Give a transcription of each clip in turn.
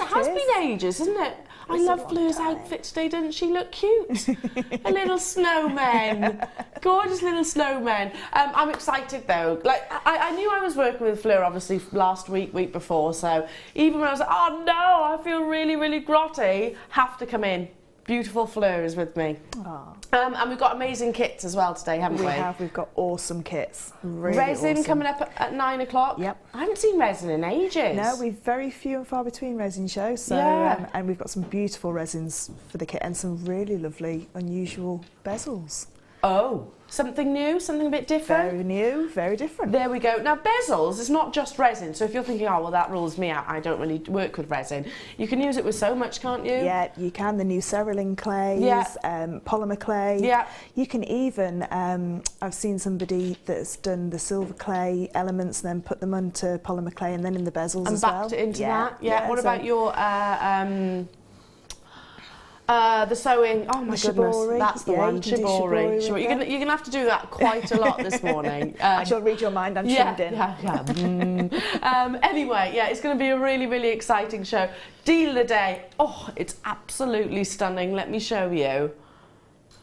it has been ages, hasn't it? I love Fleur's outfit today, doesn't she look cute? A little snowman. Gorgeous little snowman. I'm excited though. Like I knew I was working with Fleur obviously last week before, so even when I was like, oh no, I feel really, really grotty, have to come in. Beautiful Fleur is with me. And we've got amazing kits as well today, haven't we? We've got awesome kits. Really Resin awesome. coming up at 9 o'clock. Yep. I haven't seen Resin in ages. No, we've very few and far between resin shows. So, and we've got some beautiful resins for the kit and some really lovely, unusual bezels. Oh, something new, something a bit different? Very new, very different. There we go. Now, bezels is not just resin, so if you're thinking, oh, well, that rules me out, I don't really work with resin, you can use it with so much, can't you? Yeah, you can. The new cerulean clays, polymer clay. Yeah. You can even, I've seen somebody that's done the silver clay elements and then put them onto polymer clay and then in the bezels as well. And backed it into that? Yeah. What about your... the sewing, oh my goodness, that's the one, shibori. You're going to have to do that quite a lot this morning. I shall read your mind, I'm tuned in. Anyway, it's going to be a really, really exciting show. Deal of the day, oh, it's absolutely stunning. Let me show you.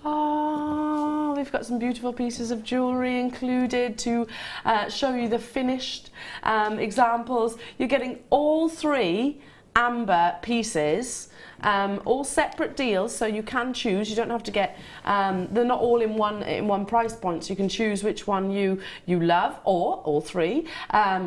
Oh, we've got some beautiful pieces of jewellery included to show you the finished examples. You're getting all 3 amber pieces, all separate deals, so you can choose. You don't have to get they're not all in one price point, so you can choose which one you love, or all 3,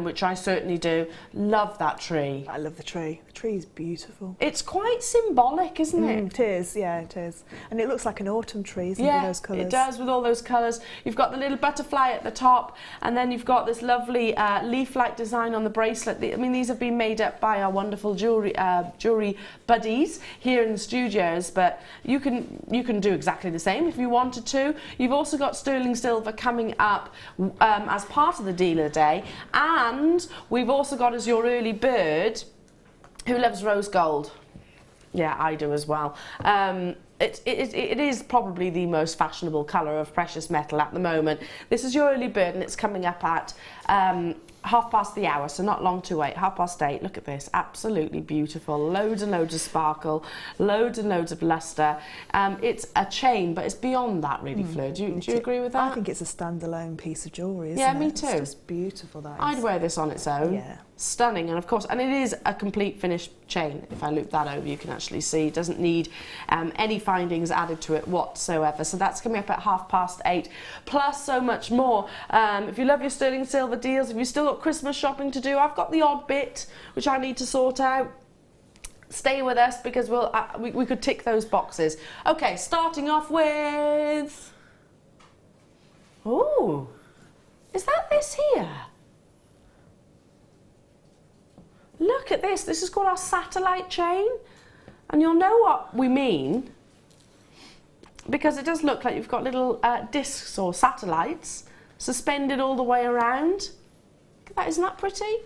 which I certainly do. Love that tree. I love the tree. The tree is beautiful. It's quite symbolic, isn't it? It is, yeah, it is. And it looks like an autumn tree, isn't it, with those colours? It does, with all those colours. You've got the little butterfly at the top, and then you've got this lovely leaf-like design on the bracelet. I mean, these have been made up by our wonderful jewellery buddies here in the studios, but you can do exactly the same if you wanted to. You've also got sterling silver coming up as part of the deal of the day, and we've also got as your early bird, who loves rose gold. Yeah, I do as well. It is probably the most fashionable colour of precious metal at the moment. This is your early bird, and it's coming up at 1/2 the hour, so not long to wait. 8:30. Look at this, absolutely beautiful. Loads and loads of sparkle, loads and loads of lustre. It's a chain, but it's beyond that, really, Fleur. Do you agree with that? I think it's a standalone piece of jewellery, isn't it? Yeah, me too. It's just beautiful, that is. I'd wear this on its own. Yeah. Stunning, and of course, and it is a complete finished chain. If I loop that over, you can actually see it doesn't need any findings added to it whatsoever. So that's coming up at 8:30, plus so much more. If you love your sterling silver deals, if you've still got Christmas shopping to do, I've got the odd bit which I need to sort out. Stay with us because we could tick those boxes. Okay, starting off with... Oh, is that this here? Look at this. This is called our satellite chain, and you'll know what we mean because it does look like you've got little discs or satellites suspended all the way around. Look at that, isn't that pretty?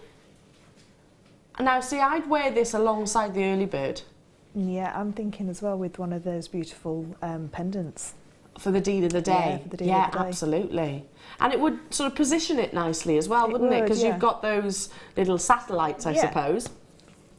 And now, see, I'd wear this alongside the early bird. Yeah, I'm thinking as well with one of those beautiful pendants. For the deed of the day. Yeah, for the deed of the day. Absolutely. And it would sort of position it nicely as well, wouldn't it? Because you've got those little satellites, I suppose.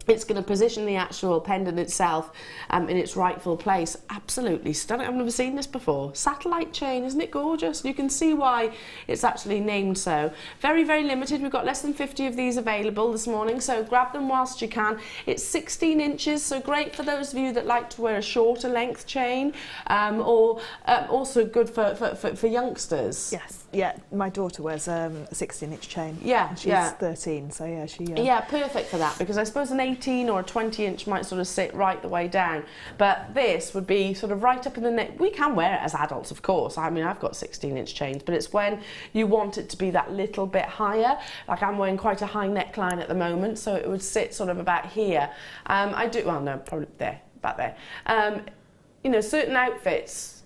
It's going to position the actual pendant itself in its rightful place. Absolutely stunning. I've never seen this before. Satellite chain, isn't it gorgeous? You can see why it's actually named so. Very, very limited. We've got less than 50 of these available this morning, so grab them whilst you can. It's 16 inches, so great for those of you that like to wear a shorter length chain, or also good for youngsters. Yes. Yeah, my daughter wears a 16-inch chain. Yeah, she's 13, so yeah, she... Yeah, perfect for that, because I suppose an 18 or a 20-inch might sort of sit right the way down, but this would be sort of right up in the neck. We can wear it as adults, of course. I mean, I've got 16-inch chains, but it's when you want it to be that little bit higher. Like I'm wearing quite a high neckline at the moment, so it would sit sort of about here. I do, well, no, probably there, about there. You know, certain outfits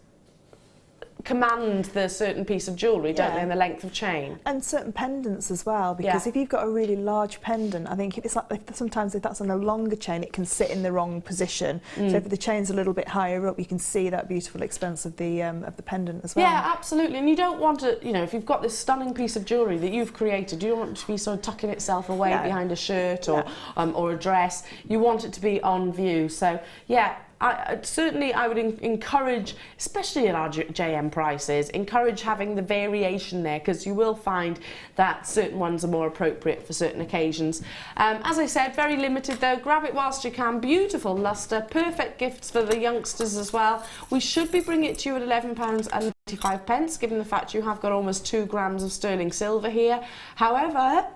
command the certain piece of jewellery, don't they, and the length of chain. And certain pendants as well, because if you've got a really large pendant, I think it's like sometimes if that's on a longer chain, it can sit in the wrong position. So if the chain's a little bit higher up, you can see that beautiful expanse of the pendant as well. Yeah, absolutely. And you don't want to, you know, if you've got this stunning piece of jewellery that you've created, you don't want it to be sort of tucking itself away behind a shirt or a dress. You want it to be on view. So yeah. I would encourage, especially at our JM prices, encourage having the variation there, because you will find that certain ones are more appropriate for certain occasions. As I said, very limited though. Grab it whilst you can. Beautiful lustre, perfect gifts for the youngsters as well. We should be bringing it to you at £11.95, given the fact you have got almost 2 grams of sterling silver here. However,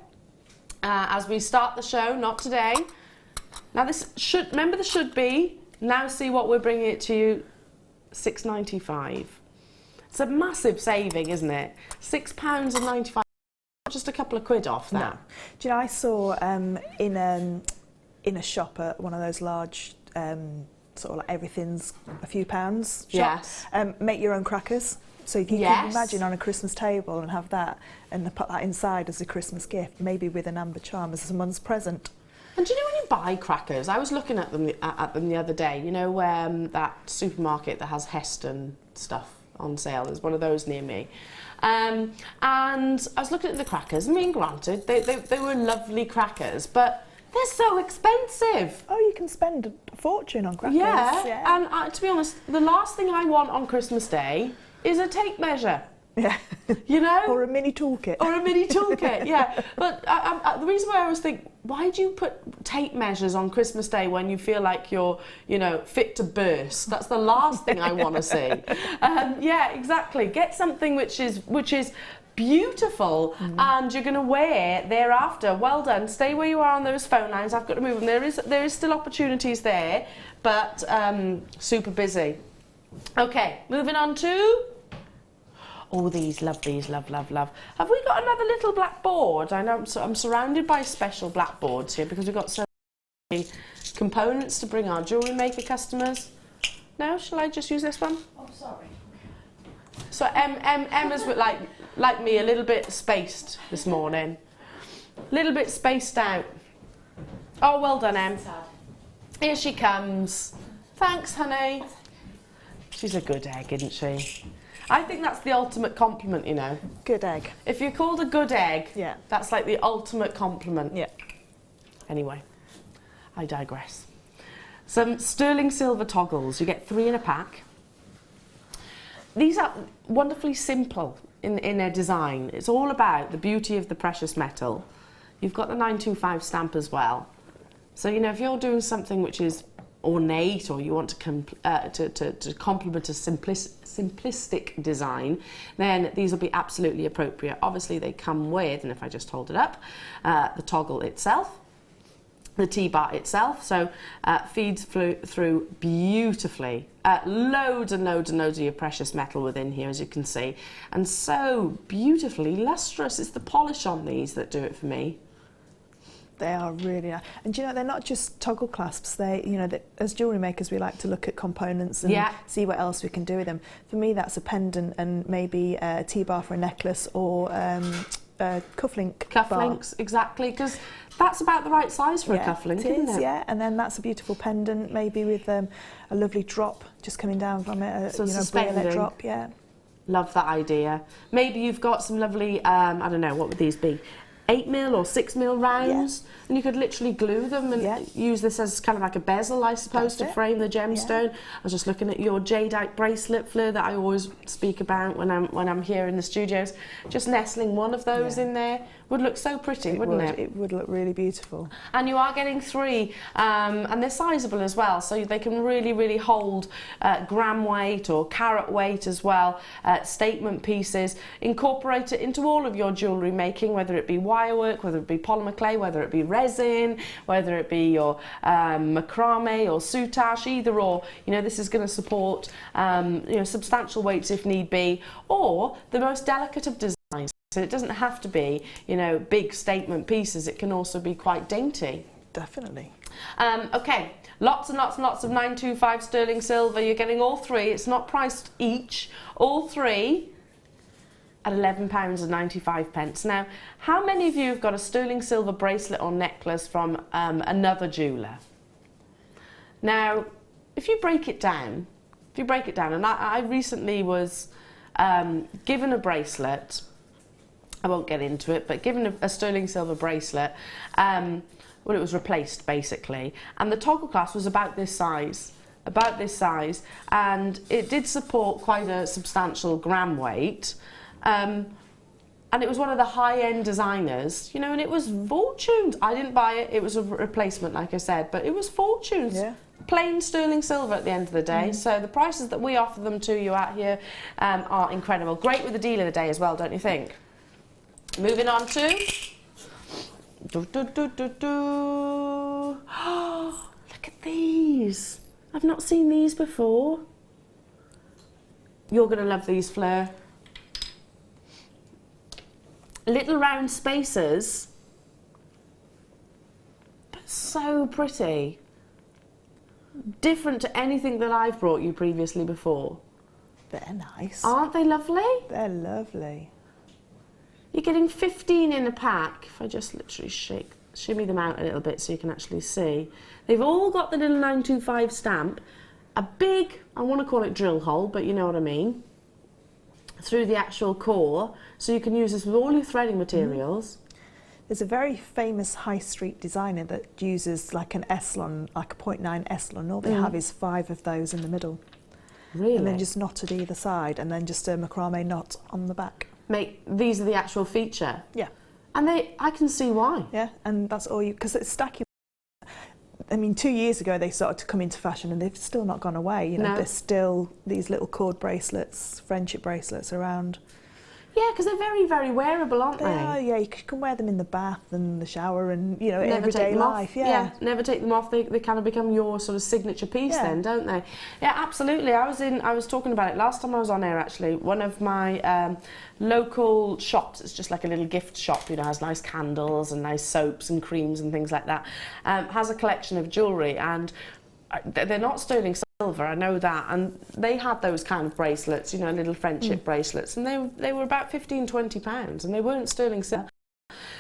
as we start the show, not today. Now this should, remember the should be. Now see what we're bringing it to you, £6.95. It's a massive saving, isn't it? £6.95, just a couple of quid off that. No. Do you know, I saw in a shop at one of those large, sort of like everything's a few pounds shop, make your own crackers. So if you can imagine on a Christmas table and have that, and put that inside as a Christmas gift, maybe with an amber charm as someone's present. And do you know when you buy crackers, I was looking at them the other day, you know, that supermarket that has Heston stuff on sale, there's one of those near me. And I was looking at the crackers, I mean, granted, they were lovely crackers, but they're so expensive. Oh, you can spend a fortune on crackers. Yeah. And to be honest, the last thing I want on Christmas Day is a tape measure. Yeah. You know? Or a mini toolkit. Or a mini toolkit, yeah. But the reason why I always think, why do you put tape measures on Christmas Day when you feel like you're, you know, fit to burst? That's the last thing I want to see. Yeah, exactly. Get something which is beautiful and you're going to wear thereafter. Well done. Stay where you are on those phone lines. I've got to move them. There is still opportunities there, but super busy. Okay, moving on to... Oh, these, love these, love. Have we got another little black board? I know I'm surrounded by special black boards here because we've got so many components to bring our jewellery maker customers. No, shall I just use this one? Oh, sorry. So Emma's like me, a little bit spaced this morning. A little bit spaced out. Oh, well done, Em. Here she comes. Thanks, honey. She's a good egg, isn't she? I think that's the ultimate compliment, you know. Good egg. If you're called a good egg, that's like the ultimate compliment. Yeah. Anyway, I digress. Some sterling silver toggles. You get 3 in a pack. These are wonderfully simple in their design. It's all about the beauty of the precious metal. You've got the 925 stamp as well. So, you know, if you're doing something which is ornate, or you want to complement a simplistic design, then these will be absolutely appropriate. Obviously they come with, and if I just hold it up, the toggle itself, the T-bar itself, so feeds through beautifully. Loads and loads and loads of your precious metal within here, as you can see, and so beautifully lustrous. It's the polish on these that do it for me. They are really nice. And do you know, they're not just toggle clasps. They, you know, as jewellery makers, we like to look at components and see what else we can do with them. For me, that's a pendant and maybe a T-bar for a necklace, or a cufflink. Cufflinks, exactly, because that's about the right size for a cufflink, isn't it? Yeah, and then that's a beautiful pendant, maybe with a lovely drop just coming down from it, so you know, violet drop, Love that idea. Maybe you've got some lovely, I don't know, what would these be? 8mm or 6mm rounds, and you could literally glue them and use this as kind of like a bezel, I suppose, to frame the gemstone. I was just looking at your jadeite bracelet, Fleur, that I always speak about when I'm here in the studios. Just nestling one of those in there would look so pretty, wouldn't it? It would look really beautiful. And you are getting 3, and they're sizable as well, so they can really hold gram weight or carat weight as well, statement pieces. Incorporate it into all of your jewellery making, whether it be wire work, whether it be polymer clay, whether it be resin, whether it be your macrame or soutache, either or. You know, this is going to support you know, substantial weights if need be, or the most delicate of designs. So it doesn't have to be, you know, big statement pieces. It can also be quite dainty. Definitely. Okay, lots and lots and lots of 925 sterling silver. You're getting all three. It's not priced each. All three at £11.95. Now, how many of you have got a sterling silver bracelet or necklace from another jeweller? Now, if you break it down, and I recently was given a bracelet, I won't get into it, but given a sterling silver bracelet, well, it was replaced basically, and the toggle clasp was about this size, and it did support quite a substantial gram weight, and it was one of the high-end designers, you know, and it was fortunes. I didn't buy it, it was a replacement, like I said, but it was fortunes. Yeah. Plain sterling silver at the end of the day. So the prices that we offer them to you out here are incredible. Great with the deal of the day as well, don't you think? Moving on to... Look at these. I've not seen these before. You're going to love these, Fleur. Little round spacers, but so pretty. Different to anything that I've brought you previously before. They're nice. Aren't they lovely? They're lovely. You're getting 15 in a pack. If I just literally shimmy them out a little bit so you can actually see. They've all got the little 925 stamp. A big, I want to call it drill hole, but you know what I mean, through the actual core. So you can use this with all your threading materials. There's a very famous high street designer that uses like an Eslon, like a 0.9 Eslon. All they have is 5 of those in the middle. Really? And then just knotted either side, and then just a macrame knot on the back. Mate, these are the actual feature. Yeah. And I can see why. Yeah, and that's all you, because it's stacky. I mean, 2 years ago they started to come into fashion, and they've still not gone away. You know, no. There's still these little cord bracelets, friendship bracelets around. Yeah, because they're very, very wearable, aren't they? Are, yeah. You can wear them in the bath and the shower, and you know, everyday life. Yeah, never take them off. They kind of become your sort of signature piece, then, don't they? Yeah, absolutely. I was talking about it last time I was on air. Actually, one of my local shops. It's just like a little gift shop. You know, has nice candles and nice soaps and creams and things like that. Has a collection of jewellery, and they're not sterling silver, I know that, and they had those kind of bracelets, you know, little friendship bracelets, and they were about £15–20, and they weren't sterling silver.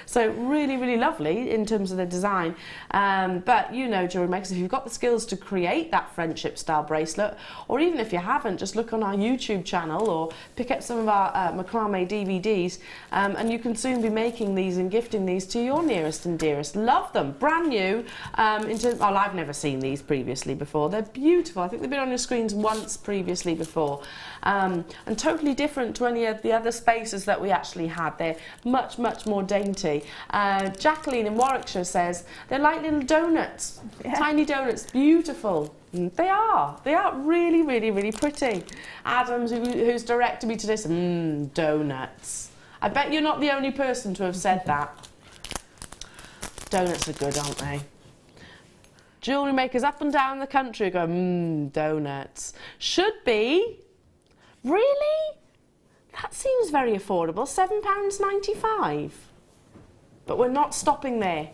So really, really lovely in terms of the design. But you know, jewellery makers, if you've got the skills to create that friendship style bracelet, or even if you haven't, just look on our YouTube channel or pick up some of our macrame DVDs, and you can soon be making these and gifting these to your nearest and dearest. Love them, brand new. Well, I've never seen these previously before. They're beautiful. I think they've been on your screens once previously before, and totally different to any of the other spaces that we actually had. They're much, much more dainty. Jacqueline in Warwickshire says they're like little donuts, tiny donuts, beautiful. They are really, really, really pretty. Adams, who's directed me to this, donuts. I bet you're not the only person to have said that. Donuts are good, aren't they? Jewellery makers up and down the country go, donuts. Should be. Really? That seems very affordable, £7.95. But we're not stopping there.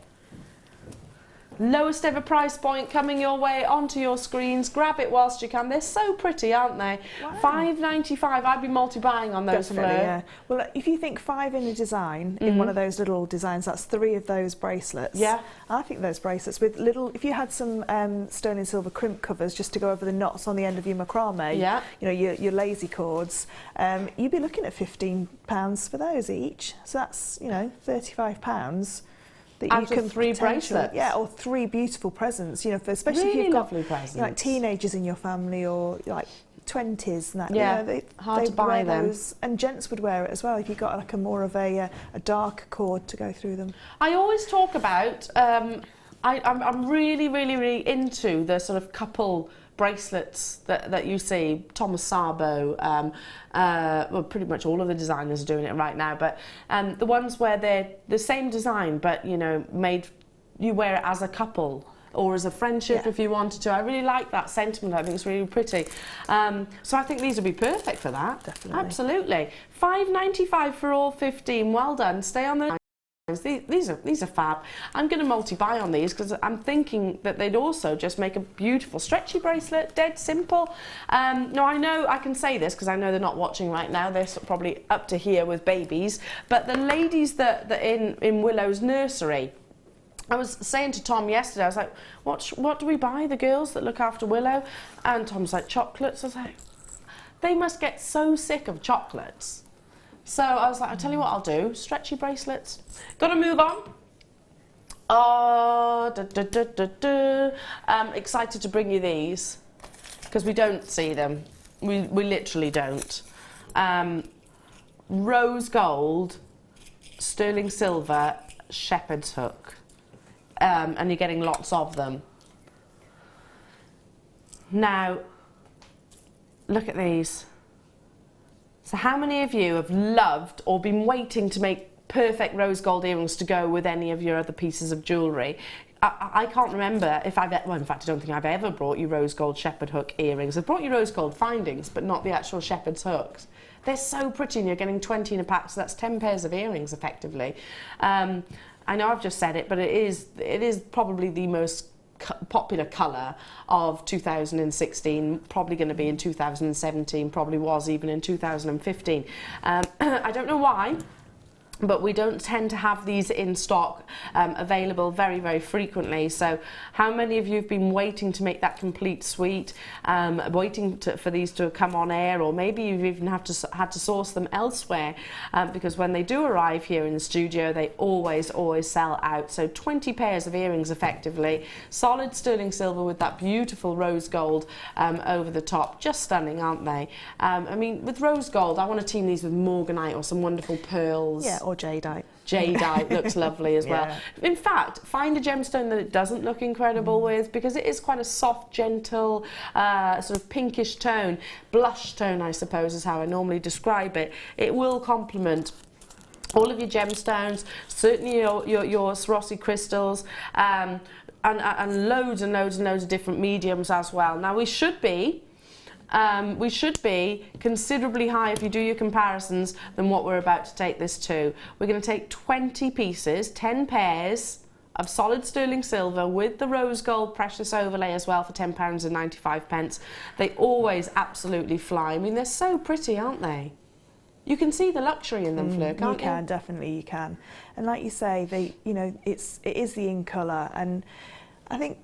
Lowest ever price point coming your way onto your screens. Grab it whilst you can. They're so pretty, aren't they? Wow. £5.95. I'd be multi-buying on those, Fleur. Yeah. Well, if you think 5 in a design, in one of those little designs, that's 3 of those bracelets. Yeah. I think those bracelets with little, if you had some sterling silver crimp covers just to go over the knots on the end of your macrame, you know, your lazy cords, you'd be looking at £15 for those each. So that's, you know, £35. That out of 3 bracelets, or 3 beautiful presents. You know, for, especially really if you've got lovely presents, like teenagers in your family or like 20s and that. Yeah, you know, hard to buy them. Those, and gents would wear it as well if you got like a more of a dark cord to go through them. I always talk about. I'm really, really, really into the sort of couple bracelets that you see. Thomas Sabo, well, pretty much all of the designers are doing it right now, but the ones where they're the same design but, you know, made, you wear it as a couple or as a friendship if you wanted to. I really like that sentiment. I think it's really pretty. So I think these would be perfect for that. Definitely. Absolutely. £5.95 for all 15. Well done. Stay on the These are fab. I'm going to multi-buy on these because I'm thinking that they'd also just make a beautiful stretchy bracelet, dead simple. Now I know I can say this because I know they're not watching right now. They're probably up to here with babies. But the ladies that in Willow's nursery, I was saying to Tom yesterday, I was like, what do we buy the girls that look after Willow? And Tom's like, chocolates. I was like, they must get so sick of chocolates. So I was like, I'll tell you what I'll do, stretchy bracelets. Got to move on. Excited to bring you these because we don't see them. We literally don't. Rose gold, sterling silver, shepherd's hook. And you're getting lots of them. Now, look at these. So how many of you have loved or been waiting to make perfect rose gold earrings to go with any of your other pieces of jewellery? I can't remember if well, in fact, I don't think I've ever brought you rose gold shepherd hook earrings. I've brought you rose gold findings, but not the actual shepherd's hooks. They're so pretty, and you're getting 20 in a pack, so that's 10 pairs of earrings, effectively. I know I've just said it, but it is probably the most popular colour of 2016, probably going to be in 2017, probably was even in 2015. I don't know why, but we don't tend to have these in stock available very, very frequently. So how many of you have been waiting to make that complete suite, waiting for these to come on air, or maybe you've even had to source them elsewhere, because when they do arrive here in the studio, they always sell out. So 20 pairs of earrings effectively, solid sterling silver with that beautiful rose gold over the top. Just stunning, aren't they? I mean, with rose gold, I want to team these with morganite or some wonderful pearls. Yeah, or jadeite. Jadeite looks lovely as well. In fact, find a gemstone that it doesn't look incredible with, because it is quite a soft, gentle, sort of pinkish tone. Blush tone, I suppose, is how I normally describe it. It will complement all of your gemstones, certainly your Swarovski crystals, and loads and loads and loads of different mediums as well. Now we should be considerably higher, if you do your comparisons, than what we're about to take this to. We're going to take 20 pieces, 10 pairs of solid sterling silver with the rose gold precious overlay as well for £10.95. They always absolutely fly. I mean, they're so pretty, aren't they? You can see the luxury in them, Fleur, can't you? You can, definitely you can. And like you say, it is the in colour, and I think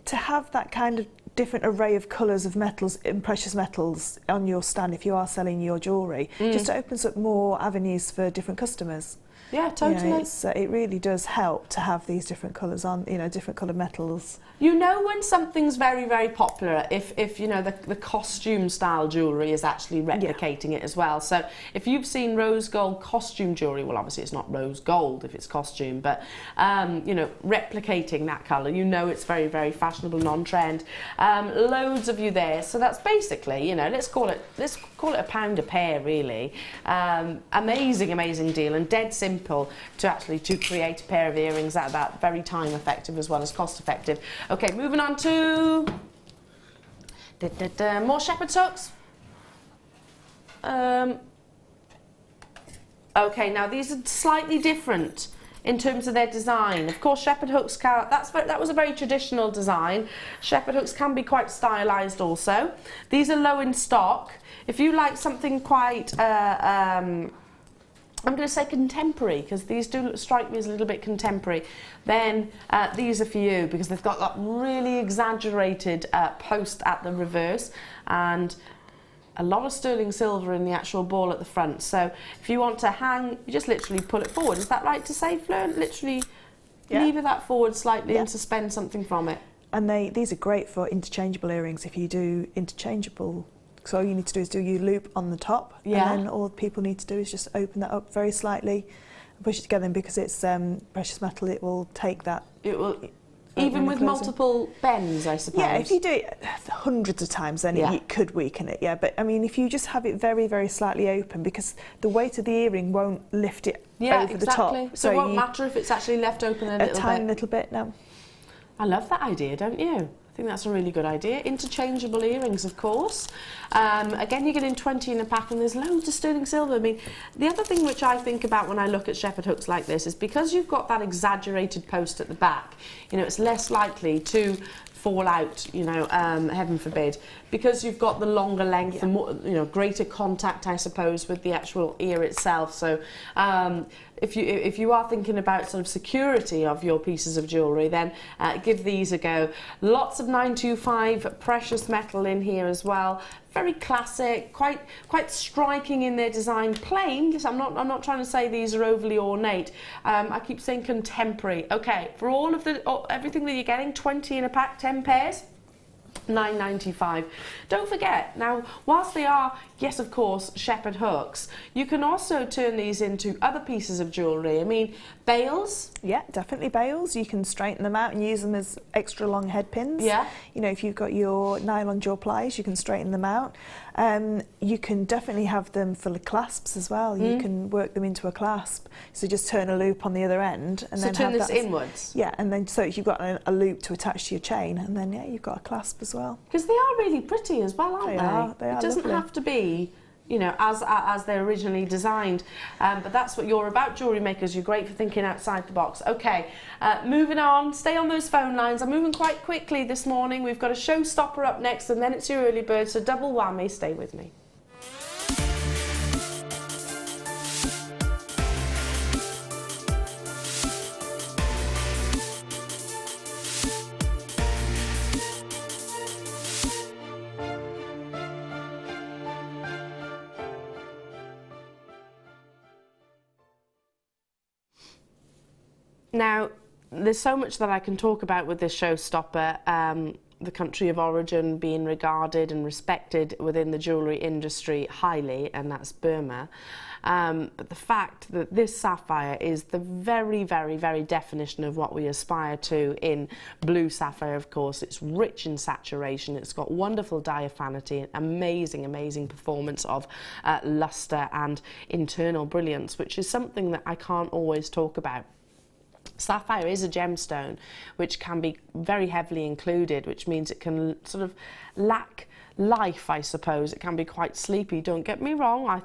to have that kind of different array of colours of metals and precious metals on your stand, if you are selling your jewellery, just opens up more avenues for different customers. Yeah, totally. You know, it really does help to have these different colours on, different coloured metals. You know when something's very, very popular, if you know the costume style jewellery is actually replicating it as well. So if you've seen rose gold costume jewellery, well, obviously it's not rose gold if it's costume, but replicating that colour, it's very, very fashionable and on trend. Loads of you there. So that's basically, let's call it £1 a pair, really. Amazing deal, and dead simple to create a pair of earrings at that. Very time effective as well as cost effective. Okay, moving on to more shepherd's hooks. Okay, now these are slightly different in terms of their design. Of course, shepherd hooks that was a very traditional design. Shepherd hooks can be quite stylized also. These are low in stock. If you like something quite I'm going to say contemporary, because these do strike me as a little bit contemporary, then these are for you, because they've got that really exaggerated post at the reverse and a lot of sterling silver in the actual ball at the front. So if you want to hang, you just literally pull it forward. Is that right to say, Fleur? Literally lever that forward slightly and suspend something from it. And these are great for interchangeable earrings if you do interchangeable. So all you need to do is do your loop on the top, and then all people need to do is just open that up very slightly and push it together. And because it's precious metal, it will take that. It will, even with multiple bends, I suppose. Yeah, if you do it hundreds of times, then it could weaken it. Yeah, but I mean, if you just have it very, very slightly open, because the weight of the earring won't lift it over the top. So it won't matter if it's actually left open a little bit. A tiny little bit now. I love that idea, don't you? I think that's a really good idea. Interchangeable earrings, of course. Again, you're getting 20 in a pack, and there's loads of sterling silver. I mean, the other thing which I think about when I look at shepherd hooks like this is because you've got that exaggerated post at the back, you know, it's less likely to fall out, you know, heaven forbid, because you've got the longer length and more, you know, greater contact, I suppose, with the actual ear itself. So if you are thinking about sort of security of your pieces of jewellery, then give these a go. Lots of 925 precious metal in here as well. Very classic, quite striking in their design. Plain. I'm not trying to say these are overly ornate. I keep saying contemporary. Okay, for all of everything that you're getting, 20 in a pack, 10 pairs. £9.95. Don't forget, now, whilst they are, yes, of course, shepherd hooks, you can also turn these into other pieces of jewellery. I mean, bails. Yeah, definitely bails. You can straighten them out and use them as extra long head pins. Yeah. You know, if you've got your nylon jaw plies, you can straighten them out. You can definitely have them for the clasps as well. You can work them into a clasp. So just turn a loop on the other end, and then turn this inwards. Yeah, and then so you've got a loop to attach to your chain, and then you've got a clasp as well. Because they are really pretty as well, aren't they? They are. It doesn't have to be, you know, as they're originally designed. But that's what you're about, jewellery makers. You're great for thinking outside the box. Okay, moving on. Stay on those phone lines. I'm moving quite quickly this morning. We've got a showstopper up next, and then it's your early bird, so double whammy. Stay with me. Now, there's so much that I can talk about with this showstopper, the country of origin being regarded and respected within the jewellery industry highly, and that's Burma. But the fact that this sapphire is the very, very, very definition of what we aspire to in blue sapphire, of course. It's rich in saturation, it's got wonderful diaphanity, amazing, amazing performance of lustre and internal brilliance, which is something that I can't always talk about. Sapphire is a gemstone which can be very heavily included, which means it can sort of lack life, I suppose. It can be quite sleepy. Don't get me wrong. I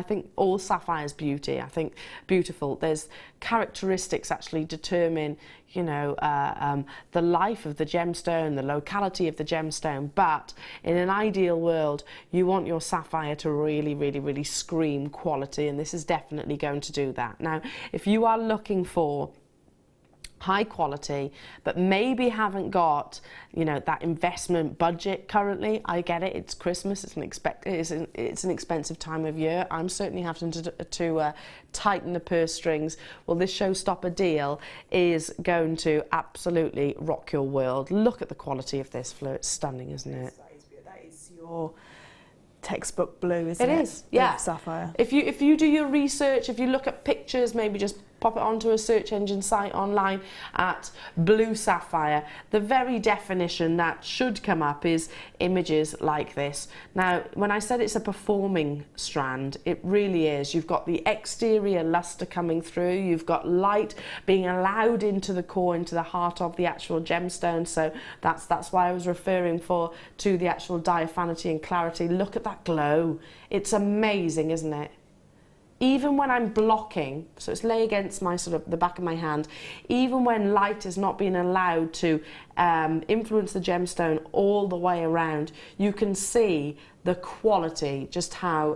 think all sapphire is beauty. I think beautiful. There's characteristics actually determine, you know, the life of the gemstone, the locality of the gemstone. But in an ideal world, you want your sapphire to really, really, really scream quality, and this is definitely going to do that. Now, if you are looking for high quality, but maybe haven't got, you know, that investment budget currently, I get it. It's Christmas. It's an expensive time of year. I'm certainly having to tighten the purse strings. Well, this showstopper deal is going to absolutely rock your world. Look at the quality of this, Fleur. It's stunning, isn't it? That is your textbook blue, isn't it? It is, yeah. Sapphire. If you do your research, if you look at pictures, maybe just pop it onto a search engine site online at blue sapphire, the very definition that should come up is images like this. Now, when I said it's a performing strand, it really is. You've got the exterior lustre coming through, you've got light being allowed into the core, into the heart of the actual gemstone, so that's why I was referring to the actual diaphanity and clarity. Look at that glow. It's amazing, isn't it? Even when I'm blocking, so it's lay against my sort of the back of my hand, even when light is not being allowed to influence the gemstone all the way around, you can see the quality, just how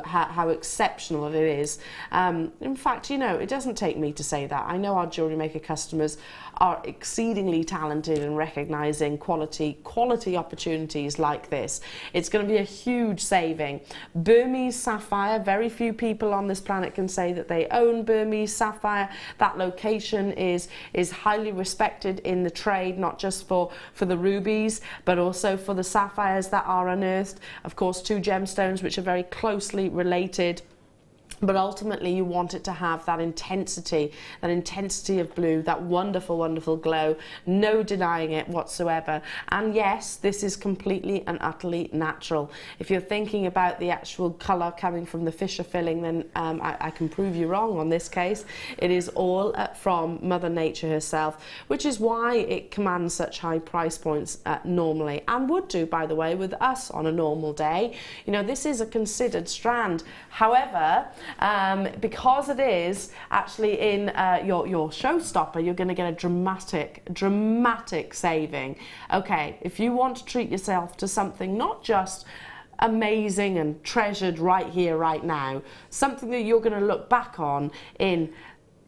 exceptional it is. In fact, you know, it doesn't take me to say that. I know our jewellery maker customers are exceedingly talented in recognising quality opportunities like this. It's going to be a huge saving. Burmese sapphire, very few people on this planet can say that they own Burmese sapphire. That location is highly respected in the trade, not just for the rubies, but also for the sapphires that are unearthed. Of course, two gemstones which are very closely related. But ultimately you want it to have that intensity of blue, that wonderful, wonderful glow, no denying it whatsoever. And yes, this is completely and utterly natural. If you're thinking about the actual colour coming from the Fisher filling, then I can prove you wrong on this case. It is all from Mother Nature herself, which is why it commands such high price points normally, and would do, by the way, with us on a normal day. You know, this is a considered strand. However, because it is actually in your showstopper, you're going to get a dramatic saving. Okay, if you want to treat yourself to something not just amazing and treasured right here, right now, something that you're going to look back on in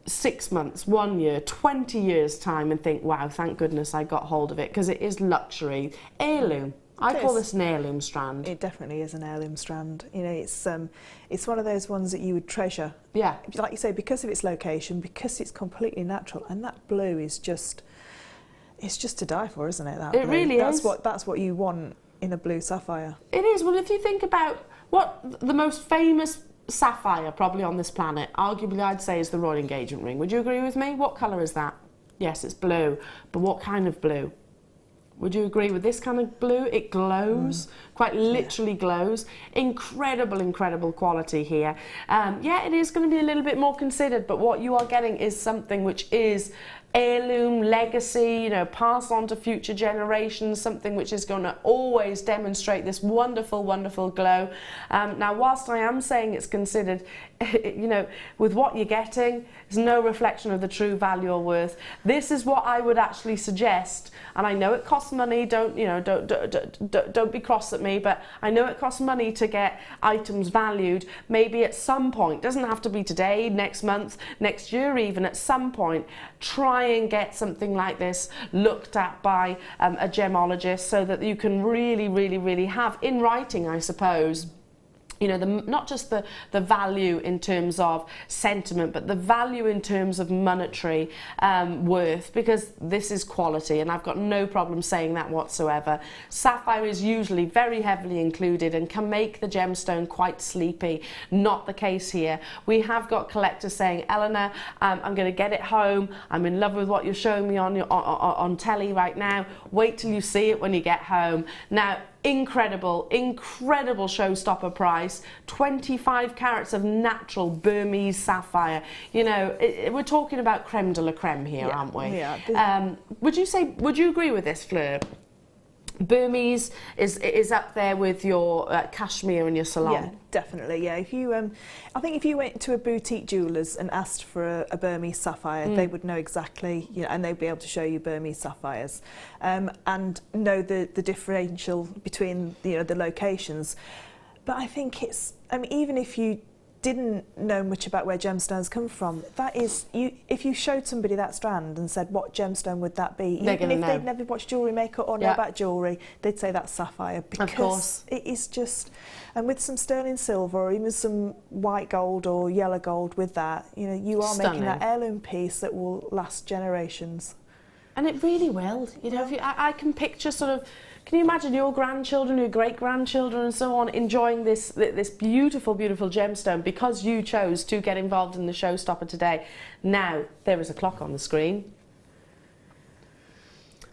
6 months, 1 year, 20 years time and think, wow, thank goodness I got hold of it, because it is luxury. Heirloom. I call this an heirloom strand. It definitely is an heirloom strand. You know, it's one of those ones that you would treasure. Yeah. Like you say, because of its location, because it's completely natural, and that blue is just, it's just to die for, isn't it? That it blue. Really is. That's what you want in a blue sapphire. It is. Well, if you think about what the most famous sapphire probably on this planet, arguably I'd say, is the royal engagement ring. Would you agree with me? What colour is that? Yes, it's blue. But what kind of blue? Would you agree with this kind of blue? It glows, quite literally glows. Incredible, incredible quality here. Yeah, it is going to be a little bit more considered, but what you are getting is something which is heirloom, legacy, you know, passed on to future generations, something which is going to always demonstrate this wonderful, wonderful glow. Now, whilst I am saying it's considered, you know, with what you're getting, there's no reflection of the true value or worth. This is what I would actually suggest, and I know it costs money. Don't be cross at me, but I know it costs money to get items valued. Maybe at some point, doesn't have to be today, next month, next year, even at some point, try and get something like this looked at by a gemologist, so that you can really, really, really have in writing, I suppose, you know, not just the value in terms of sentiment, but the value in terms of monetary worth, because this is quality, and I've got no problem saying that whatsoever. Sapphire is usually very heavily included and can make the gemstone quite sleepy. Not the case here. We have got collectors saying, Eleanor, I'm going to get it home. I'm in love with what you're showing me on telly right now. Wait till you see it when you get home. Now, incredible, incredible showstopper price, 25 carats of natural Burmese sapphire. You know, we're talking about creme de la creme here, aren't we? Yeah. Would you agree with this, Fleur? Burmese is up there with your cashmere and your salon. Yeah, definitely. Yeah, if you, I think if you went to a boutique jeweller's and asked for a Burmese sapphire, they would know exactly, you know, and they'd be able to show you Burmese sapphires, and know the differential between, you know, the locations. But I think it's, I mean, even if you didn't know much about where gemstones come from, that is, if you showed somebody that strand and said, what gemstone would that be, even if they'd never watched Jewellery Maker or know about jewellery, they'd say that's sapphire, because it is just, and with some sterling silver or even some white gold or yellow gold with that, you know, you are making that heirloom piece that will last generations. And it really will. You know, if I can picture sort of, can you imagine your grandchildren, your great-grandchildren and so on enjoying this beautiful, beautiful gemstone because you chose to get involved in the showstopper today? Now, there is a clock on the screen.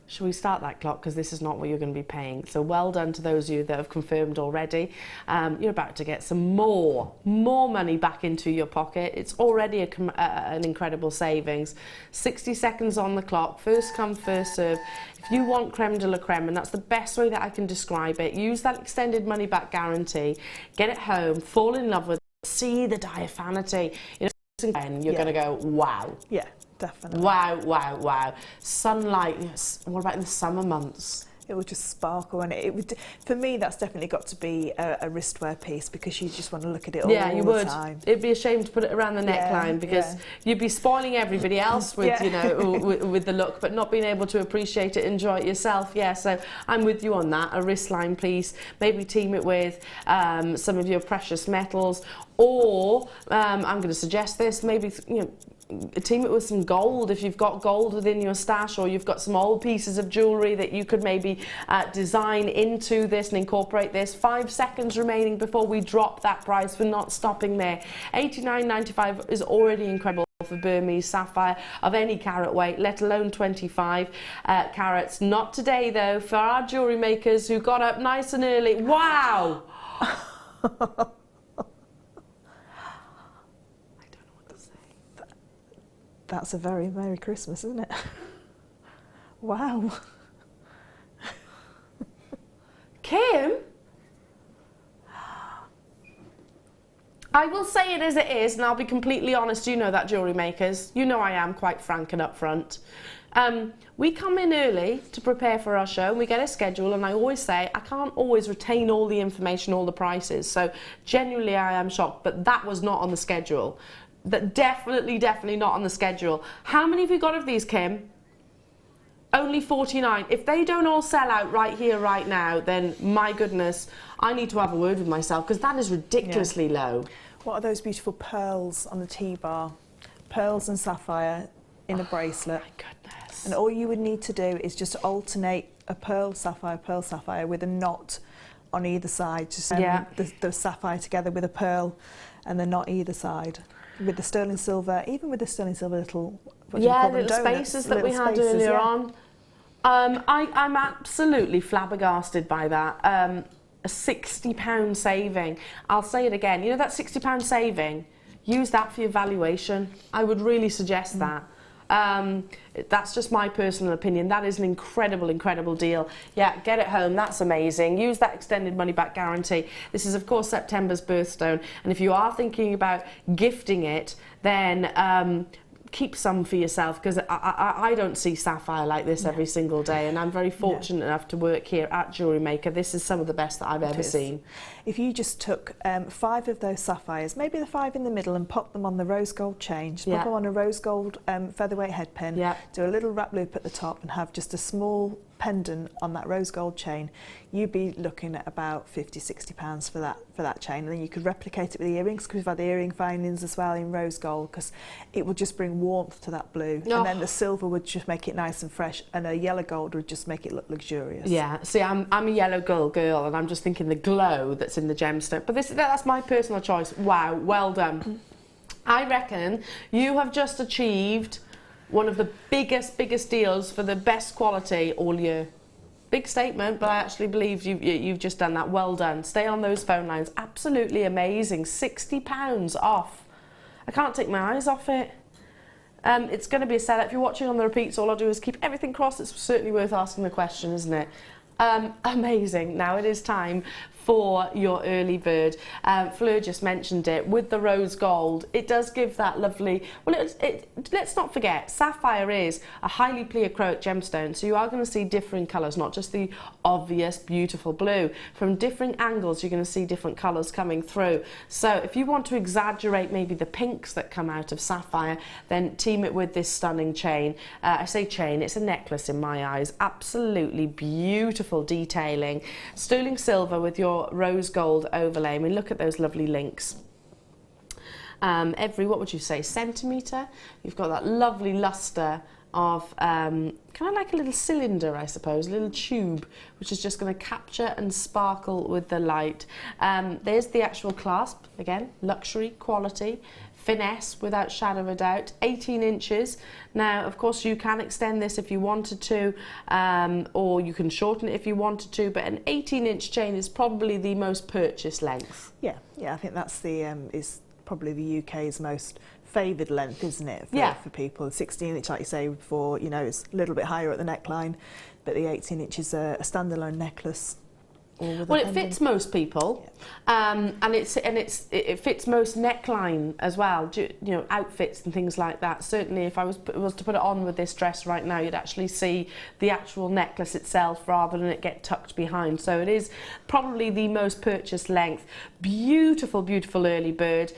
Shall we start that clock? Because this is not what you're going to be paying. So well done to those of you that have confirmed already. You're about to get some more money back into your pocket. It's already an incredible savings. 60 seconds on the clock. First come, first serve. If you want creme de la creme, and that's the best way that I can describe it, use that extended money back guarantee. Get it home, fall in love with it, see the diaphanity. You know, and you're going to go, wow. Yeah. Definitely. Wow, wow, wow. Sunlight, yes. What about in the summer months? It will just sparkle, and it would, for me, that's definitely got to be a wristwear piece, because you just want to look at it all the time. Yeah, you would. It'd be a shame to put it around the neckline, because you'd be spoiling everybody else with, you know, with the look, but not being able to appreciate it, enjoy it yourself. Yeah, so I'm with you on that. A wristline piece, maybe team it with some of your precious metals, or I'm going to suggest this, maybe, you know, team it with some gold if you've got gold within your stash, or you've got some old pieces of jewellery that you could maybe design into this and incorporate this. 5 seconds remaining before we drop that price. We're not stopping there. $89.95 is already incredible for Burmese sapphire of any carat weight, let alone 25 carats. Not today though, for our jewellery makers who got up nice and early. Wow! That's a very Merry Christmas, isn't it? Wow. Kim? I will say it as it is, and I'll be completely honest, you know that, jewellery makers. You know I am quite frank and upfront. We come in early to prepare for our show, and we get a schedule, and I always say I can't always retain all the information, all the prices, so genuinely I am shocked, but that was not on the schedule. That definitely not on the schedule. How many have you got of these, Kim? Only 49. If they don't all sell out right here, right now, then my goodness, I need to have a word with myself, because that is ridiculously low. What are those beautiful pearls on the T-bar? Pearls and sapphire in a bracelet. My goodness. And all you would need to do is just alternate a pearl sapphire with a knot on either side. Just the sapphire together with a pearl and the knot either side. With the sterling silver, even with the sterling silver little, little spaces that we had earlier on. I'm absolutely flabbergasted by that. A £60 saving. I'll say it again. You know that £60 saving? Use that for your valuation. I would really suggest that. That's just my personal opinion. That is an incredible deal. Yeah, get it home. That's amazing. Use that extended money back guarantee. This is, of course, September's birthstone. And if you are thinking about gifting it, then keep some for yourself, because I don't see sapphire like this every single day, and I'm very fortunate enough to work here at Jewellery Maker. This is some of the best that I've ever seen. If you just took 5 of those sapphires, maybe the 5 in the middle, and pop them on the rose gold chain, just pop them on a rose gold featherweight head pin, do a little wrap loop at the top, and have just a small pendant on that rose gold chain, you'd be looking at about £50–60 for that chain. And then you could replicate it with the earrings, because we've had the earring findings as well in rose gold, because it would just bring warmth to that blue. And then the silver would just make it nice and fresh, and a yellow gold would just make it look luxurious. Yeah, see, I'm a yellow gold girl, and I'm just thinking the glow that's in the gemstone. But that's my personal choice. Wow, well done. I reckon you have just achieved one of the biggest deals for the best quality all year. Big statement, but I actually believe you've just done that. Well done. Stay on those phone lines. Absolutely amazing. £60 off. I can't take my eyes off it. It's going to be a seller. If you're watching on the repeats, all I'll do is keep everything crossed. It's certainly worth asking the question, isn't it? Amazing. Now it is time for your early bird. Fleur just mentioned it with the rose gold. It does give that lovely, well, let's not forget, sapphire is a highly pleochroic gemstone, so you are going to see differing colours, not just the obvious beautiful blue. From different angles you're going to see different colours coming through. So if you want to exaggerate maybe the pinks that come out of sapphire, then team it with this stunning chain. I say chain, it's a necklace in my eyes. Absolutely beautiful detailing. Sterling silver with your rose gold overlay. I mean, look at those lovely links. Every, what would you say, centimetre? You've got that lovely lustre of kind of like a little cylinder, I suppose, a little tube, which is just going to capture and sparkle with the light. There's the actual clasp, again, luxury, quality, finesse without shadow of a doubt. 18 inches. Now, of course, you can extend this if you wanted to, or you can shorten it if you wanted to, but an 18-inch chain is probably the most purchased length. Yeah, I think that's the is probably the UK's most favoured length, isn't it, for people. 16 inch, like you say before, you know, it's a little bit higher at the neckline, but the 18 inch is a standalone necklace. Well, it fits most people, and it fits most neckline as well. You know, outfits and things like that. Certainly, if I was to put it on with this dress right now, you'd actually see the actual necklace itself rather than it get tucked behind. So it is probably the most purchased length. Beautiful, beautiful early bird.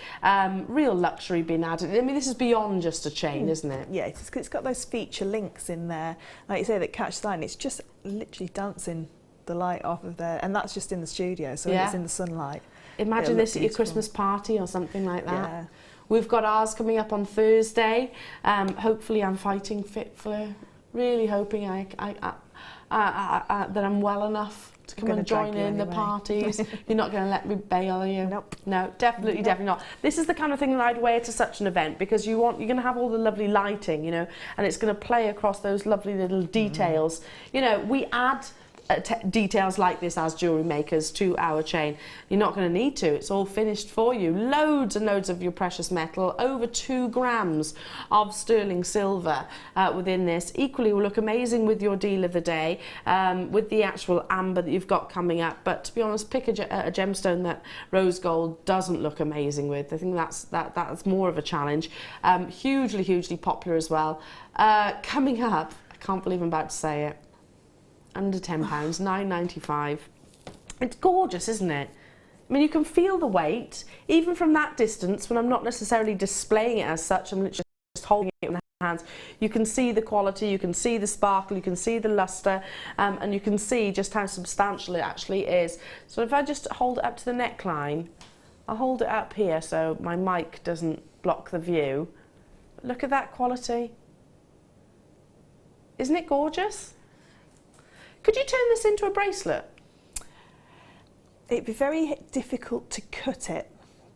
Real luxury being added. I mean, this is beyond just a chain, isn't it? Yeah, it's got those feature links in there, like you say, that catch the eye. And it's just literally dancing the light off of there, and that's just in the studio, so it's in the sunlight. Imagine this at your Christmas party or something like that. We've got ours coming up on Thursday. Hopefully I'm fighting fit, Fleur. Really hoping that I'm well enough to come and join in the parties. You're not going to let me bail, are you? Nope. No, definitely not. This is the kind of thing that I'd wear to such an event, because you're going to have all the lovely lighting, you know, and it's going to play across those lovely little details. You know, we add details like this as jewellery makers to our chain. You're not going to need to. It's all finished for you. Loads and loads of your precious metal, over 2 grams of sterling silver within this. Equally will look amazing with your deal of the day, with the actual amber that you've got coming up. But to be honest, pick a gemstone that rose gold doesn't look amazing with. I think that's more of a challenge. Hugely popular as well. Coming up, I can't believe I'm about to say it, under £10, £9.95. It's gorgeous, isn't it? I mean, you can feel the weight, even from that distance, when I'm not necessarily displaying it as such, I'm just holding it in my hands. You can see the quality, you can see the sparkle, you can see the luster, and you can see just how substantial it actually is. So if I just hold it up to the neckline, I'll hold it up here so my mic doesn't block the view. Look at that quality. Isn't it gorgeous? Could you turn this into a bracelet? It'd be very difficult to cut it,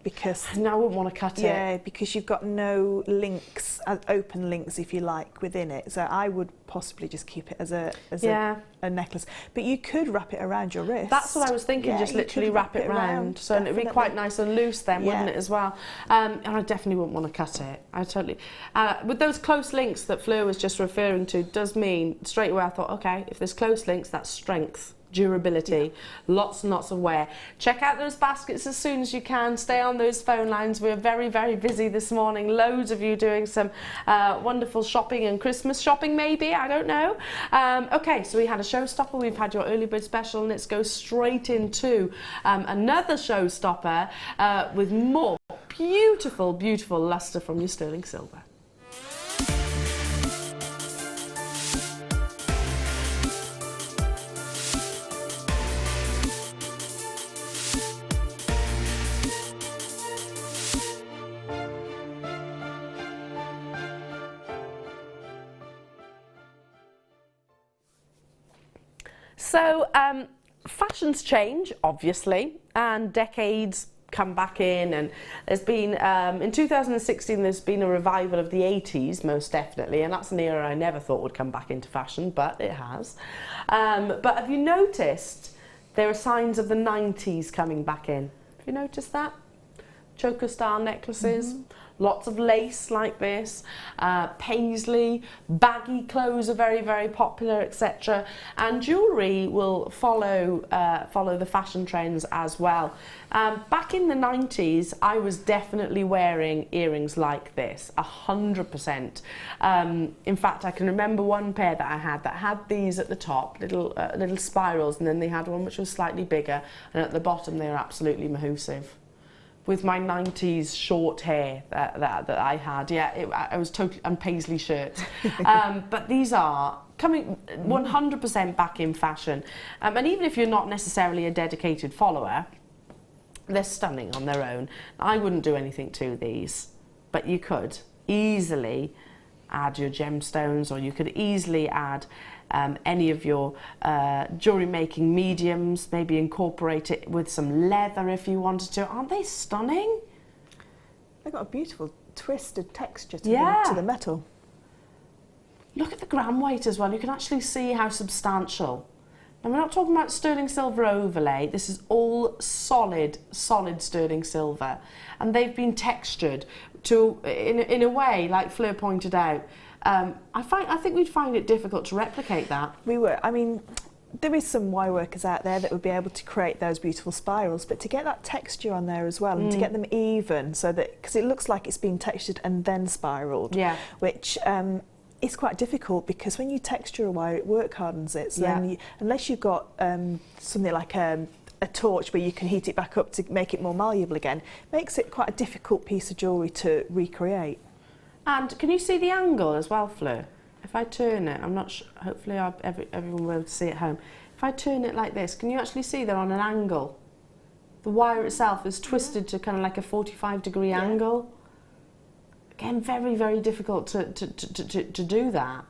because... No, I wouldn't want to cut it. Yeah, because you've got no links, open links, if you like, within it. So I would possibly just keep it as a necklace. But you could wrap it around your wrist. That's what I was thinking, just literally wrap it around. So it'd be quite nice and loose then, wouldn't it, as well? And I definitely wouldn't want to cut it. I totally... with those close links that Fleur was just referring to, does mean, straight away I thought, okay, if there's close links, that's strength. Durability, lots and lots of wear. Check out those baskets as soon as you can. Stay on those phone lines. We're very busy this morning. Loads of you doing some wonderful shopping and Christmas shopping, maybe, I don't know. Okay, so we had a showstopper, we've had your early bird special, and let's go straight into another showstopper with more beautiful luster from your sterling silver. So fashions change, obviously, and decades come back in, and there's been, in 2016, there's been a revival of the 80s, most definitely, and that's an era I never thought would come back into fashion, but it has. But have you noticed there are signs of the 90s coming back in? Have you noticed that? Choker style necklaces, lots of lace like this, paisley, baggy clothes are very popular, etc. And jewellery will follow the fashion trends as well. Back in the 90s, I was definitely wearing earrings like this, 100%. In fact, I can remember one pair that I had these at the top, little spirals, and then they had one which was slightly bigger, and at the bottom they were absolutely mahoosive. With my 90s short hair that I had, I was totally, and paisley shirts. But these are coming 100% back in fashion. And even if you're not necessarily a dedicated follower, they're stunning on their own. I wouldn't do anything to these, but you could easily add your gemstones, or you could easily add any of your jewellery making mediums, maybe incorporate it with some leather if you wanted to. Aren't they stunning? They've got a beautiful twisted texture to the metal. Look at the gram weight as well. You can actually see how substantial. And we're not talking about sterling silver overlay. This is all solid sterling silver, and they've been textured to in a way, like Fleur pointed out. I think we'd find it difficult to replicate that. We were. I mean, there is some wire workers out there that would be able to create those beautiful spirals, but to get that texture on there as well, and to get them even, so that, because it looks like it's been textured and then spiraled, which is quite difficult, because when you texture a wire, it work hardens it. So then unless you've got something like a torch where you can heat it back up to make it more malleable again, makes it quite a difficult piece of jewellery to recreate. And can you see the angle as well, Fleur? If I turn it, I'm not sure, hopefully everyone will be able to see at home. If I turn it like this, can you actually see they're on an angle? The wire itself is twisted to kind of like a 45-degree angle. Again, very, very difficult to do that.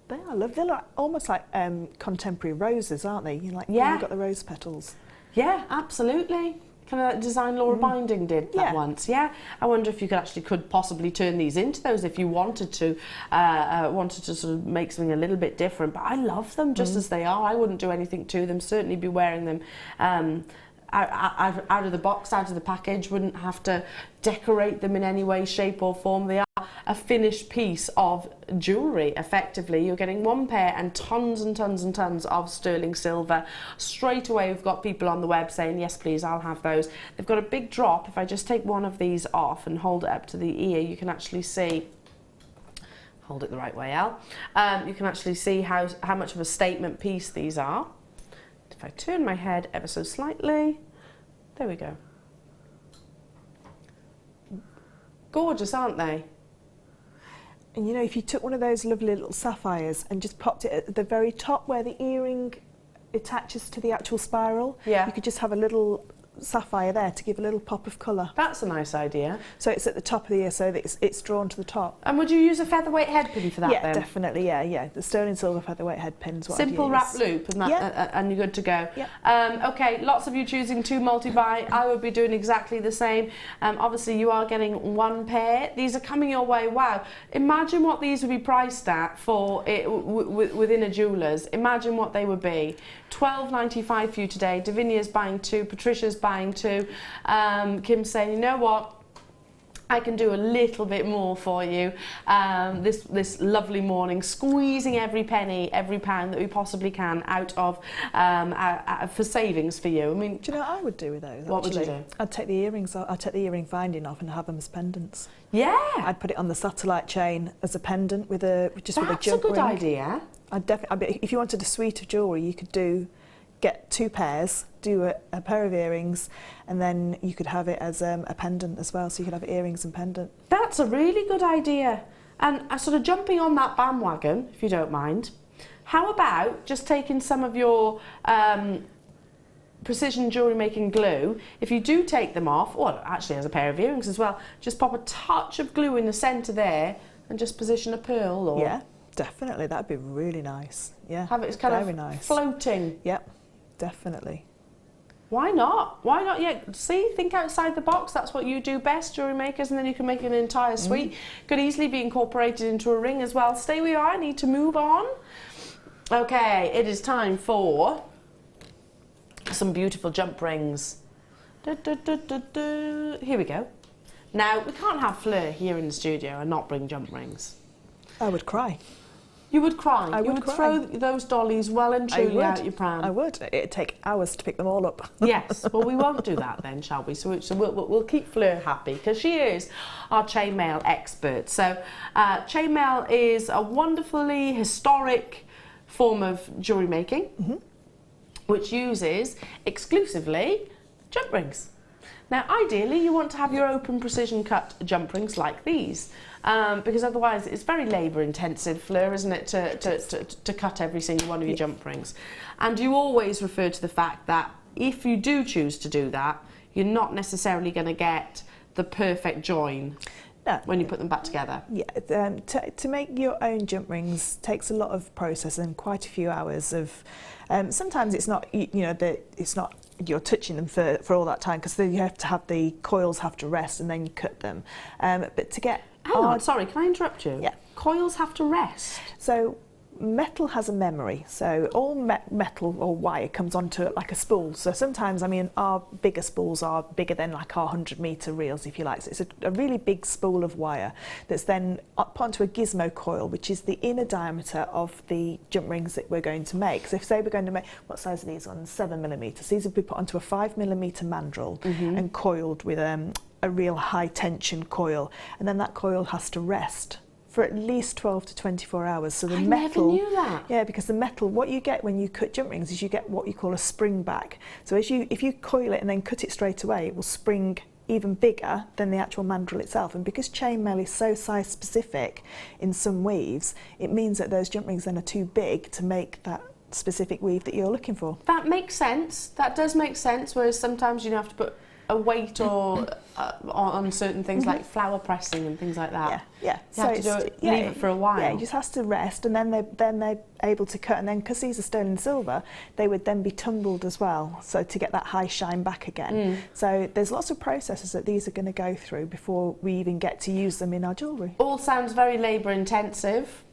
They are lovely. They're like, almost like contemporary roses, aren't they? You know, like, yeah. You've got the rose petals. Yeah, absolutely. Kind of like design Laura Binding did that once. Yeah, I wonder if you could possibly turn these into those if you wanted to sort of make something a little bit different. But I love them just as they are. I wouldn't do anything to them. Certainly be wearing them out of the box, out of the package. Wouldn't have to decorate them in any way, shape or form. They are a finished piece of jewellery. Effectively, you're getting one pair and tons and tons and tons of sterling silver. Straight away we've got people on the web saying, yes please, I'll have those. They've got a big drop. If I just take one of these off and hold it up to the ear, you can actually see, hold it the right way, Elle, you can actually see how much of a statement piece these are. If I turn my head ever so slightly, there we go. Gorgeous, aren't they? And you know, if you took one of those lovely little sapphires and just popped it at the very top where the earring attaches to the actual spiral, you could just have a little sapphire there to give a little pop of colour. That's a nice idea. So it's at the top of the ear, so that it's drawn to the top. And would you use a featherweight head pin for that then? Yeah, definitely, yeah. The sterling silver featherweight head pin's what Simple I'd use. wrap loop and, and you're good to go. Yeah. Okay, lots of you choosing to multi-buy. I would be doing exactly the same. Obviously you are getting one pair. These are coming your way. Wow. Imagine what these would be priced at for it within a jeweller's. Imagine what they would be. £12.95 for you today. Davinia's buying two, Patricia's buying two. Kim's saying, you know what? I can do a little bit more for you this lovely morning, squeezing every penny, every pound that we possibly can out of for savings for you. I mean, do you know what I would do with those? What would you do? I'd take the earrings off. I'd take the earring finding off and have them as pendants. Yeah. I'd put it on the satellite chain as a pendant with a with a jump ring. That's a good idea. I'd definitely. If you wanted a suite of jewellery, you could get two pairs, do a pair of earrings, and then you could have it as a pendant as well, so you could have earrings and pendant. That's a really good idea. And sort of jumping on that bandwagon, if you don't mind, how about just taking some of your precision jewellery making glue, if you do take them off, or actually as a pair of earrings as well, just pop a touch of glue in the centre there and just position a pearl. Or yeah, definitely, that'd be really nice. Yeah, have it kind of nice. Floating. Yep. Definitely. Why not? Why not? Yeah, see, think outside the box. That's what you do best, jewellery makers, and then you can make an entire suite. Could easily be incorporated into a ring as well. Stay where you are. I need to move on. Okay, it is time for some beautiful jump rings. Here we go. Now, we can't have Fleur here in the studio and not bring jump rings. I would cry. You would cry. You would throw those dollies well and truly out your pram. I would. It'd take hours to pick them all up. Yes. Well, we won't do that then, shall we? So we'll keep Fleur happy because she is our chainmail expert. So chainmail is a wonderfully historic form of jewellery making, which uses exclusively jump rings. Now, ideally, you want to have your open precision cut jump rings like these. Because otherwise it's very labour intensive, Fleur, isn't it, to cut every single one of your jump rings. And you always refer to the fact that if you do choose to do that, you're not necessarily going to get the perfect join when you put them back together. Yeah, to make your own jump rings takes a lot of process and quite a few hours of. Sometimes it's not, it's not you're touching them for all that time because you have to have the coils have to rest and then you cut them. But to get Hang on, sorry, can I interrupt you? Yeah. Coils have to rest. So metal has a memory. So all metal or wire comes onto it like a spool. So sometimes, I mean, our bigger spools are bigger than like our 100-metre reels, if you like. So it's a really big spool of wire that's then up onto a gizmo coil, which is the inner diameter of the jump rings that we're going to make. So if, say, we're going to make, what size are these ones? 7mm. So these will be put onto a 5mm mandrel and coiled with a real high tension coil, and then that coil has to rest for at least 12 to 24 hours. So the metal, never knew that. Yeah, because the metal, what you get when you cut jump rings is you get what you call a spring back. So if you coil it and then cut it straight away, it will spring even bigger than the actual mandrel itself. And because chainmail is so size specific in some weaves, it means that those jump rings then are too big to make that specific weave that you're looking for. That makes sense. That does make sense. Whereas sometimes you have to put a weight or on certain things like flower pressing and things like that? Yeah. You have to do it, leave it for a while. Yeah, it just has to rest, and then they're able to cut, and then because these are sterling silver, they would then be tumbled as well, so to get that high shine back again. So there's lots of processes that these are going to go through before we even get to use them in our jewellery. All sounds very labour intensive.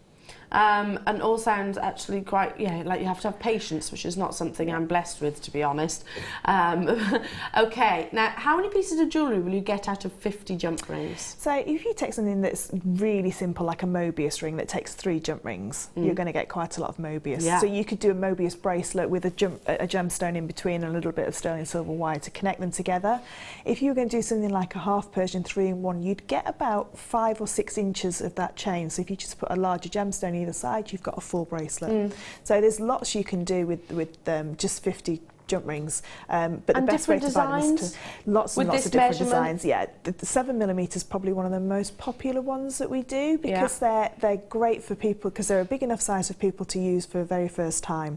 And all sounds actually quite, like you have to have patience, which is not something I'm blessed with, to be honest. Okay, now how many pieces of jewellery will you get out of 50 jump rings? So if you take something that's really simple, like a Mobius ring that takes 3 jump rings, you're going to get quite a lot of Mobius. So you could do a Mobius bracelet with a gemstone in between and a little bit of sterling silver wire to connect them together. If you were going to do something like a half Persian 3-in-1, you'd get about 5 or 6 inches of that chain. So if you just put a larger gemstone either side, you've got a full bracelet. So there's lots you can do with just 50 jump rings, but the best way to buy them is to lots and lots of different designs. Yeah, the 7mm is probably one of the most popular ones that we do, because they're great for people, because they're a big enough size for people to use for the very first time.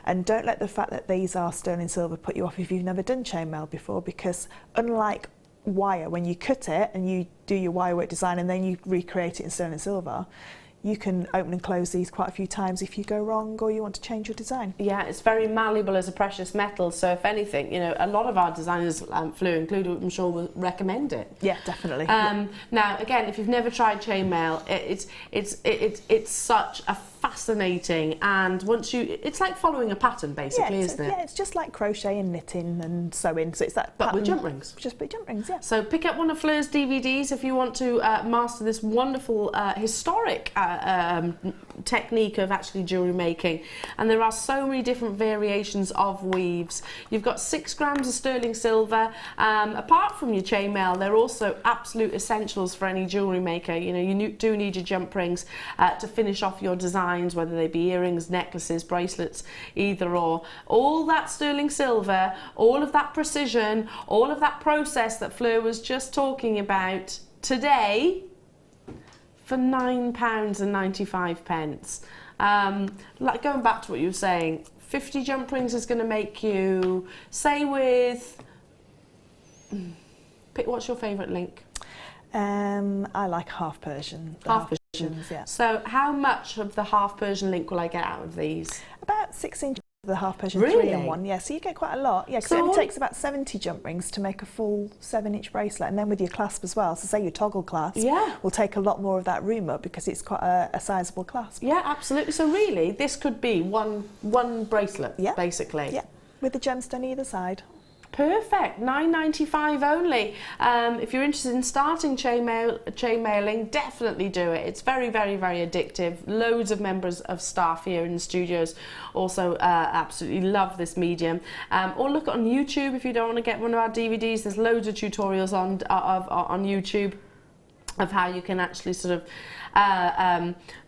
And don't let the fact that these are sterling silver put you off if you've never done chainmail before, because unlike wire, when you cut it and you do your wire work design and then you recreate it in sterling silver, you can open and close these quite a few times if you go wrong or you want to change your design. Yeah, it's very malleable as a precious metal, so if anything, you know, a lot of our designers, Fleur included, I'm sure will recommend it. Yeah, definitely. Now, again, if you've never tried chainmail, it's such a fascinating, and once you, it's like following a pattern basically, isn't it? Yeah, it's just like crochet and knitting and sewing, so it's that but with jump rings. Just with jump rings, yeah. So pick up one of Fleur's DVDs if you want to master this wonderful historic technique of actually jewellery making, and there are so many different variations of weaves. You've got 6 grams of sterling silver. Apart from your chainmail, they're also absolute essentials for any jewellery maker. You know, you do need your jump rings to finish off your designs, whether they be earrings, necklaces, bracelets, either or. All that sterling silver, all of that precision, all of that process that Fleur was just talking about today, for £9.95. Like going back to what you were saying, 50 jump rings is going to make you, say with, what's your favourite link? I like half Persian. Half Persian, yeah. So how much of the half Persian link will I get out of these? About 6 inches. The half Persian really? 3-in-1, yeah, so you get quite a lot. Yeah, because it only takes about 70 jump rings to make a full 7-inch bracelet, and then with your clasp as well. So say your toggle clasp will take a lot more of that room up because it's quite a sizable clasp. Yeah, absolutely. So really, this could be one bracelet, basically. Yeah, with the gemstone either side. Perfect, £9.95 only. If you're interested in starting chainmailing, definitely do it. It's very, very, very addictive. Loads of members of staff here in the studios also absolutely love this medium. Or look on YouTube if you don't want to get one of our DVDs. There's loads of tutorials on YouTube of how you can actually sort of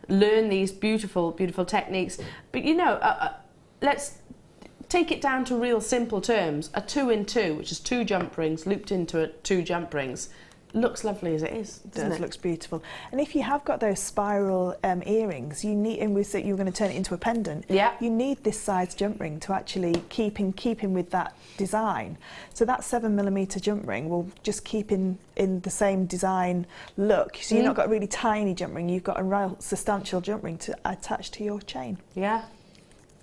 learn these beautiful, beautiful techniques. But you know, let's take it down to real simple terms. A 2-in-2, which is 2 jump rings looped into 2 jump rings, looks lovely as it is, doesn't it? Looks beautiful. And if you have got those spiral earrings, you need, and we said you were going to turn it into a pendant. Yeah. You need this size jump ring to actually keep in with that design. So that 7mm jump ring will just keep in the same design look. So you've not got a really tiny jump ring. You've got a real substantial jump ring to attach to your chain. Yeah.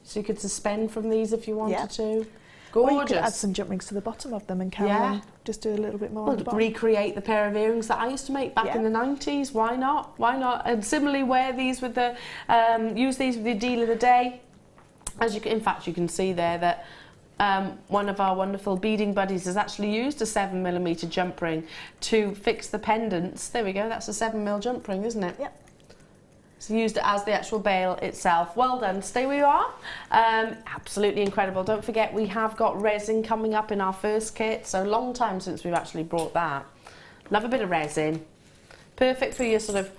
So you could suspend from these if you wanted to. Gorgeous. Or you could add some jump rings to the bottom of them and carry on, just do a little bit more. Well, recreate the pair of earrings that I used to make back in the 90s. Why not? Why not? And similarly, wear these with the, use these with your deal of the day. As you can, in fact, you can see there that one of our wonderful beading buddies has actually used a 7mm jump ring to fix the pendants. There we go. That's a 7mm jump ring, isn't it? Yep. So used it as the actual bail itself. Well done. Stay where you are. Absolutely incredible. Don't forget we have got resin coming up in our first kit. So long time since we've actually brought that. Love a bit of resin. Perfect for your sort of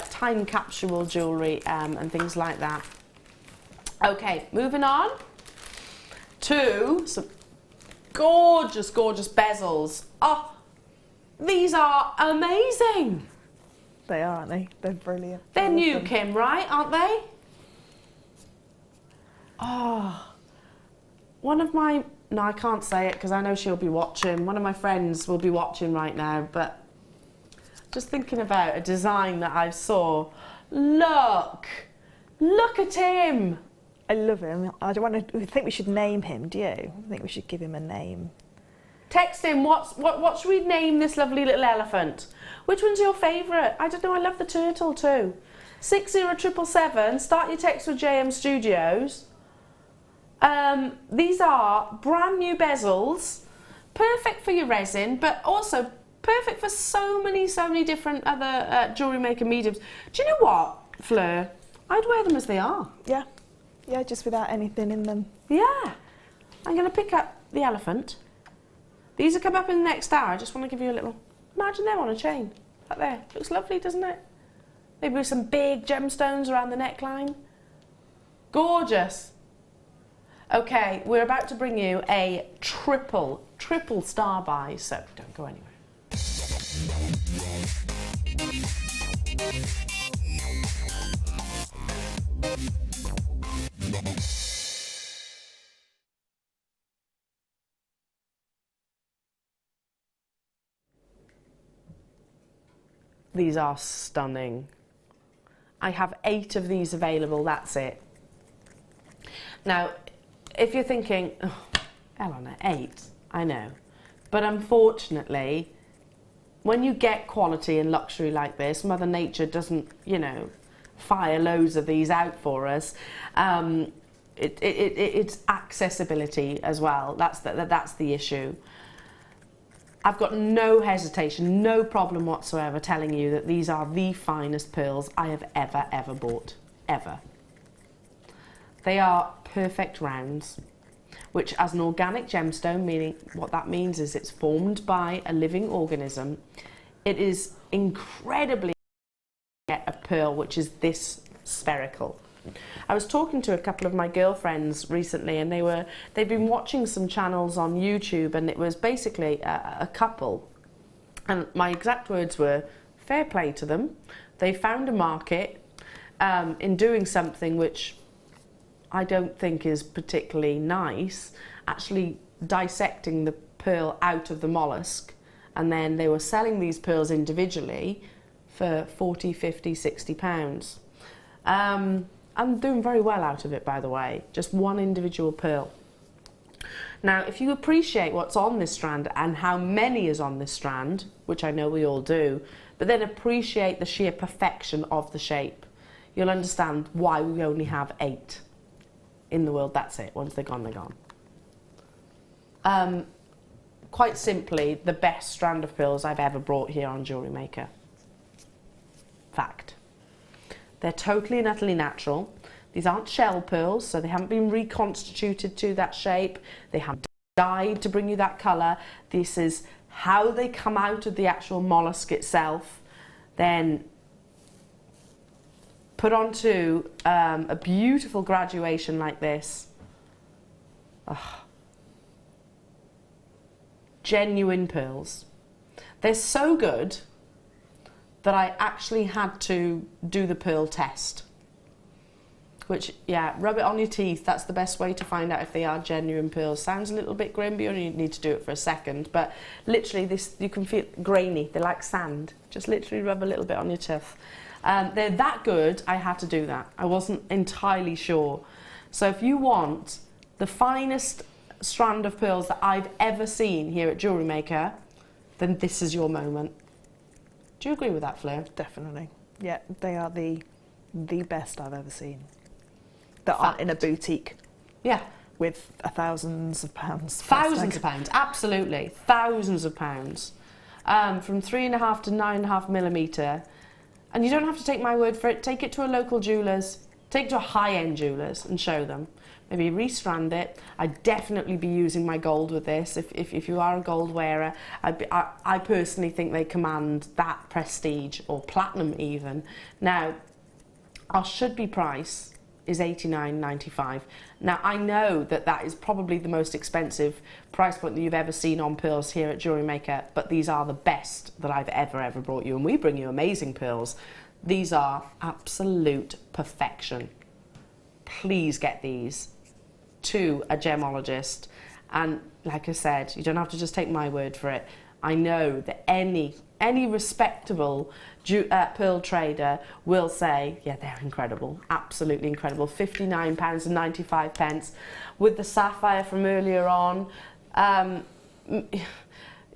time capsule jewellery and things like that. Okay, moving on to some gorgeous, gorgeous bezels. Oh, these are amazing. They are, aren't they? They're brilliant. They're new, Kim, right? Aren't they? Oh, one of my no, I can't say it because I know she'll be watching. One of my friends will be watching right now, but just thinking about a design that I saw. Look at him. I love him. I think we should name him, do you? I think we should give him a name. Text him, what should we name this lovely little elephant? Which one's your favourite? I don't know, I love the turtle too. 60777, start your text with JM Studios. These are brand new bezels, perfect for your resin, but also perfect for so many different other jewellery maker mediums. Do you know what, Fleur? I'd wear them as they are. Yeah. Yeah, just without anything in them. Yeah. I'm going to pick up the elephant. These will come up in the next hour. I just want to give you a little... Imagine them on a chain. That there. Looks lovely, doesn't it? Maybe with some big gemstones around the neckline. Gorgeous. Okay, we're about to bring you a triple star buy, so don't go anywhere. These are stunning. I have 8 of these available, that's it. Now, if you're thinking, oh, Eleanor, 8, I know. But unfortunately, when you get quality and luxury like this, Mother Nature doesn't, you know, fire loads of these out for us. It's accessibility as well. That's the issue. I've got no hesitation, no problem whatsoever telling you that these are the finest pearls I have ever bought, ever. They are perfect rounds, which as an organic gemstone, meaning what that means is it's formed by a living organism. It is incredibly rare to get a pearl which is this spherical. I was talking to a couple of my girlfriends recently, and they'd been watching some channels on YouTube, and it was basically a couple, and my exact words were, fair play to them. They found a market in doing something which I don't think is particularly nice, actually dissecting the pearl out of the mollusk, and then they were selling these pearls individually for 40, 50, 60 pounds. I'm doing very well out of it, by the way, just one individual pearl. Now, if you appreciate what's on this strand and how many is on this strand, which I know we all do, but then appreciate the sheer perfection of the shape, you'll understand why we only have 8 in the world. That's it. Once they're gone, they're gone. Quite simply, the best strand of pearls I've ever brought here on Jewellery Maker. Fact. They're totally and utterly natural. These aren't shell pearls, so they haven't been reconstituted to that shape. They haven't dyed to bring you that colour. This is how they come out of the actual mollusk itself, then put onto a beautiful graduation like this. Oh. Genuine pearls. They're so good that I actually had to do the pearl test. Which, yeah, rub it on your teeth. That's the best way to find out if they are genuine pearls. Sounds a little bit grim, but you only need to do it for a second. But literally, this, you can feel grainy. They're like sand. Just literally rub a little bit on your tooth. They're that good, I had to do that. I wasn't entirely sure. So if you want the finest strand of pearls that I've ever seen here at Jewellery Maker, then this is your moment. Do you agree with that, Fleur? Definitely. Yeah, they are the best I've ever seen. That aren't in a boutique. Yeah. With thousands of pounds. Thousands of pounds, absolutely. Thousands of pounds. From 3.5 to 9.5 millimetre. And you don't have to take my word for it. Take it to a local jeweller's. Take it to a high-end jeweller's and show them. Maybe restrand it. I'd definitely be using my gold with this. If you are a gold wearer, I personally think they command that prestige, or platinum even. Now, our should-be price is £89.95. Now, I know that that is probably the most expensive price point that you've ever seen on pearls here at Jewellery Maker, but these are the best that I've ever brought you, and we bring you amazing pearls. These are absolute perfection. Please get these to a gemologist And like I said, you don't have to just take my word for it. I know that any respectable pearl trader will say, yeah, they're incredible, absolutely incredible. £59.95 with the sapphire from earlier on.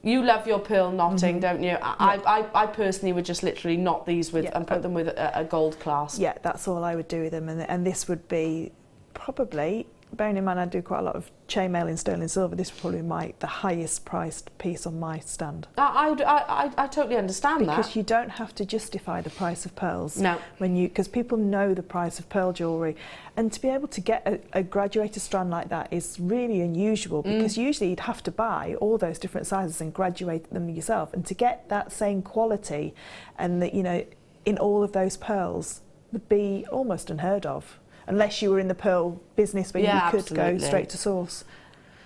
You love your pearl knotting, don't you? I personally would just literally knot these with and put them with a gold clasp. Yeah, that's all I would do with them, and this would be probably, bearing in mind I do quite a lot of chainmail in sterling silver, this would probably be the highest priced piece on my stand. I totally understand that. Because you don't have to justify the price of pearls. No. Because people know the price of pearl jewellery. And to be able to get a graduated strand like that is really unusual, because usually you'd have to buy all those different sizes and graduate them yourself. And to get that same quality and that, you know, in all of those pearls would be almost unheard of. Unless you were in the pearl business where you could go straight to source.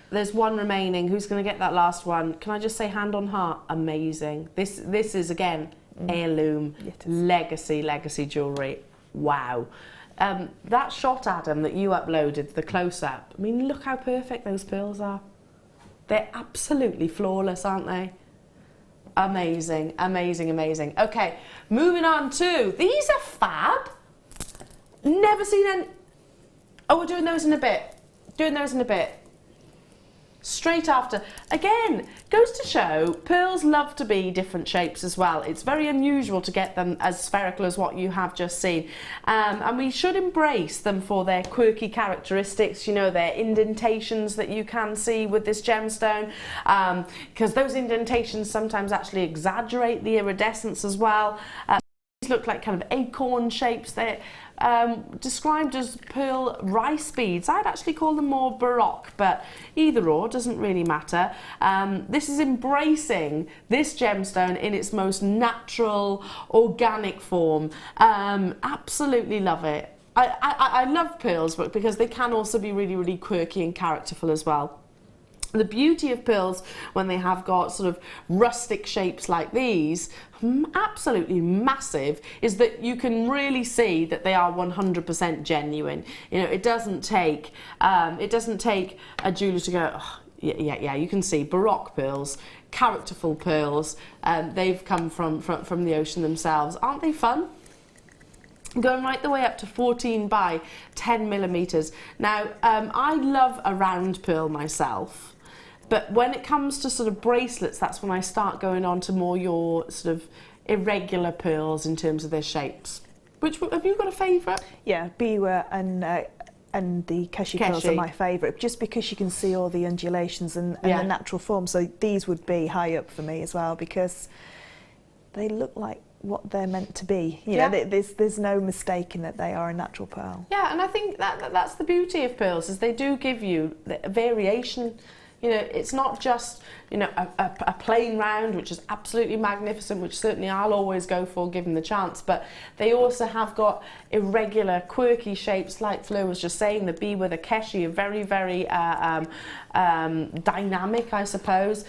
There's one remaining. Who's going to get that last one? Can I just say, hand on heart, amazing. This is, again, heirloom, legacy jewellery. Wow. That shot, Adam, that you uploaded, the close-up, I mean, look how perfect those pearls are. They're absolutely flawless, aren't they? Amazing, amazing, amazing. Okay, moving on to, these are fab. Never seen any. Oh, we're doing those in a bit. Straight after. Again, goes to show pearls love to be different shapes as well. It's very unusual to get them as spherical as what you have just seen. And we should embrace them for their quirky characteristics, you know, their indentations that you can see with this gemstone, because those indentations sometimes actually exaggerate the iridescence as well. These look like kind of acorn shapes. They're described as pearl rice beads. I'd actually call them more Baroque, but either or, doesn't really matter. This is embracing this gemstone in its most natural, organic form. Absolutely love it. I love pearls, but because they can also be really, really quirky and characterful as well. The beauty of pearls when they have got sort of rustic shapes like these, absolutely massive, is that you can really see that they are 100% genuine. You know, it doesn't take a jeweller to go, oh, yeah, you can see Baroque pearls, characterful pearls, they've come from the ocean themselves. Aren't they fun? Going right the way up to 14 by 10 millimeters. Now, I love a round pearl myself. But when it comes to sort of bracelets, that's when I start going on to more your sort of irregular pearls in terms of their shapes. Which, have you got a favourite? Yeah, Biwa and the Keshi pearls are my favourite, just because you can see all the undulations and the natural form. So these would be high up for me as well, because they look like what they're meant to be. You know, there's no mistaking that they are a natural pearl. Yeah, and I think that's the beauty of pearls, is they do give you the variation. You know, it's not just, you know, a plain round, which is absolutely magnificent, which certainly I'll always go for given the chance, but they also have got irregular, quirky shapes, like Fleur was just saying. The bee with a keshi are very, very dynamic, I suppose.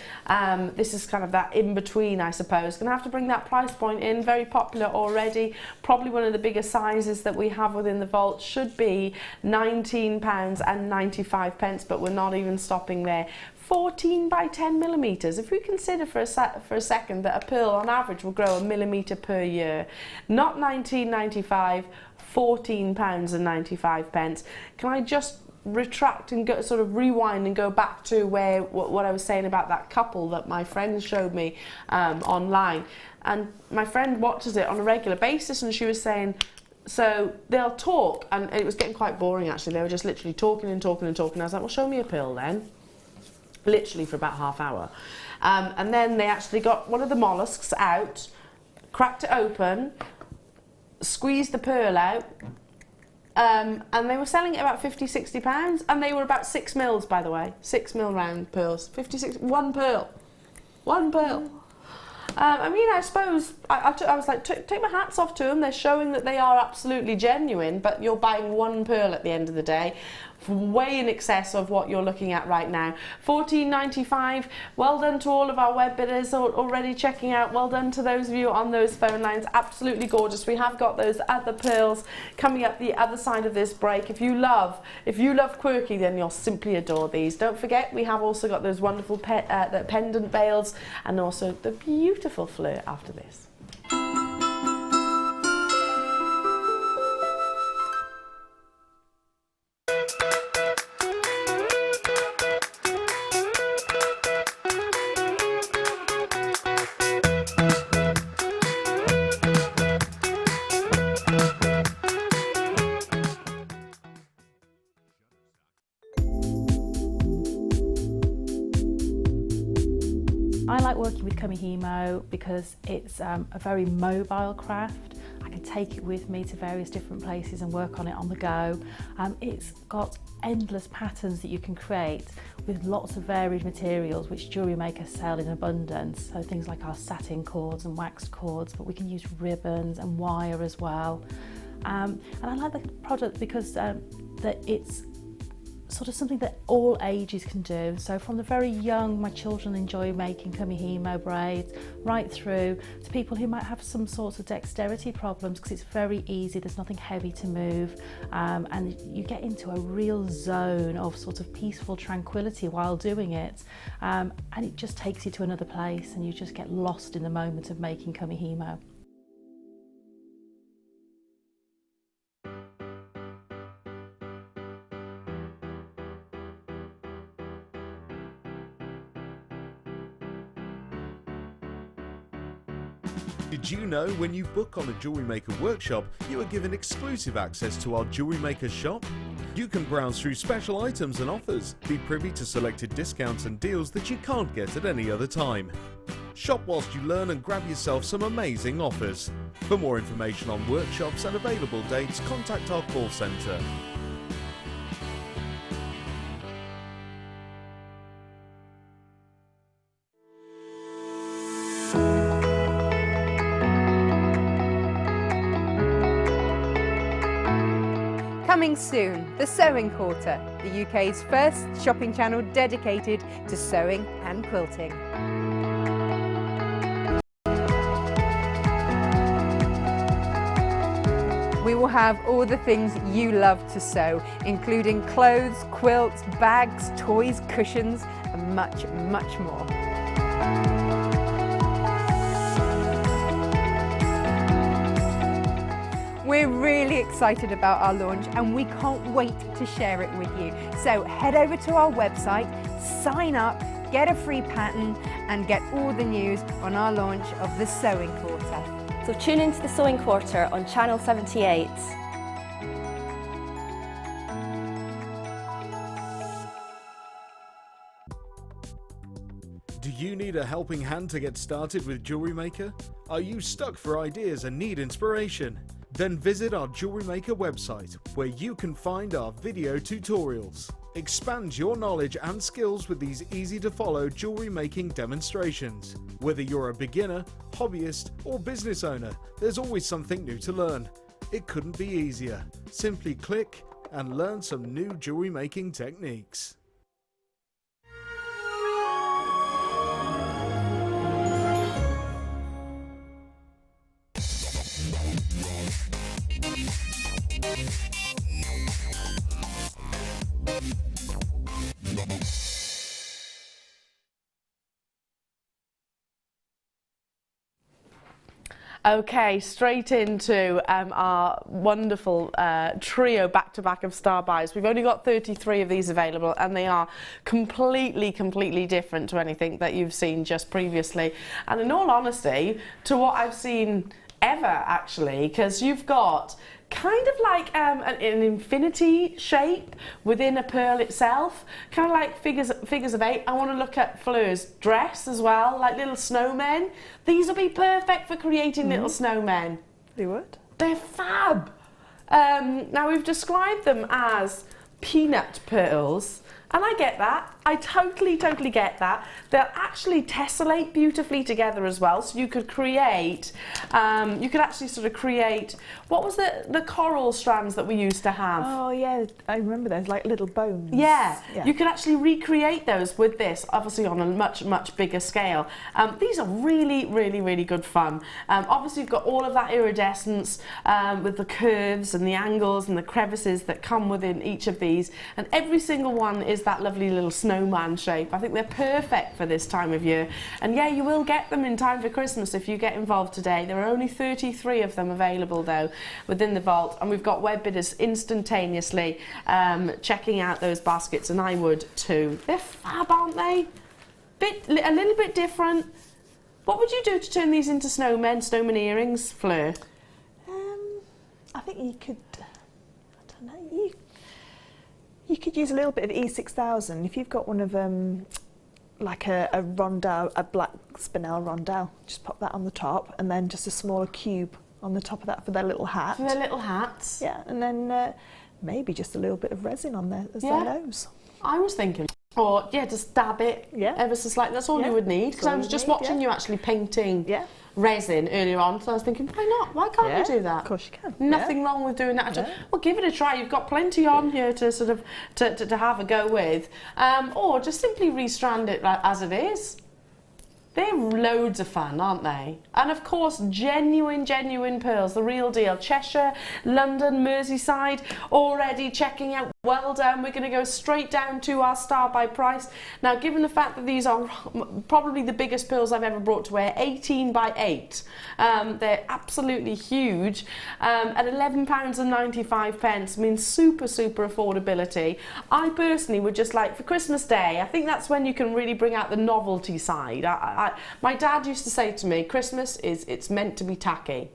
This is kind of that in-between, I suppose. Gonna have to bring that price point in, very popular already. Probably one of the bigger sizes that we have within the vault should be £19.95, but we're not even stopping there. 14 by 10 millimeters. If we consider for a second that a pearl on average will grow a millimeter per year, not £19.95, £14.95. Can I just retract and go, sort of rewind and go back to what I was saying about that couple that my friend showed me online? And my friend watches it on a regular basis, and she was saying, so they'll talk, and it was getting quite boring actually. They were just literally talking and talking and talking. I was like, well, show me a pearl then. Literally for about half hour. And then they actually got one of the mollusks out, cracked it open, squeezed the pearl out, and they were selling it about £50–60, and they were about 6 mils, by the way. 6 mil round pearls. 56, one pearl. I mean, I suppose, I was like, take my hats off to them. They're showing that they are absolutely genuine, but you're buying one pearl at the end of the day way in excess of what you're looking at right now. $14.95. Well done to all of our web bidders already checking out. Well done to those of you on those phone lines. Absolutely gorgeous. We have got those other pearls coming up the other side of this break. If you love quirky, then you'll simply adore these. Don't forget, we have also got those wonderful the pendant veils and also the beautiful Fleur after this. I like working with Kamihimo because it's a very mobile craft. I can take it with me to various different places and work on it on the go. It's got endless patterns that you can create with lots of varied materials which jewellery makers sell in abundance. So things like our satin cords and waxed cords, but we can use ribbons and wire as well. And I like the product because that it's sort of something that all ages can do. So from the very young, my children enjoy making Kamihimo braids, right through to people who might have some sorts of dexterity problems, because it's very easy, there's nothing heavy to move, and you get into a real zone of sort of peaceful tranquility while doing it, and it just takes you to another place and you just get lost in the moment of making Kamihimo. Did you know when you book on a Jewellery Maker workshop, you are given exclusive access to our Jewellery Maker shop? You can browse through special items and offers, be privy to selected discounts and deals that you can't get at any other time. Shop whilst you learn and grab yourself some amazing offers. For more information on workshops and available dates, contact our call centre. Coming soon, the Sewing Quarter, the UK's first shopping channel dedicated to sewing and quilting. We will have all the things you love to sew, including clothes, quilts, bags, toys, cushions, and much, much more. We're really excited about our launch and we can't wait to share it with you. So head over to our website, sign up, get a free pattern and get all the news on our launch of the Sewing Quarter. So tune into the Sewing Quarter on Channel 78. Do you need a helping hand to get started with Jewellery Maker? Are you stuck for ideas and need inspiration? Then visit our Jewellery Maker website, where you can find our video tutorials. Expand your knowledge and skills with these easy-to-follow jewellery making demonstrations. Whether you're a beginner, hobbyist, or business owner, there's always something new to learn. It couldn't be easier. Simply click and learn some new jewellery making techniques. Okay, straight into our wonderful trio back-to-back of star buys. We've only got 33 of these available and they are completely different to anything that you've seen just previously. And in all honesty, to what I've seen ever actually, because you've got kind of like an infinity shape within a pearl itself, kind of like figures of 8. I want to look at Fleur's dress as well, like little snowmen. These will be perfect for creating little snowmen. They would. They're fab. Now we've described them as peanut pearls, and I get that. I totally get that. They'll actually tessellate beautifully together as well. So you could create, you could actually sort of create, what was the coral strands that we used to have? Oh yeah, I remember those, like little bones. Yeah, you can actually recreate those with this, obviously on a much bigger scale. These are really good fun. Obviously you've got all of that iridescence with the curves and the angles and the crevices that come within each of these, and every single one is that lovely little snowman shape. I think they're perfect for this time of year, and yeah, you will get them in time for Christmas if you get involved today. There are only 33 of them available though within the vault, and we've got web bidders instantaneously checking out those baskets, and I would too. They're fab, aren't they? A little bit different. What would you do to turn these into snowmen earrings, Fleur? I think you could, I don't know, you could use a little bit of E6000. If you've got one of like a rondelle, a black spinel rondelle, just pop that on the top, and then just a smaller cube on the top of that for their little hat. For their little hats. Yeah, and then maybe just a little bit of resin on there as their nose. I was thinking, or yeah, just dab it ever so slightly. That's all you would need, because I was just watching you actually painting resin earlier on, so I was thinking, why not? Why can't you do that? Of course you can. Nothing wrong with doing that at all. Well, give it a try. You've got plenty on here to sort of to have a go with, or just simply restrand it as it is. They're loads of fun, aren't they? And of course, genuine pearls, the real deal. Cheshire, London, Merseyside, already checking out. Well done. We're going to go straight down to our star by price. Now, given the fact that these are probably the biggest pearls I've ever brought to wear, 18 by 8. They're absolutely huge. At £11.95, means super affordability. I personally would just like, for Christmas Day, I think that's when you can really bring out the novelty side. My dad used to say to me, Christmas it's meant to be tacky.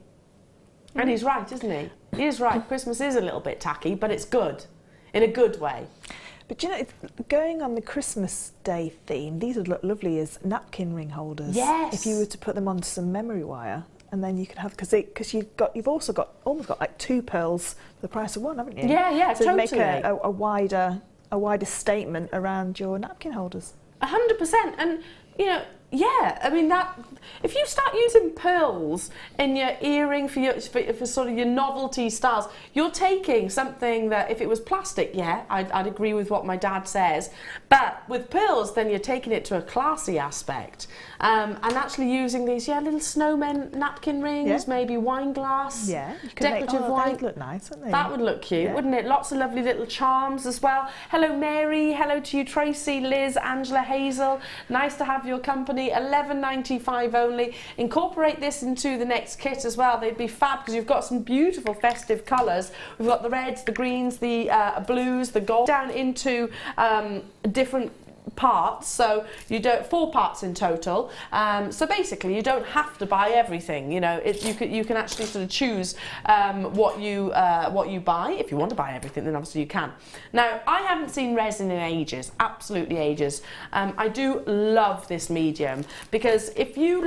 And he's right, isn't he? He is right. Christmas is a little bit tacky, but it's good. In a good way. But you know, going on the Christmas Day theme, these would look lovely as napkin ring holders. Yes. If you were to put them onto some memory wire, and then you could have, because you've also got almost got like 2 pearls for the price of 1, haven't you? Yeah, so totally. So make a wider statement around your napkin holders. 100%, and you know. Yeah, I mean that. If you start using pearls in your earring for sort of your novelty styles, you're taking something that if it was plastic, I'd agree with what my dad says. But with pearls, then you're taking it to a classy aspect, and actually using these little snowmen napkin rings, maybe wine glass, decorative wine. They'd look nice, wouldn't they? That would look cute, wouldn't it? Lots of lovely little charms as well. Hello, Mary. Hello to you, Tracy, Liz, Angela, Hazel. Nice to have your company. £11.95 only. Incorporate this into the next kit as well. They'd be fab because you've got some beautiful festive colours. We've got the reds, the greens, the blues, the gold, down into different parts, so you don't 4 parts in total. So basically, you don't have to buy everything. You know, you can actually sort of choose what you buy. If you want to buy everything, then obviously you can. Now, I haven't seen resin in ages, absolutely ages. I do love this medium because if you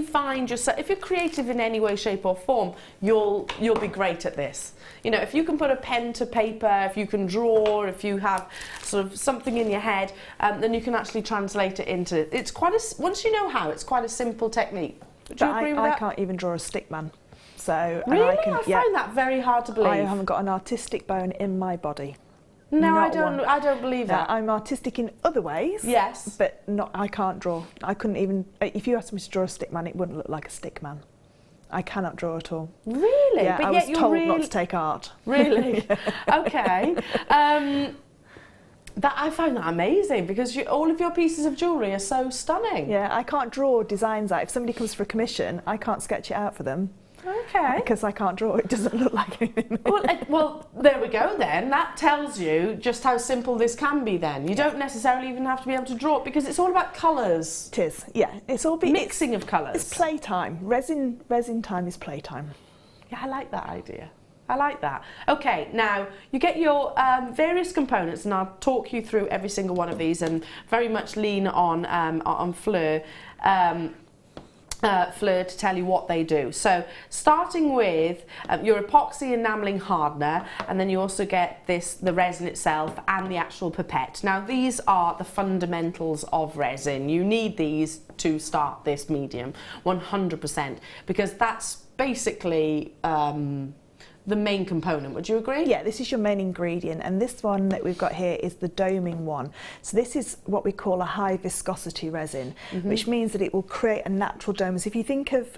find yourself, if you're creative in any way, shape or form, you'll be great at this. You know, if you can put a pen to paper, if you can draw, if you have sort of something in your head, then you can actually translate it into. It's quite once you know how, it's quite a simple technique. Would you agree with that? I can't even draw a stick man. So really, I find that very hard to believe. I haven't got an artistic bone in my body. No, I don't believe that. I'm artistic in other ways. Yes. But I can't draw. I couldn't even, if you asked me to draw a stick man, it wouldn't look like a stick man. I cannot draw at all. Really? Yeah, but I was told not to take art. Really? Okay. I find that amazing because all of your pieces of jewellery are so stunning. Yeah, I can't draw designs out. If somebody comes for a commission, I can't sketch it out for them. Okay. Because I can't draw, it doesn't look like anything. Well, there we go then. That tells you just how simple this can be then. You don't necessarily even have to be able to draw it because it's all about colours. It is, yeah. It's all mixing of colours. It's playtime. Resin time is playtime. Yeah, I like that idea. I like that. Okay, now you get your various components, and I'll talk you through every single one of these, and very much lean on Fleur. Fleur to tell you what they do. So starting with your epoxy enamelling hardener, and then you also get the resin itself and the actual pipette. Now these are the fundamentals of resin. You need these to start this medium 100%, because that's basically the main component. Would you agree? Yeah, this is your main ingredient, and this one that we've got here is the doming one. So this is what we call a high viscosity resin, which means that it will create a natural dome. So if you think of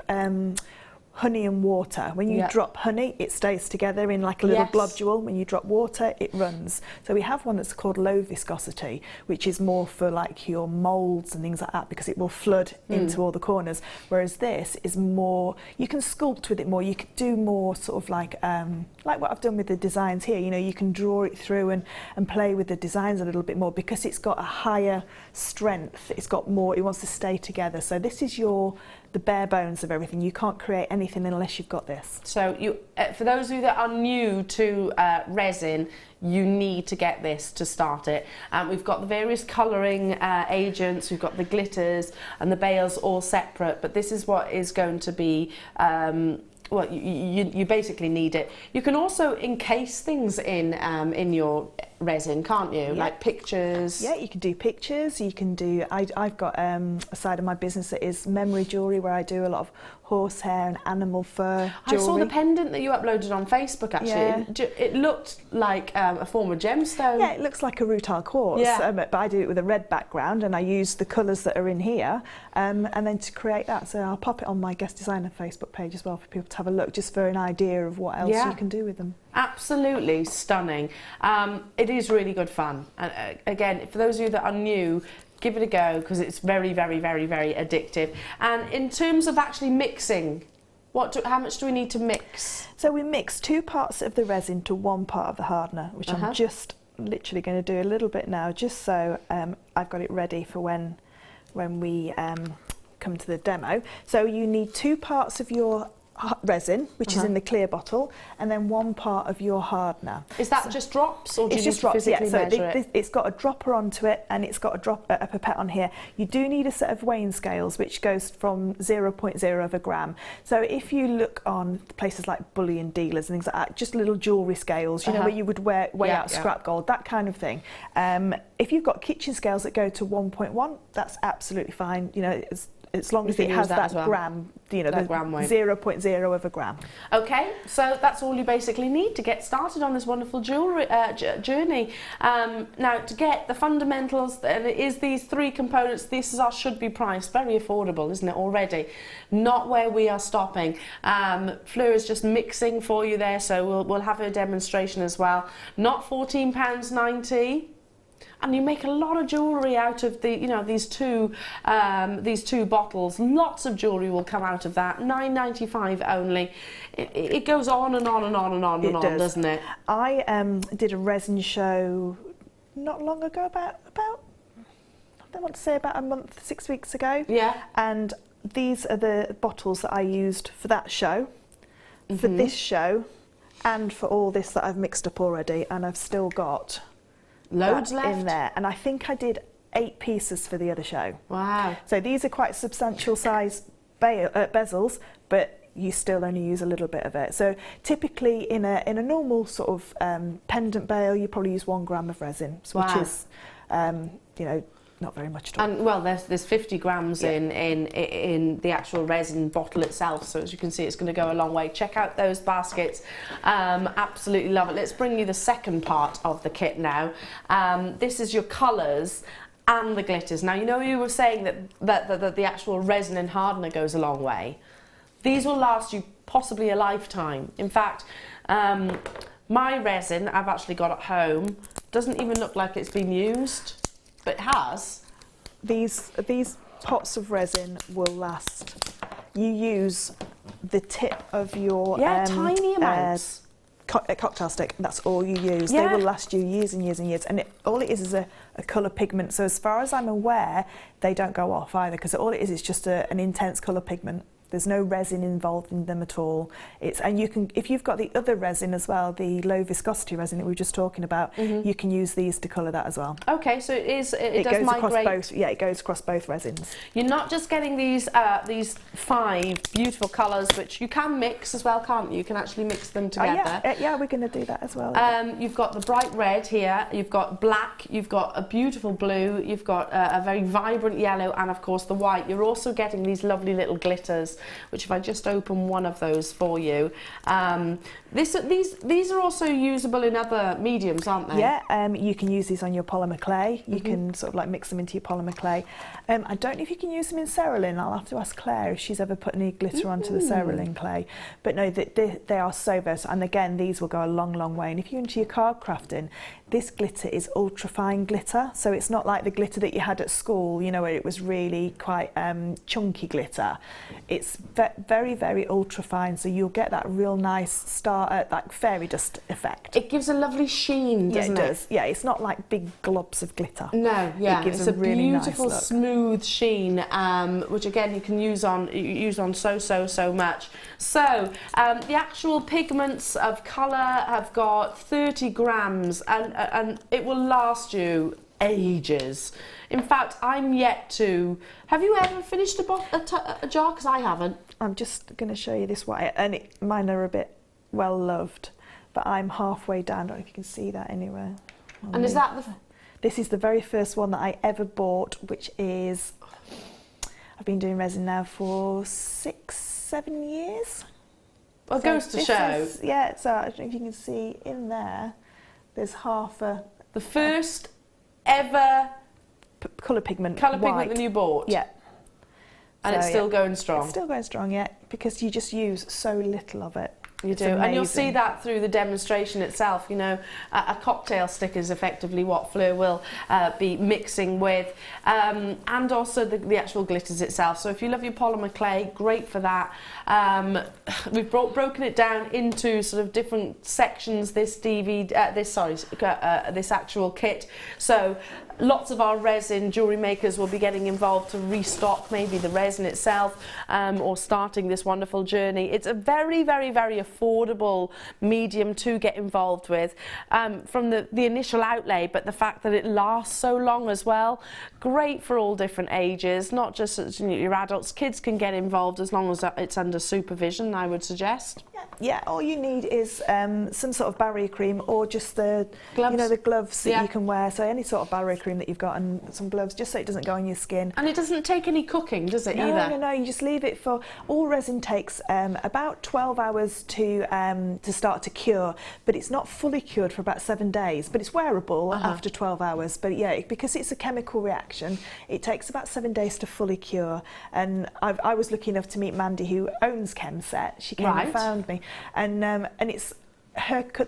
honey and water, when you drop honey, it stays together in like a little globule. When you drop water, it runs. So we have one that's called low viscosity, which is more for like your moulds and things like that, because it will flood into all the corners. Whereas this is more, you can sculpt with it more. You could do more sort of like what I've done with the designs here. You know, you can draw it through and play with the designs a little bit more, because it's got a higher strength. It's got more, it wants to stay together. So this is the bare bones of everything. You can't create anything unless you've got this. So you, for those of you that are new to resin, you need to get this to start it. We've got the various colouring agents, we've got the glitters and the bales all separate, but this is what is going to be well, you basically need it. You can also encase things in your resin, can't you? Like pictures. Yeah, you can do pictures. You can do. I've got a side of my business that is memory jewellery, where I do a lot of horsehair and animal fur jewellery. I saw the pendant that you uploaded on Facebook. Actually, it looked like a form of gemstone. Yeah, it looks like a rutile quartz. But I do it with a red background, and I use the colours that are in here, and then to create that. So I'll pop it on my guest designer Facebook page as well for people to have a look, just for an idea of what else you can do with them. Absolutely stunning. It is really good fun. And again, for those of you that are new, give it a go, because it's very, very, very, very addictive. And in terms of actually mixing, how much do we need to mix? So we mix 2 parts of the resin to 1 part of the hardener, which I'm just literally going to do a little bit now, just so I've got it ready for when we come to the demo. So you need 2 parts of your resin, which is in the clear bottle, and then 1 part of your hardener. Is that just drops, or do you just need drops, to physically measure it? It's got a dropper onto it, and it's got a pipette on here. You do need a set of weighing scales, which goes from 0.0 of a gram. So if you look on places like bullion dealers and things like that, just little jewellery scales, you know, where you would weigh out scrap gold, that kind of thing. If you've got kitchen scales that go to 1.1, that's absolutely fine. You know, as long as it has that gram, you know, the 0.0 of a gram. Okay, so that's all you basically need to get started on this wonderful jewellery journey. Now, to get the fundamentals, it is these 3 components. This is our should be priced. Very affordable, isn't it, already? Not where we are stopping. Fleur is just mixing for you there, so we'll have her demonstration as well. Not £14.90. And you make a lot of jewellery out of these two bottles. Lots of jewellery will come out of that. £9.95 only. It goes on and on and on and on and on, doesn't it? I did a resin show not long ago, about I want to say about a month, 6 weeks ago. Yeah. And these are the bottles that I used for that show, for this show, and for all this that I've mixed up already, and I've still got loads left in there, and I think I did 8 pieces for the other show. Wow. So these are quite substantial size bezels, but you still only use a little bit of it. So typically in a normal sort of pendant bale, you probably use 1 gram of resin, which is you know, not very much at all. And well, there's 50 grams in the actual resin bottle itself, so as you can see, it's going to go a long way. Check out those baskets. Absolutely love it. Let's bring you the second part of the kit now. This is your colours and the glitters. Now, you know, you were saying that the actual resin and hardener goes a long way. These will last you possibly a lifetime. In fact, my resin I've actually got at home doesn't even look like it's been used. But it has. These pots of resin will last. You use the tip of your tiny amounts. Cocktail stick. That's all you use. They will last you years and years and years. And all it is a colour pigment. So as far as I'm aware, they don't go off either, because all it is just an intense colour pigment. There's no resin involved in them at all. And you can, if you've got the other resin as well, the low viscosity resin that we were just talking about, you can use these to colour that as well. Okay, so it does goes migrate. across both. Yeah, it goes across both resins. You're not just getting these 5 beautiful colours, which you can mix as well, can't you? You can actually mix them together. Yeah, we're going to do that as well. You've got the bright red here, you've got black, you've got a beautiful blue, you've got a very vibrant yellow, and of course the white. You're also getting these lovely little glitters, which if I just open one of those for you, these are also usable in other mediums, aren't they? Yeah, you can use these on your polymer clay. You can sort of like mix them into your polymer clay. I don't know if you can use them in cerulin. I'll have to ask Claire if she's ever put any glitter onto the cerulin clay. But no, they are so versatile. And again, these will go a long, long way. And if you're into your card crafting, this glitter is ultra fine glitter. So it's not like the glitter that you had at school, you know, where it was really quite chunky glitter. It's very, very ultra fine. So you'll get that real nice like fairy dust effect. It gives a lovely sheen, doesn't it? Yeah, it does. Yeah, it's not like big globs of glitter. No, yeah, it gives it's a really beautiful, nice smooth sheen, which again you can use on so much. So the actual pigments of colour have got 30 grams, and it will last you ages. In fact, I'm yet to. Have you ever finished a jar? Because I haven't. I'm just going to show you this white, and mine are a bit well loved, but I'm halfway down. I don't know if you can see that anywhere. And is that the? This is the very first one that I ever bought, which is. I've been doing resin now for 6-7 years. Well, it goes to show. Yeah, so I don't know if you can see in there. There's half a. The first ever colour pigment. Colour pigment that you bought. Yeah. And so, it's still going strong. It's still going strong, yeah, because you just use so little of it. You do, and you'll see that through the demonstration itself. You know, a cocktail stick is effectively what Fleur will be mixing with, and also the actual glitters itself. So if you love your polymer clay, great for that. We've broken it down into sort of different sections. This actual kit. So lots of our resin jewellery makers will be getting involved to restock maybe the resin itself, or starting this wonderful journey. It's a very, very, very affordable medium to get involved with, from the initial outlay, but the fact that it lasts so long as well. Great for all different ages, not just your adults. Kids can get involved as long as it's under supervision, I would suggest. Yeah, all you need is some sort of barrier cream, or just the gloves, you know, the gloves that you can wear. So any sort of barrier cream that you've got, and some gloves, just so it doesn't go on your skin. And it doesn't take any cooking, does it, either? No, you just leave it for. All resin takes about 12 hours to start to cure, but it's not fully cured for about 7 days. But it's wearable after 12 hours. But yeah, because it's a chemical reaction, it takes about 7 days to fully cure. And I was lucky enough to meet Mandy, who owns Chemset. She came and found me, and it's.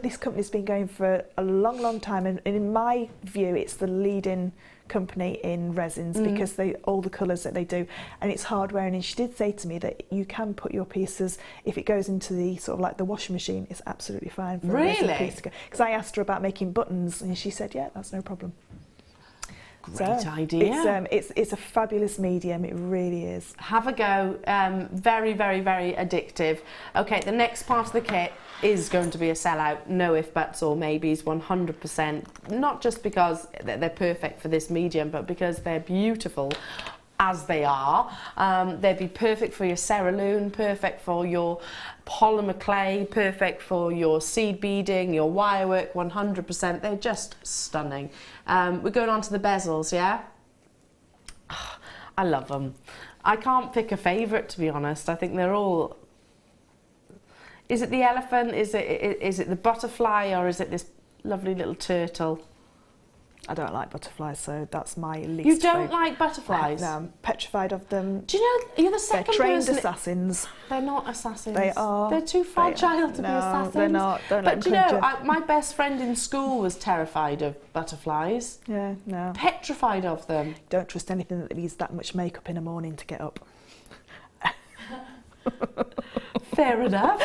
This company's been going for a long, long time, and in my view, it's the leading company in resins because all the colours that they do, and it's hard wearing. And she did say to me that you can put your pieces, if it goes into the sort of like the washing machine, it's absolutely fine for a resin piece to go. Because I asked her about making buttons, and she said, yeah, that's no problem. Great idea. It's a fabulous medium, it really is. Have a go. Very, very, very addictive. Okay, the next part of the kit is going to be a sellout, no if buts or maybes, 100%. Not just because they're perfect for this medium, but because they're beautiful as they are. They'd be perfect for your cerulin, perfect for your polymer clay, perfect for your seed beading, your wirework, 100%. They're just stunning. We're going on to the bezels, yeah? Oh, I love them. I can't pick a favourite, to be honest. I think they're all... Is it the elephant? Is it the butterfly? Or is it this lovely little turtle? I don't like butterflies, so that's my least You don't like butterflies? No, I'm petrified of them. Do you know, you're the second person... They're trained assassins. They're not assassins. They are. They're too fragile to be assassins. No, they're not. Don't let them do you know, my best friend in school was terrified of butterflies. Yeah, no. Petrified of them. Don't trust anything that needs that much makeup in the morning to get up. Fair enough.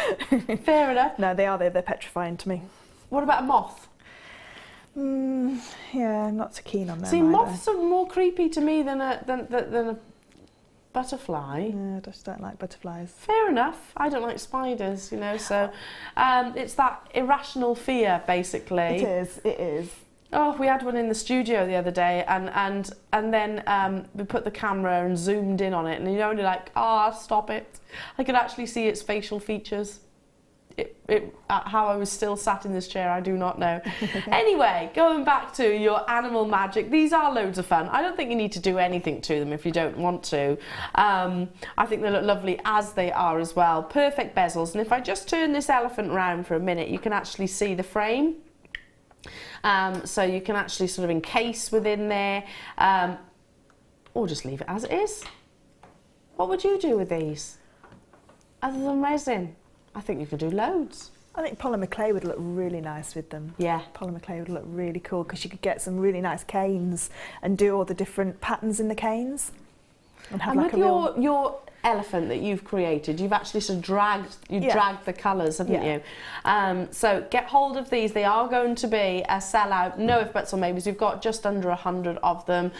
Fair enough. No, they're petrifying to me. What about a moth? Yeah, I'm not so keen on them. See, either. moths are more creepy to me than a butterfly. Yeah, I just don't like butterflies. Fair enough. I don't like spiders, you know, so it's that irrational fear, basically. It is. Oh, we had one in the studio the other day, and then we put the camera and zoomed in on it, and you're only like, stop it. I could actually see its facial features. How I was still sat in this chair, I do not know. Anyway, going back to your animal magic, these are loads of fun. I don't think you need to do anything to them if you don't want to. I think they look lovely as they are as well. Perfect bezels, and if I just turn this elephant round for a minute, you can actually see the frame. So you can actually sort of encase within there, or just leave it as it is. What would you do with these, other than resin? I think you could do loads. I think polymer clay would look really nice with them. Yeah. Polymer clay would look really cool because you could get some really nice canes and do all the different patterns in the canes. And have like with your elephant that you've created, you've actually sort of dragged the colours, haven't you? So get hold of these. They are going to be a sellout. No if buts or maybes. We've got just under 100 of them.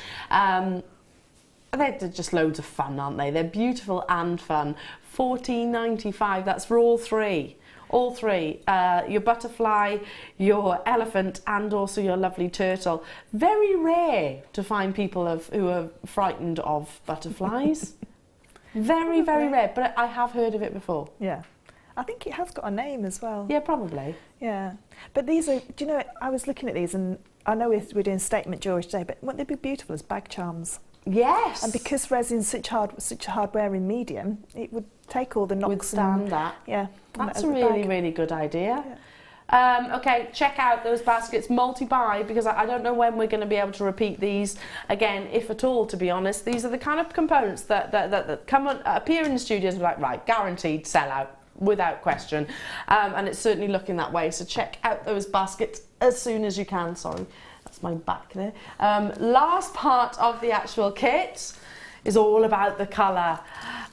They're just loads of fun, aren't they? They're beautiful and fun. $14.95, that's for all three. All three, your butterfly, your elephant, and also your lovely turtle. Very rare to find people who are frightened of butterflies. Very, very rare, but I have heard of it before. Yeah. I think it has got a name as well. Yeah, probably. Yeah. But these are, do you know, I was looking at these, and I know we're doing statement jewellery today, but wouldn't they be beautiful as bag charms? Yes. And because resin's such a hard wearing medium, it would take all the knocks. Withstand that. Yeah. That's a really, really good idea. Yeah. Okay, check out those baskets, multi-buy, because I don't know when we're going to be able to repeat these again, if at all, to be honest. These are the kind of components that come on, appear in the studios and be like, right, guaranteed sellout, without question. And it's certainly looking that way, so check out those baskets as soon as you can. Sorry. That's my back there. Last part of the actual kit is all about the colour.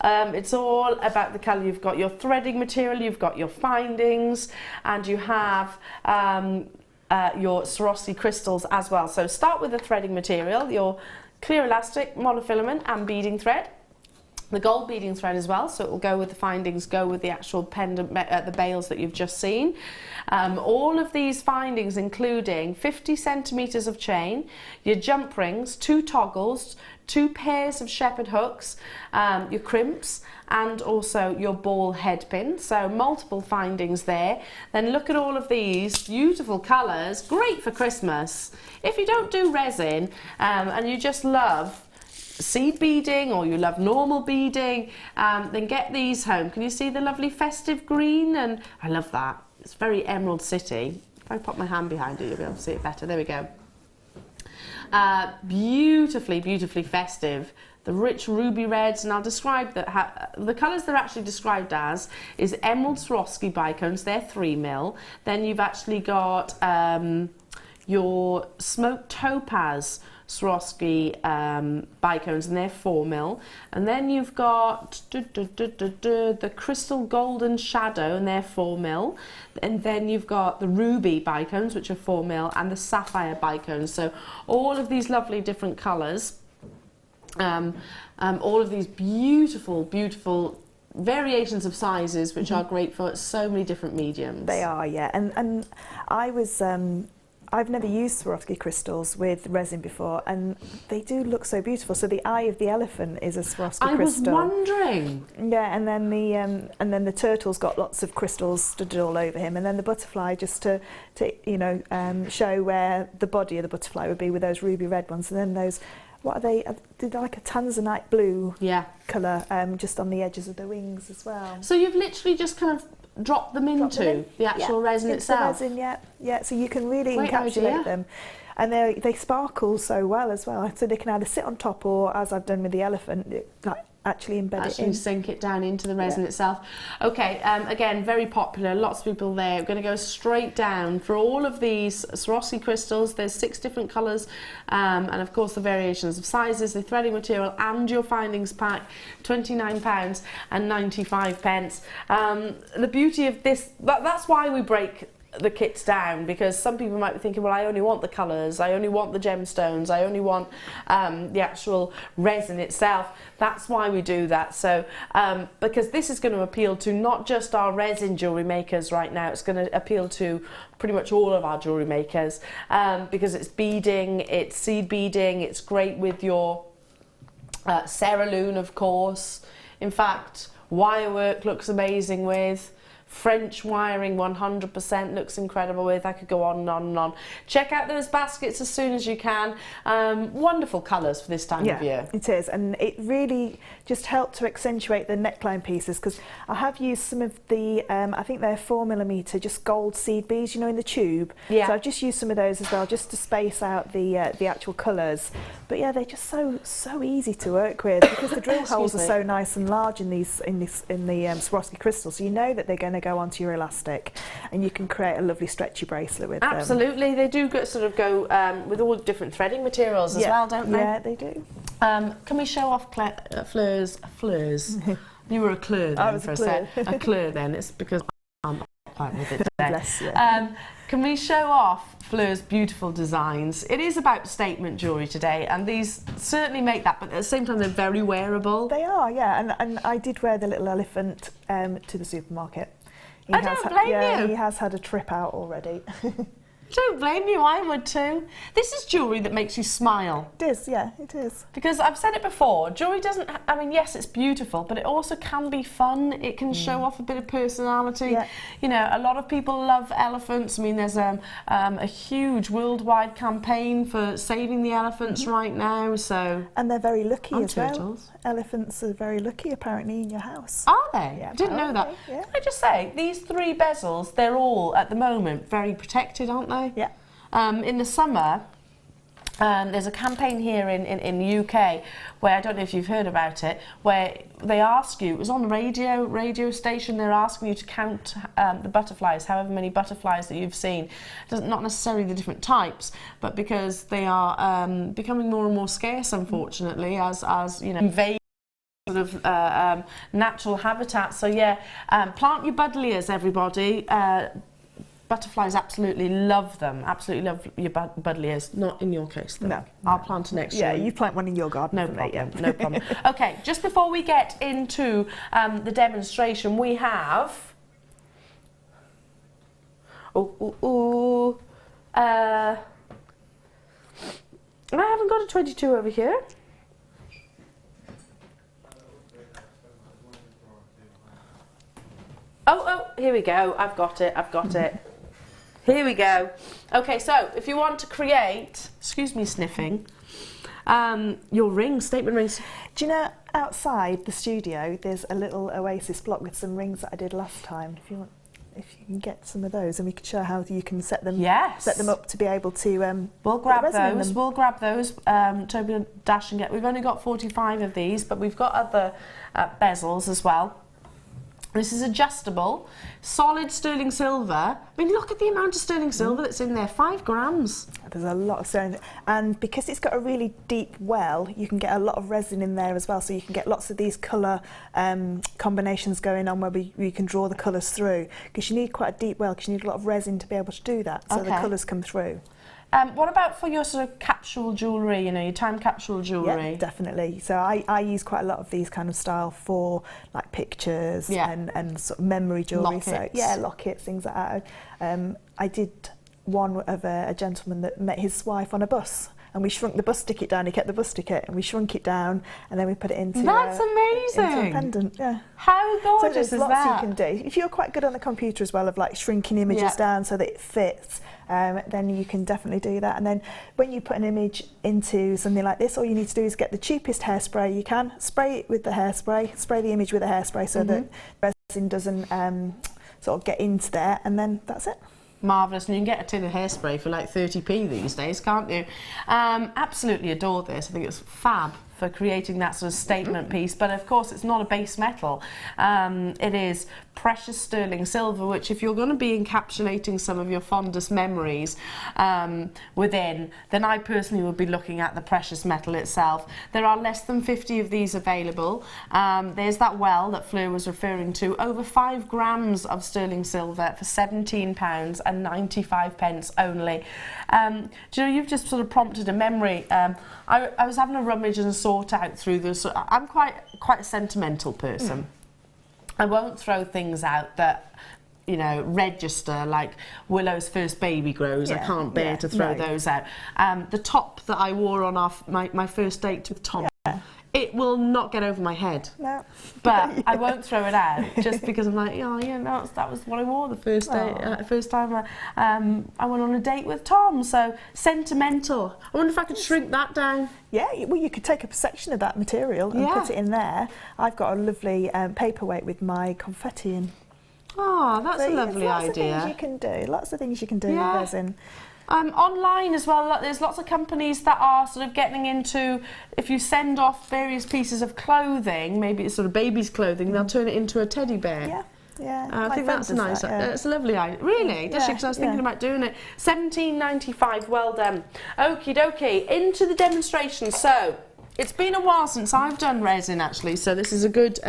It's all about the colour. You've got your threading material, you've got your findings, and you have your Swarovski crystals as well. So start with the threading material, your clear elastic, monofilament and beading thread. The gold beading thread as well, so it will go with the findings, go with the actual pendant, the bales that you've just seen. All of these findings including 50 centimetres of chain, your jump rings, 2 toggles, 2 pairs of shepherd hooks, your crimps, and also your ball head pin. So multiple findings there. Then look at all of these beautiful colours, great for Christmas. If you don't do resin and you just love seed beading or you love normal beading, then get these home. Can you see the lovely festive green? And I love that. It's very Emerald City. If I pop my hand behind it, you'll be able to see it better. There we go. Beautifully, beautifully festive. The rich ruby reds, and I'll describe that. The colours they're actually described as is Emerald Swarovski bicones. They're 3mm. Then you've actually got your smoked topaz Swarovski bicones, and they're 4mm. And then you've got the crystal golden shadow, and they're 4mm. And then you've got the ruby bicones, which are 4mm, and the sapphire bicones. So all of these lovely different colours, all of these beautiful, beautiful variations of sizes, which are great for so many different mediums. They are, yeah. And I was I've never used Swarovski crystals with resin before, and they do look so beautiful. So the eye of the elephant is a Swarovski crystal. I was wondering. Yeah, and then the turtle's got lots of crystals studded all over him, and then the butterfly just to you know show where the body of the butterfly would be with those ruby red ones, and then those. What are they? They're like a Tanzanite blue colour, just on the edges of the wings as well. So you've literally just kind of dropped them into the actual resin itself? The resin, yeah. So you can really encapsulate them. And they sparkle so well as well. So they can either sit on top or, as I've done with the elephant, like actually embed it in. Sink it down into the resin itself. Okay, again, very popular, lots of people there. We're going to go straight down for all of these Swarovski crystals. There's 6 different colours, and of course the variations of sizes, the threading material and your findings pack, £29.95. The beauty of this, that's why we break the kits down, because some people might be thinking, well, I only want the colours, I only want the gemstones, I only want the actual resin itself. That's why we do that. So because this is going to appeal to not just our resin jewellery makers right now, it's going to appeal to pretty much all of our jewellery makers, because it's beading, it's seed beading, it's great with your cerulean, of course. In fact, wire work looks amazing with. French wiring 100% looks incredible with. I could go on and on and on. Check out those baskets as soon as you can. Wonderful colours for this time of year. It is, and it really just helped to accentuate the neckline pieces, because I have used some of the, I think they're 4mm just gold seed beads, you know, in the tube. Yeah. So I've just used some of those as well, just to space out the actual colours. But yeah, they're just so easy to work with, because the drill holes are so nice and large in the Swarovski crystals, so you know that they're going to go onto your elastic, and you can create a lovely stretchy bracelet with them. Absolutely, they do sort of go with all different threading materials as well, don't they? Yeah, they do. Can we show off Fleur's? You were a Fleur then for a sec. A Fleur then. It's because I'm not quite with it today. Bless you. Can we show off Fleur's beautiful designs? It is about statement jewellery today, and these certainly make that, but at the same time they're very wearable. They are, yeah, and I did wear the little elephant to the supermarket. I don't blame you. He has had a trip out already. Don't blame you, I would too. This is jewellery that makes you smile. It is, yeah, it is. Because I've said it before, jewellery doesn't, I mean, yes, it's beautiful, but it also can be fun. It can show off a bit of personality. Yeah. You know, a lot of people love elephants. I mean, there's a huge worldwide campaign for saving the elephants right now, so... And they're very lucky and as turtles. well. Elephants are very lucky, apparently, in your house. Are they? Yeah, I didn't know that. Yeah. Can I just say, these 3 bezels, they're all, at the moment, very protected, aren't they? Yeah. In the summer, there's a campaign here in the UK where, I don't know if you've heard about it, where they ask you, it was on the radio station, they're asking you to count the butterflies, however many butterflies that you've seen. Not necessarily the different types, but because they are becoming more and more scarce, unfortunately, as you know, invade sort of natural habitat. So yeah, plant your buddleias, everybody. Butterflies absolutely love them. Absolutely love your buddleias. Not in your case, though. No. I'll plant an extra. Yeah, you plant one in your garden. No problem. No problem. Okay, just before we get into the demonstration, we have. I haven't got a 22 over here. Oh, here we go. I've got it. Here we go. Okay, so if you want to create, excuse me sniffing, your rings, statement rings. Do you know, outside the studio, there's a little oasis block with some rings that I did last time. If you can get some of those, and we could show how you can set them up to be able to. We'll grab those. We'll grab those. Toby will dash and get. We've only got 45 of these, but we've got other bezels as well. This is adjustable, solid sterling silver. I mean, look at the amount of sterling silver that's in there, 5 grams. There's a lot of sterling, and because it's got a really deep well, you can get a lot of resin in there as well, so you can get lots of these colour combinations going on where we can draw the colours through, because you need quite a deep well, because you need a lot of resin to be able to do that, so the colours come through. What about for your sort of capsule jewellery, you know, your time capsule jewellery? Yeah, definitely. So I use quite a lot of these kind of style for like pictures and sort of memory jewellery. Lockets. So yeah, lockets, things like that. I did one of a gentleman that met his wife on a bus, and we shrunk the bus ticket down. He kept the bus ticket, and we shrunk it down, and then we put it into. That's amazing. Into a pendant. Yeah. How gorgeous so is lots that? You can do if you're quite good on the computer as well, of like shrinking images down so that it fits. Then you can definitely do that. And then when you put an image into something like this, all you need to do is get the cheapest hairspray you can, spray it with the hairspray, spray the image with the hairspray so that resin doesn't sort of get into there, and then that's it. Marvellous, and you can get a tin of hairspray for like 30p these days, can't you? Absolutely adore this. I think it's fab. for creating that sort of statement piece. But of course, it's not a base metal. It is precious sterling silver, which if you're going to be encapsulating some of your fondest memories within, then I personally would be looking at the precious metal itself. There are less than 50 of these available. There's that well that Fleur was referring to, over 5 grams of sterling silver for £17.95 only. Do you know, you've just sort of prompted a memory. I was having a rummage and sort out through this. I'm quite a sentimental person. I won't throw things out that, you know, register, like Willow's first baby grows. I can't bear to throw those out. The top that I wore on my first date with Tom, it will not get over my head. No. But I won't throw it out just because I'm like, oh yeah, no, that was what I wore the first day, first time I went on a date with Tom. So sentimental. I wonder if I could shrink that down. Yeah, well, you could take a section of that material and put it in there. I've got a lovely paperweight with my confetti in. Oh, that's a lovely idea. Lots of things you can do. Lots of things you can do with resin. Online as well, there's lots of companies that are sort of getting into, if you send off various pieces of clothing, maybe it's sort of baby's clothing, they'll turn it into a teddy bear. I think that's nice. That's a lovely idea. Really? Does she? Because I was thinking about doing it. £17.95. Well done. Okie dokie. Into the demonstration. So it's been a while since I've done resin actually. So this is a good.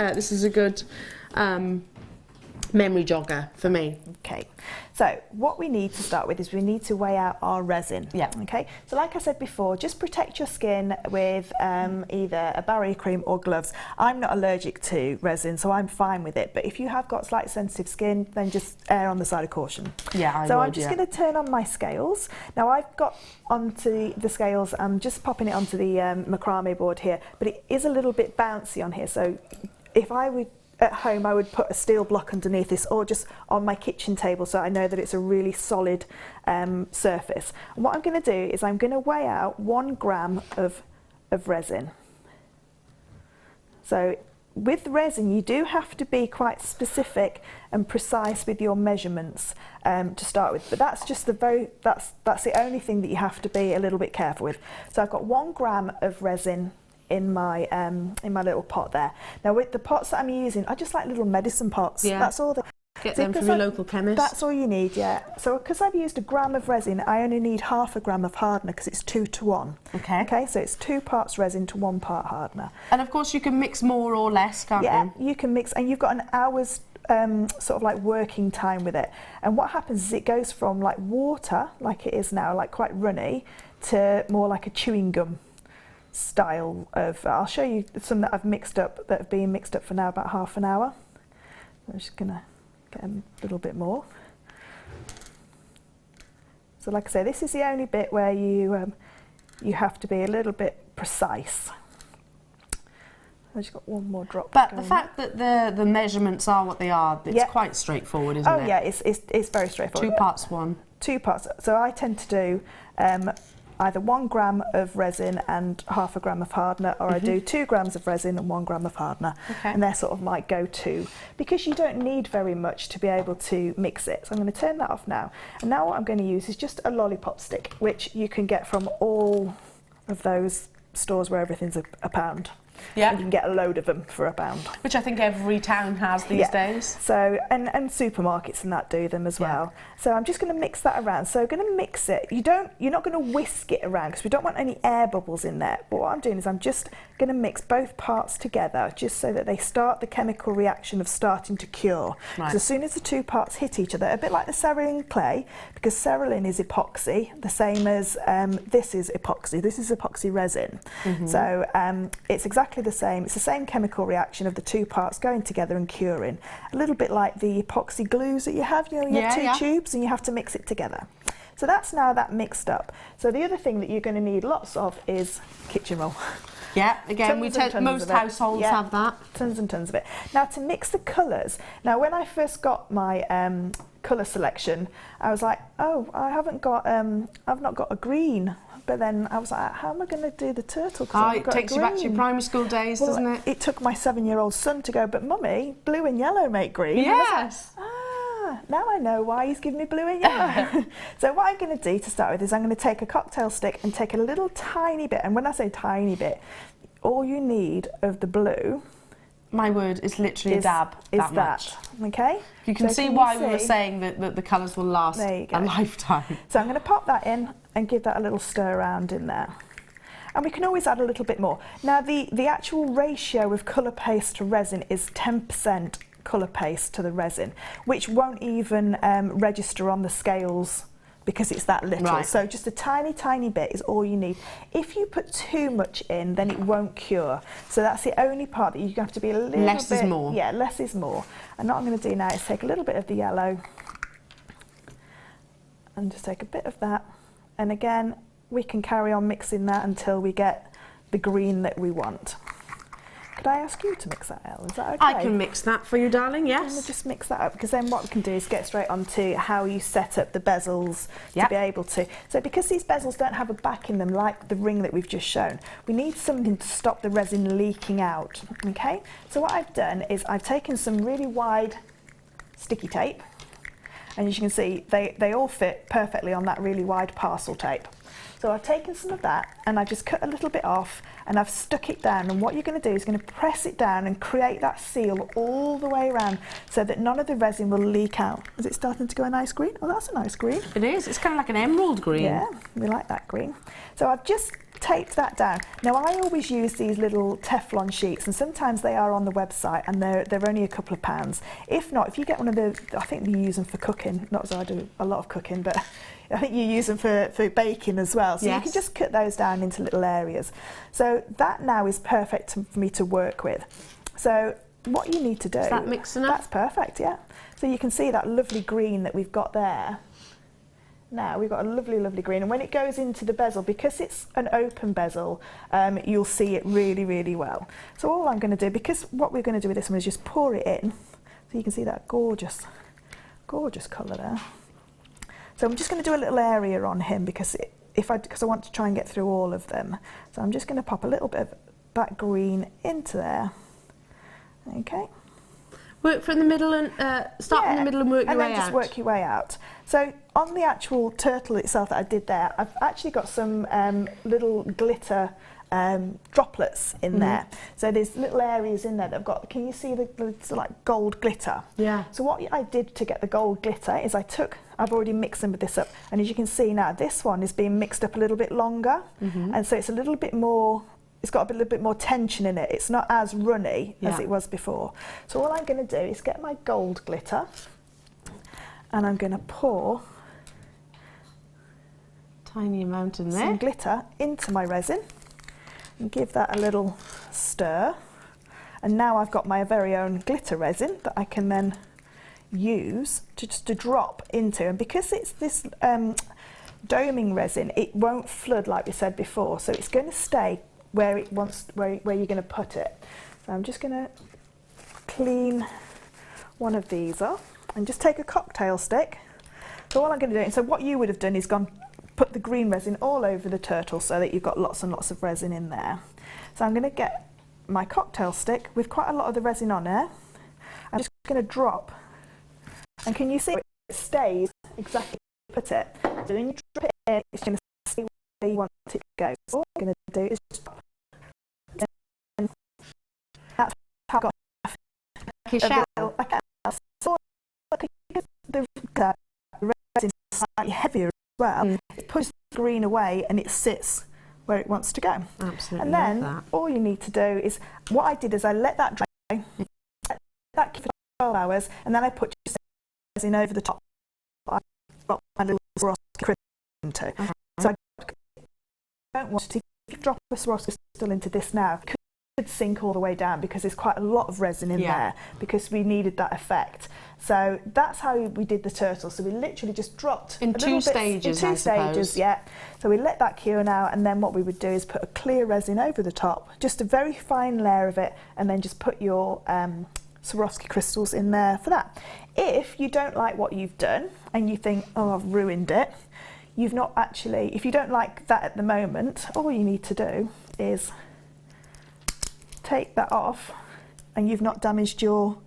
Memory jogger for me. Okay, so what we need to start with is we need to weigh out our resin. Okay, so like I said before, just protect your skin with either a barrier cream or gloves. I'm not allergic to resin, so I'm fine with it, but if you have got slightly sensitive skin, then just err on the side of caution. I'm just going to turn on my scales. Now I've got onto the scales, I'm just popping it onto the macrame board here, but it is a little bit bouncy on here, so if I would at home, I would put a steel block underneath this, or just on my kitchen table, so I know that it's a really solid surface. And what I'm going to do is I'm going to weigh out 1 gram of resin. So with resin, you do have to be quite specific and precise with your measurements to start with. But that's just that's the only thing that you have to be a little bit careful with. So I've got 1 gram of resin in my little pot there. Now with the pots that I'm using, I just like little medicine pots. That's all. Get them from your local chemist. That's all you need, So because I've used 1 gram of resin, I only need half a gram of hardener because it's 2 to 1. Okay, so it's 2 parts resin to 1 part hardener. And of course you can mix more or less, can't you? Yeah, you can mix, and you've got an hour's sort of like working time with it. And what happens is it goes from like water, like it is now, like quite runny, to more like a chewing gum style of. I'll show you some that I've mixed up, that have been mixed up for now about half an hour. I'm just gonna get a little bit more. So like I say, this is the only bit where you have to be a little bit precise. I've just got 1 more drop. But the fact that the measurements are what they are, it's quite straightforward, isn't it? Oh yeah, it's very straightforward. 2 parts 1. 2 parts. So I tend to do either 1 gram of resin and half a gram of hardener, or I do 2 grams of resin and 1 gram of hardener. And they're sort of my go-to, because you don't need very much to be able to mix it. So I'm going to turn that off now. And now what I'm going to use is just a lollipop stick, which you can get from all of those stores where everything's a pound. And you can get a load of them for £1. Which I think every town has these days. So, and supermarkets and that do them as well. So I'm just going to mix that around. So I'm going to mix it. You're not going to whisk it around because we don't want any air bubbles in there. But what I'm doing is I'm just going to mix both parts together, just so that they start the chemical reaction of starting to cure. Because as soon as the 2 parts hit each other, a bit like the cerulin clay, because cerulin is epoxy, the same as this is epoxy. This is epoxy resin. So it's exactly the same. It's the same chemical reaction of the 2 parts going together and curing. A little bit like the epoxy glues that you have. You have 2 tubes and you have to mix it together. So that's now that mixed up. So the other thing that you're going to need lots of is kitchen roll. Yeah, again, most households have that. Tons and tons of it. Now to mix the colours. Now when I first got my colour selection, I was like, oh, I've not got a green. But then I was like, how am I going to do the turtle? It takes you back to your primary school days, doesn't it? It took my 7-year-old son to go, but Mummy, blue and yellow make green. Yes. Now I know why he's giving me blue and yellow. So what I'm going to do to start with is I'm going to take a cocktail stick and take a little tiny bit, and when I say tiny bit, all you need of the blue, my word, is literally a dab. Is that much. Okay? You can see why we were saying that the colours will last a lifetime. So I'm going to pop that in and give that a little stir around in there. And we can always add a little bit more. Now the actual ratio of colour paste to resin is 10% colour paste to the resin, which won't even register on the scales because it's that little. Right. So just a tiny, tiny bit is all you need. If you put too much in, then it won't cure. So that's the only part that you have to be a little bit... Less is more. Yeah, less is more. And what I'm going to do now is take a little bit of the yellow and just take a bit of that. And again, we can carry on mixing that until we get the green that we want. Could I ask you to mix that, Elle? Is that okay? I can mix that for you, darling, yes. We'll just mix that up, because then what we can do is get straight on to how you set up the bezels to be able to. So because these bezels don't have a back in them like the ring that we've just shown, we need something to stop the resin leaking out, okay? So what I've done is I've taken some really wide sticky tape, and as you can see, they all fit perfectly on that really wide parcel tape. So I've taken some of that and I've just cut a little bit off and I've stuck it down, and what you're going to do is going to press it down and create that seal all the way around so that none of the resin will leak out. Is it starting to go a nice green? Oh, that's a nice green. It is. It's kind of like an emerald green. Yeah, we like that green. So I've just taped that down. Now I always use these little Teflon sheets, and sometimes they are on the website and they're only a couple of pounds. If not, if you get one of the, I think you use them for cooking, not as I do a lot of cooking, but I think you use them for baking as well. So you can just cut those down into little areas. So that now is perfect for me to work with. So what you need to do... Is that mix enough? That's perfect, yeah. So you can see that lovely green that we've got there. Now we've got a lovely, lovely green, and when it goes into the bezel, because it's an open bezel, you'll see it really, really well. So all I'm going to do, because what we're going to do with this one is just pour it in, so you can see that gorgeous, gorgeous colour there. So I'm just going to do a little area on him because I want to try and get through all of them. So I'm just going to pop a little bit of that green into there. Okay. Work from the middle and start from the middle and work your way out. And then just work your way out. So on the actual turtle itself that I did there, I've actually got some little glitter droplets in there. So there's little areas in there that I've got. Can you see the sort of like gold glitter? Yeah. So what I did to get the gold glitter is I've already mixed some of this up, and as you can see now, this one is being mixed up a little bit longer, and so it's a little bit more. It's got a little bit more tension in it. It's not as runny as it was before. So all I'm going to do is get my gold glitter, and I'm going to pour tiny amount in there. Some glitter into my resin and give that a little stir. And now I've got my very own glitter resin that I can then use to drop into. And because it's this doming resin, it won't flood like we said before. So it's going to stay where it wants, where you're going to put it. So I'm just going to clean one of these off and just take a cocktail stick. So all I'm going to do, so what you would have done is put the green resin all over the turtle so that you've got lots and lots of resin in there. So I'm going to get my cocktail stick with quite a lot of the resin on there. I'm just going to drop, and can you see it stays exactly where you put it? So when you drop it in, it's going to stay where you want it to go. So all I'm going to do is just drop. And that's how I got the resin is slightly heavier as well. It pushes the green away and it sits where it wants to go. Absolutely. And then all you need to do is, what I did is I let that dry, let that keep for 12 hours, and then I put resin over the top. I drop my little Swarovski crystal into. So I don't want to, if you drop a Swarovski crystal into this now, it could sink all the way down because there's quite a lot of resin in there, because we needed that effect. So that's how we did the turtle. So we literally just dropped in two stages, I suppose. Yeah. So we let that cure now, and then what we would do is put a clear resin over the top, just a very fine layer of it, and then just put your Swarovski crystals in there for that. If you don't like what you've done and you think, oh, I've ruined it, you've not actually, if you don't like that at the moment, all you need to do is take that off, and you've not damaged your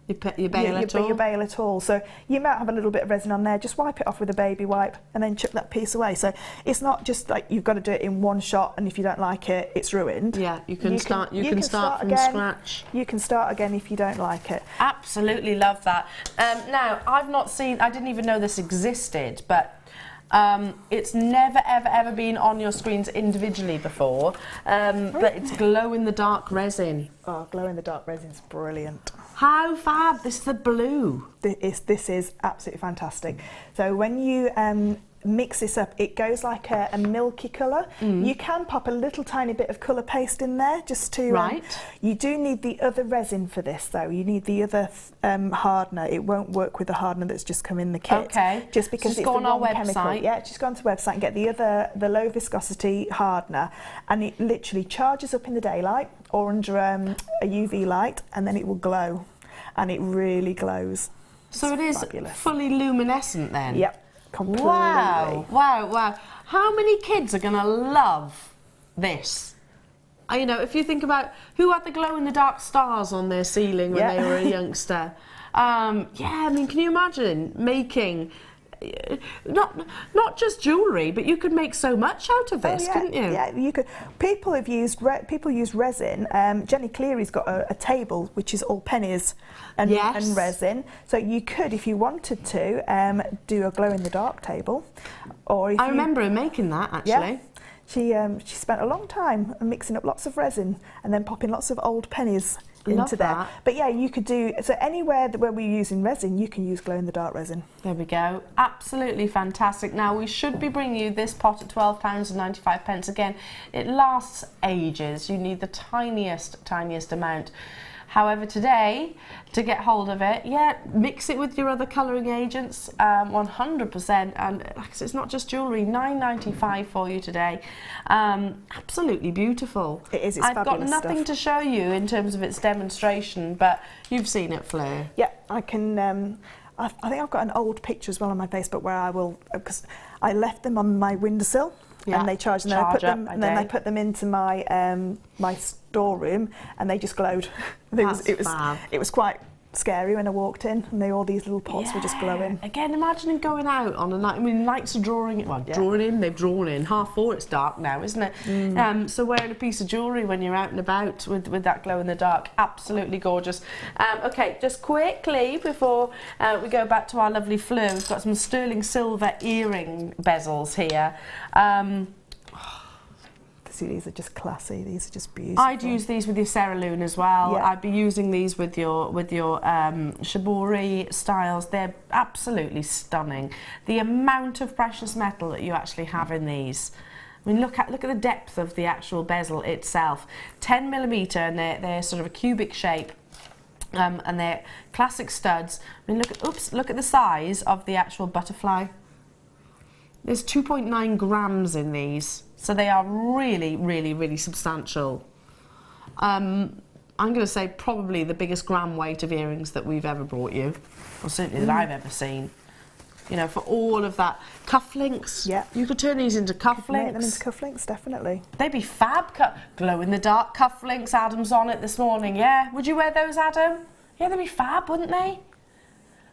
You bail it all? You bail it all. So you might have a little bit of resin on there, just wipe it off with a baby wipe and then chuck that piece away. So it's not just like you've got to do it in one shot and if you don't like it, it's ruined. Yeah, you can start from again. scratch. You can start again if you don't like it. Absolutely love that. Now, I didn't even know this existed, but it's never ever been on your screens individually before, but it's glow-in-the-dark resin. Oh, glow-in-the-dark resin's brilliant. How fab! This is the blue. This is absolutely fantastic. So when you mix this up, it goes like a milky colour. You can pop a little tiny bit of colour paste in there just to... Right. You do need the other resin for this though. You need the other hardener. It won't work with the hardener that's just come in the kit. Okay. Just because Just it's go the on our wrong chemical. website. Yeah, just go onto the website and get the low viscosity hardener, and it literally charges up in the daylight or under a UV light, and then it will glow, and it really glows. So it is fabulous. fully luminescent then? Yep. Completely. Wow. How many kids are going to love this? You know, if you think about who had the glow-in-the-dark stars on their ceiling when they were a youngster. Yeah, I mean, can you imagine making... Not just jewellery, but you could make so much out of this, couldn't you? Yeah, you could. People use resin. Jenny Cleary's got a table which is all pennies and resin. So you could, if you wanted to, do a glow-in-the-dark table. Or if I remember her making that actually. Yeah, she spent a long time mixing up lots of resin and then popping lots of old pennies into there. But yeah, you could do, so anywhere where we're using resin, you can use glow-in-the-dark resin. There we go. Absolutely fantastic. Now, we should be bringing you this pot at £12.95. Again, it lasts ages. You need the tiniest amount. However, today, to get hold of it, mix it with your other colouring agents, 100%. And like I said, it's not just jewellery, £9.95 for you today. Absolutely beautiful. It is, it's I've got fabulous nothing stuff to show you in terms of its demonstration, but you've seen it, Fleur. Yeah, I can. I think I've got an old picture as well on my Facebook where I will, because I left them on my windowsill. And they charged, and then I put them into my my storeroom, and they just glowed. It was quite scary when I walked in, and all these little pots were just glowing. Again, imagine going out on a night. I mean, lights are drawing in. They've drawn in. 3:30, it's dark now, isn't it? So wearing a piece of jewellery when you're out and about with that glow in the dark, absolutely gorgeous. Okay, just quickly before we go back to our lovely Fleur, we've got some sterling silver earring bezels here. See, these are just classy. These are just beautiful. I'd use these with your cerulean as well. Yeah. I'd be using these with your shibori styles. They're absolutely stunning. The amount of precious metal that you actually have in these. I mean, look at the depth of the actual bezel itself. 10mm, and they're sort of a cubic shape. And they're classic studs. I mean, look at the size of the actual butterfly. There's 2.9 grams in these, so they are really substantial. I'm going to say probably the biggest gram weight of earrings that we've ever brought you, or certainly that I've ever seen. You know, for all of that. Cufflinks. Yeah. You could turn these into cufflinks. Make them into cufflinks, definitely. They'd be fab. Glow-in-the-dark cufflinks. Adam's on it this morning, yeah? Would you wear those, Adam? Yeah, they'd be fab, wouldn't they?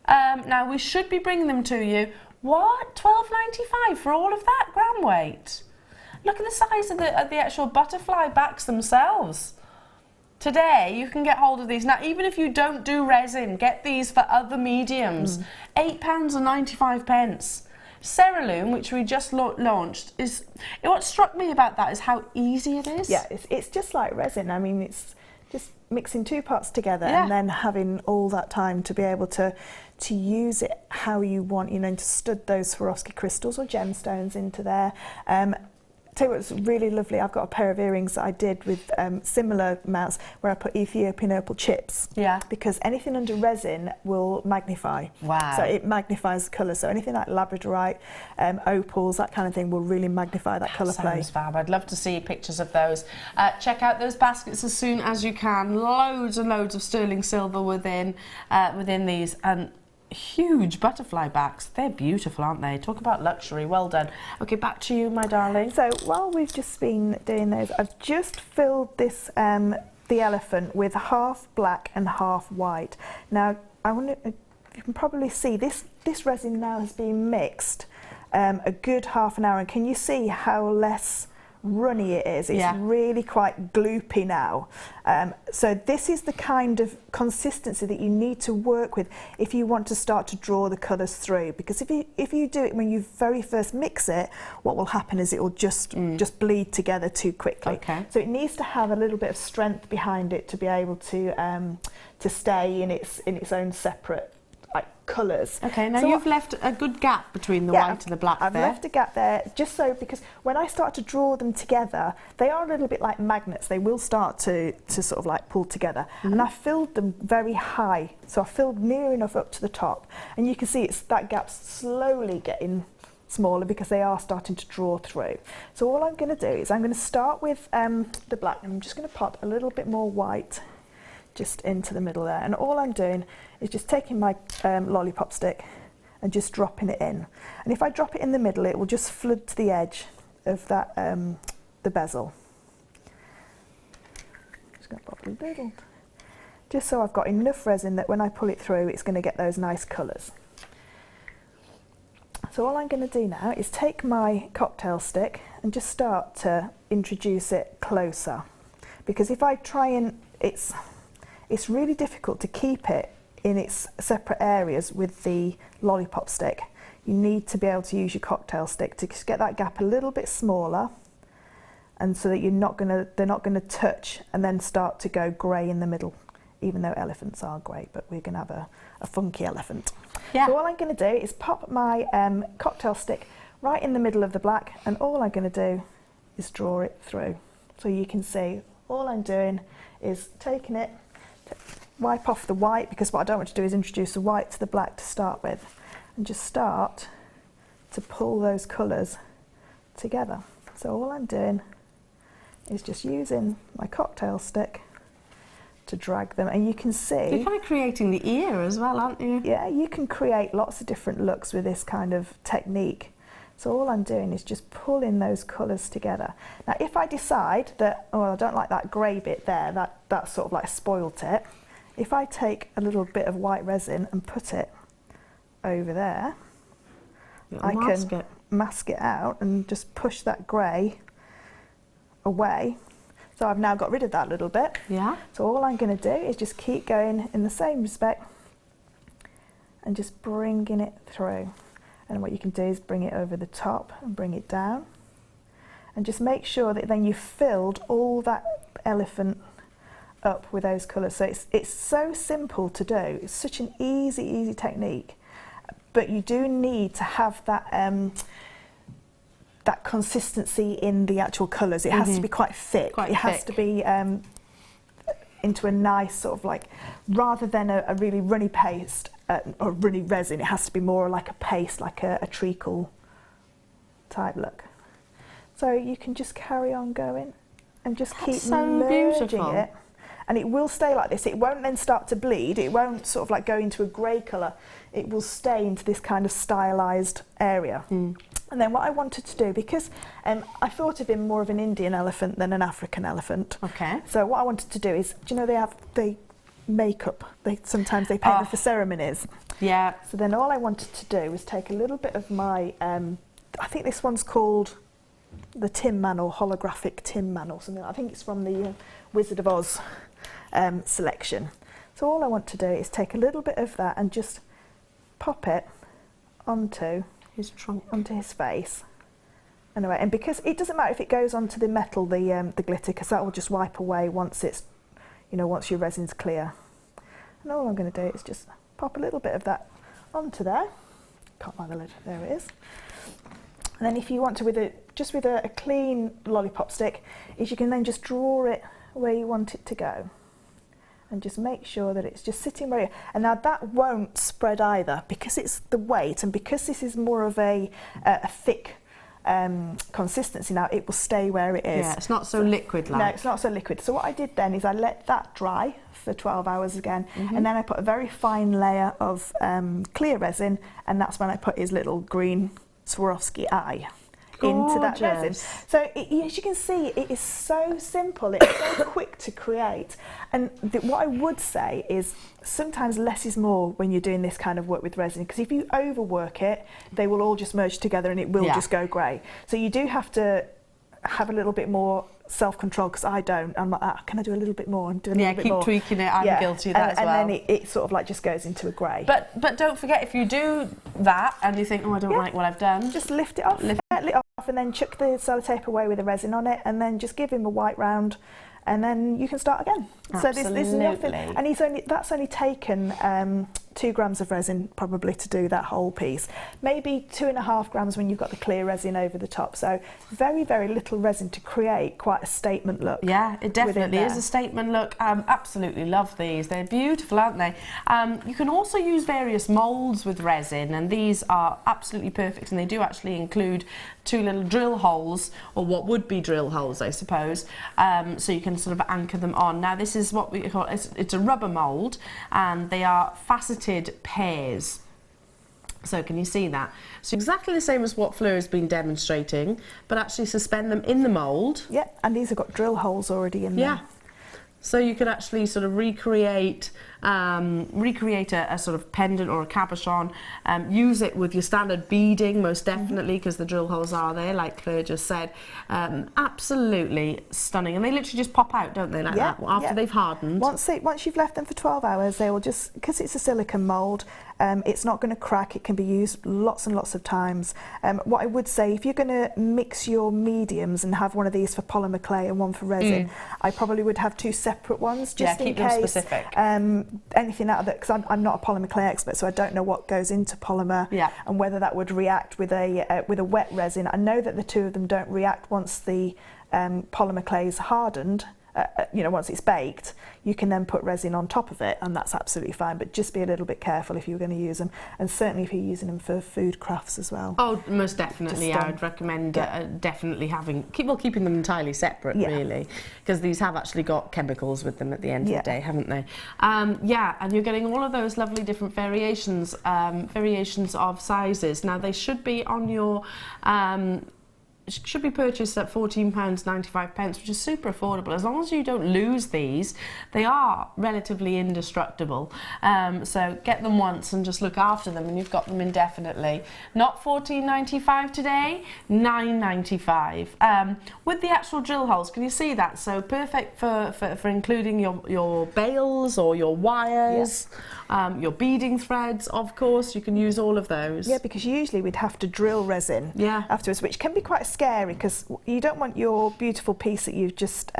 Now, we should be bringing them to you. What? £12.95 for all of that gram weight? Look at the size of the actual butterfly backs themselves. Today, you can get hold of these. Now, even if you don't do resin, get these for other mediums. £8.95. Cerulean, which we just launched, what struck me about that is how easy it is. Yeah, it's just like resin. I mean, it's just mixing two parts together and then having all that time to be able to use it how you want, you know, to stud those Swarovski crystals or gemstones into there. Tell you what's really lovely, I've got a pair of earrings that I did with similar amounts where I put Ethiopian opal chips. Yeah. Because anything under resin will magnify. Wow. So it magnifies the colour. So anything like Labradorite, opals, that kind of thing will really magnify that colour play. Sounds fab. I'd love to see pictures of those. Check out those baskets as soon as you can. Loads and loads of sterling silver within these. And huge butterfly backs. They're beautiful, aren't they? Talk about luxury. Well done. Okay, back to you, my darling. So while we've just been doing those, I've just filled this the elephant with half black and half white. Now, I wonder, you can probably see this resin now has been mixed a good half an hour, and can you see how less runny it is? It's really quite gloopy now. So this is the kind of consistency that you need to work with if you want to start to draw the colours through, because if you do it when you very first mix it, what will happen is it will just bleed together too quickly. Okay. So it needs to have a little bit of strength behind it to be able to stay in its own separate colours. Okay, now so you've left a good gap between the white and the black I've there. left a gap there just so, because when I start to draw them together, they are a little bit like magnets. They will start to sort of like pull together. And I filled them very high, so I filled near enough up to the top, and you can see that gap's slowly getting smaller because they are starting to draw through. So all I'm going to do is I'm going to start with the black, and I'm just going to pop a little bit more white just into the middle there, and all I'm doing is just taking my lollipop stick and just dropping it in, and if I drop it in the middle, it will just flood to the edge of that the bezel. Just going to pop a little, just so I've got enough resin that when I pull it through, it's going to get those nice colours. So all I'm going to do now is take my cocktail stick and just start to introduce it closer, because if I try and it's really difficult to keep it in its separate areas with the lollipop stick. You need to be able to use your cocktail stick to get that gap a little bit smaller, and so that they're not going to touch and then start to go grey in the middle, even though elephants are grey, but we're going to have a funky elephant. Yeah. So all I'm going to do is pop my cocktail stick right in the middle of the black, and all I'm going to do is draw it through. So you can see all I'm doing is taking it, wipe off the white, because what I don't want to do is introduce the white to the black to start with, and just start to pull those colours together. So all I'm doing is just using my cocktail stick to drag them, and you can see you're kind of creating the ear as well, aren't you? Yeah, you can create lots of different looks with this kind of technique. So all I'm doing is just pulling those colours together. Now if I decide that, oh, I don't like that grey bit there, that sort of like spoilt it, if I take a little bit of white resin and put it over there, I can mask it out and just push that grey away. So I've now got rid of that little bit. Yeah. So all I'm going to do is just keep going in the same respect and just bringing it through. And what you can do is bring it over the top and bring it down, and just make sure that then you've filled all that elephant up with those colours. So it's so simple to do. It's such an easy technique, but you do need to have that that consistency in the actual colours. It has to be quite thick. Has to be into a nice sort of like, rather than a really runny paste or runny resin, it has to be more like a paste, like a treacle type look. So you can just carry on going and just keep merging it, and it will stay like this. It won't then start to bleed. It won't sort of like go into a grey colour. It will stay into this kind of stylised area. And then what I wanted to do, because I thought of him more of an Indian elephant than an African elephant. Okay. So what I wanted to do is, do you know they makeup? Sometimes they paint them for ceremonies. Yeah. So then all I wanted to do was take a little bit of my, I think this one's called the Tin Man, or holographic Tin Man or something. I think it's from the Wizard of Oz selection. So all I want to do is take a little bit of that and just pop it onto his trunk, onto his face. Anyway, and because it doesn't matter if it goes onto the metal, the glitter, because that will just wipe away once it's, you know, once your resin's clear. And all I'm going to do is just pop a little bit of that onto there. Can't find the lid. There it is. And then if you want to, with a clean lollipop stick, is you can then just draw it where you want it to go, and just make sure that it's just sitting where you. And now that won't spread either, because it's the weight, and because this is more of a thick consistency. Now it will stay where it is. Yeah, it's not so liquid like. No, it's not so liquid. So what I did then is I let that dry for 12 hours again, and then I put a very fine layer of clear resin, and that's when I put his little green Swarovski eye into that resin. So as you can see, it is so simple, it's so quick to create. And what I would say is sometimes less is more when you're doing this kind of work with resin, because if you overwork it, they will all just merge together and it will just go grey. So you do have to have a little bit more self-control, because I don't. I'm like, can I do a little bit more and do a little bit more? Yeah, keep tweaking it. I'm guilty of that as well. And then it sort of like just goes into a grey. But don't forget, if you do that and you think, oh, I don't like what I've done, just lift it off, and then chuck the sellotape away with the resin on it, and then just give him a white round, and then you can start again. Absolutely. So there's nothing, and that's only taken 2 grams of resin probably to do that whole piece. Maybe 2.5 grams when you've got the clear resin over the top. So very, very little resin to create quite a statement look. Yeah, it definitely is a statement look. Absolutely love these. They're beautiful, aren't they? You can also use various moulds with resin, and these are absolutely perfect, and they do actually include 2 little drill holes, or what would be drill holes, I suppose, so you can sort of anchor them on. Now this is what we call, it's a rubber mould, and they are faceted pairs. So can you see that? So exactly the same as what Fleur has been demonstrating, but actually suspend them in the mould. Yeah, and these have got drill holes already in them. Yeah. So you could actually sort of recreate a sort of pendant or a cabochon, use it with your standard beading, most definitely, because the drill holes are there, like Fleur just said. Absolutely stunning. And they literally just pop out, don't they, like that, after they've hardened? Once you've left them for 12 hours, they will just, because it's a silicone mould, it's not going to crack. It can be used lots and lots of times. What I would say, if you're going to mix your mediums and have one of these for polymer clay and one for resin, I probably would have 2 separate ones, just in keep case. them specific. Anything out of it, because I'm not a polymer clay expert, so I don't know what goes into polymer and whether that would react with a wet resin. I know that the 2 of them don't react once the polymer clay is hardened. Once it's baked, you can then put resin on top of it, and that's absolutely fine. But just be a little bit careful if you're going to use them, and certainly if you're using them for food crafts as well. Oh, most definitely. I would recommend definitely keeping them entirely separate, really, because these have actually got chemicals with them at the end of the day, haven't they? And you're getting all of those lovely different variations of sizes. Now they should be on your should be purchased at £14.95, which is super affordable. As long as you don't lose these, they are relatively indestructible. So get them once and just look after them, and you've got them indefinitely. Not £14.95 today, £9.95. With the actual drill holes, can you see that? So perfect for including your bales or your wires, your beading threads, of course. You can use all of those. Yeah, because usually we'd have to drill resin afterwards, which can be quite scary, because you don't want your beautiful piece that you've just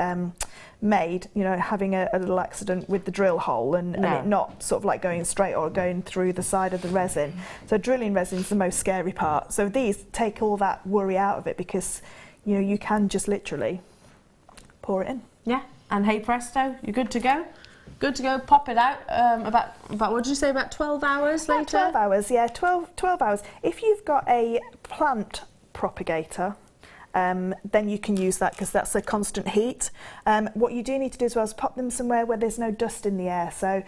made, having a little accident with the drill hole and it not sort of like going straight or going through the side of the resin. So drilling resin is the most scary part. So these take all that worry out of it, because you can just literally pour it in. Yeah, and hey presto, you're good to go. Good to go. Pop it out about what did you say, about 12 hours later? 12 hours, yeah, 12 hours. If you've got a plant propagator, then you can use that, because that's a constant heat. What you do need to do as well is pop them somewhere where there's no dust in the air. So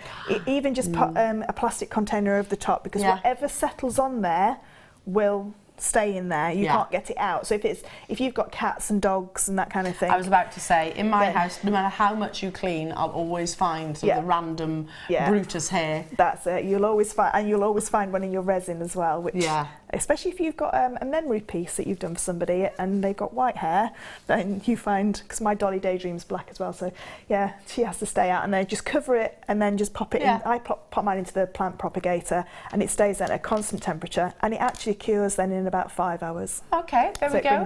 even just put a plastic container over the top, because whatever settles on there will stay in there. You can't get it out. So if you've got cats and dogs and that kind of thing. I was about to say, in my house, no matter how much you clean, I'll always find sort of the random Brutus hair. That's it. You'll always find one in your resin as well, which especially if you've got a memory piece that you've done for somebody and they've got white hair, then you find, because my Dolly Daydream's black as well, so she has to stay out, and then just cover it and then just pop it in. I pop mine into the plant propagator, and it stays at a constant temperature, and it actually cures then in about 5 hours. Okay, there we go.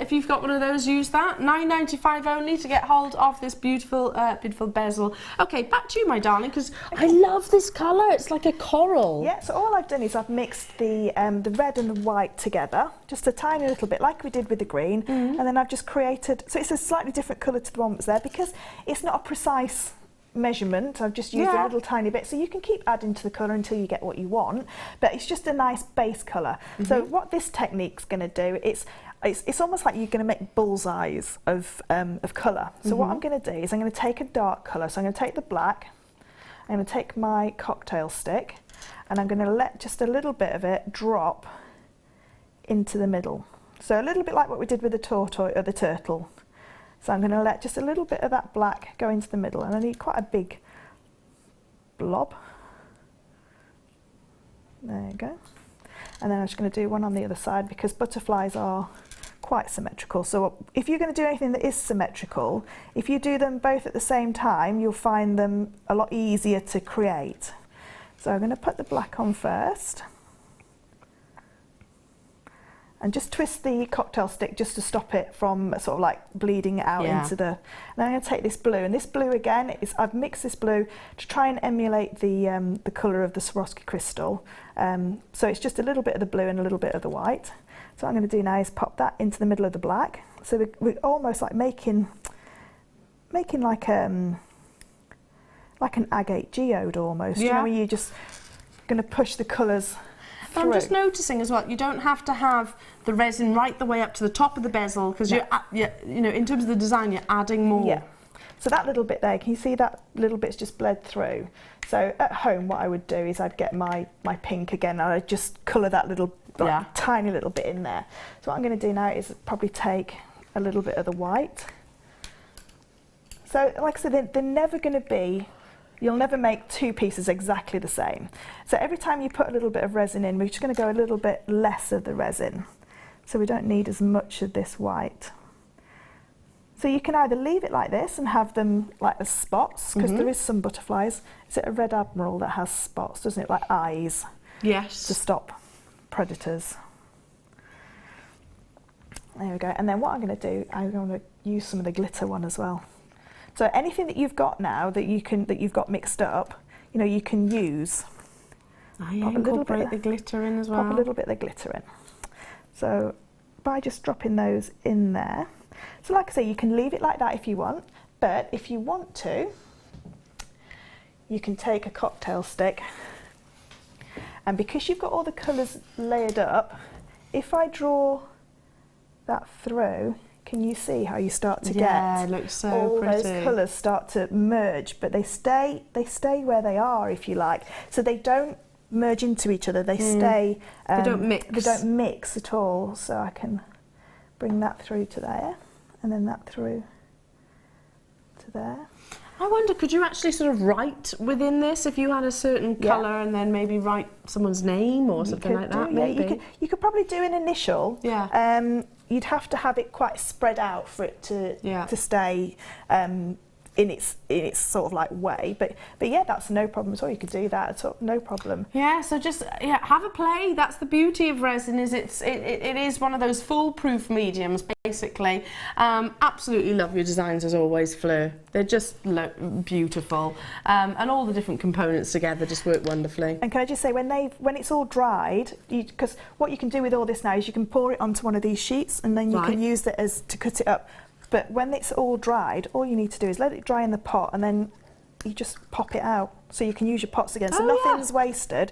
If you've got one of those, use that. £9.95 only to get hold of this beautiful bezel. Okay, back to you, my darling, because I love this colour. It's like a coral. Yeah, so all I've done is I've mixed the red and the white together, just a tiny little bit, like we did with the green, and then I've just created, so it's a slightly different colour to the one that's there, because it's not a precise measurement. I've just used a little tiny bit, so you can keep adding to the colour until you get what you want, but it's just a nice base colour. So what this technique's going to do, it's almost like you're going to make bullseyes of colour. So what I'm going to do is I'm going to take a dark colour, so I'm going to take the black, I'm going to take my cocktail stick, and I'm going to let just a little bit of it drop into the middle. So a little bit like what we did with the tortoise or the turtle. So I'm going to let just a little bit of that black go into the middle, and I need quite a big blob. There you go. And then I'm just going to do one on the other side, because butterflies are quite symmetrical. So if you're going to do anything that is symmetrical, if you do them both at the same time, you'll find them a lot easier to create. So I'm going to put the black on first. And just twist the cocktail stick just to stop it from sort of like bleeding out into the... And then I'm going to take this blue, and this blue again, I've mixed this blue to try and emulate the colour of the Swarovski crystal. So it's just a little bit of the blue and a little bit of the white. So what I'm going to do now is pop that into the middle of the black. So we're almost like making like an agate geode almost. You know, where you're just going to push the colours through. I'm just noticing as well, you don't have to have the resin right the way up to the top of the bezel, because you know, in terms of the design, you're adding more. Yeah. So that little bit there, can you see that little bit's just bled through? So at home, what I would do is I'd get my pink again, and I'd just colour that little tiny little bit in there. So what I'm going to do now is probably take a little bit of the white. So like I said, they're never going to be, you'll never make two pieces exactly the same. So every time you put a little bit of resin in, we're just going to go a little bit less of the resin. So we don't need as much of this white. So you can either leave it like this and have them like as spots, because there is some butterflies. Is it a red admiral that has spots, doesn't it? Like eyes. Yes. To stop predators. There we go. And then what I'm going to do, I'm going to use some of the glitter one as well. So anything that you've got now that you've got mixed up, you know, you can use. Incorporate the glitter in as well. Pop a little bit of the glitter in. So by just dropping those in there. So like I say, you can leave it like that if you want, but if you want to, you can take a cocktail stick, and because you've got all the colours layered up, if I draw that through, can you see how you start to get it looks so all pretty. Those colours start to merge, but they stay where they are, if you like. So they don't merge into each other, they stay... they don't mix. They don't mix at all, so I can bring that through to there, and then that through to there. I wonder, could you actually sort of write within this if you had a certain colour, and then maybe write someone's name or something like that? Maybe you could probably do an initial. Yeah. You'd have to have it quite spread out for it to stay in its sort of like way, but yeah, that's no problem at all. You could do that at all, no problem. Yeah, so just have a play. That's the beauty of resin, is it is one of those foolproof mediums basically. Absolutely love your designs as always, Fleur. They just look beautiful, and all the different components together just work wonderfully. And can I just say, when it's all dried, because what you can do with all this now is you can pour it onto one of these sheets, and then you can use it as to cut it up. But when it's all dried, all you need to do is let it dry in the pot, and then you just pop it out. So you can use your pots again. So nothing's wasted.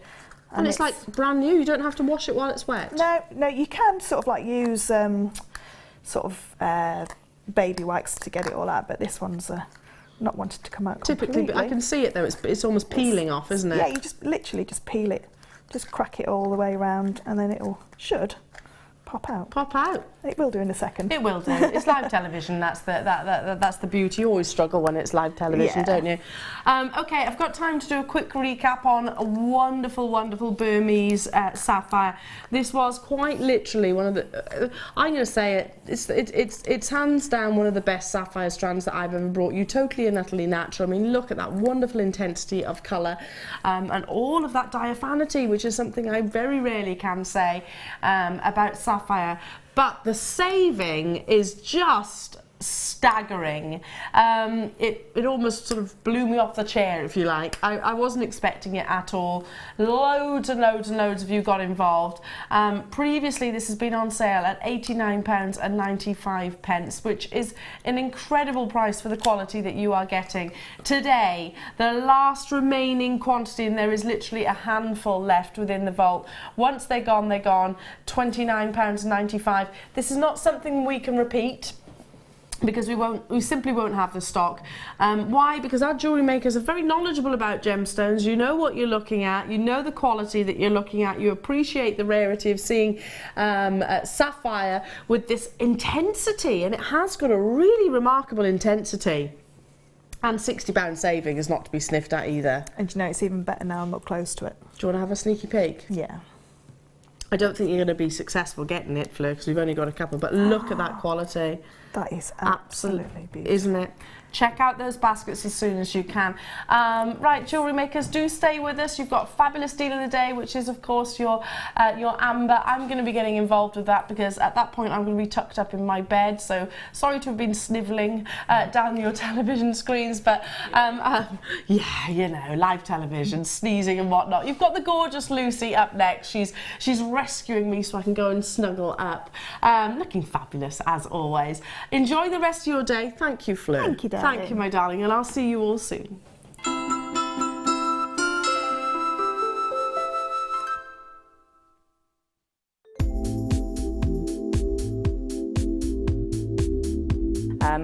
And it's like brand new. You don't have to wash it while it's wet. No, you can sort of like use baby wipes to get it all out, but this one's not wanted to come out completely. Typically, I can see it though. It's almost peeling off, isn't it? Yeah, you just literally just peel it, just crack it all the way around, and then should pop out. Pop out. It will do in a second. It will do. It's live television. That's the beauty. You always struggle when it's live television, don't you? Okay, I've got time to do a quick recap on a wonderful, wonderful Burmese sapphire. This was quite literally one of the. I'm going to say it. It's hands down one of the best sapphire strands that I've ever brought you. Totally and utterly natural. I mean, look at that wonderful intensity of colour, and all of that diaphanity, which is something I very rarely can say about sapphire. But the saving is just staggering. It almost sort of blew me off the chair, if you like. I wasn't expecting it at all. Loads and loads and loads of you got involved. Previously, this has been on sale at £89.95, which is an incredible price for the quality that you are getting. Today, the last remaining quantity, and there is literally a handful left within the vault. Once they're gone, they're gone. £29.95. This is not something we can repeat. because we simply won't have the stock. Why? Because our jewellery makers are very knowledgeable about gemstones. You know what you're looking at, you know the quality that you're looking at, you appreciate the rarity of seeing sapphire with this intensity, and it has got a really remarkable intensity. And £60 saving is not to be sniffed at either. And you know, it's even better now I'm up close to it. Do you want to have a sneaky peek? Yeah. I don't think you're going to be successful getting it, Fleur, because we've only got a couple, but look at that quality. That is absolutely beautiful. Isn't it? Check out those baskets as soon as you can. Right, jewellery makers, do stay with us. You've got a fabulous deal of the day, which is, of course, your amber. I'm going to be getting involved with that because at that point I'm going to be tucked up in my bed. So sorry to have been snivelling down your television screens, but yeah, you know, live television, sneezing and whatnot. You've got the gorgeous Lucy up next. She's rescuing me so I can go and snuggle up. Looking fabulous as always. Enjoy the rest of your day. Thank you, Fleur. Thank you, darling. Thank you, my darling, and I'll see you all soon.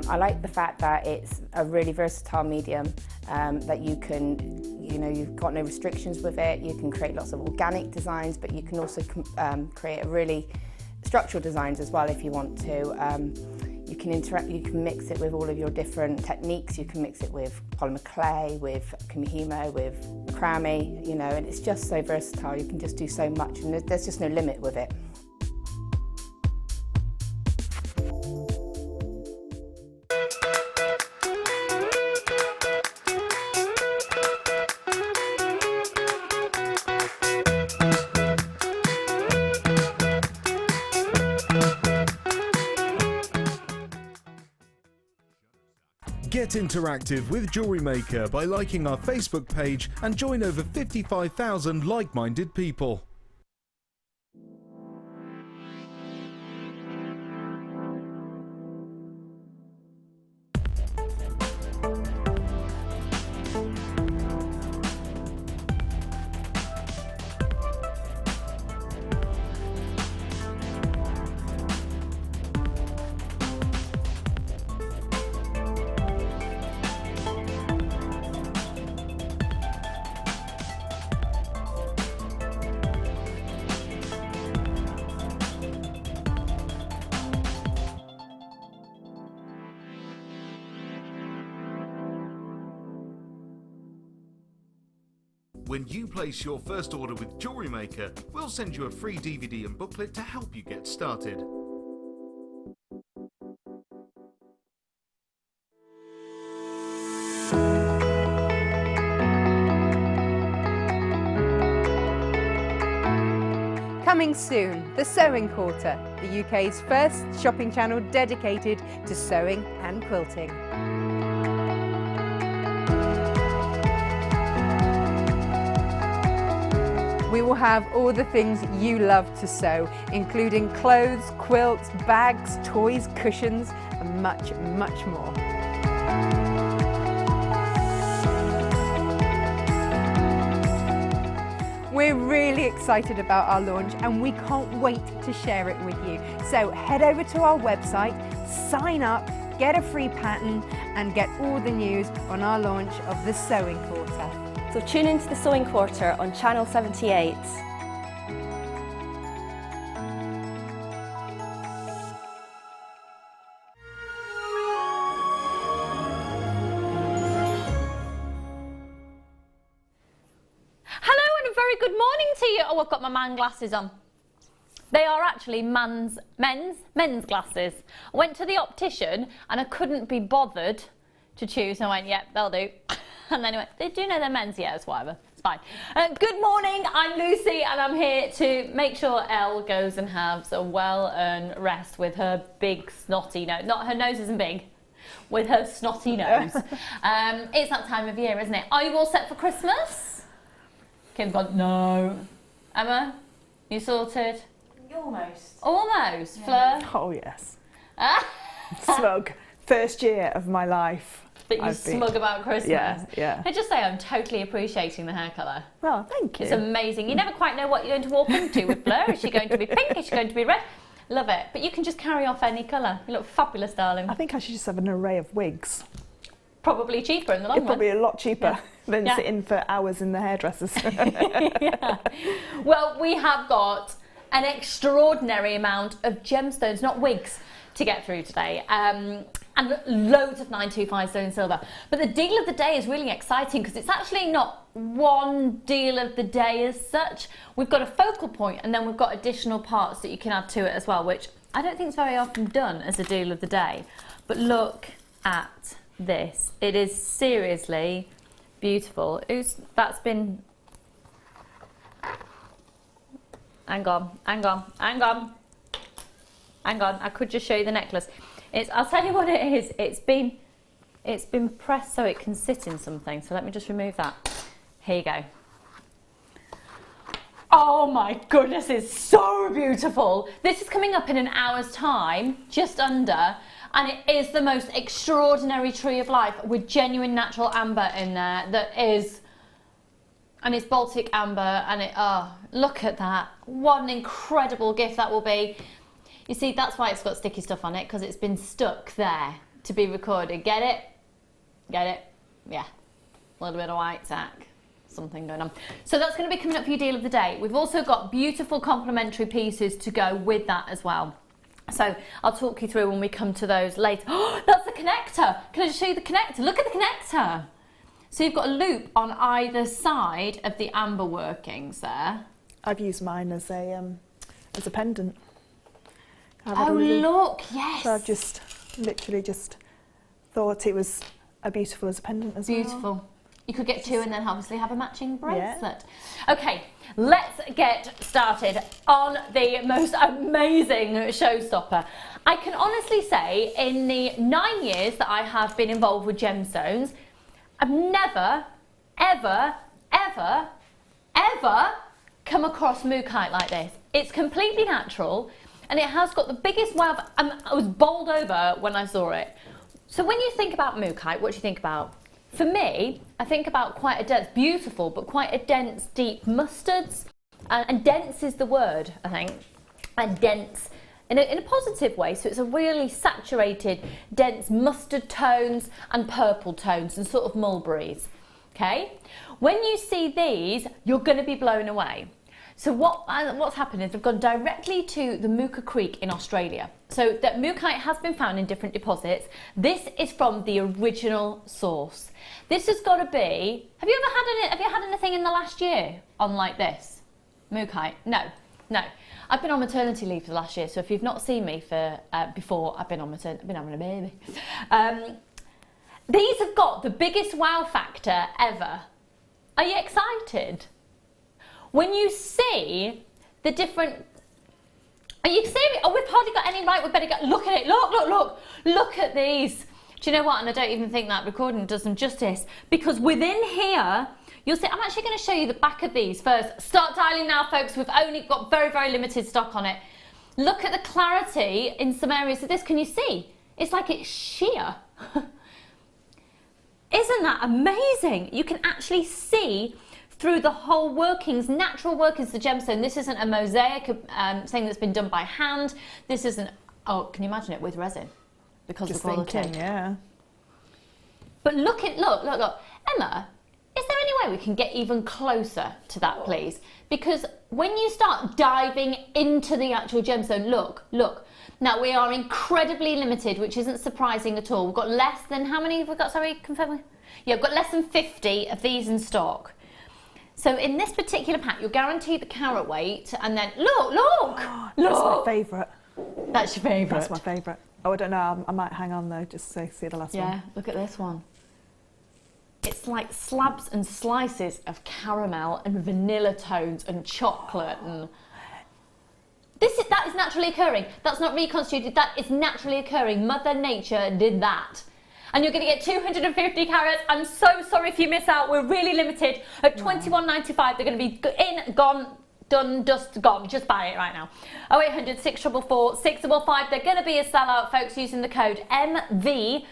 I like the fact that it's a really versatile medium, that you can, you know, you've got no restrictions with it. You can create lots of organic designs, but you can also create a really structural designs as well if you want to. You can mix it with all of your different techniques. You can mix it with polymer clay, with kumihimo, with crami, you know, and it's just so versatile. You can just do so much, and there's just no limit with it. Get interactive with Jewellery Maker by liking our Facebook page and join over 55,000 like-minded people. When you place your first order with Jewellery Maker, we'll send you a free DVD and booklet to help you get started. Coming soon, the Sewing Quarter, the UK's first shopping channel dedicated to sewing and quilting. We will have all the things you love to sew, including clothes, quilts, bags, toys, cushions, and much, much more. We're really excited about our launch and we can't wait to share it with you. So head over to our website, sign up, get a free pattern and get all the news on our launch of the Sewing Quarter. So tune into the Sewing Quarter on Channel 78. Hello and a very good morning to you. Oh, I've got my man glasses on. They are actually men's glasses. I went to the optician and I couldn't be bothered to choose. And I went, yep, they'll do. And then he went, they do know they're men's, yeah, it's whatever, it's fine. Good morning, I'm Lucy and I'm here to make sure Elle goes and has a well-earned rest with her big snotty nose. Not her nose isn't big, with her snotty nose. It's that time of year, isn't it? Are you all set for Christmas? Kim's gone, no. Emma, you sorted? Almost. Almost. Yeah. Fleur? Oh yes. Smug. First year of my life. That you smug about Christmas. Yeah. I just say I'm totally appreciating the hair colour. Well, thank you. It's amazing. You never quite know what you're going to walk into with Fleur. Is she going to be pink? Is she going to be red? love it. But you can just carry off any colour. You look fabulous, darling. I think I should just have an array of wigs. Probably cheaper in the long It's run. probably a lot cheaper than sitting for hours in the hairdressers. Yeah. Well, we have got an extraordinary amount of gemstones, not wigs, to get through today. And loads of 925 sterling silver. But the deal of the day is really exciting because it's actually not one deal of the day as such. We've got a focal point and then we've got additional parts that you can add to it as well, which I don't think is very often done as a deal of the day. But look at this. It is seriously beautiful. That's been... Hang on. I could just show you the necklace. I'll tell you what it is. It's been pressed so it can sit in something. So let me just remove that. Here you go. Oh my goodness, it's so beautiful. This is coming up in an hour's time, just under, and it is the most extraordinary tree of life with genuine natural amber in there and it's Baltic amber, and look at that. What an incredible gift that will be. You see, that's why it's got sticky stuff on it, because it's been stuck there to be recorded. Get it? Get it? Yeah. A little bit of white tack. Something going on. So that's going to be coming up for your deal of the day. We've also got beautiful complementary pieces to go with that as well. So I'll talk you through when we come to those later. Oh, that's the connector. Can I just show you the connector? Look at the connector. So you've got a loop on either side of the amber workings there. I've used mine as a pendant. Look, yes. So I've just literally just thought it was beautiful as a pendant as well. Beautiful. You could get two and then obviously have a matching bracelet. Yeah. Okay, let's get started on the most amazing showstopper. I can honestly say in the 9 years that I have been involved with gemstones, I've never, ever, ever, ever come across Mookaite like this. It's completely natural and it has got the biggest wow. I was bowled over when I saw it. So when you think about Mookaite, what do you think about? For me, I think about quite a dense, beautiful, but quite a dense, deep mustards. And dense is the word, I think. And dense in a positive way. So it's a really saturated, dense mustard tones and purple tones and sort of mulberries. Okay? When you see these, you're going to be blown away. So what's happened is they've gone directly to the Mooka Creek in Australia. So that Mookaite has been found in different deposits. This is from the original source. This has got to be. Have you had anything in the last year on like this? Mookaite? No. I've been on maternity leave for the last year. So if you've not seen me for before, I've been having a baby. These have got the biggest wow factor ever. Are you excited? When you see the different... Are you serious? Oh, we've hardly got any right. We better go... Look at it. Look at these. Do you know what? And I don't even think that recording does them justice. Because within here, you'll see... I'm actually going to show you the back of these first. Start dialing now, folks. We've only got very, very limited stock on it. Look at the clarity in some areas of this. Can you see? It's like it's sheer. Isn't that amazing? You can actually see... through the whole workings, natural workings of the gemstone. This isn't a mosaic thing that's been done by hand. This isn't, can you imagine it with resin? Because of the quality. Yeah. But look. Emma, is there any way we can get even closer to that, please? Because when you start diving into the actual gemstone, look. Now, we are incredibly limited, which isn't surprising at all. We've got less than, how many have we got, sorry, confirm? Yeah, we've got less than 50 of these in stock. So in this particular pack, you're guaranteed the carat weight, and then look. That's my favourite. That's your favourite. That's my favourite. Oh, I don't know. I might hang on though, just so see the last one. Yeah, look at this one. It's like slabs and slices of caramel and vanilla tones and chocolate and. That is naturally occurring. That's not reconstituted. That is naturally occurring. Mother Nature did that. And you're going to get 250 carats. I'm so sorry if you miss out. We're really limited. At $21.95, they're going to be in, gone, done, dust, gone. Just buy it right now. 0800 644 655. They're going to be a sellout, folks, using the code MV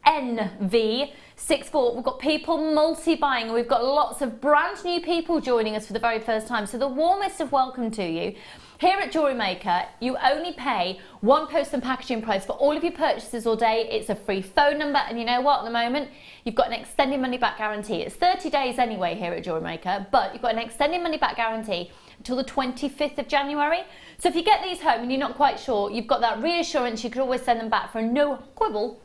NV64. We've got people multi-buying, and we've got lots of brand new people joining us for the very first time. So the warmest of welcome to you. Here at Jewellery Maker, you only pay one post and packaging price for all of your purchases all day. It's a free phone number, and you know what, at the moment, you've got an extended money back guarantee. It's 30 days anyway here at Jewellery Maker, but you've got an extended money back guarantee until the 25th of January. So if you get these home and you're not quite sure, you've got that reassurance, you could always send them back for a no quibble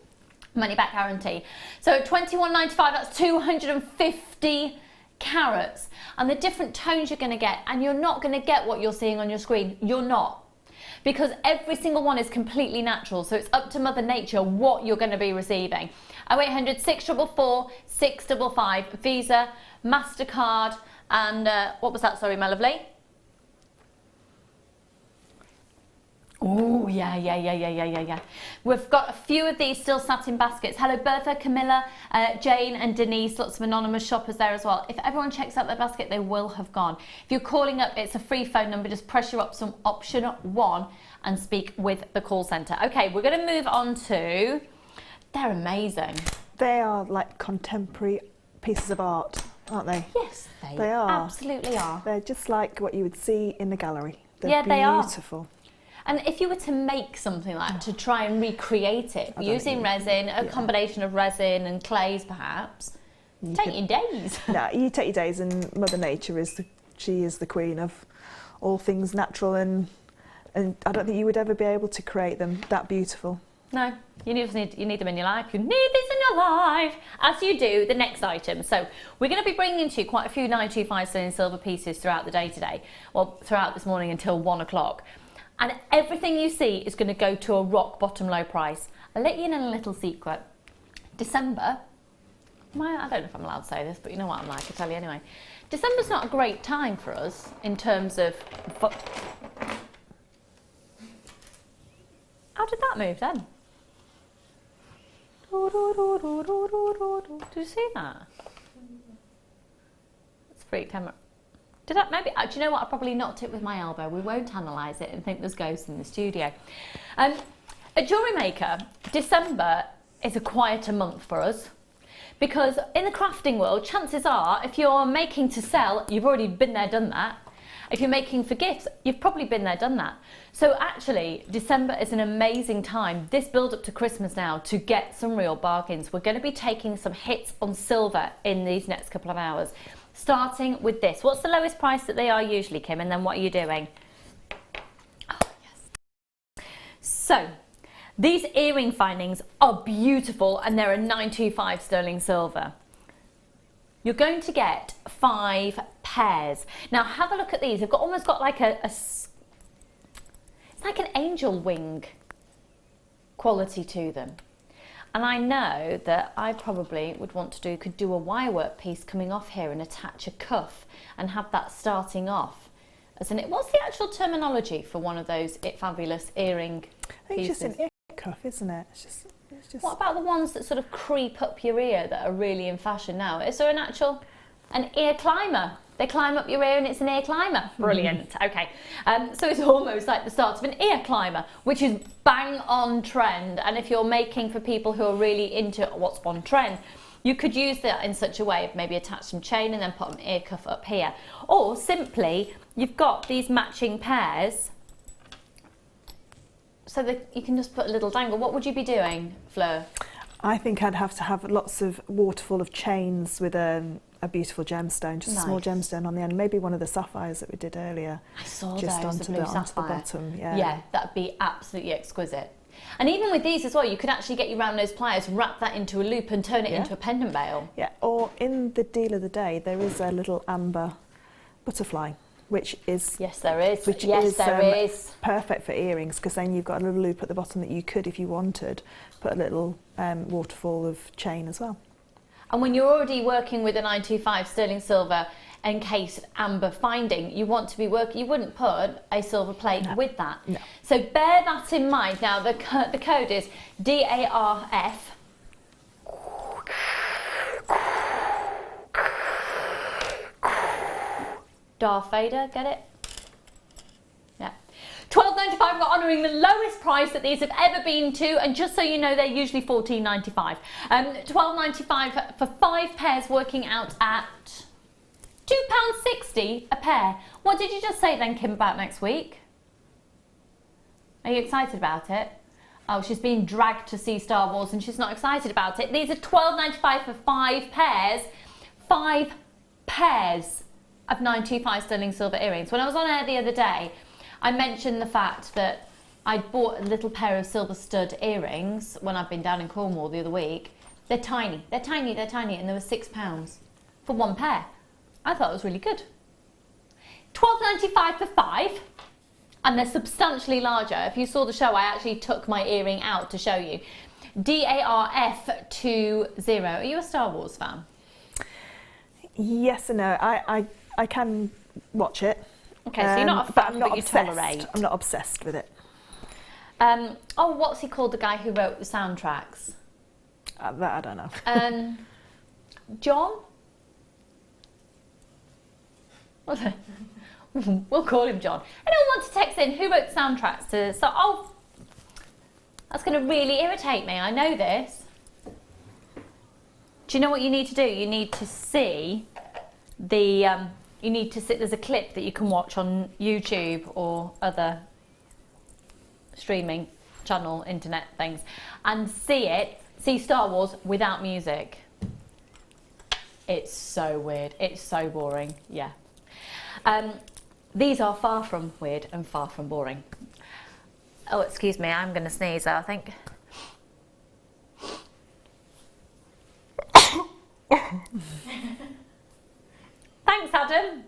money back guarantee. So at £21.95, that's 250 carats, and the different tones you're going to get, and you're not going to get what you're seeing on your screen. You're not, because every single one is completely natural, so it's up to Mother Nature what you're going to be receiving. 0800 644 655, Visa, MasterCard, and what was that, sorry my lovely? Oh, yeah. We've got a few of these still sat in baskets. Hello, Bertha, Camilla, Jane and Denise, lots of anonymous shoppers there as well. If everyone checks out their basket, they will have gone. If you're calling up, it's a free phone number. Just press your option 1 and speak with the call centre. Okay, we're going to move on to... They're amazing. They are like contemporary pieces of art, aren't they? Yes, they are. Absolutely are. They're just like what you would see in the gallery. They're they are. Beautiful. And if you were to make something like that, to try and recreate it, using resin, a combination of resin and clays perhaps, take your days. No, you take your days, and Mother Nature is the queen of all things natural, and I don't think you would ever be able to create them that beautiful. No, you need them in your life. You need this in your life, as you do the next item. So we're going to be bringing to you quite a few 925 sterling silver pieces throughout the day today, well, throughout this morning until 1 o'clock. And everything you see is going to go to a rock bottom low price. I'll let you in on a little secret. December, I don't know if I'm allowed to say this, but you know what I'm like, I'll tell you anyway. December's not a great time for us in terms of... How did that move then? Did you see that? It's freaked camera. Did I maybe? Do you know what? I probably knocked it with my elbow. We won't analyse it and think there's ghosts in the studio. At Jewellery Maker, December is a quieter month for us, because in the crafting world, chances are, if you're making to sell, you've already been there, done that. If you're making for gifts, you've probably been there, done that. So actually, December is an amazing time, this build up to Christmas now, to get some real bargains. We're going to be taking some hits on silver in these next couple of hours. Starting with this. What's the lowest price that they are usually, Kim? And then what are you doing? Oh, yes. So, these earring findings are beautiful, and they're a 925 sterling silver. You're going to get 5 pairs. Now, have a look at these. They've almost got like it's like an angel wing quality to them. And I know that I probably would want to could do a wirework piece coming off here and attach a cuff and have that starting off. What's the actual terminology for one of those fabulous earring pieces? I think it's just an ear cuff, isn't it? It's just... What about the ones that sort of creep up your ear that are really in fashion now? Is there an ear climber? They climb up your ear and it's an ear climber. Brilliant. Okay. So it's almost like the start of an ear climber, which is bang on trend. And if you're making for people who are really into what's on trend, you could use that in such a way of maybe attach some chain and then put an ear cuff up here. Or simply, you've got these matching pairs so that you can just put a little dangle. What would you be doing, Fleur? I think I'd have to have lots of waterfall of chains with a beautiful gemstone, just a small gemstone on the end, maybe one of the sapphires that we did earlier. I saw just those, onto the bottom. Yeah, that'd be absolutely exquisite. And even with these as well, you could actually get your round nose pliers, wrap that into a loop and turn it into a pendant bail. Yeah, or in the deal of the day, there is a little amber butterfly, which is... Yes, there is. There is. Perfect for earrings, because then you've got a little loop at the bottom that you could, if you wanted, put a little waterfall of chain as well. And when you're already working with a 925 sterling silver encased amber finding, you want to be working, you wouldn't put a silver plate with that. No. So bear that in mind. Now the code is DARF. Darth Vader, get it? Yeah. £12.95, we're honouring the lowest price that these have ever been to, and just so you know, they're usually £14.95. £12.95 for 5 pairs, working out at £2.60 a pair. What did you just say then, Kim, about next week? Are you excited about it? Oh, she's being dragged to see Star Wars and she's not excited about it. These are £12.95 for 5 pairs. 5 pairs of 925 sterling silver earrings. When I was on air the other day, I mentioned the fact that I'd bought a little pair of silver stud earrings when I've been down in Cornwall the other week. They're tiny, and they were £6 for 1 pair. I thought it was really good. £12.95 for 5, and they're substantially larger. If you saw the show, I actually took my earring out to show you. DARF20. Are you a Star Wars fan? Yes and no. I can watch it. Okay, so you're not a fan, but you tolerate. I'm not obsessed with it. Oh, what's he called, the guy who wrote the soundtracks? That I don't know. John? We'll call him John. Anyone want to text in who wrote the soundtracks to... So, oh, that's going to really irritate me. I know this. Do you know what you need to do? You need to see the... there's a clip that you can watch on YouTube or other streaming channel, internet things, and see Star Wars without music. It's so weird. It's so boring. Yeah. These are far from weird and far from boring. Oh, excuse me, I'm going to sneeze, I think. Thanks, Adam.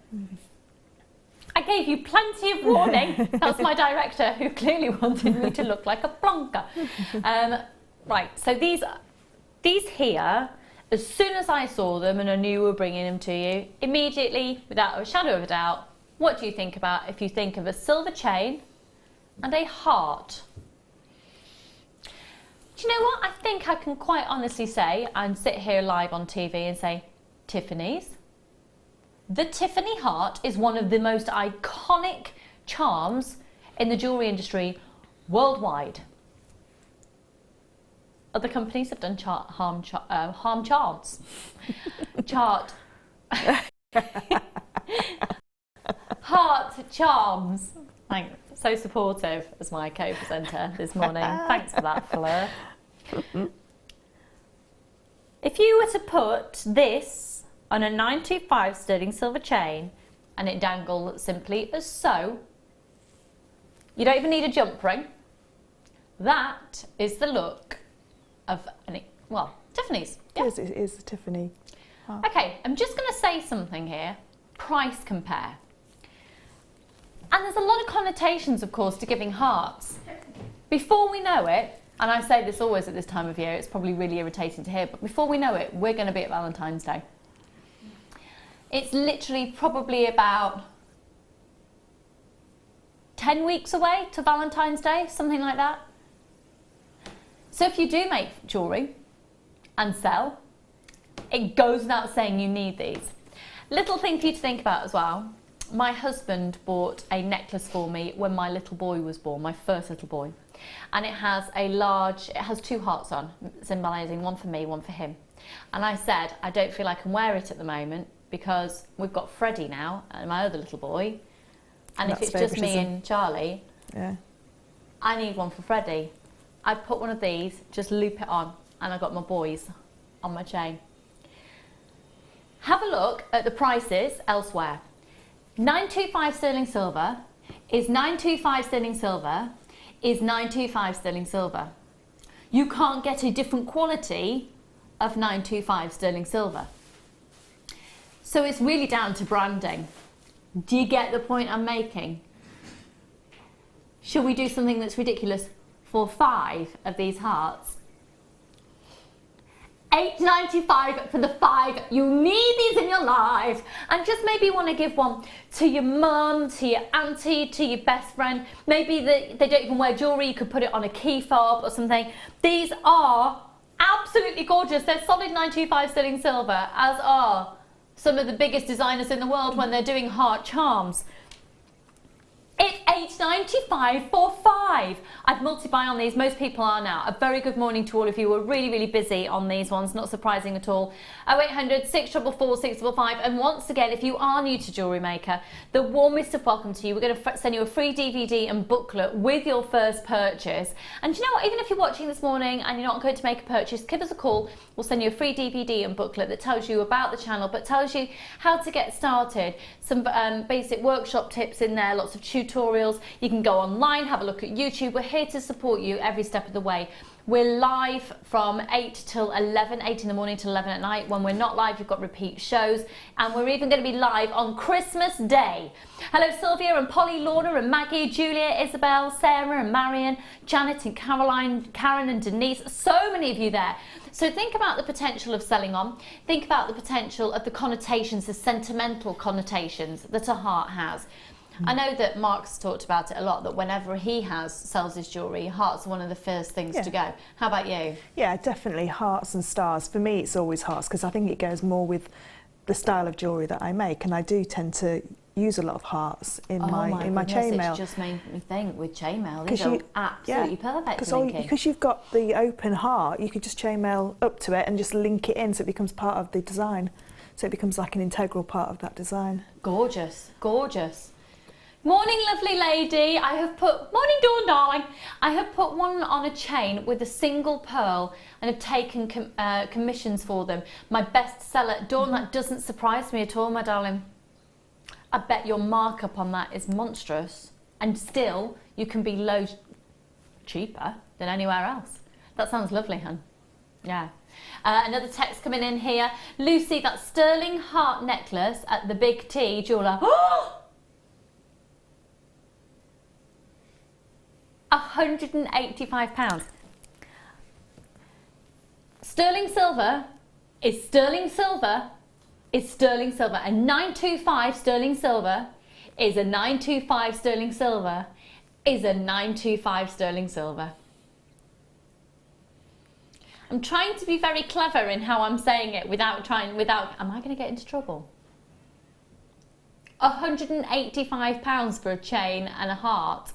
I gave you plenty of warning. That's my director, who clearly wanted me to look like a plonker. Right, so these here, as soon as I saw them and I knew we were bringing them to you, immediately, without a shadow of a doubt, what do you think about if you think of a silver chain and a heart? Do you know what? I think I can quite honestly say, and sit here live on TV and say, Tiffany's. The Tiffany heart is one of the most iconic charms in the jewellery industry worldwide. Other companies have done harm charms. Heart charms. Thanks. So supportive as my co-presenter this morning. Thanks for that, Fleur. If you were to put this on a 925 sterling silver chain and it dangled simply as so, you don't even need a jump ring. That is the look of Tiffany's. Yeah. It is a Tiffany. Oh. Okay, I'm just going to say something here. Price compare. And there's a lot of connotations, of course, to giving hearts. Before we know it, and I say this always at this time of year, it's probably really irritating to hear, but before we know it, we're going to be at Valentine's Day. It's literally probably about 10 weeks away to Valentine's Day, something like that. So if you do make jewellery and sell, it goes without saying you need these. Little thing for you to think about as well. My husband bought a necklace for me when my little boy was born, my first little boy. And it has two hearts on, symbolising one for me, one for him. And I said, I don't feel I can wear it at the moment because we've got Freddie now, and my other little boy. And if it's just me and Charlie, yeah, I need one for Freddie. I put one of these, just loop it on, and I got my boys on my chain. Have a look at the prices elsewhere. 925 sterling silver is 925 sterling silver is 925 sterling silver. You can't get a different quality of 925 sterling silver. So it's really down to branding. Do you get the point I'm making? Should we do something that's ridiculous for 5 of these hearts? $8.95 for the 5. You need these in your life. And just maybe you want to give one to your mum, to your auntie, to your best friend. Maybe they don't even wear jewellery. You could put it on a key fob or something. These are absolutely gorgeous. They're solid 925 sterling silver, as are some of the biggest designers in the world when they're doing heart charms. It's $8.95 for 5. I've multi-buy on these. Most people are now. A very good morning to all of you. We're really, really busy on these ones. Not surprising at all. 0800 644 655. And once again, if you are new to Jewellery Maker, the warmest of welcome to you. We're going to send you a free DVD and booklet with your first purchase. And do you know what? Even if you're watching this morning and you're not going to make a purchase, give us a call. We'll send you a free DVD and booklet that tells you about the channel, but tells you how to get started. Some basic workshop tips in there, lots of tutorials. You can go online, have a look at YouTube. We're here to support you every step of the way. We're live from 8 till 11, 8 in the morning till 11 at night. When we're not live, you've got repeat shows. And we're even going to be live on Christmas Day. Hello, Sylvia and Polly, Lorna and Maggie, Julia, Isabel, Sarah and Marion, Janet and Caroline, Karen and Denise. So many of you there. So think about the potential of selling on. Think about the potential of the connotations, the sentimental connotations that a heart has. I know that Mark's talked about it a lot, that whenever he sells his jewellery, hearts are one of the first things to go. How about you? Yeah, definitely hearts and stars. For me, it's always hearts because I think it goes more with the style of jewellery that I make, and I do tend to use a lot of hearts in my chainmail. It just made me think with chainmail, these are absolutely perfect. Because you've got the open heart, you could just chainmail up to it and just link it in so it becomes part of the design. So it becomes like an integral part of that design. Gorgeous, gorgeous. Morning, lovely lady. I have put, morning, Dawn, darling. I have put one on a chain with a single pearl and have taken commissions for them. My best seller, Dawn, that doesn't surprise me at all, my darling. I bet your markup on that is monstrous, and still you can be loads cheaper than anywhere else. That sounds lovely, hun. Yeah. Another text coming in here. Lucy, that sterling heart necklace at the Big T jeweller. £185. Sterling silver is sterling silver is sterling silver. A 925 sterling silver is a 925 sterling silver is a 925 sterling silver. I'm trying to be very clever in how I'm saying it without, am I going to get into trouble? £185 for a chain and a heart.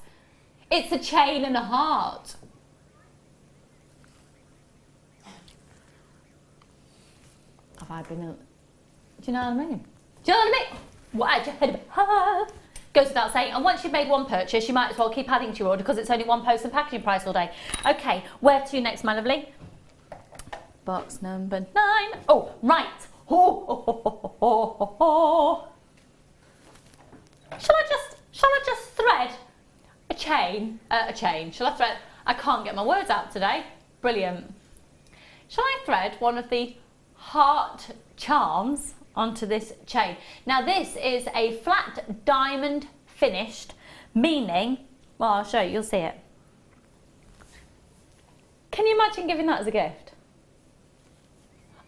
It's a chain and a heart. Have I been... Do you know what I mean? Do you know what I mean? Why'd you head up? Goes without saying. And once you've made one purchase, you might as well keep adding to your order because it's only one post and packaging price all day. Okay, where to next, my lovely? Box number 9. Oh, right. Shall I just thread a chain? Shall I thread? I can't get my words out today. Brilliant. Shall I thread one of the heart charms onto this chain? Now this is a flat diamond finished, meaning, well, I'll show you, you'll see it. Can you imagine giving that as a gift?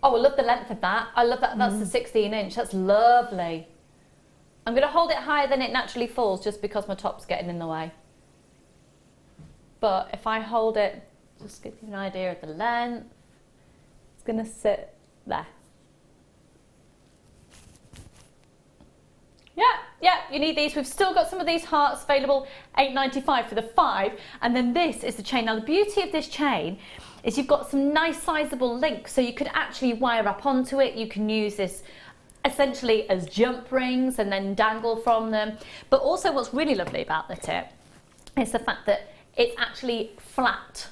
Oh, I love the length of that. I love that. That's the 16 inch. That's lovely. I'm going to hold it higher than it naturally falls just because my top's getting in the way. But if I hold it, just give you an idea of the length, it's going to sit there. Yeah, you need these. We've still got some of these hearts available, £8.95 for the 5. And then this is the chain. Now the beauty of this chain is you've got some nice sizable links, so you could actually wire up onto it. You can use this essentially as jump rings and then dangle from them. But also what's really lovely about the tip is the fact that it's actually flat.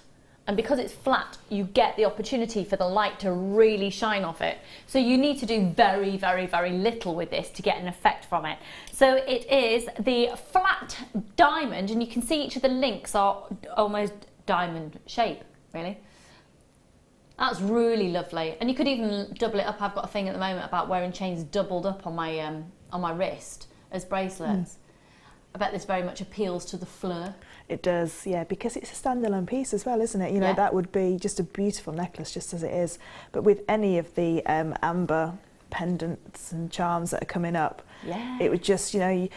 And because it's flat, you get the opportunity for the light to really shine off it. So you need to do very, very, very little with this to get an effect from it. So it is the flat diamond, and you can see each of the links are almost diamond shape, really. That's really lovely. And you could even double it up. I've got a thing at the moment about wearing chains doubled up on my wrist as bracelets. I bet this very much appeals to the Fleur. It does, yeah, because it's a standalone piece as well, isn't it? You know, that would be just a beautiful necklace just as it is. But with any of the amber pendants and charms that are coming up, it would just, you know,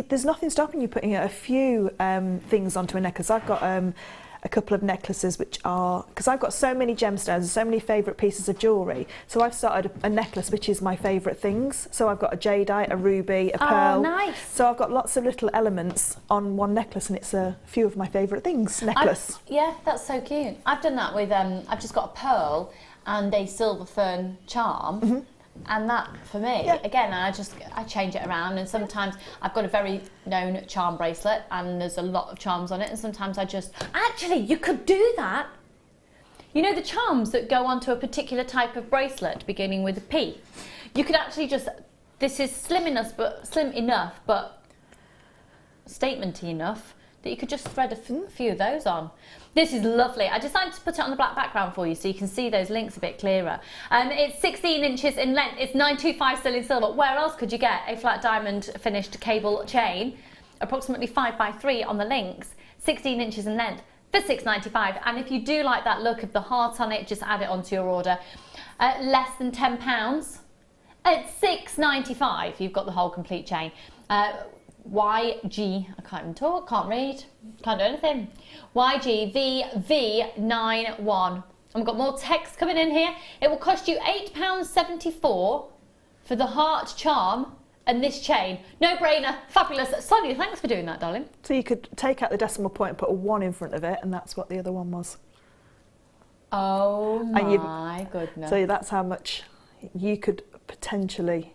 there's nothing stopping you putting a few things onto a necklace. I've got a couple of necklaces which are, because I've got so many gemstones and so many favourite pieces of jewellery, so I've started a necklace which is my favourite things. So I've got a jadeite, a ruby, a pearl. Oh, nice. So I've got lots of little elements on one necklace, and it's a few of my favourite things necklace. Yeah, that's so cute. I've done that with, I've just got a pearl and a silver fern charm. And that, for me, again, I change it around, and sometimes I've got a very known charm bracelet and there's a lot of charms on it, and sometimes actually, you could do that. You know the charms that go onto a particular type of bracelet beginning with a P? You could actually this is slim enough, but statementy enough that you could just thread a few of those on. This is lovely. I decided to put it on the black background for you so you can see those links a bit clearer. It's 16 inches in length. It's $925 sterling silver. Where else could you get a flat diamond finished cable chain? Approximately 5x3 on the links. 16 inches in length for $6.95. And if you do like that look of the heart on it, just add it onto your order. Less than £10. At $6.95, you've got the whole complete chain. YG, I can't even talk, can't read, can't do anything. YGVV91. And we've got more text coming in here. It will cost you £8.74 for the heart charm and this chain. No brainer, fabulous. Sonia, thanks for doing that, darling. So you could take out the decimal point and put a 1 in front of it, and that's what the other one was. Oh my goodness. So that's how much you could potentially...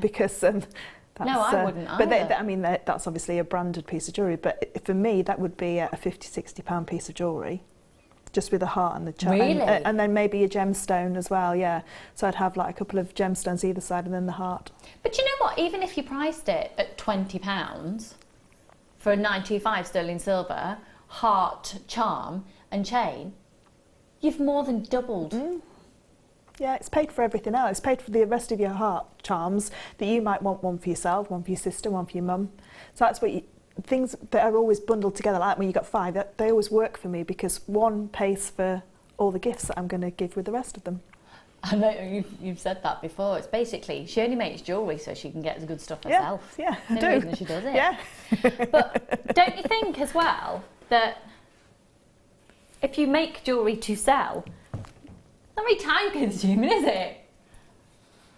Because that's, no, I wouldn't but either. I mean, that's obviously a branded piece of jewellery, but for me that would be a £50–60 piece of jewellery, just with a heart and the charm. Really? And then maybe a gemstone as well, yeah. So I'd have like a couple of gemstones either side and then the heart. But you know what, even if you priced it at £20 for a 925 sterling silver, heart, charm and chain, you've more than doubled. Yeah, it's paid for everything else. It's paid for the rest of your heart charms that you might want, one for yourself, one for your sister, one for your mum. So that's what things that are always bundled together, like when you've got 5, they always work for me because one pays for all the gifts that I'm going to give with the rest of them. I know you've said that before. It's basically, she only makes jewellery so she can get the good stuff herself. Yeah, I no do. reason she does it. Yeah. But don't you think as well that if you make jewellery to sell, not very time consuming, is it?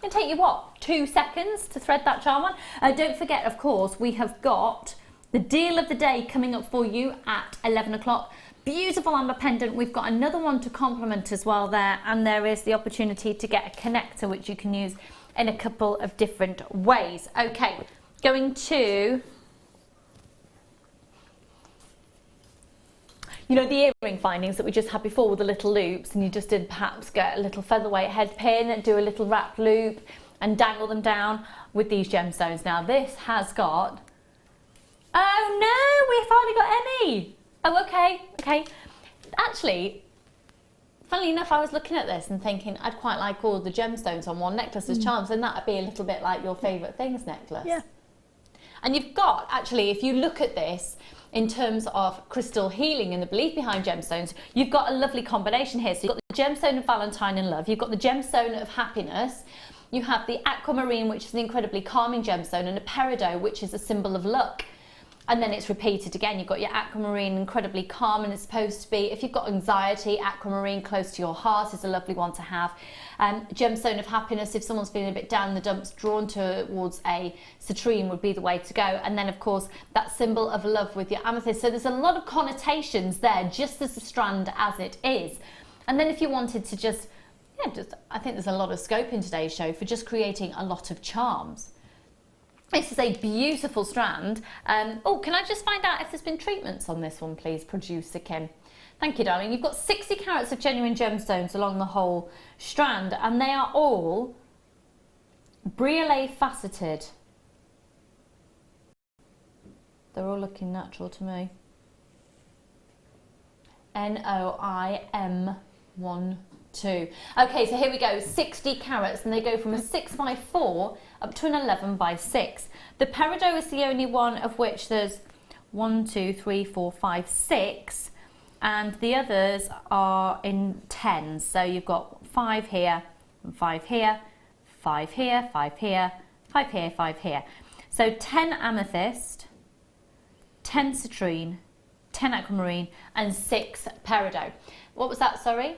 It'll take you, what, 2 seconds to thread that charm on? Don't forget, of course, we have got the deal of the day coming up for you at 11 o'clock. Beautiful amber pendant. We've got another one to complement as well there, and there is the opportunity to get a connector which you can use in a couple of different ways. Okay, going to... You know, the earring findings that we just had before with the little loops, and you just did perhaps get a little featherweight head pin and do a little wrap loop and dangle them down with these gemstones. Now this has got... Oh no, we've hardly got any. Oh, okay. Actually, funnily enough, I was looking at this and thinking I'd quite like all the gemstones on one necklace as charms, and that'd be a little bit like your favourite things necklace. Yeah. And you've got, actually, if you look at this, in terms of crystal healing and the belief behind gemstones, you've got a lovely combination here. So you've got the gemstone of Valentine and love, you've got the gemstone of happiness, you have the aquamarine, which is an incredibly calming gemstone, and a peridot, which is a symbol of luck. And then it's repeated again. You've got your aquamarine, incredibly calm, and it's supposed to be, if you've got anxiety, aquamarine close to your heart is a lovely one to have. Gemstone of happiness, if someone's feeling a bit down in the dumps, drawn towards a citrine would be the way to go. And then, of course, that symbol of love with your amethyst. So there's a lot of connotations there, just as a strand as it is. And then if you wanted to just, I think there's a lot of scope in today's show for just creating a lot of charms. This is a beautiful strand. Oh, can I just find out if there's been treatments on this one, please, producer Kim? Thank you, darling. You've got 60 carats of genuine gemstones along the whole strand, and they are all briolet faceted. They're all looking natural to me. NOIM12. Okay, so here we go, 60 carats, and they go from a 6x4 up to an 11x6. The peridot is the only one of which there's 1, 2, 3, 4, 5, 6, and the others are in 10s. So you've got 5 here, and 5 here, 5 here, 5 here, 5 here, 5 here. So 10 amethyst, 10 citrine, 10 aquamarine, and 6 peridot. What was that, sorry?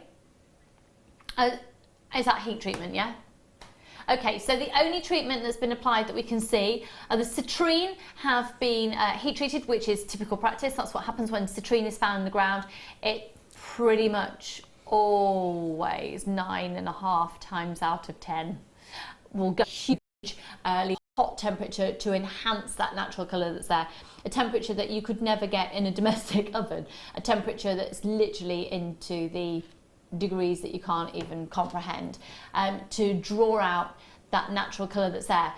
Is that heat treatment, yeah? Okay, so the only treatment that's been applied that we can see are the citrine have been heat treated, which is typical practice. That's what happens when citrine is found in the ground. It pretty much always 9.5 times out of 10 will go huge early hot temperature to enhance that natural colour that's there. A temperature that you could never get in a domestic oven. A temperature that's literally into the degrees that you can't even comprehend, to draw out that natural colour that's there.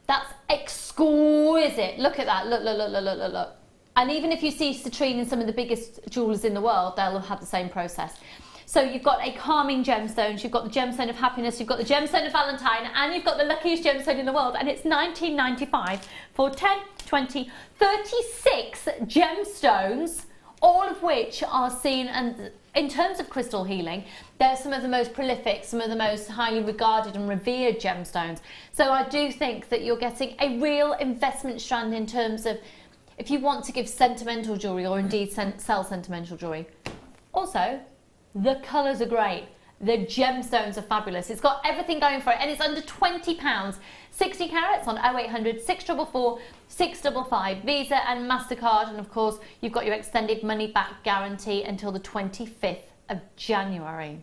That's exquisite. Look at that. Look, look, look, look, look, look, look. And even if you see citrine in some of the biggest jewellers in the world, they'll have the same process. So you've got a calming gemstone, you've got the gemstone of happiness, you've got the gemstone of Valentine, and you've got the luckiest gemstone in the world, and it's $19.95 for 10, 20, 36 gemstones, all of which are seen, and in terms of crystal healing, they're some of the most prolific, some of the most highly regarded and revered gemstones. So I do think that you're getting a real investment strand in terms of if you want to give sentimental jewellery or indeed sell sentimental jewellery. Also, the colours are great. The gemstones are fabulous. It's got everything going for it, and it's under £20. 60 carats on 0800 644 655, Visa and MasterCard, and of course you've got your extended money back guarantee until the 25th of January.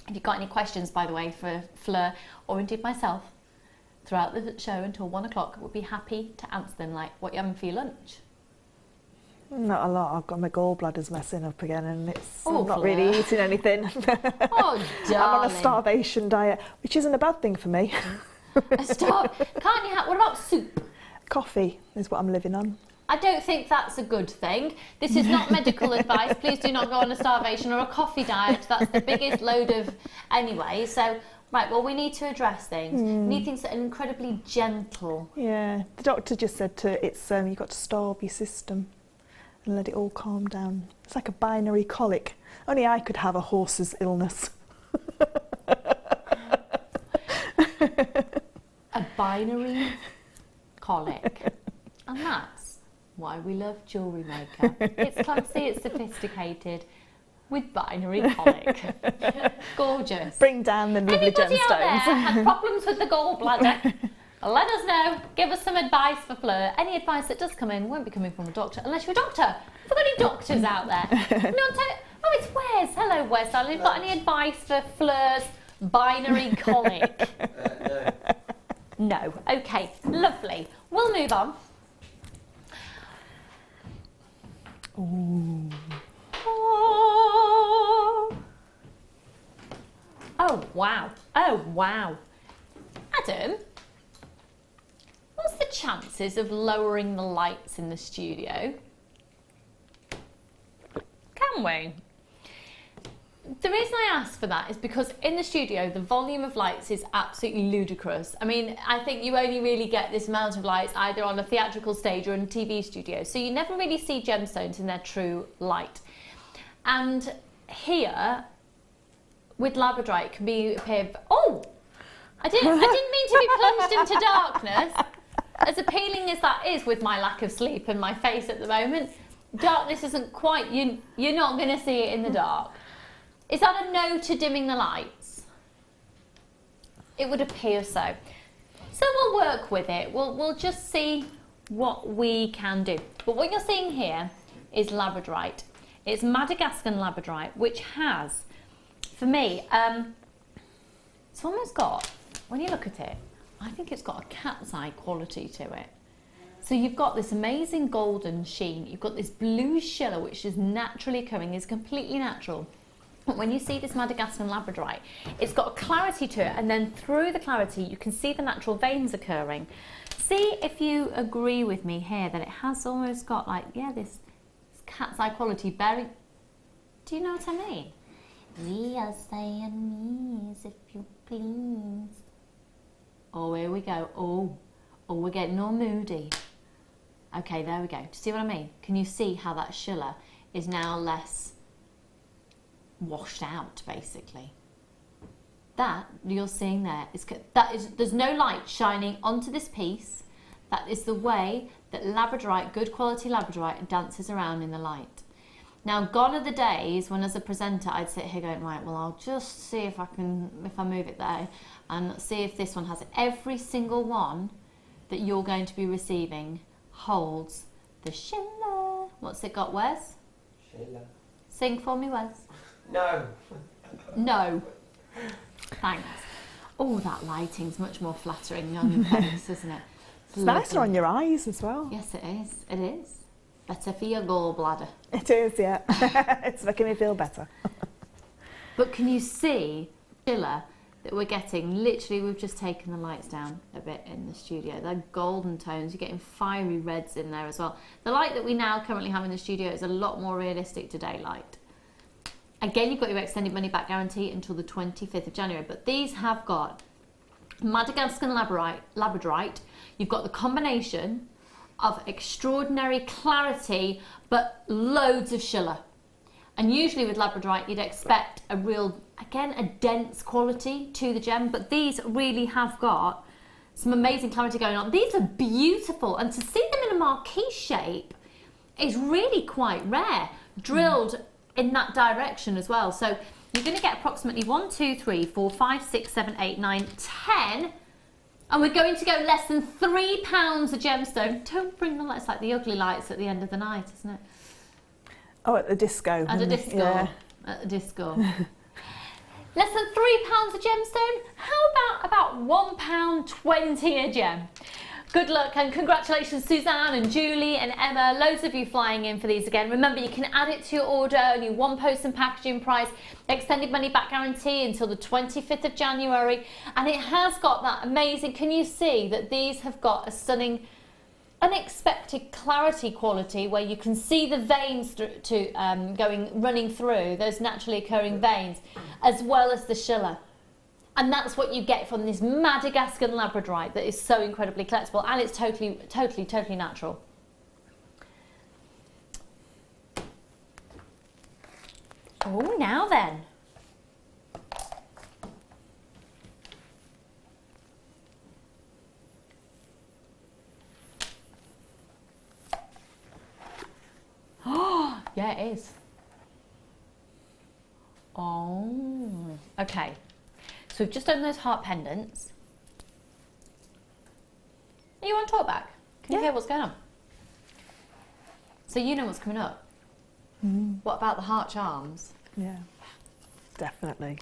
If you've got any questions, by the way, for Fleur or indeed myself throughout the show until 1 o'clock, we'll be happy to answer them, like what you having for your lunch? Not a lot. I've got my gallbladder's messing up again, and I'm not Fleur. really eating anything. Oh, darling. I'm on a starvation diet, which isn't a bad thing for me. Can't you have, what about soup? Coffee is what I'm living on. I don't think that's a good thing. This is not medical advice. Please do not go on a starvation or a coffee diet. That's the biggest load of anyway. So, right, well, we need to address things. We need things that are incredibly gentle. Yeah, the doctor just said you've got to starve your system and let it all calm down. It's like a binary colic. Only I could have a horse's illness. A binary colic. And that's why we love Jewellery Maker. It's classy, it's sophisticated, with binary colic. Gorgeous. Bring down the lovely gemstones. Anybody out there have problems with the gallbladder? Let us know. Give us some advice for Fleur. Any advice that does come in won't be coming from a doctor, unless you're a doctor. Have we got any doctors out there? Oh, it's Wes. Hello, Wes, darling. Have you got any advice for Fleur's binary colic? No. Okay, lovely. We'll move on. Ooh. Oh, wow. Oh, wow. Adam, what's the chances of lowering the lights in the studio? Can we? The reason I ask for that is because in the studio, the volume of lights is absolutely ludicrous. I mean, I think you only really get this amount of lights either on a theatrical stage or in a TV studio. So you never really see gemstones in their true light. And here, with Labradorite, it can appear... Oh! I didn't mean to be plunged into darkness. As appealing as that is with my lack of sleep and my face at the moment, darkness isn't quite... You're not going to see it in the dark. Is that a no to dimming the lights? It would appear so. So we'll work with it. We'll just see what we can do. But what you're seeing here is Labradorite. It's Madagascan Labradorite, which has, for me, it's almost got, when you look at it, I think it's got a cat's eye quality to it. So you've got this amazing golden sheen. You've got this blue shiller, which is naturally occurring, is completely natural. But when you see this Madagascan Labradorite, it's got a clarity to it, and then through the clarity you can see the natural veins occurring. See if you agree with me here that it has almost got like, yeah, this cat's eye quality bearing. Do you know what I mean? We are Siamese, if you please. Oh, here we go. Oh, we're getting all moody. Okay, there we go. Do you see what I mean? Can you see how that shiller is now less washed out, basically? That you're seeing there is there's no light shining onto this piece. That is the way that Labradorite, good quality Labradorite, dances around in the light. Now, gone are the days when as a presenter I'd sit here going, right, well, I'll just see if I move it there and see if this one has it. Every single one that you're going to be receiving holds the shiller. What's it got, Wes? Shiller. Sing for me, Wes. No. No. Thanks. Oh, that lighting's much more flattering on your face, isn't it? It's nicer on your eyes as well. Yes, it is. It is. Better for your gallbladder. It is, yeah. It's making me feel better. But can you see shiller that we're getting? Literally, we've just taken the lights down a bit in the studio. They're golden tones. You're getting fiery reds in there as well. The light that we now currently have in the studio is a lot more realistic to daylight. Again, you've got your extended money back guarantee until the 25th of January. But these have got Madagascar Labradorite. You've got the combination of extraordinary clarity, but loads of shiller. And usually with Labradorite, you'd expect a real, again, a dense quality to the gem, but these really have got some amazing clarity going on. These are beautiful, and to see them in a marquee shape is really quite rare, drilled in that direction as well. So you're going to get approximately 1, 2, 3, 4, 5, 6, 7, 8, 9, 10, and we're going to go less than £3 a gemstone. Don't bring the lights, like the ugly lights at the end of the night, isn't it? Oh, at the disco. At the disco. Yeah. At the disco. Less than £3 a gemstone? How about £1.20 a gem? Good luck and congratulations Suzanne and Julie and Emma, loads of you flying in for these again. Remember, you can add it to your order, only one post and packaging price, extended money back guarantee until the 25th of January, and it has got that amazing, can you see that these have got a stunning, unexpected clarity quality where you can see the veins running through, those naturally occurring veins, as well as the shiller. And that's what you get from this Madagascar Labradorite that is so incredibly collectible, and it's totally natural. Oh, now then. Oh, yeah, it is. Oh, okay. So we've just done those heart pendants. Are you on talk back? Can you hear what's going on? So you know what's coming up. What about the heart charms? Yeah, definitely.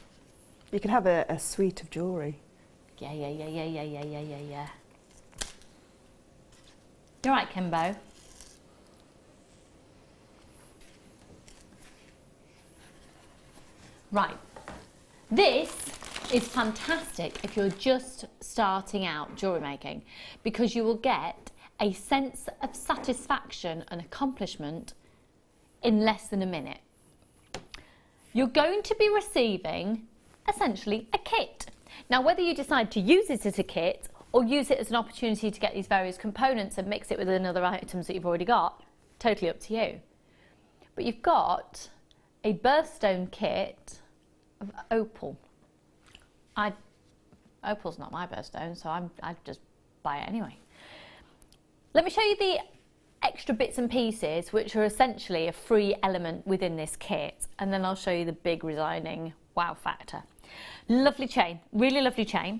You can have a suite of jewellery. Yeah. You're right, Kimbo. Right. This is fantastic if you're just starting out jewellery making, because you will get a sense of satisfaction and accomplishment in less than a minute. You're going to be receiving essentially a kit. Now, whether you decide to use it as a kit or use it as an opportunity to get these various components and mix it with other items that you've already got, totally up to you. But you've got a birthstone kit of Opal. Opal's not my birthstone, so I'd just buy it anyway. Let me show you the extra bits and pieces which are essentially a free element within this kit, and then I'll show you the big resigning wow factor. Lovely chain, really lovely chain,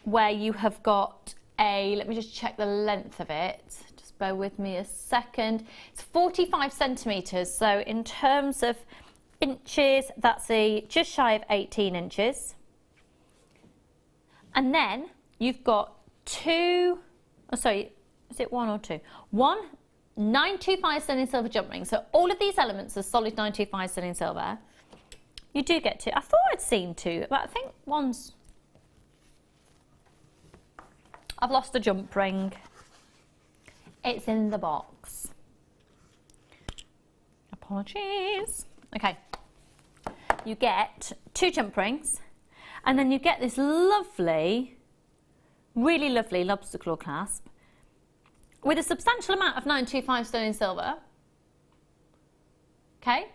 where you have got a, let me just check the length of it, just bear with me a second. It's 45 centimetres, so in terms of inches, that's just shy of 18 inches. And then you've got two, oh sorry, is it one or two? One 925 sterling silver jump ring. So all of these elements are solid 925 sterling silver. You do get two. I thought I'd seen two, but I think one's, I've lost the jump ring. It's in the box. Apologies. Okay. You get two jump rings, and then you get this lovely, really lovely lobster claw clasp with a substantial amount of 925 sterling silver. Okay,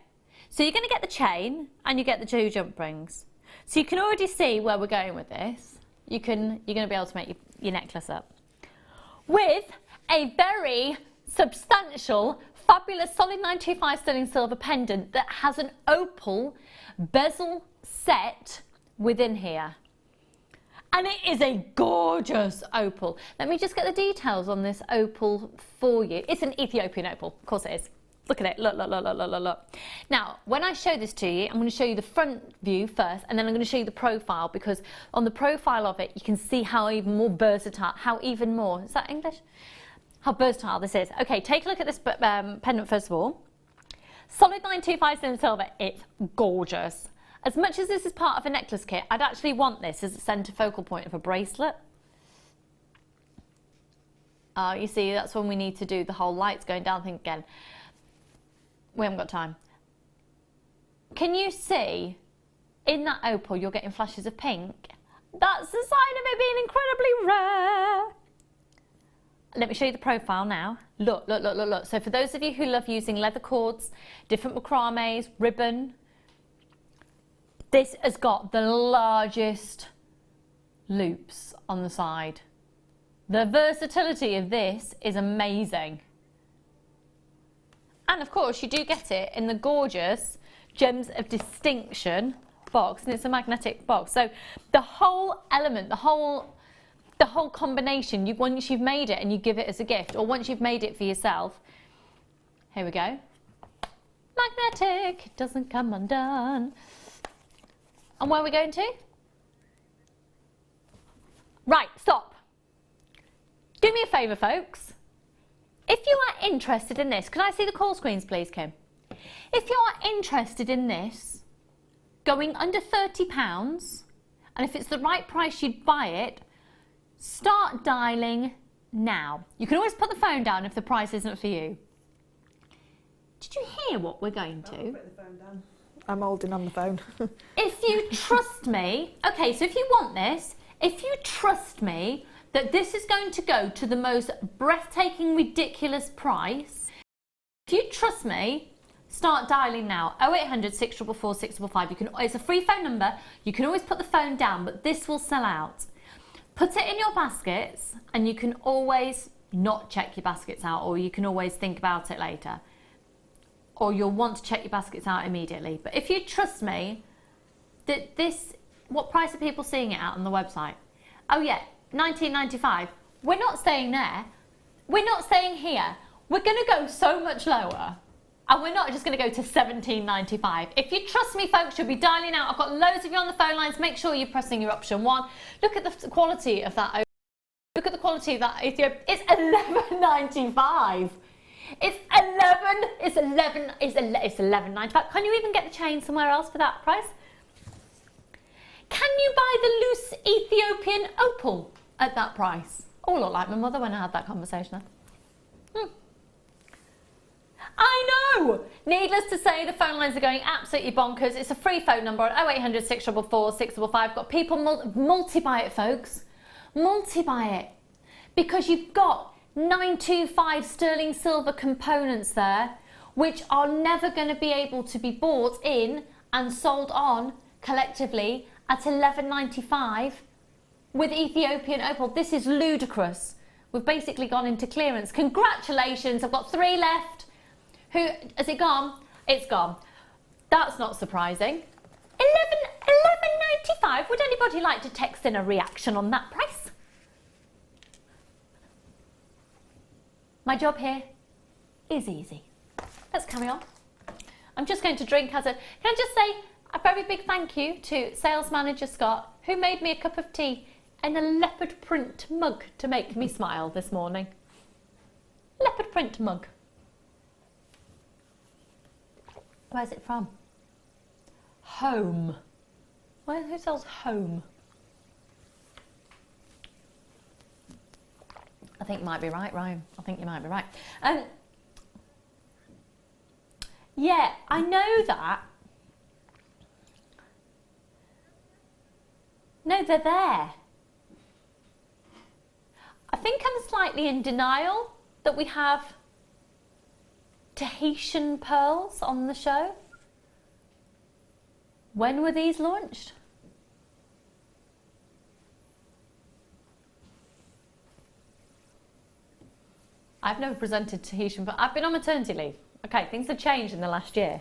so you're going to get the chain and you get the two jump rings. So you can already see where we're going with this. You're going to be able to make your necklace up with a very substantial, fabulous solid 925 sterling silver pendant that has an opal bezel set within here. And it is a gorgeous opal. Let me just get the details on this opal for you. It's an Ethiopian opal, of course it is. Look at it, look, look, look, look, look, look, look. Now, when I show this to you, I'm going to show you the front view first, and then I'm going to show you the profile, because on the profile of it, you can see how even more versatile, is that English? How versatile this is. Okay, take a look at this pendant first of all. Solid 925 sterling silver, it's gorgeous. As much as this is part of a necklace kit, I'd actually want this as a centre focal point of a bracelet. You see, that's when we need to do the whole lights going down thing again. We haven't got time. Can you see in that opal you're getting flashes of pink? That's a sign of it being incredibly rare. Let me show you the profile now. Look, look, look, look, look. So for those of you who love using leather cords, different macrames, ribbon, this has got the largest loops on the side. The versatility of this is amazing. And of course you do get it in the gorgeous Gems of Distinction box, and it's a magnetic box. So the whole element, the whole combination, once you've made it and you give it as a gift, or once you've made it for yourself, here we go. Magnetic, it doesn't come undone. And where are we going to? Right, stop. Do me a favour, folks. If you are interested in this, can I see the call screens, please, Kim? If you are interested in this, going under £30, and if it's the right price, you'd buy it, start dialing now. You can always put the phone down if the price isn't for you. Did you hear what we're going to? I'll put the phone down. I'm holding on the phone. If you trust me, okay, so if you want this, if you trust me that this is going to go to the most breathtaking, ridiculous price, if you trust me, start dialing now. 0800 644 655. It's a free phone number. You can always put the phone down, but this will sell out. Put it in your baskets, and you can always not check your baskets out, or you can always think about it later. Or you'll want to check your baskets out immediately. But if you trust me, that this, what price are people seeing it at on the website? Oh yeah, £19.95. We're not staying there. We're not staying here. We're going to go so much lower. And we're not just going to go to £17.95. If you trust me, folks, you'll be dialing out. I've got loads of you on the phone lines. Make sure you're pressing your option 1. Look at the quality of that. Look at the quality of that. It's £11.95. It's £11.95. Can you even get the chain somewhere else for that price? Can you buy the loose Ethiopian opal at that price? Oh, look like my mother when I had that conversation. I know! Needless to say, the phone lines are going absolutely bonkers. It's a free phone number on 0800 644 655. Got people multi-buy it, folks. Multi-buy it. Because you've got 925 sterling silver components there, which are never going to be able to be bought in and sold on collectively at £11.95 with Ethiopian opal. This is ludicrous. We've basically gone into clearance. Congratulations, I've got 3 left. Who has it gone? It's gone. That's not surprising. £11.95. Would anybody like to text in a reaction on that price? My job here is easy. Let's carry on. I'm just going to drink can I just say a very big thank you to sales manager Scott, who made me a cup of tea in a leopard print mug to make me smile this morning. Leopard print mug. Where's it from? Home. Who sells Home? I think you might be right, Ryan. I think you might be right. Yeah, I know that. No, they're there. I think I'm slightly in denial that we have Tahitian pearls on the show. When were these launched? I've never presented Tahitian, but I've been on maternity leave. Okay, things have changed in the last year.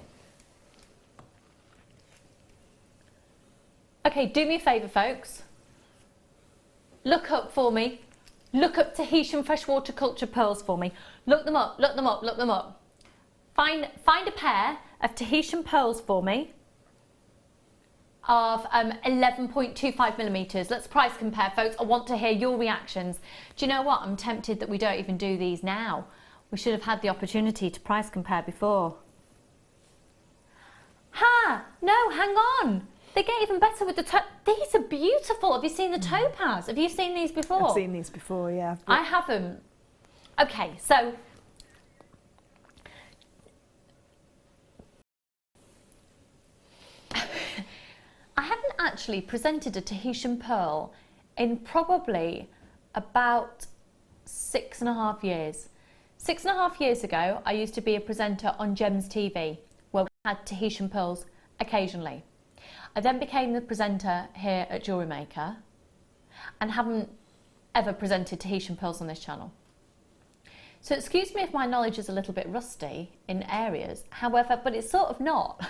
Okay, do me a favour, folks. Look up for me. Look up Tahitian freshwater culture pearls for me. Look them up, look them up, look them up. Find a pair of Tahitian pearls for me of 11.25 millimetres. Let's price compare, folks. I want to hear your reactions. Do you know what? I'm tempted that we don't even do these now. We should have had the opportunity to price compare before. Ha! No, hang on. They get even better with the these are beautiful. Have you seen the topaz? Have you seen these before? I've seen these before, yeah. I haven't. Okay, so I haven't actually presented a Tahitian pearl in probably about 6.5 years. 6.5 years ago, I used to be a presenter on Gems TV, where we had Tahitian pearls occasionally. I then became the presenter here at Jewellery Maker and haven't ever presented Tahitian pearls on this channel. So excuse me if my knowledge is a little bit rusty in areas, however, but it's sort of not.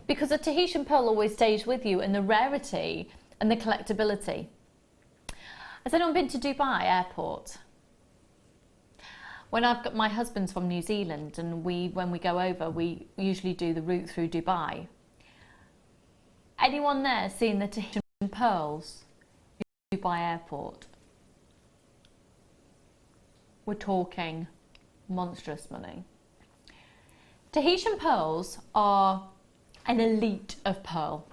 Because a Tahitian pearl always stays with you, and the rarity and the collectability. Has anyone been to Dubai airport? When I've got, my husband's from New Zealand, and when we go over, we usually do the route through Dubai. Anyone there seen the Tahitian pearls in Dubai airport? We're talking monstrous money. Tahitian pearls are an elite of pearl.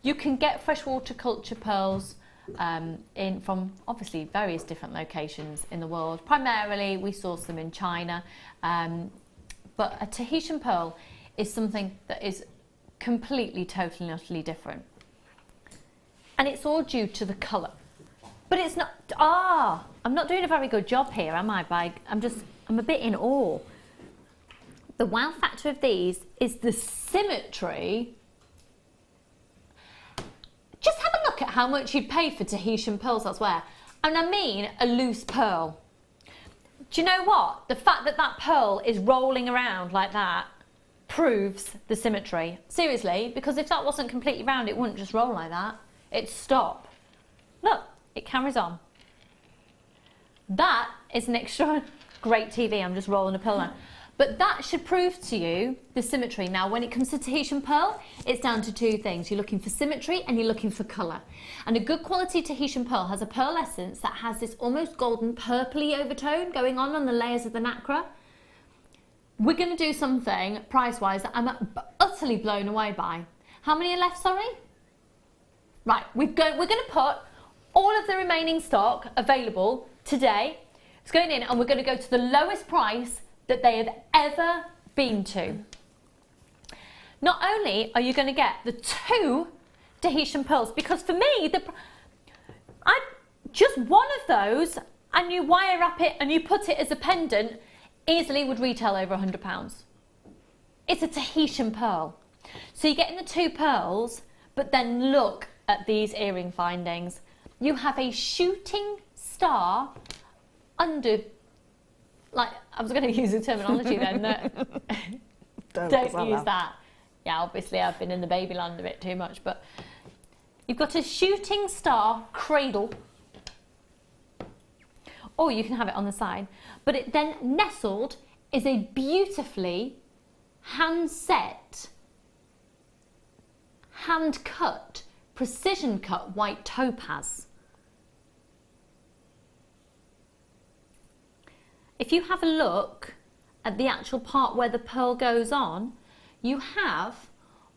You can get freshwater culture pearls from obviously various different locations in the world. Primarily we source them in China, but a Tahitian pearl is something that is completely, totally and utterly different. And it's all due to the colour. But it's not, I'm not doing a very good job here, am I? I'm a bit in awe. The wow factor of these is the symmetry. Just have a look at how much you'd pay for Tahitian pearls elsewhere. And I mean a loose pearl. Do you know what? The fact that that pearl is rolling around like that proves the symmetry. Seriously, because if that wasn't completely round, it wouldn't just roll like that. It'd stop. Look, it carries on. That is an extra great TV. I'm just rolling a pearl now. But that should prove to you the symmetry. Now, when it comes to Tahitian pearl, it's down to two things. You're looking for symmetry and you're looking for colour. And a good quality Tahitian pearl has a pearl essence that has this almost golden purpley overtone going on the layers of the nacre. We're going to do something price-wise that I'm utterly blown away by. How many are left, sorry? Right, we're going to put all of the remaining stock available today. It's going in and we're going to go to the lowest price that they have ever been to. Not only are you going to get the 2 Tahitian pearls, because for me, just one of those, and you wire wrap it and you put it as a pendant, easily would retail over £100. It's a Tahitian pearl. So you're getting the 2 pearls, but then look at these earring findings. You have a shooting star under, like, I was going to use the terminology then. Don't use that. Yeah, obviously I've been in the babyland a bit too much, but you've got a shooting star cradle, or you can have it on the side, but it then nestled is a beautifully hand-set, hand-cut, precision-cut white topaz. If you have a look at the actual part where the pearl goes on, you have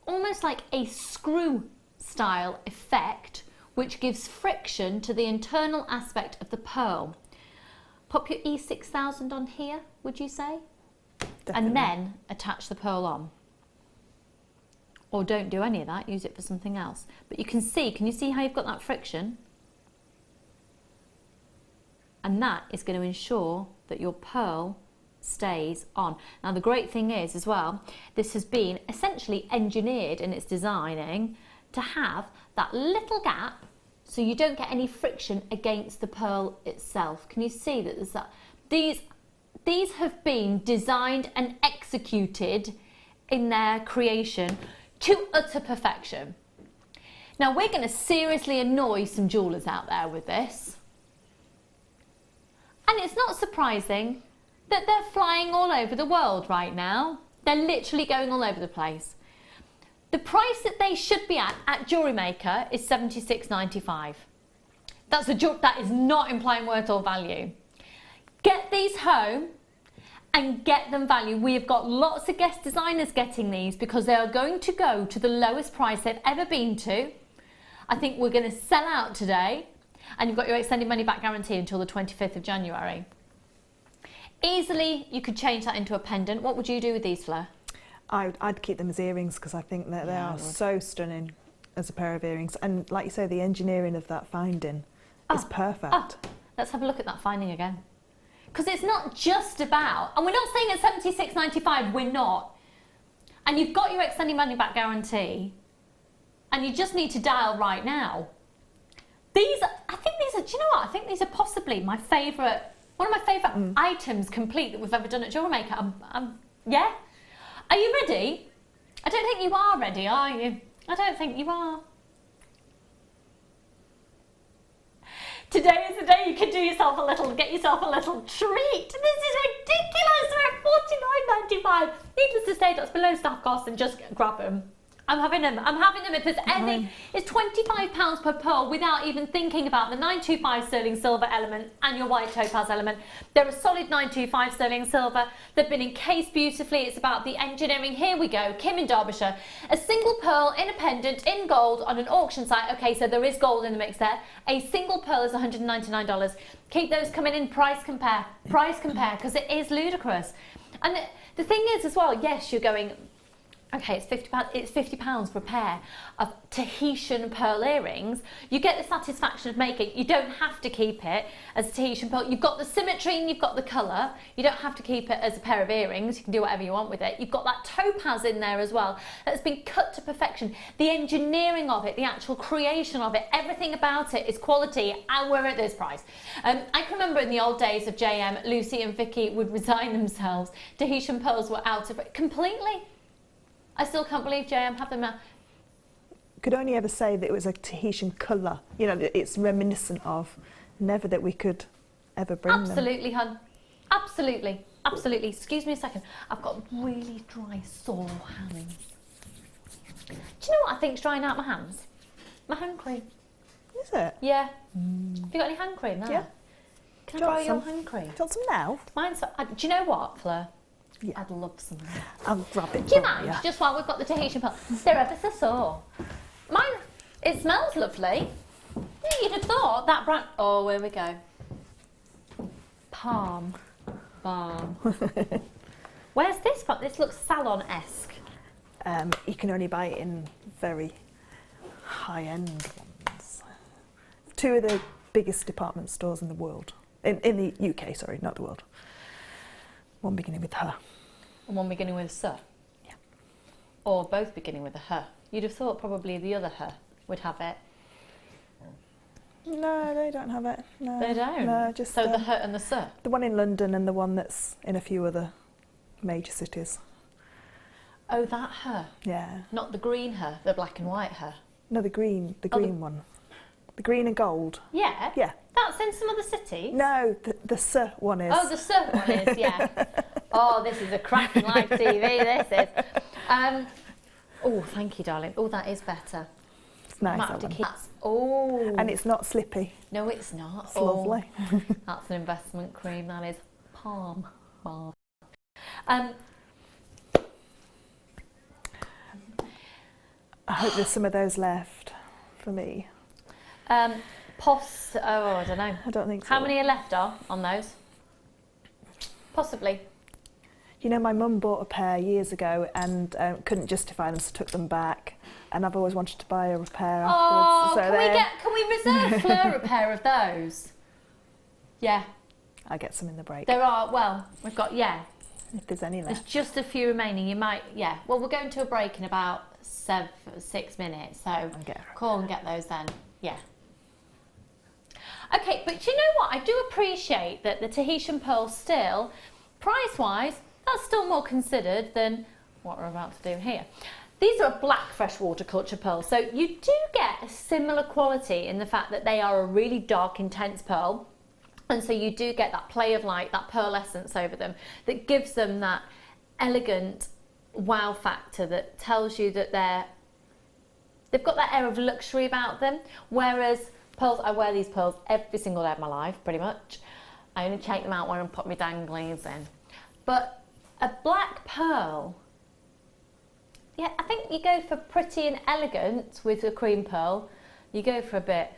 almost like a screw style effect which gives friction to the internal aspect of the pearl. Pop your E6000 on here, would you say? Definitely. And then attach the pearl on. Or don't do any of that, use it for something else. But you can you see how you've got that friction? And that is going to ensure that your pearl stays on. Now the great thing is as well, this has been essentially engineered in its designing to have that little gap so you don't get any friction against the pearl itself. Can you see that there's that? These have been designed and executed in their creation to utter perfection. Now we're going to seriously annoy some jewellers out there with this. And it's not surprising that they're flying all over the world right now. They're literally going all over the place. The price that they should be at Jewellery Maker is $76.95. That is not implying worth or value. Get these home and get them value. We have got lots of guest designers getting these because they are going to go to the lowest price they've ever been to. I think we're going to sell out today, and you've got your extended money back guarantee until the 25th of January. Easily, you could change that into a pendant. What would you do with these, Fleur? I'd keep them as earrings because I think that they are so stunning as a pair of earrings. And like you say, the engineering of that finding is perfect. Let's have a look at that finding again. Because it's not just about, and we're not saying at $76.95, we're not. And you've got your extended money back guarantee, and you just need to dial right now. Do you know what? I think these are possibly my favourite, one of my favourite items complete that we've ever done at Jewellery Maker. Yeah? Are you ready? I don't think you are ready, are you? I don't think you are. Today is the day you can get yourself a little treat. This is ridiculous. We're at $49.95. Needless to say, that's below staff costs, and just grab them. I'm having them. If there's anything, it's £25 per pearl without even thinking about the 925 sterling silver element and your white topaz element. They're a solid 925 sterling silver. They've been encased beautifully. It's about the engineering. Here we go. Kim in Derbyshire. A single pearl in a pendant in gold on an auction site. Okay, so there is gold in the mix there. A single pearl is $199. Keep those coming in. Price compare, because it is ludicrous. And the thing is as well, yes, you're going, okay, it's £50 for a pair of Tahitian pearl earrings. You get the satisfaction of making. You don't have to keep it as a Tahitian pearl. You've got the symmetry and you've got the colour. You don't have to keep it as a pair of earrings. You can do whatever you want with it. You've got that topaz in there as well that's been cut to perfection. The engineering of it, the actual creation of it, everything about it is quality, and we're at this price. I can remember in the old days of JM, Lucy and Vicky would resign themselves. Tahitian pearls were out of it completely. I still can't believe JM have them now. Could only ever say that it was a Tahitian colour. You know, it's reminiscent of. Never that we could ever bring them. Absolutely, hun. Absolutely. Absolutely. Excuse me a second. I've got really dry, sore hands. Do you know what I think's drying out my hands? My hand cream. Is it? Yeah. Have you got any hand cream there? Yeah. Can I borrow your hand cream? Do you want some now? Mine's. Do you know what, Fleur? Yeah. I'd love some. I'll grab it. Do you mind? Yeah. Just while we've got the Tahitian pearl. They're ever so sore. Mine, it smells lovely. Yeah, you'd have thought that brand. Oh, here we go. Palm. Balm. Where's this from? This looks salon-esque. You can only buy it in very high-end ones. Two of the biggest department stores in the world. In the UK, sorry, not the world. One beginning with her. And one beginning with sir? Yeah. Or both beginning with a her? You'd have thought probably the other her would have it. No, they don't have it. No, they don't? No, just... So the her and the sir? The one in London and the one that's in a few other major cities. Oh, that her? Yeah. Not the green her, the black and white her? No, the green one. The green and gold. Yeah? Yeah. That's in some other cities? No, the sir one is. Oh, the sir one is, yeah. Oh, this is a cracking live TV, this is. Oh, thank you, darling. Oh, that is better. It's nice, that one. Oh. And it's not slippy. No, it's not. It's lovely. That's an investment cream, that is. Palm balm. I hope there's some of those left for me. I don't know. I don't think so. How many are left on those? Possibly. You know, my mum bought a pair years ago and couldn't justify them, so took them back. And I've always wanted to buy her a pair afterwards. Oh, can we reserve Fleur a pair of those? Yeah. I'll get some in the break. There are, well, we've got, if there's any left. There's just a few remaining. You might, well, we're going to a break in about 6 minutes, so call and get those then. Yeah. but you know what? I do appreciate that the Tahitian pearl still, price-wise, that's still more considered than what we're about to do here. These are a black freshwater culture pearl, so you do get a similar quality in the fact that they are a really dark, intense pearl, and so you do get that play of light, that pearlescence over them, that gives them that elegant wow factor that tells you that they've got that air of luxury about them, whereas pearls, I wear these pearls every single day of my life, pretty much. I only take them out when I put my danglies in. But a black pearl, yeah, I think you go for pretty and elegant with a cream pearl. You go for a bit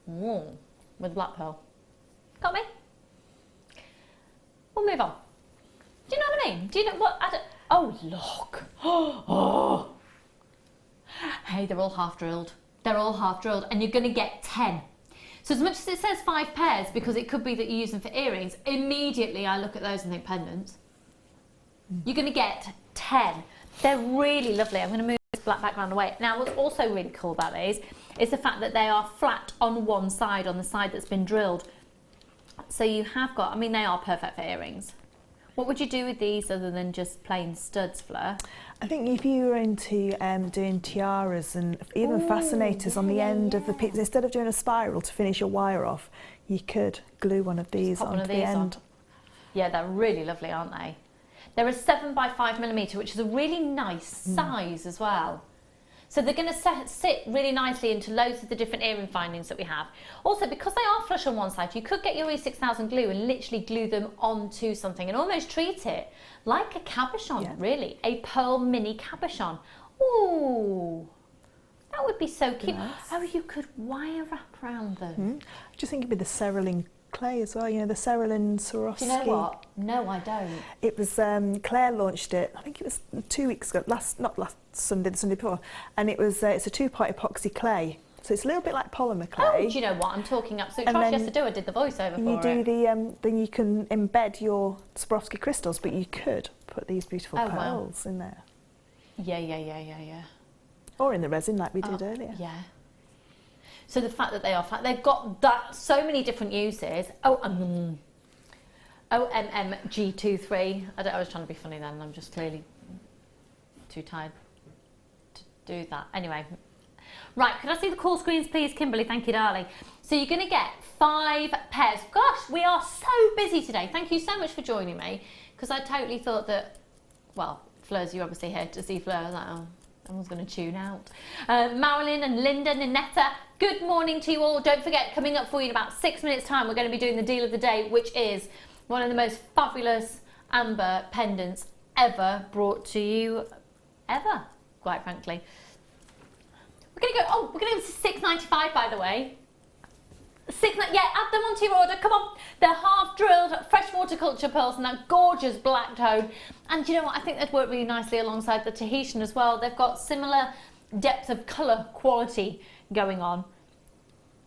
with black pearl. Got me? We'll move on. Do you know what I mean? Do you know what? Oh, look. Oh. Hey, they're all half drilled. They're all half drilled, and you're going to get 10. So as much as it says 5 pairs, because it could be that you use them for earrings, immediately I look at those and think pendants. You're going to get 10. They're really lovely. I'm going to move this black background away. Now, what's also really cool about these is the fact that they are flat on one side, on the side that's been drilled. So you have got, I mean, they are perfect for earrings. What would you do with these other than just plain studs, Fleur? I think if you were into doing tiaras and even fascinators on the end of the piece, instead of doing a spiral to finish your wire off, you could glue one of these onto the end. Yeah, they're really lovely, aren't they? They're a 7 by 5mm, which is a really nice size as well. So they're going to sit really nicely into loads of the different earring findings that we have. Also, because they are flush on one side, you could get your E6000 glue and literally glue them onto something and almost treat it like a cabochon, really. A pearl mini cabochon. Ooh, that would be so cute. Nice. Oh, you could wire wrap around them. I just think it'd be the Cerulean clay as well, you know, the Cerulean Swarovski. Do you know what? No, I don't. It was, Claire launched it, I think it was 2 weeks ago, not last Sunday, the Sunday before, and it was, it's a 2-part epoxy clay. So it's a little bit like polymer clay. Oh, do you know what? I'm talking absolute trash. Yes, I do. I did the voiceover for it. You do the, then you can embed your Swarovski crystals, but you could put these beautiful pearls in there. Yeah. Or in the resin like we did earlier. Yeah. So the fact that they are flat, they've got that so many different uses. OMMG23. I was trying to be funny then. I'm just clearly too tired to do that. Anyway. Right, can I see the call screens, please, Kimberly? Thank you, darling. So you're going to get 5 pairs. Gosh, we are so busy today. Thank you so much for joining me, because I totally thought that, well, Fleur's, you're obviously here to see Fleur. I was like, oh, everyone's going to tune out. Marilyn and Linda, Ninetta, good morning to you all. Don't forget, coming up for you in about 6 minutes' time, we're going to be doing the deal of the day, which is one of the most fabulous amber pendants ever brought to you, ever, quite frankly. We're going to go, we're going to go to $6.95, by the way. Yeah, add them onto your order, come on. They're half drilled freshwater culture pearls in that gorgeous black tone. And you know what, I think they'd work really nicely alongside the Tahitian as well. They've got similar depth of colour quality going on.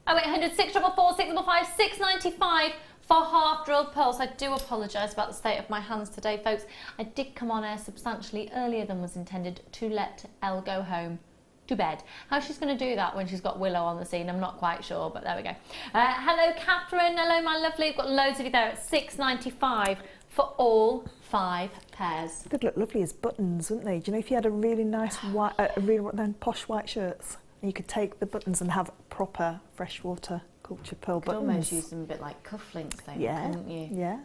0800 644 655 $6.95 for half drilled pearls. I do apologise about the state of my hands today, folks. I did come on air substantially earlier than was intended to let Elle go home to bed. How she's going to do that when she's got Willow on the scene, I'm not quite sure, but there we go. Hello, Catherine. Hello, my lovely. We've got loads of you there at $6.95 for all 5 pairs. They'd look lovely as buttons, wouldn't they? Do you know, if you had a really nice white, really posh white shirts, and you could take the buttons and have proper freshwater culture pearl buttons. Almost use them a bit like cufflinks, then, couldn't you? Yeah.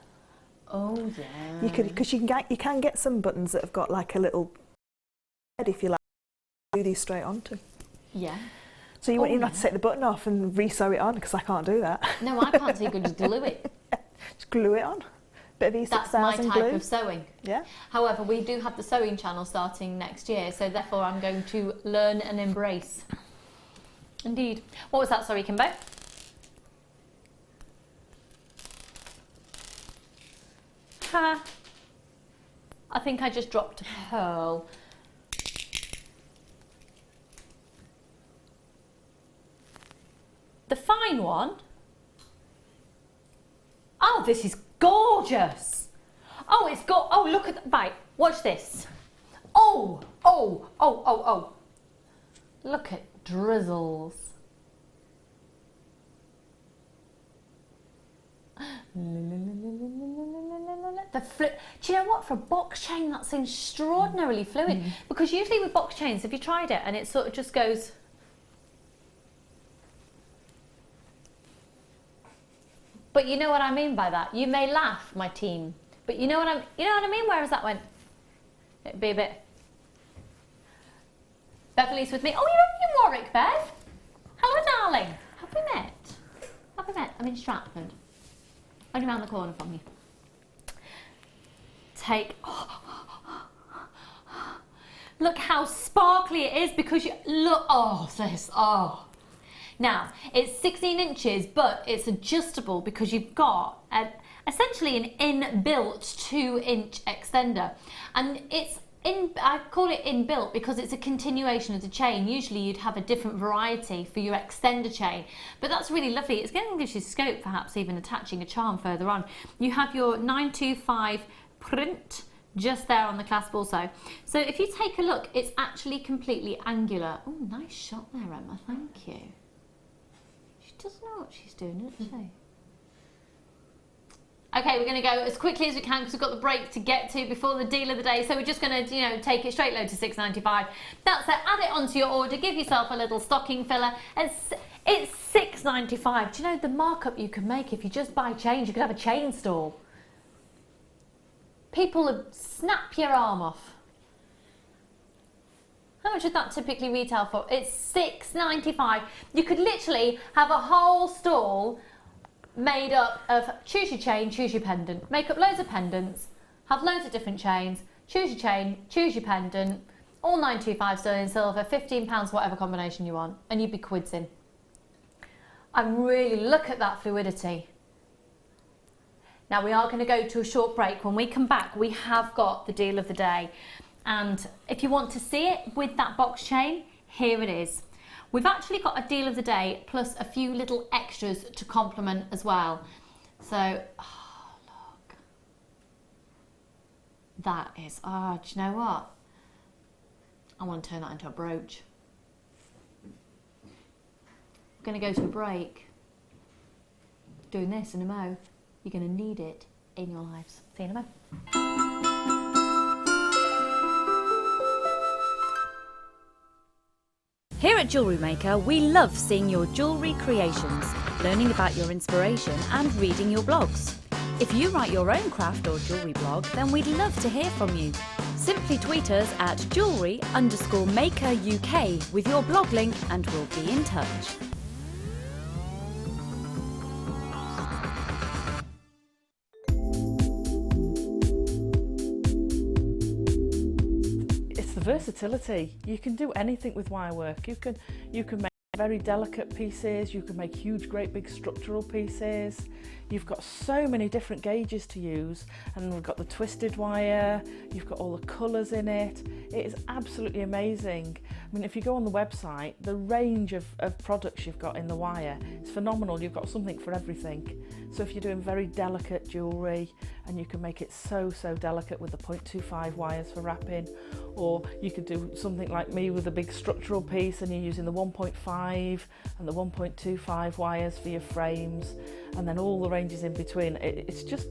Oh yeah. You could, because you can get some buttons that have got like a little head, if you like. Do these straight onto. Yeah. So you wouldn't even have to take the button off and re-sew it on, because I can't do that. No, I can't, so you could just glue it. Just glue it on. Bit of E6000 That's my type glue. of sewing. Yeah. However, we do have the sewing channel starting next year, so therefore I'm going to learn and embrace. Indeed. What was that, sorry, Kimbo? Ha! I think I just dropped a pearl. The fine one. Oh, this is gorgeous. Oh, it's got, oh, look at that. Right, watch this. Oh. Look at drizzles. Do you know what? For a box chain, that's extraordinarily fluid. Because usually with box chains, if you tried it and it sort of just goes. But you know what I mean by that. You may laugh, my team, but you know what I mean. Whereas that went, it'd be a bit. Beverly's with me. Oh, you're in Warwick, Bev. Hello, darling. Have we met? Have we met? I'm in Stratford. Only round the corner from you. Take. Look how sparkly it is because you look. Oh, this. Oh. Now it's 16 inches, but it's adjustable because you've got essentially an inbuilt 2-inch extender, and it's. I call it inbuilt because it's a continuation of the chain. Usually you'd have a different variety for your extender chain, but that's really lovely. It's going to give you scope, perhaps even attaching a charm further on. You have your 925 print just there on the clasp also. So if you take a look, it's actually completely angular. Oh, nice shot there, Emma, thank you. She does know what she's doing, doesn't she? Okay, we're going to go as quickly as we can because we've got the break to get to before the deal of the day. So we're just going to, take it straight load to $6.95. That's it. Add it onto your order. Give yourself a little stocking filler. It's $6.95. Do you know the markup you can make if you just buy chains? You could have a chain store. People would snap your arm off. How much would that typically retail for? It's $6.95. You could literally have a whole stall made up of choose your chain, choose your pendant. Make up loads of pendants, have loads of different chains, choose your chain, choose your pendant, all 925 sterling silver, £15, whatever combination you want, and you'd be quids in. And really look at that fluidity. Now we are going to go to a short break. When we come back, we have got the deal of the day. And if you want to see it with that box chain, here it is. We've actually got a deal of the day plus a few little extras to complement as well. So, oh, look. That is, do you know what? I want to turn that into a brooch. We're going to go to a break. Doing this in a mo. You're going to need it in your lives. See you in a mo. Here at Jewellery Maker, we love seeing your jewellery creations, learning about your inspiration and reading your blogs. If you write your own craft or jewellery blog, then we'd love to hear from you. Simply tweet us at jewellery_maker UK with your blog link and we'll be in touch. Versatility. You can do anything with wire work. You can make very delicate pieces, you can make huge great big structural pieces. You've got so many different gauges to use, and we've got the twisted wire, you've got all the colours in it. It is absolutely amazing. I mean, if you go on the website, the range of products you've got in the wire is phenomenal. You've got something for everything. So if you're doing very delicate jewellery, and you can make it so delicate with the 0.25 wires for wrapping, or you could do something like me with a big structural piece and you're using the 1.5 and the 1.25 wires for your frames, and then all the ranges in between. It's just,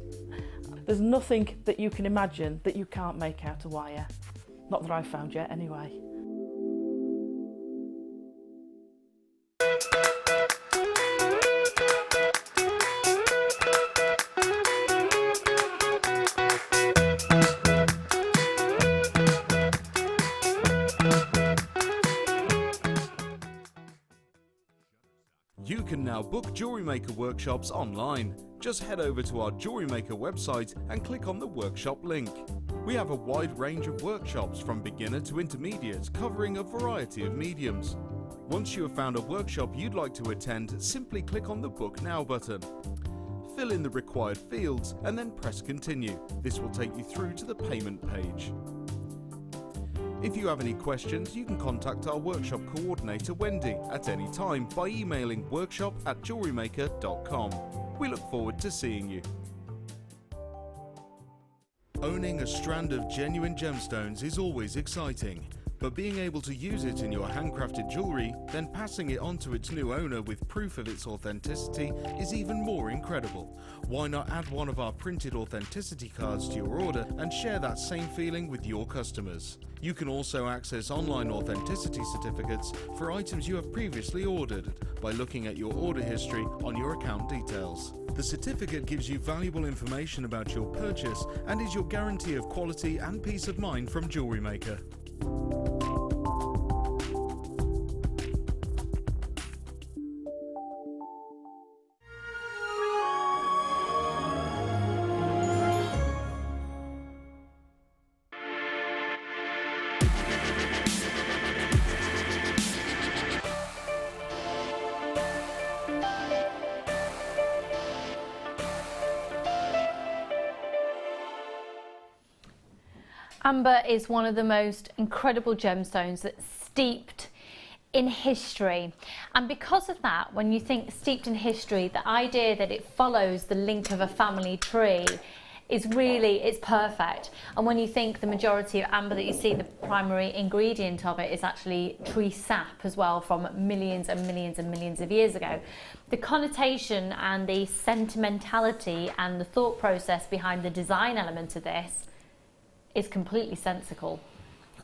there's nothing that you can imagine that you can't make out of wire. Not that I've found yet anyway. You can now book Jewellery Maker workshops online. Just head over to our Jewellery Maker website and click on the workshop link. We have a wide range of workshops from beginner to intermediate, covering a variety of mediums. Once you have found a workshop you'd like to attend, simply click on the Book Now button. Fill in the required fields and then press Continue. This will take you through to the payment page. If you have any questions, you can contact our workshop coordinator Wendy at any time by emailing workshop@jewellerymaker.com. We look forward to seeing you. Owning a strand of genuine gemstones is always exciting, but being able to use it in your handcrafted jewellery, then passing it on to its new owner with proof of its authenticity is even more incredible. Why not add one of our printed authenticity cards to your order and share that same feeling with your customers? You can also access online authenticity certificates for items you have previously ordered by looking at your order history on your account details. The certificate gives you valuable information about your purchase and is your guarantee of quality and peace of mind from Jewellery Maker. Amber is one of the most incredible gemstones that's steeped in history, and because of that, when you think steeped in history, the idea that it follows the link of a family tree is really, it's perfect. And when you think the majority of amber that you see, the primary ingredient of it is actually tree sap as well, from millions and millions and millions of years ago. The connotation and the sentimentality and the thought process behind the design element of this is completely sensical.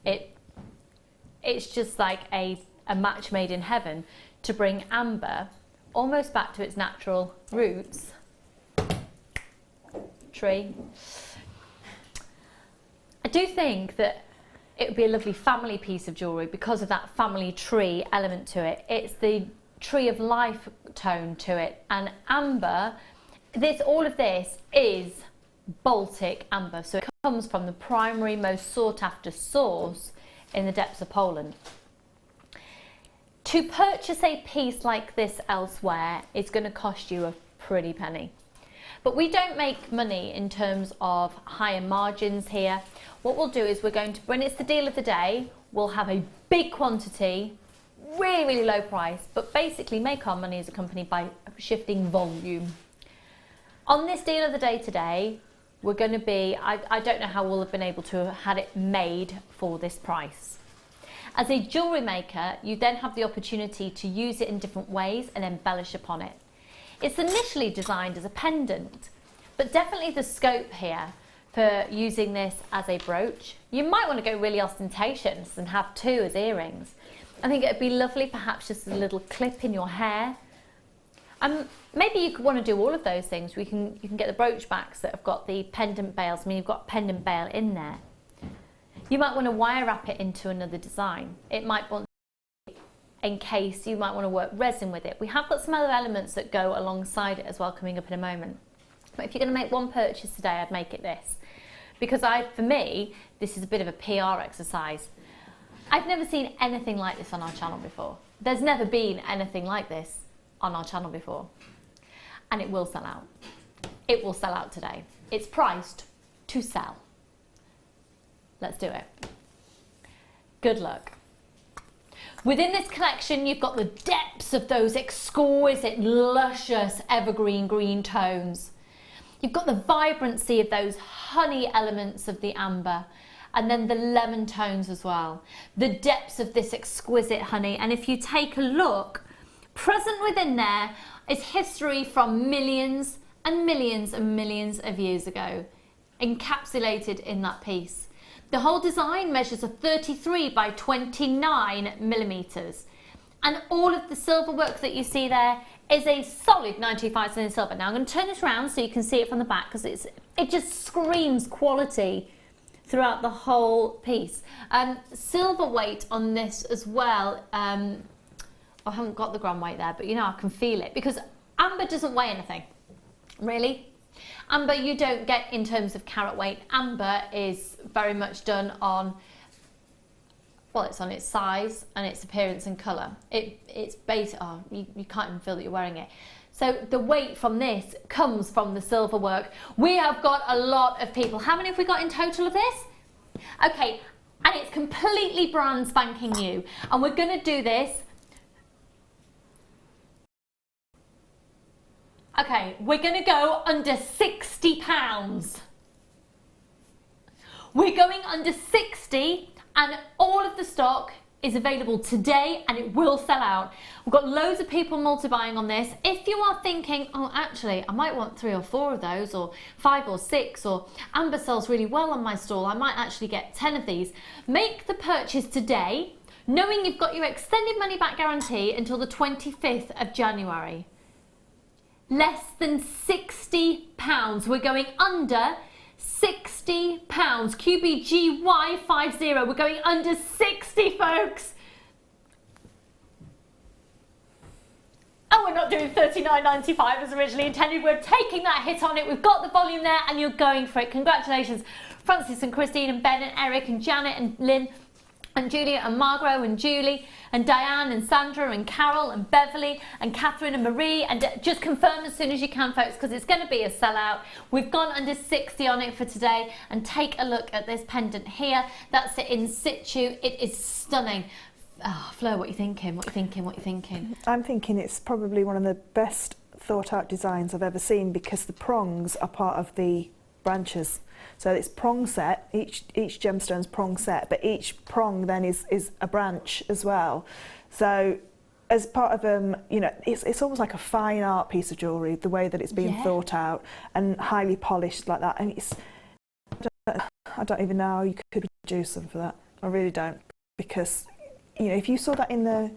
It's just like a match made in heaven to bring amber almost back to its natural roots. Tree. I do think that it would be a lovely family piece of jewellery because of that family tree element to it. It's the tree of life tone to it, and amber, all of this is Baltic amber, so it comes from the primary most sought after source in the depths of Poland. To purchase a piece like this elsewhere is going to cost you a pretty penny, but we don't make money in terms of higher margins here. What we'll do is when it's the deal of the day, we'll have a big quantity, really low price, but basically make our money as a company by shifting volume. On this deal of the day today, we're going to be, I don't know how we'll have been able to have had it made for this price. As a jewellery maker, you then have the opportunity to use it in different ways and embellish upon it. It's initially designed as a pendant, but definitely the scope here for using this as a brooch. You might want to go really ostentatious and have two as earrings. I think it'd be lovely, perhaps just a little clip in your hair. Maybe you could want to do all of those things. You can get the brooch backs that have got the pendant bails. I mean, you've got pendant bail in there. You might want to wire wrap it into another design. It might want to encase. You might want to work resin with it. We have got some other elements that go alongside it as well, coming up in a moment. But if you're going to make one purchase today, I'd make it this, because for me, this is a bit of a PR exercise. I've never seen anything like this on our channel before. There's never been anything like this on our channel before, and it will sell out. It will sell out today. It's priced to sell. Let's do it. Good luck. Within this collection, you've got the depths of those exquisite, luscious evergreen green tones. You've got the vibrancy of those honey elements of the amber, and then the lemon tones as well. The depths of this exquisite honey, and if you take a look, present within there is history from millions and millions and millions of years ago, encapsulated in that piece. The whole design measures a 33 by 29 millimeters, and all of the silver work that you see there is a solid 95% silver. Now I'm going to turn this around so you can see it from the back, because it just screams quality throughout the whole piece. Silver weight on this as well. I haven't got the gram weight there, but you know, I can feel it, because amber doesn't weigh anything, really. Amber you don't get in terms of carat weight. Amber is very much done on, well, it's on its size and its appearance and colour. It's based, you can't even feel that you're wearing it. So the weight from this comes from the silver work. We have got a lot of people. How many have we got in total of this? Okay, and it's completely brand spanking new. And we're going to do this. Okay, we're going to go under £60. We're going under 60, And all of the stock is available today and it will sell out. We've got loads of people multi-buying on this. If you are thinking, oh, actually, I might want 3 or 4 of those, or 5 or 6, or amber sells really well on my stall, I might actually get 10 of these. Make the purchase today, knowing you've got your extended money back guarantee until the 25th of January. Less than £60. We're going under £60. QBGY50. We're going under 60, folks. And we're not doing $39.95 as originally intended. We're taking that hit on it. We've got the volume there and you're going for it. Congratulations, Francis and Christine and Ben and Eric and Janet and Lynn and Julia and Margot and Julie and Diane and Sandra and Carol and Beverly and Catherine and Marie, and just confirm as soon as you can, folks, because it's going to be a sellout. We've gone under 60 on it for today, and take a look at this pendant here. That's it in situ. It is stunning. Oh, Fleur, what are you thinking? What are you thinking? What are you thinking? I'm thinking it's probably one of the best thought out designs I've ever seen, because the prongs are part of the branches. So it's prong set, each gemstone's prong set, but each prong then is a branch as well. So as part of you know, it's almost like a fine art piece of jewellery, the way that it's being thought out and highly polished like that. And it's, I don't even know how you could produce them for that. I really don't, because you know, if you saw that in the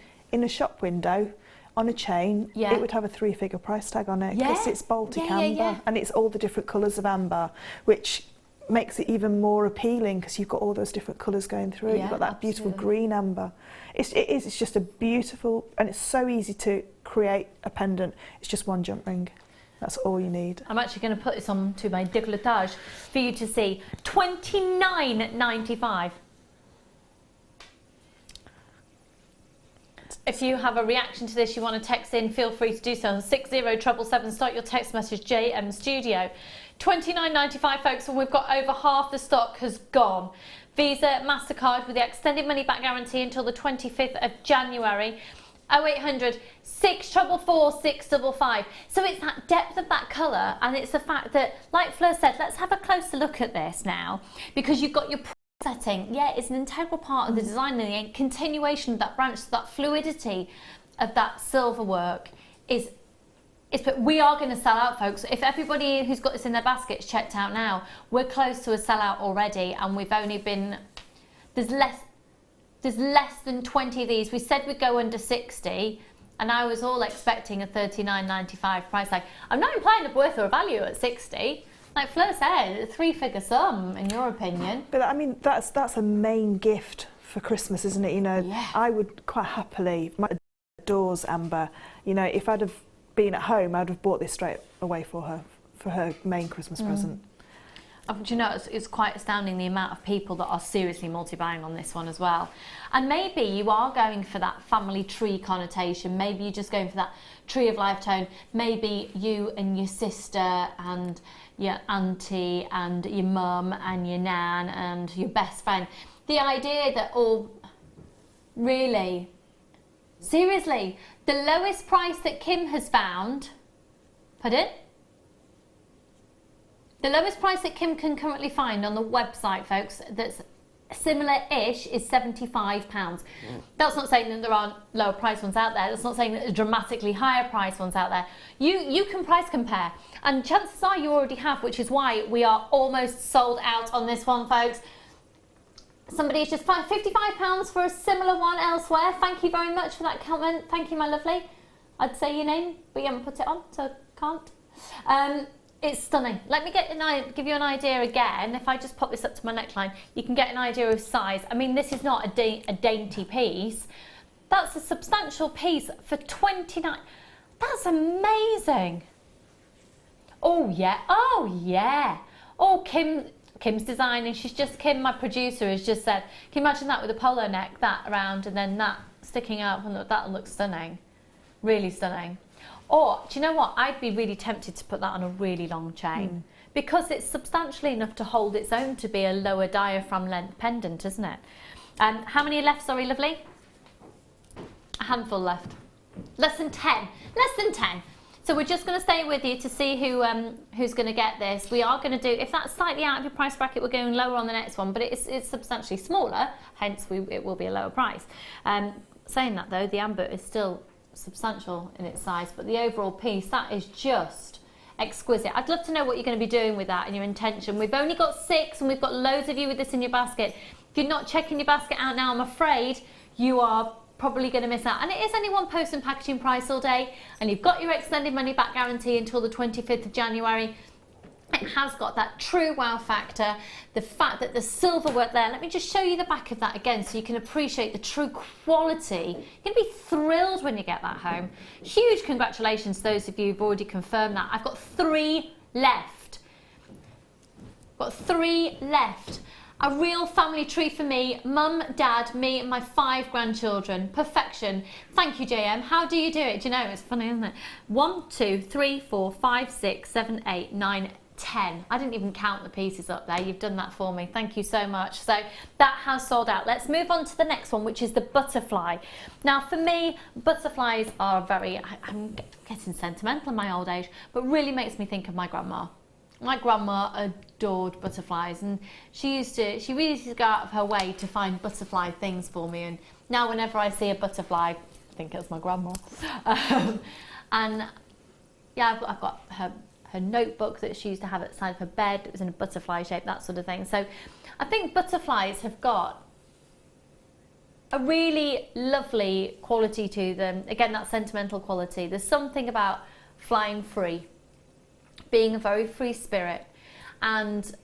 shop window on a chain, it would have a 3-figure price tag on it, because it's Baltic amber and it's all the different colours of amber, which makes it even more appealing, because you've got all those different colours going through. You've got that beautiful green amber. It's just a beautiful, and it's so easy to create a pendant. It's just one jump ring. That's all you need. I'm actually going to put this on to my décolletage for you to see. $29.95. If you have a reaction to this, you want to text in, feel free to do so on 60777. Start your text message JM Studio. $29.95, folks, and we've got over half the stock has gone. Visa, MasterCard with the extended money back guarantee until the 25th of January. 0800 644 655. So it's that depth of that colour, and it's the fact that, like Fleur said, let's have a closer look at this now, because you've got your setting. Yeah, it's an integral part of the design, and the continuation of that branch, so that fluidity of that silver work is. But we are going to sell out, folks. If everybody who's got this in their basket's checked out now, we're close to a sellout already, and we've only been, there's less than 20 of these. We said we'd go under 60, and I was all expecting a $39.95 price tag. I'm not implying a worth or a value at 60. Like Fleur said, a 3-figure sum, in your opinion. But I mean, that's a main gift for Christmas, isn't it? You know, I would quite happily, my adores amber. You know, if I'd have been at home, I'd have bought this straight away for her main Christmas present. Do you know, it's quite astounding the amount of people that are seriously multi-buying on this one as well. And maybe you are going for that family tree connotation. Maybe you're just going for that tree of life tone. Maybe you and your sister and your auntie and your mum and your nan and your best friend. The idea that really, seriously, the lowest price that Kim has found, pardon? The lowest price that Kim can currently find on the website, folks, that's similar-ish is £75. That's not saying that there aren't lower price ones out there. That's not saying that there are dramatically higher price ones out there. You can price compare, and chances are you already have, which is why we are almost sold out on this one, folks. Somebody's just £55 for a similar one elsewhere. Thank you very much for that comment. Thank you, my lovely. I'd say your name, but you haven't put it on, so can't. It's stunning. Let me give you an idea again. If I just pop this up to my neckline, you can get an idea of size. I mean, this is not a dainty piece. That's a substantial piece for $29. That's amazing. Oh yeah. Oh yeah. Oh, Kim's designing. Kim, my producer, has just said, can you imagine that with a polo neck, that around, and then that sticking out? That'll look stunning. Really stunning. Or, do you know what? I'd be really tempted to put that on a really long chain, because it's substantially enough to hold its own to be a lower diaphragm length pendant, isn't it? How many left, sorry, lovely? A handful left. Less than 10. Less than 10. So we're just going to stay with you to see who's going to get this. We are going to do, if that's slightly out of your price bracket, we're going lower on the next one, but it's substantially smaller, hence it will be a lower price. Saying that though, the amber is still substantial in its size, but the overall piece, that is just exquisite. I'd love to know what you're going to be doing with that and your intention. We've only got 6 and we've got loads of you with this in your basket. If you're not checking your basket out now, I'm afraid you are probably going to miss out. And it is only one post and packaging price all day, and you've got your extended money back guarantee until the 25th of January. It has got that true wow factor, the fact that the silver work there. Let me just show you the back of that again so you can appreciate the true quality. You're going to be thrilled when you get that home. Huge congratulations to those of you who've already confirmed that. I've got 3 left. Got 3 left. A real family tree for me, mum, dad, me and my 5 grandchildren. Perfection. Thank you, JM. How do you do it? Do you know, it's funny, isn't it? 1, 2, 3, 4, 5, 6, 7, 8, 9, 10. I didn't even count the pieces up there. You've done that for me. Thank you so much. So that has sold out. Let's move on to the next one, which is the butterfly. Now for me, butterflies are I'm getting sentimental in my old age, but really makes me think of my grandma. My grandma adored butterflies, and she really used to go out of her way to find butterfly things for me, and now whenever I see a butterfly, I think it's my grandma. And yeah, I've got her notebook that she used to have at the side of her bed. It was in a butterfly shape, that sort of thing. So I think butterflies have got a really lovely quality to them. Again, that sentimental quality. There's something about flying free, being a very free spirit, and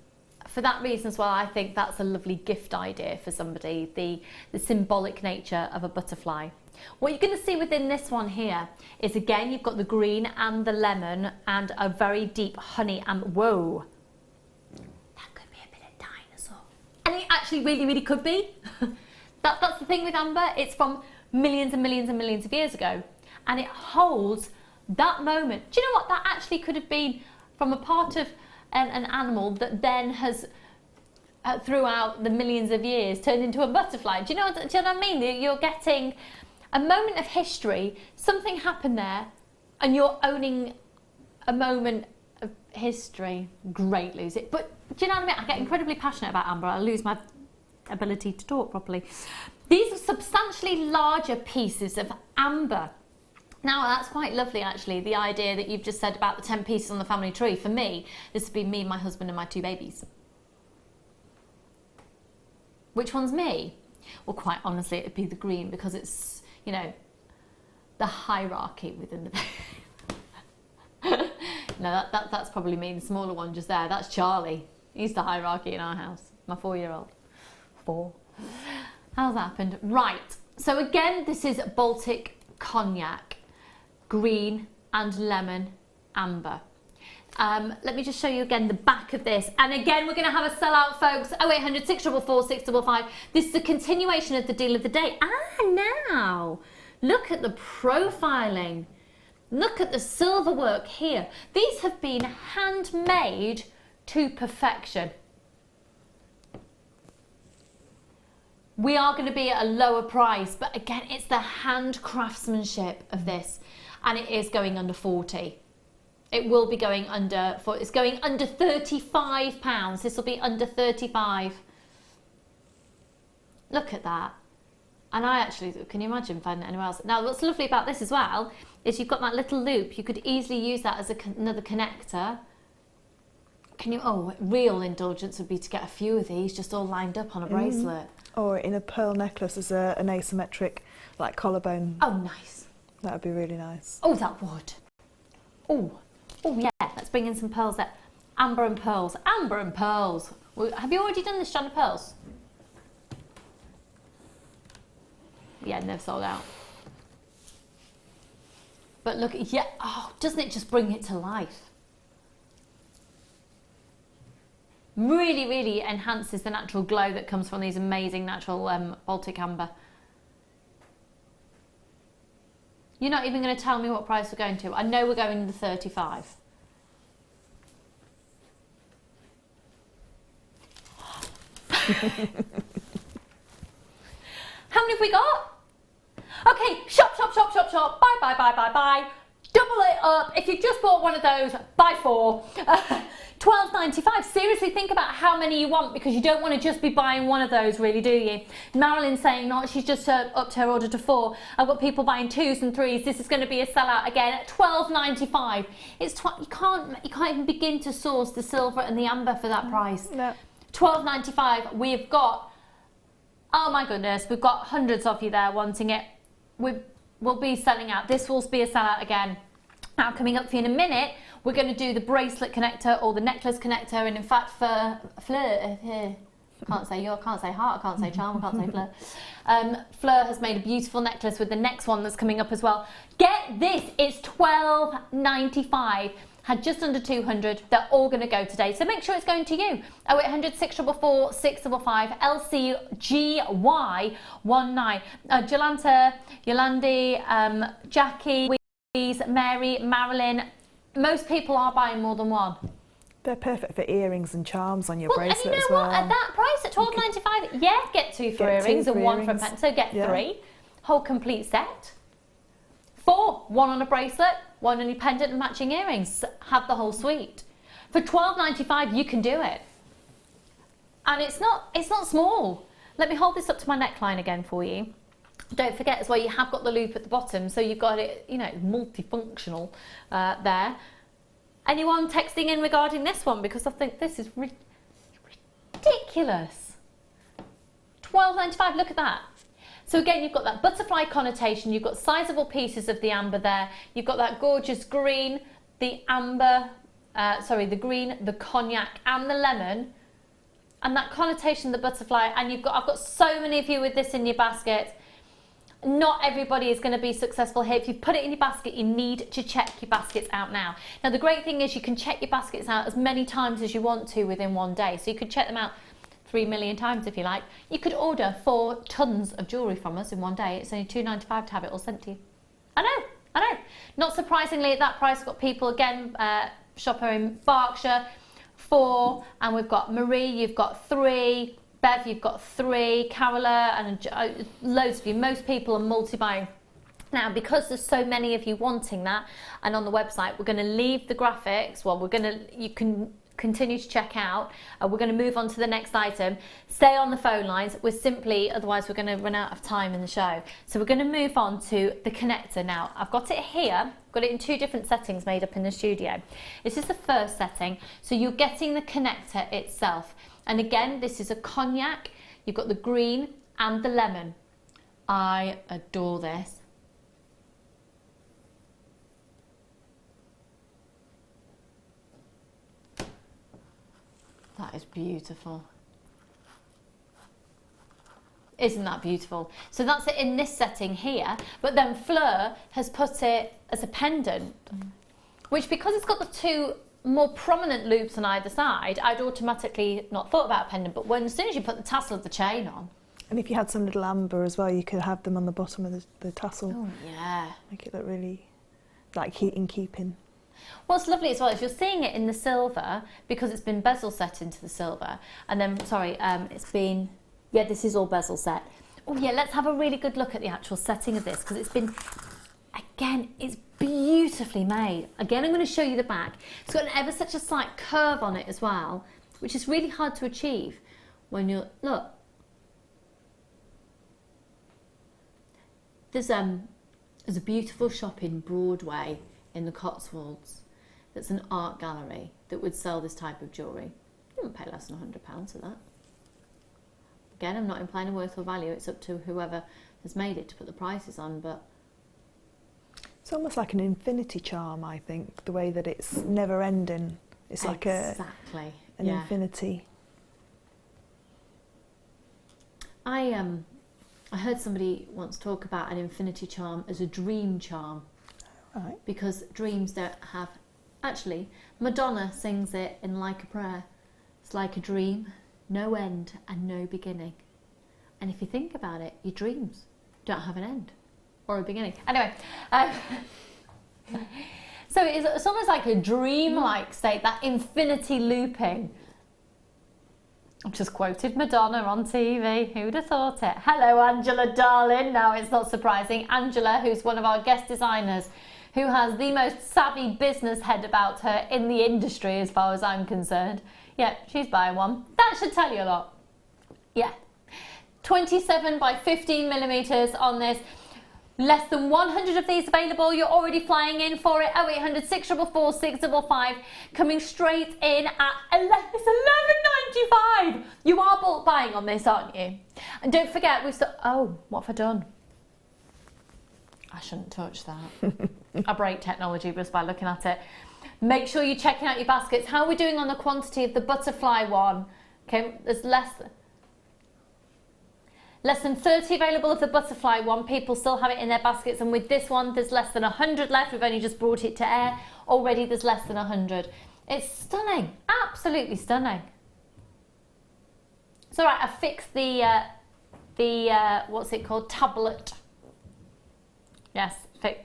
for that reason as well, I think that's a lovely gift idea for somebody, the symbolic nature of a butterfly. What you're going to see within this one here is, again, you've got the green and the lemon and a very deep honey, and whoa, that could be a bit of dinosaur. And it actually really, really could be. That's the thing with amber, it's from millions and millions and millions of years ago, and it holds that moment. Do you know what, that actually could have been from a part of an animal that then has throughout the millions of years turned into a butterfly. Do you know what I mean? You're getting a moment of history, something happened there, and you're owning a moment of history. Great, Lucy. But do you know what I mean? I get incredibly passionate about amber. I lose my ability to talk properly. These are substantially larger pieces of amber. Now that's quite lovely actually, the idea that you've just said about the 10 pieces on the family tree. For me, this would be me, my husband and my 2 babies. Which one's me? Well, quite honestly, it'd be the green, because it's, you know, the hierarchy within the... No, that's probably me, the smaller one just there. That's Charlie. He's the hierarchy in our house. My 4-year-old. 4. How's that happened? Right. So again, this is Baltic Cognac. Green and lemon amber. Let me just show you again the back of this, and again we're going to have a sellout, folks. 0800 644 655. This is a continuation of the deal of the day. Now look at the profiling, look at the silver work here. These have been handmade to perfection. We are going to be at a lower price, but again, it's the hand craftsmanship of this. And it is going under 40. It will be going under, it's going under £35. This will be under 35. Look at that. And I actually, can you imagine finding it anywhere else? Now, what's lovely about this as well is you've got that little loop. You could easily use that as another connector. Can you, oh, real indulgence would be to get a few of these just all lined up on a bracelet. Or in a pearl necklace as an asymmetric, like collarbone. Oh, nice. That would be really nice. Oh, that would. Oh, yeah. Let's bring in some pearls there. Amber and pearls. Amber and pearls. Have you already done this strand of pearls? Yeah, they've sold out. But look, yeah. Oh, doesn't it just bring it to life? Really, really enhances the natural glow that comes from these amazing natural Baltic amber. You're not even going to tell me what price we're going to. I know we're going to 35. How many have we got? Okay, shop, shop, shop, shop, shop. Bye, bye, bye, bye, bye. double it up. If you just bought one of those, buy 4. £12.95. Seriously, think about how many you want, because you don't want to just be buying one of those, really, do you? Marilyn's saying not. She's just upped her order to 4. I've got people buying 2s and 3s. This is going to be a sellout again at £12.95. It's you can't even begin to source the silver and the amber for that price. No. £12.95. We've got, oh my goodness, we've got hundreds of you there wanting it. We'll be selling out. This will be a sellout again. Now, coming up for you in a minute, we're going to do the bracelet connector or the necklace connector, and in fact, for Fleur, can't say heart, I can't say charm, I can't say Fleur. Fleur has made a beautiful necklace with the next one that's coming up as well. Get this, it's £12.95. Had just under 200. They're all going to go today, so make sure it's going to you. 0800 644 655 LCGY19. Jolanta, Yolandi, Jackie, Louise, Mary, Marilyn. Most people are buying more than one. They're perfect for earrings and charms on your bracelet and you know as well. What? At that price, at £12.95, yeah, get 2 for earrings and 1 for a pendant. So get 3, whole complete set. 4, 1 on a bracelet, 1 on your pendant and matching earrings. Have the whole suite. For £12.95, you can do it. And it's not small. Let me hold this up to my neckline again for you. Don't forget as well, you have got the loop at the bottom, so you've got it, you know, multifunctional there. Anyone texting in regarding this one? Because I think this is ridiculous. £12.95, look at that. So again, you've got that butterfly connotation, you've got sizable pieces of the amber there, you've got that gorgeous green, the amber, the green, the cognac and the lemon, and that connotation, the butterfly, and I've got so many of you with this in your basket. Not everybody is going to be successful here. If you put it in your basket, you need to check your baskets out now. Now, the great thing is you can check your baskets out as many times as you want to within one day. So you could check them out 3 million times if you like. You could order 4 tons of jewellery from us in one day. It's only £2.95 to have it all sent to you. I know. Not surprisingly, at that price, we've got people, again, shopper in Berkshire, 4, and we've got Marie, you've got 3, Bev, you've got 3, Carola, and loads of you. Most people are multi-buying. Now, because there's so many of you wanting that, and on the website, we're going to leave the graphics. Well, you can continue to check out. We're going to move on to the next item. Stay on the phone lines. Otherwise we're going to run out of time in the show. So we're going to move on to the connector now. I've got it here. I've got it in 2 different settings made up in the studio. This is the first setting. So you're getting the connector itself. And again, this is a cognac. You've got the green and the lemon. I adore this. That is beautiful. Isn't that beautiful? So that's it in this setting here, but then Fleur has put it as a pendant, which, because it's got the 2 more prominent loops on either side, I'd automatically not thought about a pendant, but as soon as you put the tassel of the chain on. And if you had some little amber as well, you could have them on the bottom of the tassel. Oh yeah. Make it look really like in keeping. What's lovely as well is you're seeing it in the silver because it's been bezel set into the silver, and then it's been, yeah, this is all bezel set. Oh yeah, let's have a really good look at the actual setting of this, because it's been, again, it's beautifully made. Again, I'm going to show you the back. It's got ever such a slight curve on it as well, which is really hard to achieve when you're, look. There's a beautiful shop in Broadway in the Cotswolds that's an art gallery that would sell this type of jewellery. You wouldn't pay less than £100 for that. Again, I'm not implying a worth or value. It's up to whoever has made it to put the prices on, but it's almost like an infinity charm, I think, the way that it's never ending. It's like an infinity. I heard somebody once talk about an infinity charm as a dream charm. Right. Because dreams don't have... Actually, Madonna sings it in Like a Prayer. It's like a dream, no end and no beginning. And if you think about it, your dreams don't have an end or a beginning. Anyway, so it's almost like a dream-like state, that infinity looping. I've just quoted Madonna on TV. Who'd have thought it? Hello, Angela, darling. Now, it's not surprising. Angela, who's one of our guest designers, who has the most savvy business head about her in the industry as far as I'm concerned. Yeah, she's buying one. That should tell you a lot. Yeah. 27 by 15 millimeters on this. Less than 100 of these available. You're already flying in for it. 0800 644 655. Coming straight in at $11.95. You are bulk buying on this, aren't you? And don't forget, we've still... Oh, what have I done? I shouldn't touch that. I break technology just by looking at it. Make sure you're checking out your baskets. How are we doing on the quantity of the butterfly one? Okay, there's less than 30 available of the butterfly one. People still have it in their baskets, and with this one there's less than 100 left. We've only just brought it to air. Already there's less than 100. It's stunning, absolutely stunning. It's all right, I fixed the what's it called, tablet. Yes,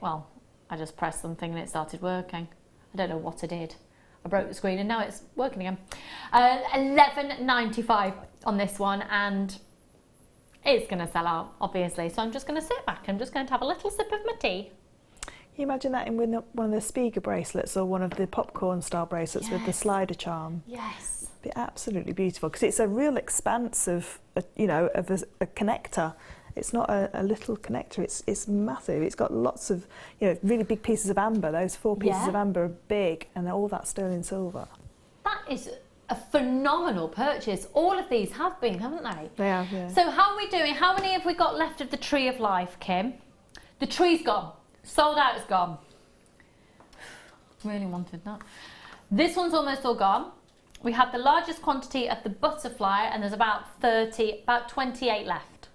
well, I just pressed something and it started working. I don't know what I did. I broke the screen and now it's working again. $11.95 on this one, and it's going to sell out, obviously. So I'm just going to sit back. I'm just going to have a little sip of my tea. Can you imagine that in one of the Spiga bracelets or one of the popcorn style bracelets with the slider charm? Yes. It'd be absolutely beautiful, because it's a real expanse of, you know, of a connector. It's not a little connector, it's massive. It's got lots of, you know, really big pieces of amber. Those 4 pieces of amber are big, and they're all that sterling silver. That is a phenomenal purchase. All of these have been, haven't they? They have, yeah. So how are we doing? How many have we got left of the Tree of Life, Kim? The tree's gone. Sold out, it's gone. Really wanted that. This one's almost all gone. We have the largest quantity of the butterfly, and there's about 28 left.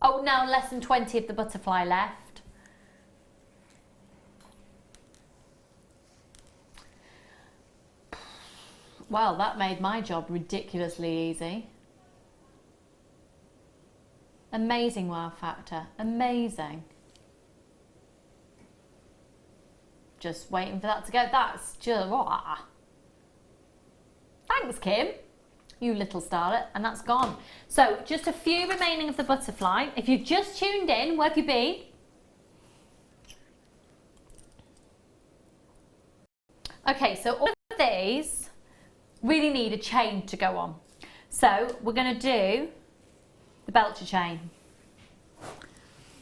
Oh, now less than 20 of the butterfly left. Well, that made my job ridiculously easy. Amazing wow factor, amazing. Just waiting for that to go. That's just, thanks, Kim. You little starlet, and that's gone. So just a few remaining of the butterfly. If you've just tuned in, where have you been? Okay, so all of these really need a chain to go on. So we're going to do the Belta chain.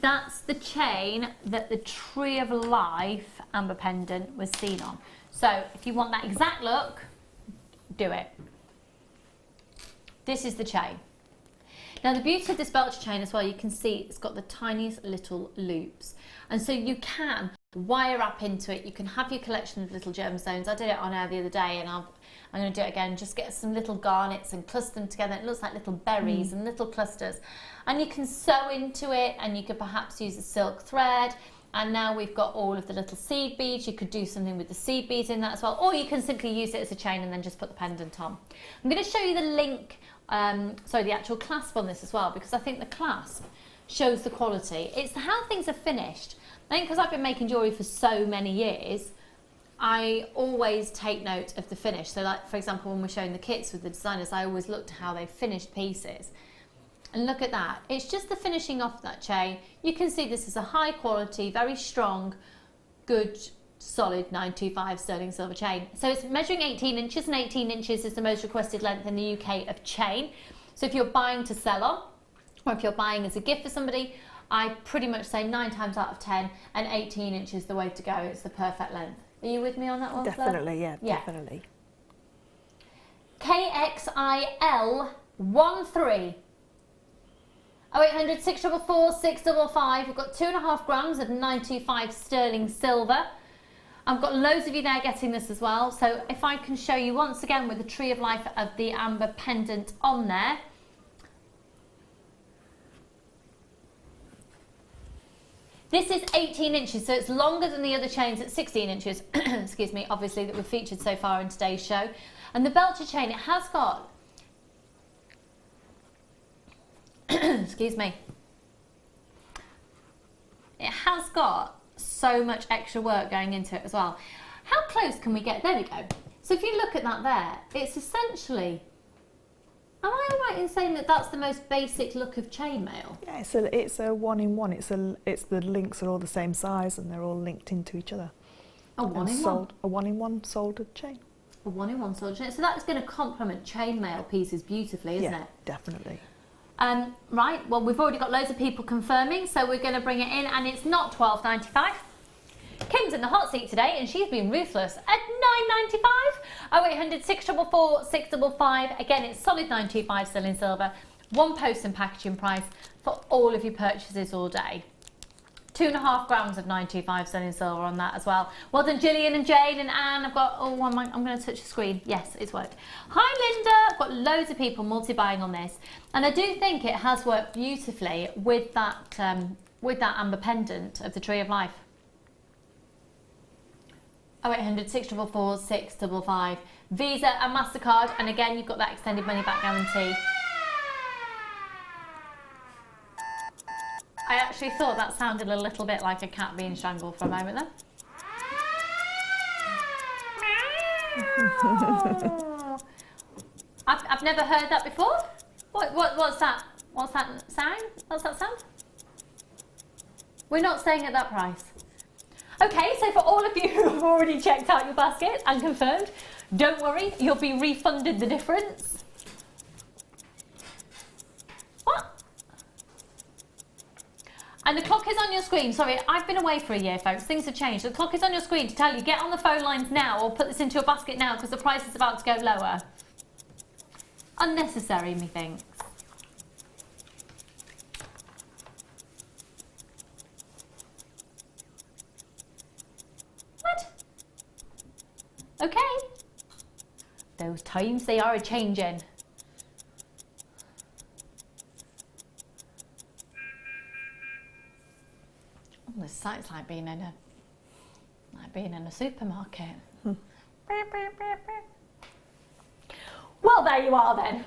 That's the chain that the Tree of Life amber pendant was seen on. So if you want that exact look, do it. This is the chain. Now the beauty of this Belta chain as well, you can see it's got the tiniest little loops. And so you can wire wrap into it. You can have your collection of little gemstones. I did it on air the other day, and I'm going to do it again. Just get some little garnets and cluster them together. It looks like little berries and little clusters. And you can sew into it, and you could perhaps use a silk thread. And now we've got all of the little seed beads. You could do something with the seed beads in that as well, or you can simply use it as a chain and then just put the pendant on. I'm going to show you the link, the actual clasp on this as well, because I think the clasp shows the quality. It's how things are finished. I think because I've been making jewellery for so many years, I always take note of the finish. So like, for example, when we're showing the kits with the designers, I always look to how they finished pieces. And look at that, it's just the finishing off that chain. You can see this is a high quality, very strong, good, solid 925 sterling silver chain. So it's measuring 18 inches, and 18 inches is the most requested length in the UK of chain. So if you're buying to sell on, or if you're buying as a gift for somebody, I pretty much say 9 times out of 10, and 18 inches is the way to go. It's the perfect length. Are you with me on that one, Definitely, Fleur? Yeah, definitely. KXIL13. 0800 644 655. We've got 2.5 grams of 925 sterling silver. I've got loads of you there getting this as well. So if I can show you once again with the Tree of Life of the amber pendant on there. This is 18 inches, so it's longer than the other chains at 16 inches, excuse me, obviously, that we've featured so far in today's show. And the Belta chain, it has got, excuse me, it has got so much extra work going into it as well. How close can we get? There we go. So if you look at that there, it's essentially Am I all right in saying that that's the most basic look of chainmail? Yeah, it's a one-in-one. It's the links are all the same size and they're all linked into each other. A one-in-one? A one-in-one soldered chain. A one-in-one soldered chain. So that's going to complement chainmail pieces beautifully, isn't it? Definitely. Right, well, we've already got loads of people confirming, so we're going to bring it in, and it's not $12.95. Kim's in the hot seat today, and she's been ruthless at $9.95. 0800 644 655. Again, it's solid $9.25 still in silver. One post and packaging price for all of your purchases all day. 2.5 grams of $9.25 still in silver on that as well. Well done, Gillian and Jane and Anne. I've got, I'm going to touch the screen. Yes, it's worked. Hi, Linda. I've got loads of people multi-buying on this, and I do think it has worked beautifully with that amber pendant of the Tree of Life. 0800 644 655. Visa and MasterCard, and again, you've got that extended money back guarantee. I actually thought that sounded a little bit like a cat being strangled for a moment there. I've never heard that before. What's that? What's that sound? What's that sound? We're not staying at that price. Okay, so for all of you who have already checked out your basket and confirmed, don't worry, you'll be refunded the difference. What? And the clock is on your screen. Sorry, I've been away for a year, folks. Things have changed. The clock is on your screen to tell you, get on the phone lines now or put this into your basket now because the price is about to go lower. Unnecessary, methinks. What? Okay. Those times, they are a-changing. Oh, this site's like being in a supermarket. Well, there you are then.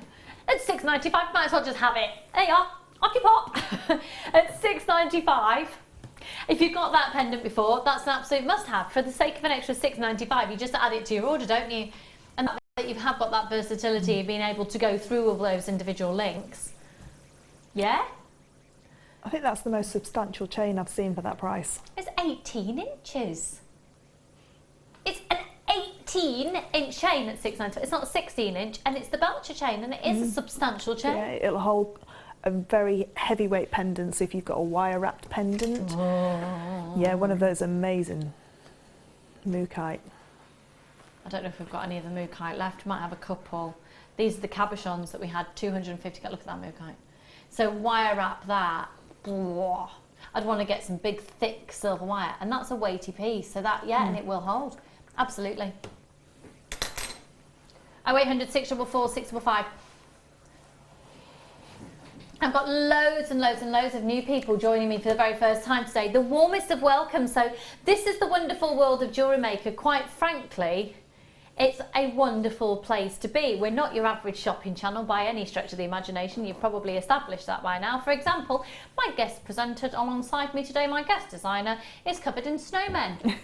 At $6.95, might as well just have it. There you are. Off your pop. At $6.95. If you've got that pendant before, that's an absolute must-have. For the sake of an extra $6.95, you just add it to your order, don't you? And that you have got that versatility of being able to go through all those individual links. Yeah? I think that's the most substantial chain I've seen for that price. It's 18 inches. It's an 18-inch chain at $6.95. It's not a 16-inch, and it's the Belta chain, and it is a substantial chain. Yeah, it'll hold a very heavyweight pendant, so if you've got a wire-wrapped pendant. Oh. Yeah, one of those amazing Mookaite. I don't know if we've got any of the Mookaite left. We might have a couple. These are the cabochons that we had, 250. Look at that Mookaite. So wire wrap that. I'd want to get some big, thick silver wire, and that's a weighty piece. So that, yeah, and it will hold. Absolutely. 0800 644 655. I've got loads and loads and loads of new people joining me for the very first time today. The warmest of welcome. So this is the wonderful world of Jewellery Maker. Quite frankly, it's a wonderful place to be. We're not your average shopping channel by any stretch of the imagination. You've probably established that by now. For example, my guest presenter alongside me today, my guest designer, is covered in snowmen.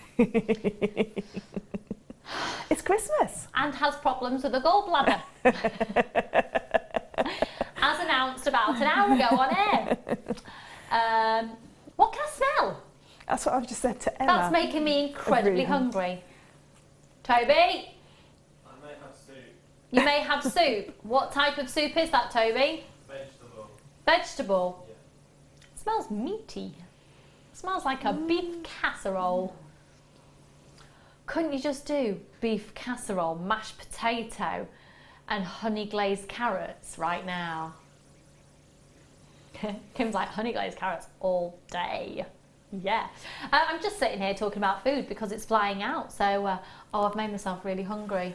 It's Christmas. And has problems with a gallbladder. As announced about an hour ago on air. What can I smell? That's what I've just said to Emma. That's making me incredibly hungry. Toby? I may have soup. You may have soup. What type of soup is that, Toby? Vegetable. Vegetable? Yeah. It smells meaty. It smells like a beef casserole. Couldn't you just do beef casserole, mashed potato and honey glazed carrots right now? Kim's like, honey glazed carrots all day. Yeah. I'm just sitting here talking about food because it's flying out. So, I've made myself really hungry.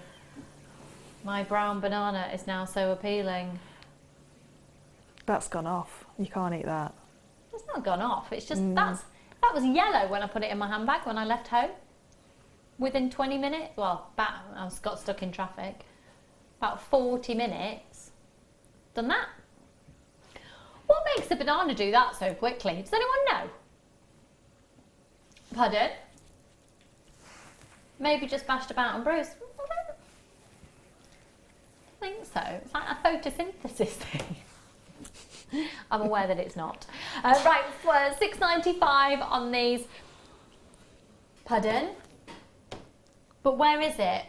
My brown banana is now so appealing. That's gone off. You can't eat that. It's not gone off. It's just, that was yellow when I put it in my handbag when I left home. Within 20 minutes, well, I got stuck in traffic. About 40 minutes. Done that. What makes the banana do that so quickly? Does anyone know? Pardon? Maybe just bashed about and bruised. think so. It's like a photosynthesis thing. I'm aware that it's not. Right, £6.95 on these. Pardon? But where is it?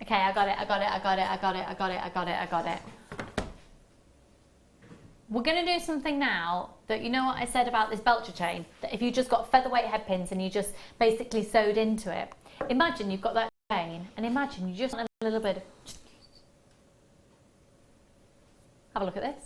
Okay, I got it. We're going to do something now that, you know what I said about this Belta chain? That if you just got featherweight head pins and you just basically sewed into it, imagine you've got that chain and imagine you just want a little bit. Have a look at this.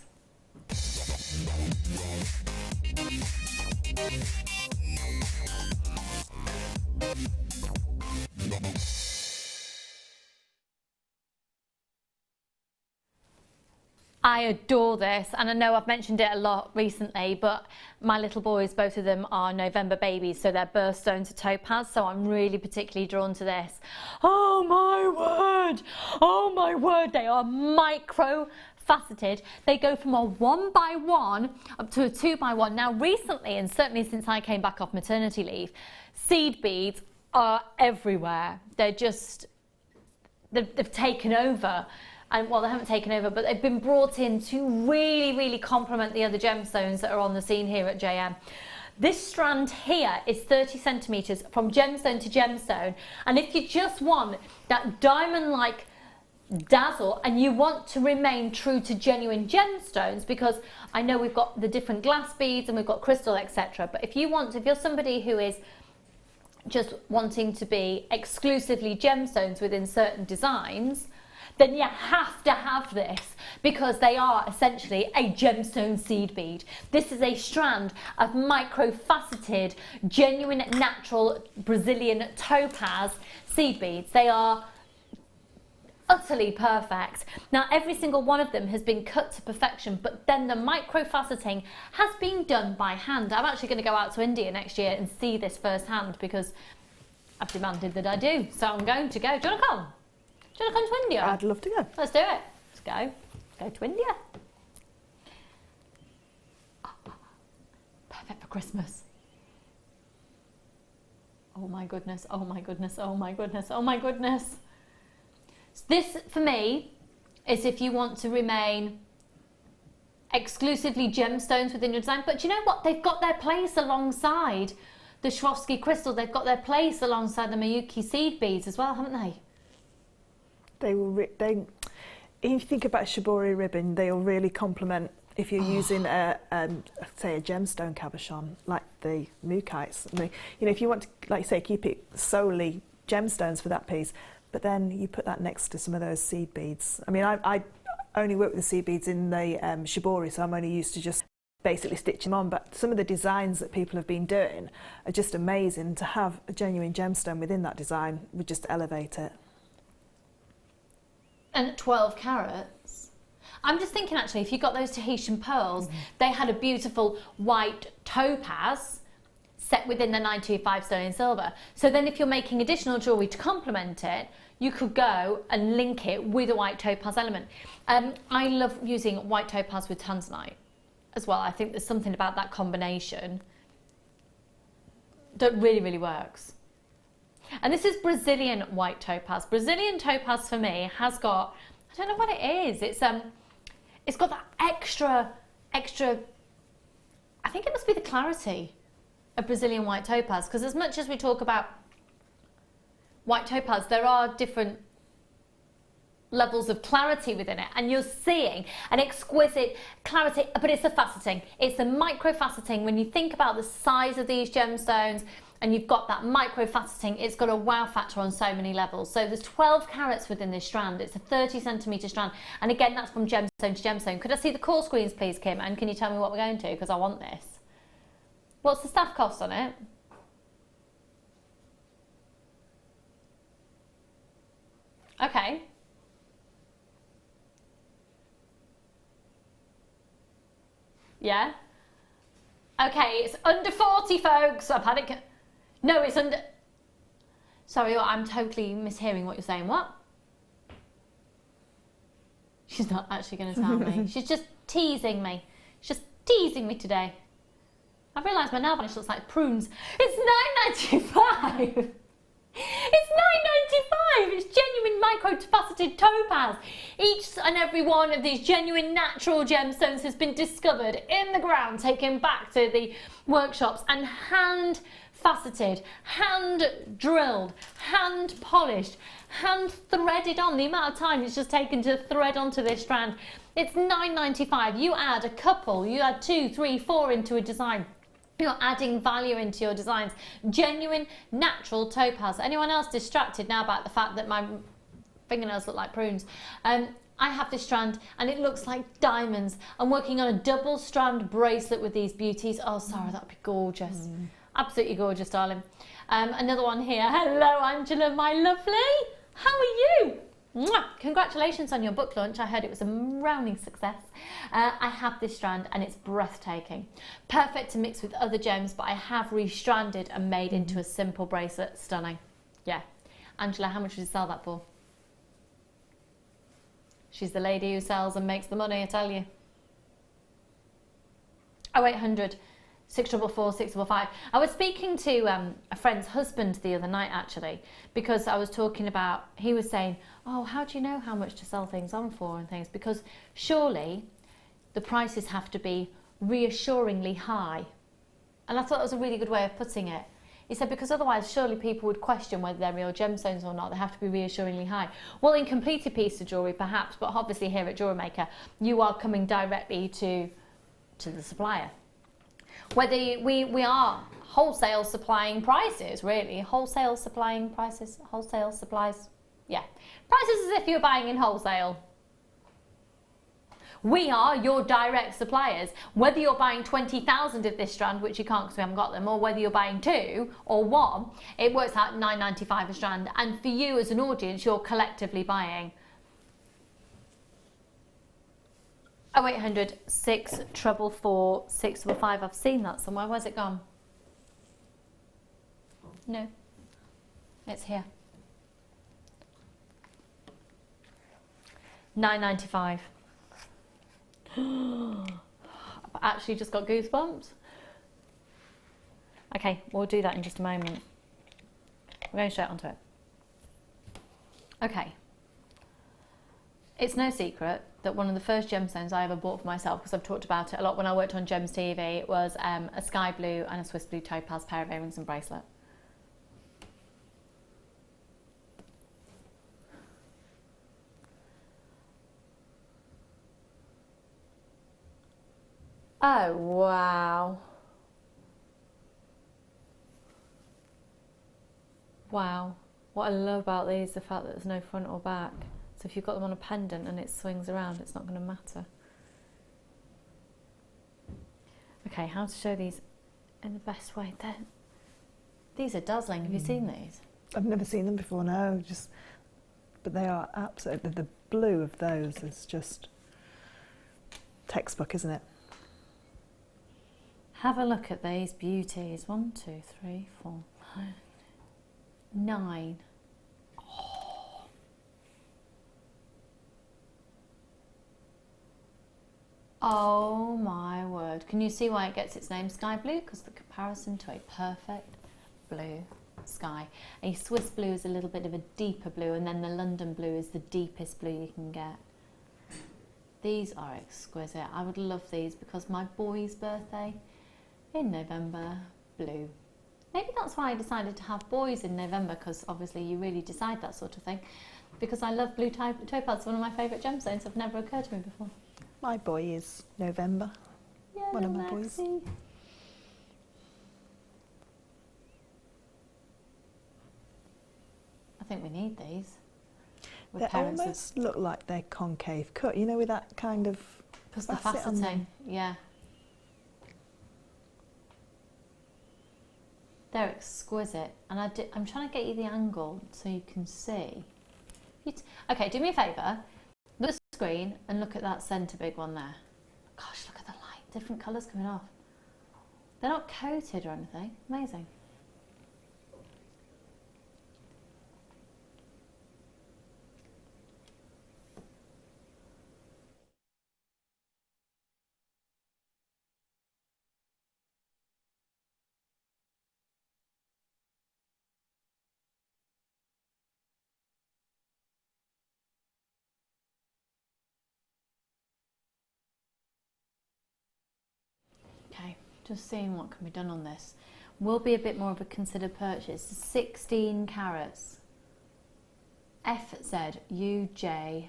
I adore this, and I know I've mentioned it a lot recently, but my little boys, both of them are November babies, so their birthstones are topaz, so I'm really particularly drawn to this. Oh my word, they are micro faceted. They go from a 1x1 up to a 2x1. Now recently, and certainly since I came back off maternity leave, seed beads are everywhere. They're just, they've taken over. And well, they haven't taken over, but they've been brought in to really, really complement the other gemstones that are on the scene here at JM. This strand here is 30 centimetres from gemstone to gemstone. And if you just want that diamond-like dazzle and you want to remain true to genuine gemstones, because I know we've got the different glass beads and we've got crystal, etc. But if you're somebody who is just wanting to be exclusively gemstones within certain designs, then you have to have this, because they are essentially a gemstone seed bead. This is a strand of micro-faceted, genuine, natural Brazilian topaz seed beads. They are utterly perfect. Now, every single one of them has been cut to perfection, but then the micro-faceting has been done by hand. I'm actually going to go out to India next year and see this firsthand, because I've demanded that I do. So I'm going to go. Do you want to come? Do you want to come to India? I'd love to go. Let's do it. Let's go. Let's go to India. Oh, perfect for Christmas. Oh my goodness, oh my goodness, oh my goodness, oh my goodness. This, for me, is if you want to remain exclusively gemstones within your design. But you know what? They've got their place alongside the Swarovski crystal. They've got their place alongside the Mookaite seed beads as well, haven't they? They will. If you think about shibori ribbon, they will really complement. If you're using say a gemstone cabochon like the Mookites, if you want to, like say, keep it solely gemstones for that piece, but then you put that next to some of those seed beads. I mean, I only work with the seed beads in the shibori, so I'm only used to just basically stitch them on. But some of the designs that people have been doing are just amazing. To have a genuine gemstone within that design would just elevate it. And 12 carats. I'm just thinking, actually, if you got those Tahitian pearls, they had a beautiful white topaz set within the 925 sterling silver. So then if you're making additional jewellery to complement it, you could go and link it with a white topaz element. I love using white topaz with Tanzanite as well. I think there's something about that combination that really, really works. And this is Brazilian white topaz. Brazilian topaz for me has got, I don't know what it is. It's got that extra, I think it must be the clarity of Brazilian white topaz, because as much as we talk about white topaz, there are different levels of clarity within it, and you're seeing an exquisite clarity, but it's the faceting. It's the micro faceting. When you think about the size of these gemstones, and you've got that micro faceting, it's got a wow factor on so many levels. So there's 12 carats within this strand. It's a 30 centimetre strand. And again, that's from gemstone to gemstone. Could I see the core screens, please, Kim? And can you tell me what we're going to? Because I want this. What's the staff cost on it? Okay. Yeah. Okay, it's under 40, folks. I've had it. No, it's under... Sorry, I'm totally mishearing what you're saying. What? She's not actually going to tell me. She's just teasing me. She's just teasing me today. I've realised my nail varnish looks like prunes. It's £9.95. It's £9.95. It's genuine micro faceted topaz. Each and every one of these genuine natural gemstones has been discovered in the ground, taken back to the workshops and hand faceted, hand drilled, hand polished, hand threaded on. The amount of time it's just taken to thread onto this strand. It's $9.95. You add a couple, you add 2, 3, 4 into a design. You're adding value into your designs. Genuine, natural topaz. Anyone else distracted now about the fact that my fingernails look like prunes? I have this strand and it looks like diamonds. I'm working on a double strand bracelet with these beauties. Oh, Sarah, that'd be gorgeous. Absolutely gorgeous, darling. Another one here. Hello, Angela, my lovely. How are you? Mwah! Congratulations on your book launch. I heard it was a rounding success. I have this strand and it's breathtaking. Perfect to mix with other gems, but I have restranded and made into a simple bracelet. Stunning. Yeah. Angela, how much did you sell that for? She's the lady who sells and makes the money, I tell you. 0800 644 655. I was speaking to a friend's husband the other night actually, because I was talking about, he was saying, oh, how do you know how much to sell things on for and things? Because surely the prices have to be reassuringly high. And I thought that was a really good way of putting it. He said, because otherwise surely people would question whether they're real gemstones or not. They have to be reassuringly high. Well, in completed piece of jewellery perhaps, but obviously here at Jewellery Maker, you are coming directly to the supplier. Whether we are wholesale supplying prices, really. Wholesale supplying prices, wholesale supplies, yeah. Prices as if you're buying in wholesale. We are your direct suppliers. Whether you're buying 20,000 of this strand, which you can't because we haven't got them, or whether you're buying 2 or 1, it works out $9.95 a strand. And for you as an audience, you're collectively buying. 0800 644 655. I've seen that somewhere. Where's it gone? No, it's here. $9.95. I've actually just got goosebumps. Okay, we'll do that in just a moment. We're going straight onto it. Okay. It's no secret that one of the first gemstones I ever bought for myself, because I've talked about it a lot when I worked on Gems TV, was a sky blue and a Swiss blue topaz pair of earrings and bracelet. Oh, wow. Wow. What I love about these is the fact that there's no front or back. So if you've got them on a pendant and it swings around, it's not going to matter. Okay, how to show these in the best way. These are dazzling. Have you seen these? I've never seen them before, no. But they are absolutely, the blue of those is just textbook, isn't it? Have a look at these beauties. 1, 2, 3, 4, 5, 9. Oh my word. Can you see why it gets its name sky blue? Because the comparison to a perfect blue sky. A Swiss blue is a little bit of a deeper blue, and then the London blue is the deepest blue you can get. These are exquisite. I would love these because my boy's birthday in November, blue. Maybe that's why I decided to have boys in November, because obviously you really decide that sort of thing. Because I love blue topaz, one of my favourite gemstones. Have never occurred to me before. My boy is November. Yeah, one of my boys. I think we need these. They almost look like they're concave cut, you know, with that kind of because the faceting, yeah. They're exquisite, and I'm trying to get you the angle so you can see. Okay, do me a favour. Look at the screen and look at that centre big one there. Gosh, look at the light. Different colours coming off. They're not coated or anything. Amazing. Just seeing what can be done on this. Will be a bit more of a considered purchase. 16 carats. FZUJ81.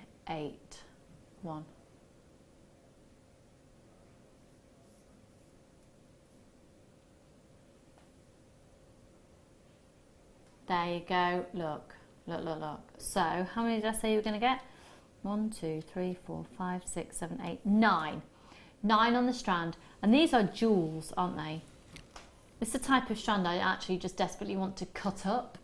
There you go. Look, look, look, look. So, how many did I say you were going to get? 1, 2, 3, 4, 5, 6, 7, 8, 9. 9 on the strand. And these are jewels, aren't they? It's the type of strand I actually just desperately want to cut up.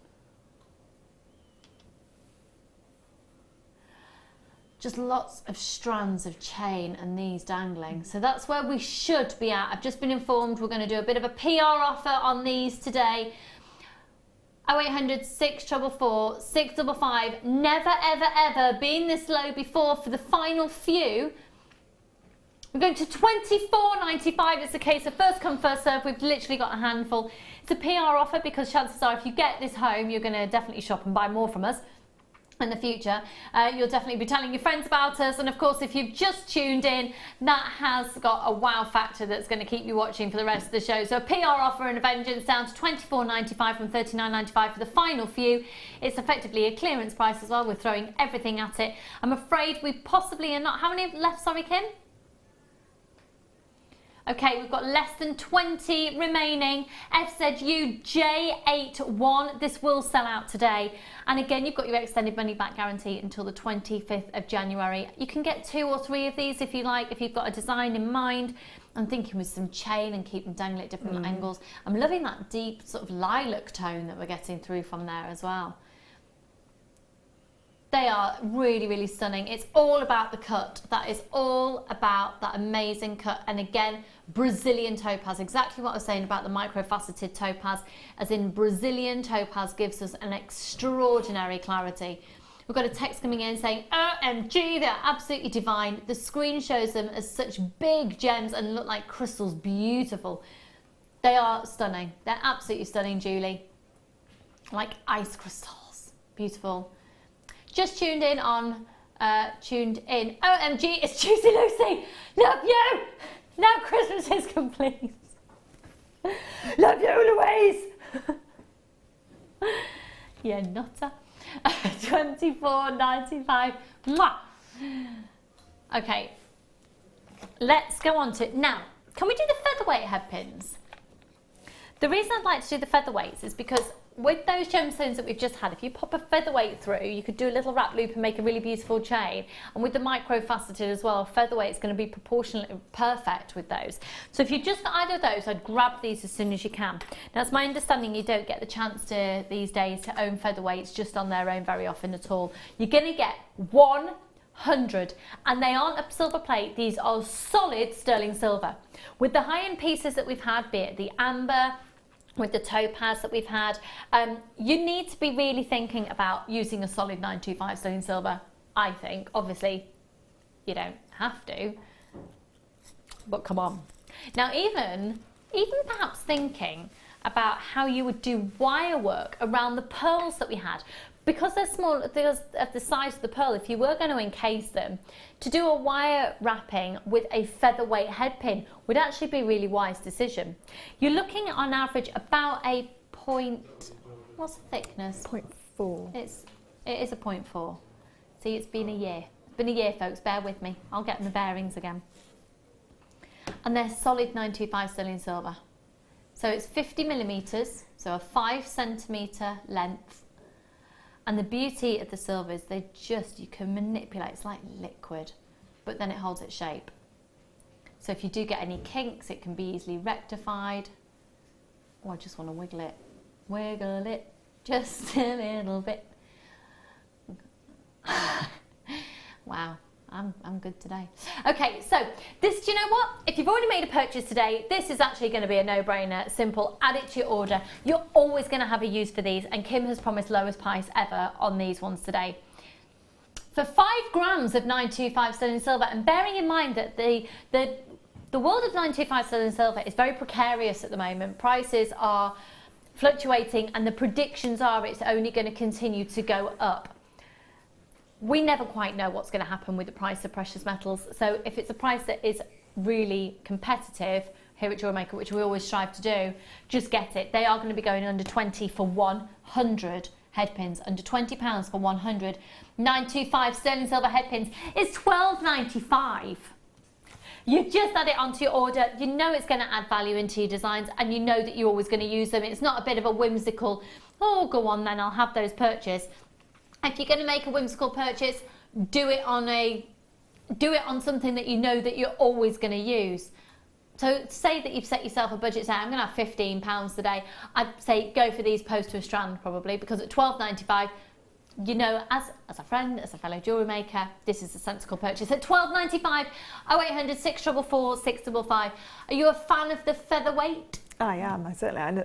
Just lots of strands of chain and these dangling. So that's where we should be at. I've just been informed we're going to do a bit of a PR offer on these today. 0800 644 655. Never, ever, ever been this low before for the final few. We're going to $24.95. It's a case of first come, first serve. We've literally got a handful. It's a PR offer because chances are if you get this home, you're going to definitely shop and buy more from us in the future. You'll definitely be telling your friends about us, and of course if you've just tuned in, that has got a wow factor that's going to keep you watching for the rest of the show. So a PR offer and a vengeance down to $24.95 from $39.95 for the final few. It's effectively a clearance price as well. We're throwing everything at it. I'm afraid we possibly are not. How many left, sorry Kim? Okay, we've got less than 20 remaining. FZUJ81. This will sell out today. And again, you've got your extended money back guarantee until the 25th of January. You can get 2 or 3 of these if you like, if you've got a design in mind. I'm thinking with some chain and keep them dangling at different angles. I'm loving that deep sort of lilac tone that we're getting through from there as well. They are really, really stunning. It's all about the cut. That is all about that amazing cut. And again, Brazilian topaz, exactly what I was saying about the micro-faceted topaz, as in Brazilian topaz gives us an extraordinary clarity. We've got a text coming in saying, OMG, they're absolutely divine. The screen shows them as such big gems and look like crystals, beautiful. They are stunning. They're absolutely stunning, Julie. Like ice crystals, beautiful. Just tuned in. OMG, it's Juicy Lucy. Love you. Now Christmas is complete. Love you, Louise. Yeah, nutter. $24.95. Mwah. Okay, let's go on to now. Can we do the featherweight head pins? The reason I'd like to do the featherweights is because with those gemstones that we've just had, if you pop a featherweight through, you could do a little wrap loop and make a really beautiful chain. And with the micro-faceted as well, featherweight is going to be proportionally perfect with those. So if you've just got either of those, I'd grab these as soon as you can. Now, it's my understanding you don't get the chance to these days to own featherweights just on their own very often at all. You're going to get 100, and they aren't a silver plate. These are solid sterling silver. With the high-end pieces that we've had, be it the amber, with the topaz that we've had, you need to be really thinking about using a solid 925 sterling silver, I think. Obviously, you don't have to, but come on. Now, even perhaps thinking about how you would do wire work around the pearls that we had. Because they're small, because of the size of the pearl, if you were going to encase them, to do a wire wrapping with a featherweight head pin would actually be a really wise decision. You're looking on average about a point, what's the thickness? 0.4. It is a 0.4. See, it's been a year. It's been a year, folks, bear with me. I'll get my bearings again. And they're solid 925 sterling silver. So it's 50 millimeters, so a 5 centimeter length. And the beauty of the silvers, you can manipulate, it's like liquid, but then it holds its shape. So if you do get any kinks, it can be easily rectified. Oh, I just want to wiggle it, just a little bit. Wow. I'm good today. Okay, so this, do you know what? If you've already made a purchase today, this is actually going to be a no-brainer. Simple. Add it to your order. You're always going to have a use for these, and Kim has promised lowest price ever on these ones today. For 5 grams of 925 sterling silver, and bearing in mind that the world of 925 sterling silver is very precarious at the moment. Prices are fluctuating, and the predictions are it's only going to continue to go up. We never quite know what's going to happen with the price of precious metals. So if it's a price that is really competitive, here at Jewellery Maker, which we always strive to do, just get it. They are going to be going under 20 for 100 head pins, under £20 for 100. 925 sterling silver head pins is £12.95. You just add it onto your order. You know it's going to add value into your designs, and you know that you're always going to use them. It's not a bit of a whimsical, oh, go on then, I'll have those purchase. If you're going to make a whimsical purchase, do it on something that you know that you're always going to use. So say that you've set yourself a budget, say I'm going to have £15 today. I'd say go for these post to a strand probably, because at £12.95, you know, as a friend, as a fellow jewellery maker, this is a sensible purchase. At £12.95, 0800 644 655. Are you a fan of the featherweight? I am, at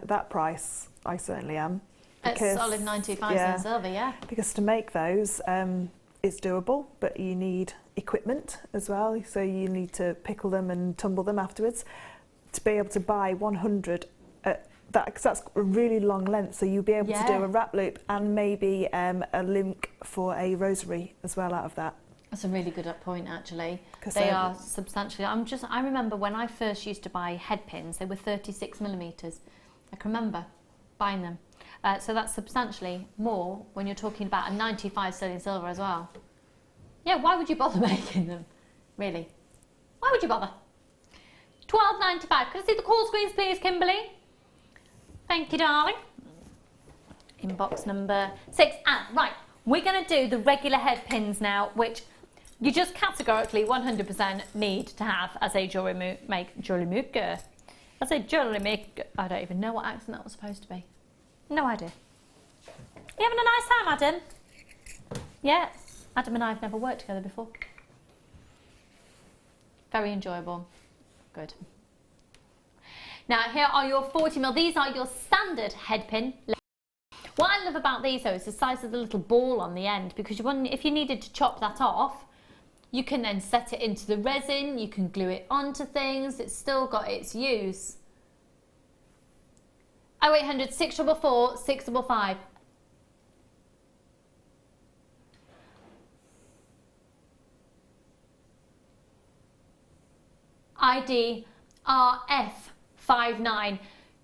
that price, I certainly am. Because, it's solid 925 silver, yeah. Because to make those, it's doable, but you need equipment as well. So you need to pickle them and tumble them afterwards. To be able to buy 100, because that's a really long length, so you'll be able to do a wrap loop and maybe a link for a rosary as well out of that. That's a really good point, actually. They are substantially. I remember when I first used to buy head pins, they were 36mm. I can remember buying them. So that's substantially more when you're talking about a 95 sterling silver as well. Yeah, why would you bother making them? Really? Why would you bother? £12.95. Can I see the call screens, please, Kimberly? Thank you, darling. Inbox number 6. And right, we're going to do the regular head pins now, which you just categorically 100% need to have as a jewellery maker. As a jewellery maker. I don't even know what accent that was supposed to be. No idea. You having a nice time, Adam? Yeah. Adam and I have never worked together before. Very enjoyable. Good. Now here are your 40mm. These are your standard head pin. What I love about these though is the size of the little ball on the end, because if you needed to chop that off, you can then set it into the resin, you can glue it onto things, it's still got its use. 0800 644 655. ID RF59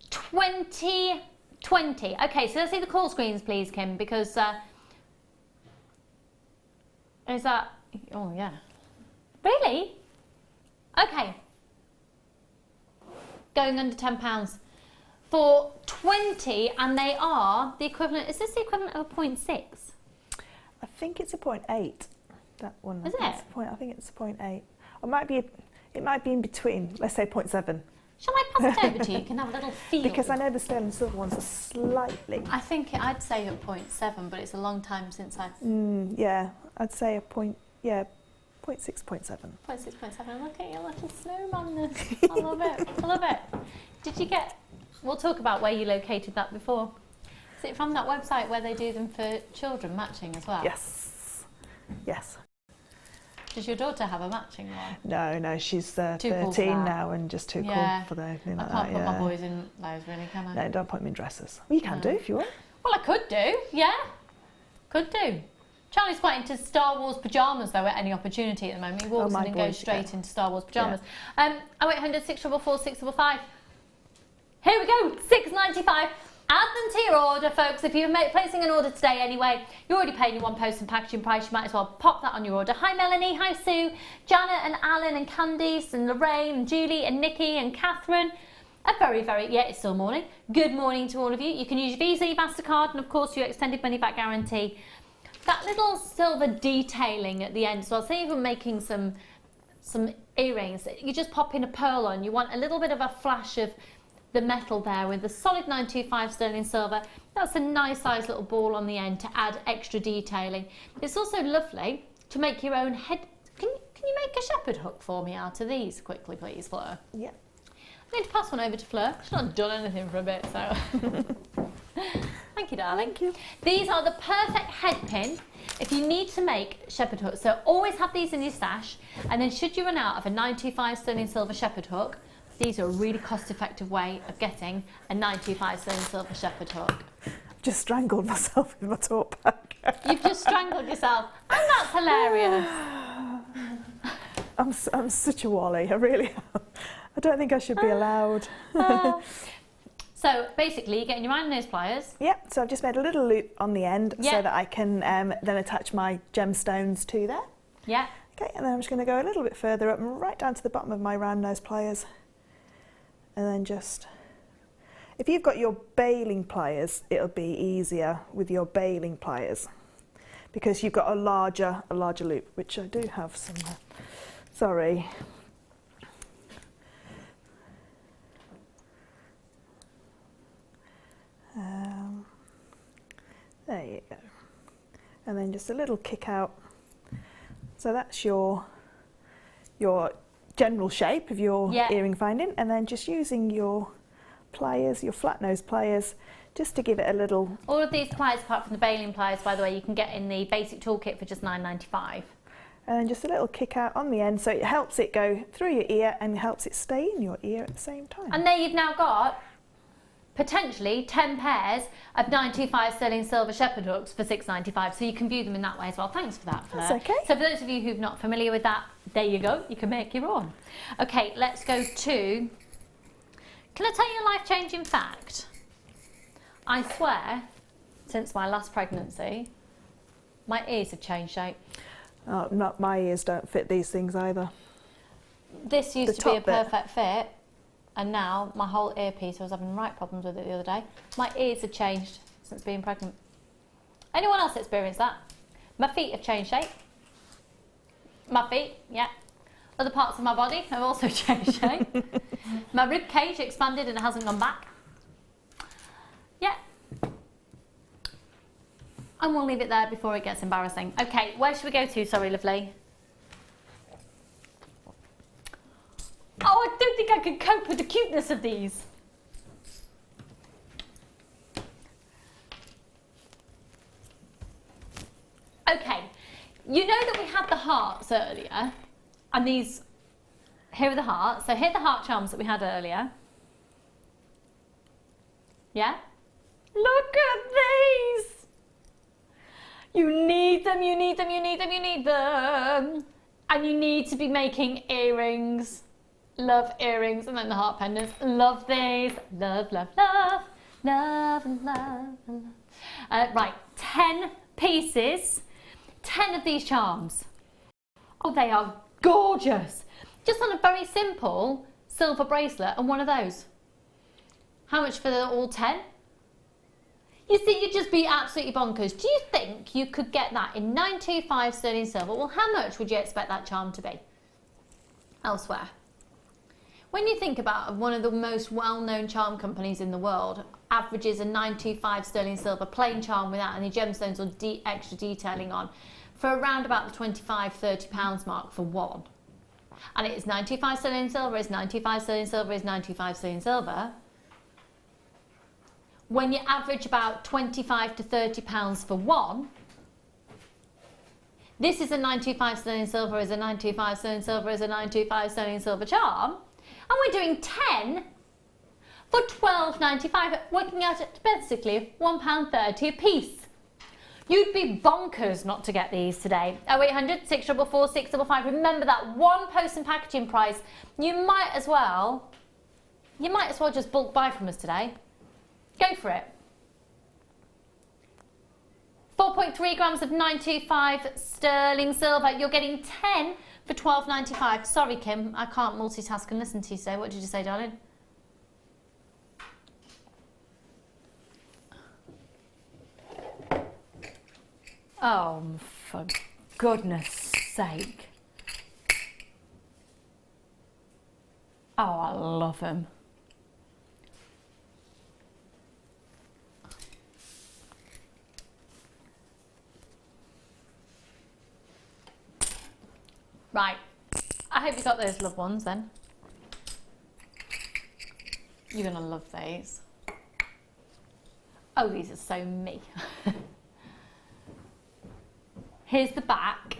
2020. Okay, so let's see the call screens, please, Kim, because is that? Oh yeah. Really? Okay. Going under £10 for 20, and they are the equivalent. Is this the equivalent of a 0.6? I think it's a 0.8. That one. Is it? I think it's a 0.8. Or it might be in between. Let's say 0.7. Shall I pass it over to you? You can have a little feel. Because I know the sterling silver ones are slightly. I think I'd say a 0.7, but it's a long time since I've. Yeah, I'd say a 0.6, 0.7. 0.6.7. Look at your little snowman. I love it. I love it. Did you get? We'll talk about where you located that before. Is it from that website where they do them for children matching as well? Yes. Yes. Does your daughter have a matching one? No, she's 13 now and just too cool for anything like that. I can't put my boys in those, really, can I? No, don't put them in dresses. Well, you can do if you want. Well, I could do, yeah. Could do. Charlie's quite into Star Wars pyjamas, though, at any opportunity at the moment. He walks in and goes straight into Star Wars pyjamas. 0800 644 655. Here we go, £6.95. Add them to your order, folks. If you're placing an order today anyway, you're already paying your one post and packaging price, you might as well pop that on your order. Hi Melanie, hi Sue, Janet and Alan and Candice and Lorraine and Julie and Nikki and Catherine. A very, it's still morning. Good morning to all of you. You can use your Visa, your MasterCard, and of course your extended money back guarantee. That little silver detailing at the end as well. Say you're making some earrings, you just pop in a pearl on. You want a little bit of a flash of the metal there with the solid 925 sterling silver. That's a nice size little ball on the end to add extra detailing. It's also lovely to make your own head. Can you make a shepherd hook for me out of these quickly, please, Fleur? Yeah. I'm going to pass one over to Fleur. She's not done anything for a bit, so. Thank you, darling. Thank you. These are the perfect head pin if you need to make shepherd hooks. So always have these in your stash, and then should you run out of a 925 sterling silver shepherd hook, these are a really cost-effective way of getting a 925 sterling silver shepherd hook. I've just strangled myself with my talk bag. You've just strangled yourself, and that's hilarious. I'm such a wally, I really am. I don't think I should be allowed. So basically, you're getting your round nose pliers. Yep, so I've just made a little loop on the end so that I can then attach my gemstones to there. Yeah. Okay, and then I'm just going to go a little bit further up and right down to the bottom of my round nose pliers. And then just, if you've got your baling pliers, it'll be easier with your baling pliers because you've got a larger loop, which I do have somewhere. Sorry. There you go. And then just a little kick out. So that's your general shape of your earring finding, and then just using your pliers, your flat nose pliers, just to give it a little... All of these pliers, apart from the baling pliers, by the way, you can get in the basic toolkit for just £9.95. And then just a little kick out on the end, so it helps it go through your ear and helps it stay in your ear at the same time. And there you've now got potentially 10 pairs of 925 sterling silver shepherd hooks for £6.95, so you can view them in that way as well. Thanks for that, Fleur. That's okay. So for those of you who've not familiar with that, there you go, you can make your own. Okay, let's go to, can I tell you a life-changing fact? I swear, since my last pregnancy, my ears have changed shape. Oh, not my ears don't fit these things either. This used to be a perfect fit, and now my whole earpiece, I was having right problems with it the other day. My ears have changed since being pregnant. Anyone else experienced that? My feet have changed shape. My feet, yeah. Other parts of my body have also changed shape. My rib cage expanded and it hasn't gone back. Yeah. And we'll leave it there before it gets embarrassing. Okay, where should we go to? Sorry, lovely. Oh, I don't think I can cope with the cuteness of these. Okay, you know that we had the hearts earlier, and these, here are the hearts. So here are the heart charms that we had earlier. Yeah? Look at these! You need them, you need them, you need them, you need them. And you need to be making earrings. Love earrings, and then the heart pendants. Love these. Love, love, love. Love and love and love. Right, 10 pieces. 10 of these charms. Oh, they are gorgeous. Just on a very simple silver bracelet and one of those. How much for the all 10? You see, you'd just be absolutely bonkers. Do you think you could get that in 925 sterling silver? Well, how much would you expect that charm to be elsewhere? When you think about one of the most well-known charm companies in the world, averages a 925 sterling silver plain charm without any gemstones or extra detailing on for around about the £25–30 mark for one. And it is 925 sterling silver, is 925 sterling silver, is 925 sterling silver. When you average about £25 to £30 for one, this is a 925 sterling silver, is a 925 sterling silver, is a 925 sterling silver charm. And we're doing 10 for £12.95, working out at basically £1.30 a piece. You'd be bonkers not to get these today. 0800 644 655. Remember that one post and packaging price. You might as well just bulk buy from us today. Go for it. 4.3 grams of 925 sterling silver. You're getting 10 for £12.95. Sorry, Kim, I can't multitask and listen to you say. What did you say, darling? Oh, for goodness sake. Oh, I love them. Right, I hope you got those loved ones then. You're gonna love these. Oh, these are so me. Here's the back.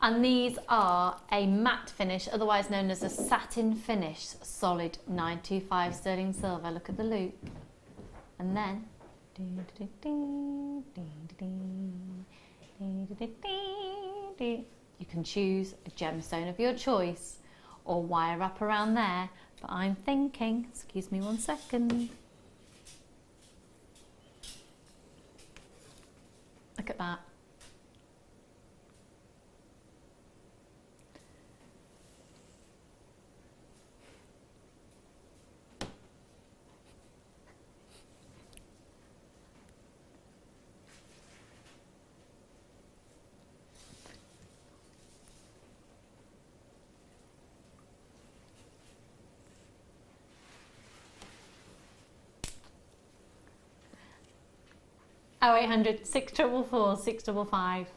And these are a matte finish, otherwise known as a satin finish, solid 925 sterling silver. Look at the loop. And then, you can choose a gemstone of your choice, or wire up around there. But I'm thinking, excuse me 1 second. Look at that. Oh, 0800 644 655.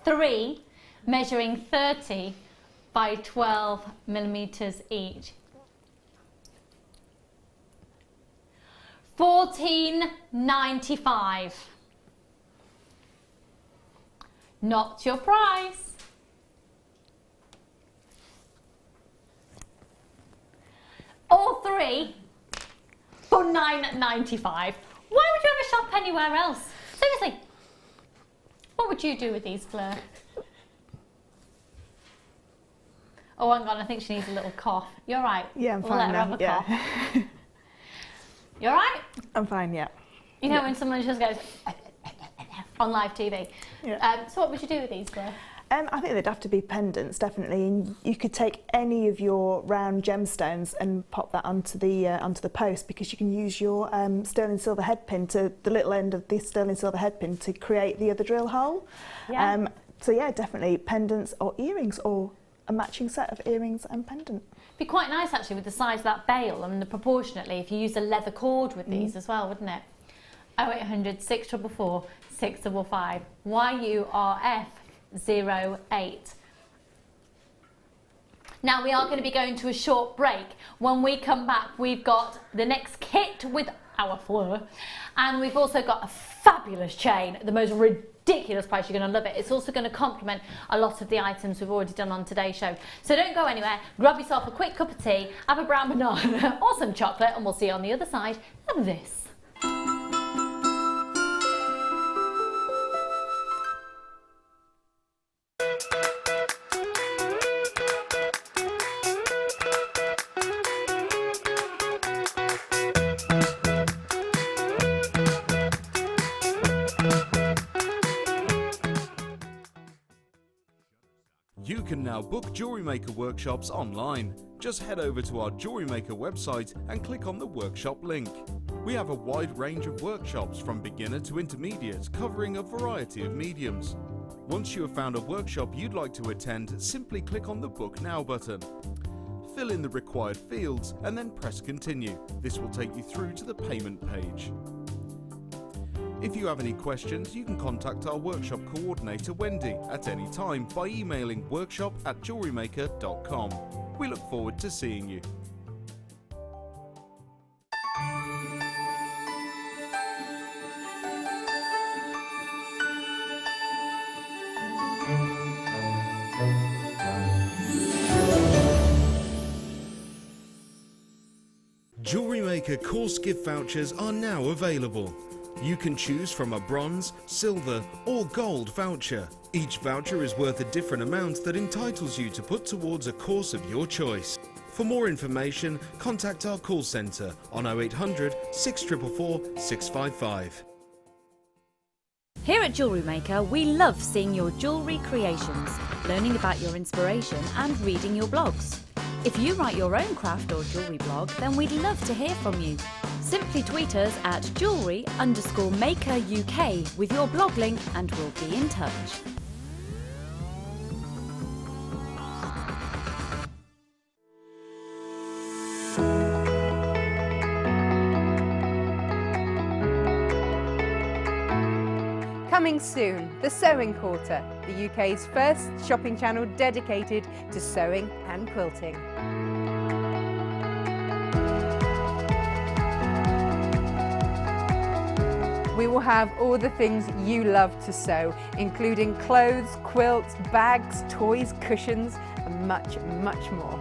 3 measuring 30 by 12 millimeters each. $14.95. Not your price. All 3 for $9.95. Why would you ever shop anywhere else? Seriously, what would you do with these, Fleur? Oh, hang on, I think she needs a little cough. You're right. Yeah, I'm we'll fine let her now. have a cough. You're right? I'm fine, yeah. You know when someone just goes on live TV. Yeah. So what would you do with these, Fleur? I think they'd have to be pendants, definitely. And you could take any of your round gemstones and pop that onto the post, because you can use your sterling silver head pin, to the little end of the sterling silver head pin, to create the other drill hole. Yeah. So yeah, definitely pendants or earrings, or a matching set of earrings and pendant. Be quite nice actually with the size of that bail and proportionately if you use a leather cord with these as well, wouldn't it? 0800 644 655 YURF08. Now we are going to be going to a short break. When we come back, we've got the next kit with our Fleur, and we've also got a fabulous chain at the most ridiculous price. You're going to love it. It's also going to complement a lot of the items we've already done on today's show. So don't go anywhere. Grab yourself a quick cup of tea, have a brown banana or some chocolate, and we'll see you on the other side of this. You can now book Jewellery Maker workshops online. Just head over to our Jewellery Maker website and click on the workshop link. We have a wide range of workshops from beginner to intermediate, covering a variety of mediums. Once you have found a workshop you'd like to attend, simply click on the Book Now button. Fill in the required fields and then press Continue. This will take you through to the payment page. If you have any questions, you can contact our workshop coordinator Wendy at any time by emailing workshop@jewellerymaker.com. We look forward to seeing you. Jewellery Maker course gift vouchers are now available. You can choose from a bronze, silver or gold voucher. Each voucher is worth a different amount that entitles you to put towards a course of your choice. For more information, contact our call centre on 0800 644 655. Here at Jewellery Maker, we love seeing your jewellery creations, learning about your inspiration and reading your blogs. If you write your own craft or jewellery blog, then we'd love to hear from you. Simply tweet us at jewellery_maker UK with your blog link and we'll be in touch. Coming soon, the Sewing Quarter, the UK's first shopping channel dedicated to sewing and quilting. We will have all the things you love to sew, including clothes, quilts, bags, toys, cushions, and much, much more.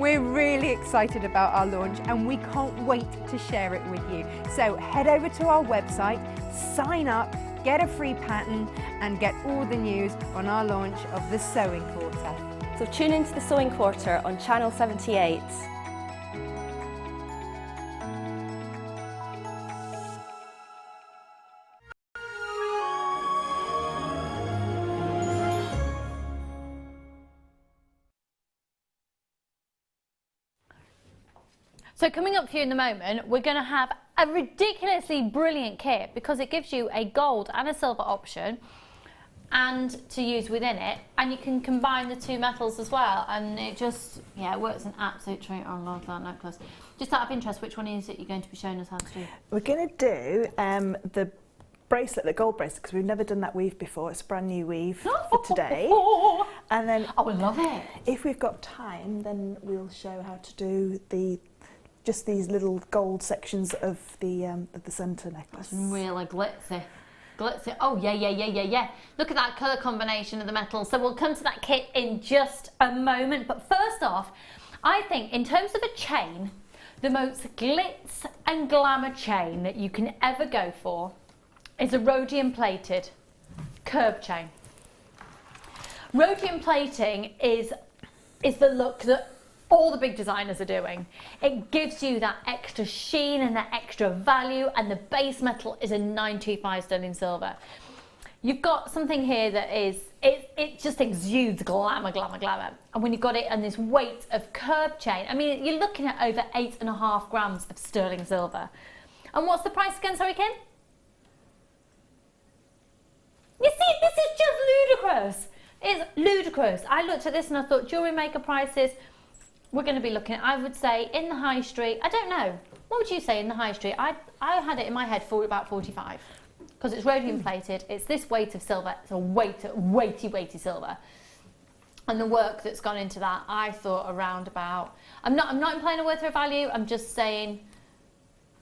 We're really excited about our launch and we can't wait to share it with you. So head over to our website, sign up, get a free pattern and get all the news on our launch of the Sewing Quarter. So tune into the Sewing Quarter on Channel 78. So coming up for you in the moment, we're going to have a ridiculously brilliant kit because it gives you a gold and a silver option and to use within it, and you can combine the two metals as well, and it just, yeah, it works an absolute treat. I love that necklace. Just out of interest, which one is it you're going to be showing us how to do? We're going to do the bracelet, the gold bracelet, because we've never done that weave before. It's a brand new weave for today. And then I would love it. If we've got time, then we'll show how to do just these little gold sections of the centre necklace. That's really glitzy. Glitzy. Oh yeah. Look at that colour combination of the metal. So we'll come to that kit in just a moment. But first off, I think in terms of a chain, the most glitz and glamour chain that you can ever go for is a rhodium plated curb chain. Rhodium plating is the look that all the big designers are doing. It gives you that extra sheen and that extra value, and the base metal is a 925 sterling silver. You've got something here that is, it just exudes glamour. And when you've got it and this weight of curb chain, I mean, you're looking at over 8.5 grams of sterling silver. And what's the price again, sorry, Kim? You see, this is just ludicrous. It's ludicrous. I looked at this and I thought jewellery maker prices, we're going to be looking at, I would say, in the high street, I don't know, what would you say in the high street? I had it in my head for about 45, because it's rhodium plated, it's this weight of silver, it's a weighty silver. And the work that's gone into that, I thought around about, I'm not implying a worth or a value, I'm just saying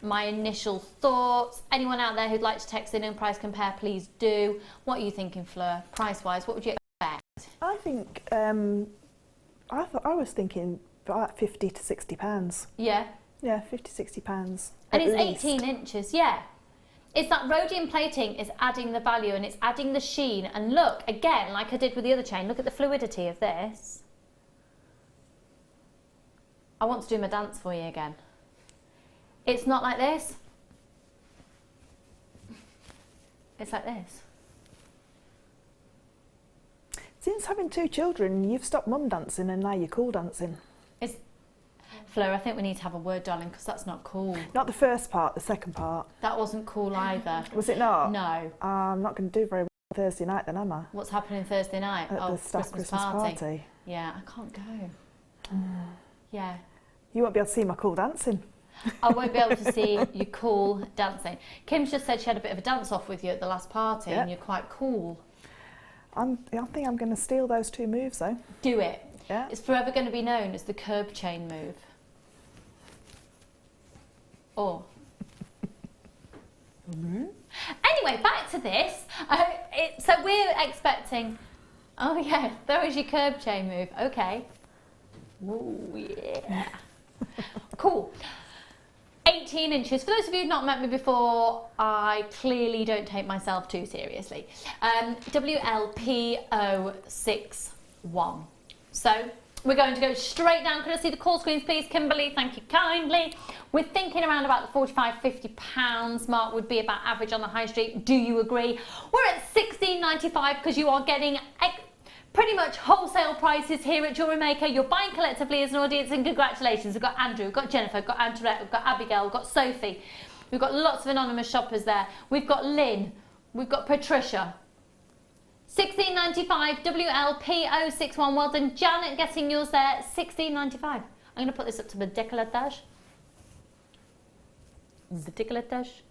my initial thoughts. Anyone out there who'd like to text in and price compare, please do. What are you thinking, Fleur, price-wise? What would you expect? I think, I was thinking about 50 to 60 pounds. Yeah? Yeah, 50, 60 pounds. And it's 18 inches, yeah. It's that rhodium plating is adding the value and it's adding the sheen. And look, again, like I did with the other chain, look at the fluidity of this. I want to do my dance for you again. It's not like this. It's like this. Since having 2 children, you've stopped mum dancing and now you're cool dancing. Fleur, I think we need to have a word, darling, because that's not cool. Not the first part, the second part. That wasn't cool either. Was it not? No. I'm not going to do very well Thursday night then, am I? What's happening Thursday night? At the staff Christmas party. Yeah, I can't go. Yeah. You won't be able to see my cool dancing. I won't be able to see you cool dancing. Kim's just said she had a bit of a dance-off with you at the last party, and you're quite cool. I think I'm going to steal those 2 moves, though. Do it. Yeah. It's forever going to be known as the curb chain move. Or. Anyway, back to this. So we're expecting. Oh yeah, there is your curb chain move. Okay. Ooh yeah. Cool. 18 inches. For those of you who've not met me before, I clearly don't take myself too seriously. WLPO61. So we're going to go straight down. Can I see the call screens, please, Kimberly? Thank you kindly. We're thinking around about the 45, 50 pounds mark would be about average on the high street. Do you agree? We're at £16.95 because you are getting pretty much wholesale prices here at Jewellery Maker. You're buying collectively as an audience, and congratulations. We've got Andrew, we've got Jennifer, we've got Antoinette, we've got Abigail, we've got Sophie. We've got lots of anonymous shoppers there. We've got Lynn, we've got Patricia. £16.95, WLPO61. Well done, Janet, getting yours there. £16.95. I'm going to put this up to the décolletage. The décolletage.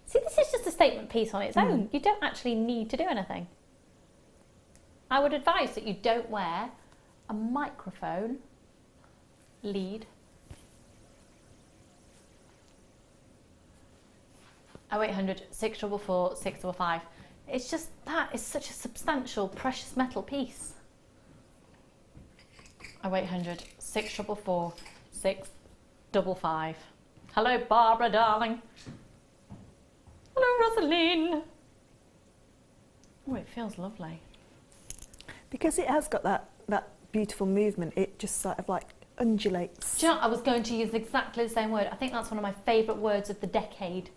See, this is just a statement piece on its own. You don't actually need to do anything. I would advise that you don't wear a microphone lead. 0800 644 655. It's just that is such a substantial precious metal piece. 0800 644 655. Hello, Barbara, darling. Hello, Rosaline. Oh, it feels lovely. Because it has got that beautiful movement, it just sort of like undulates. Do you know, I was going to use exactly the same word. I think that's one of my favourite words of the decade.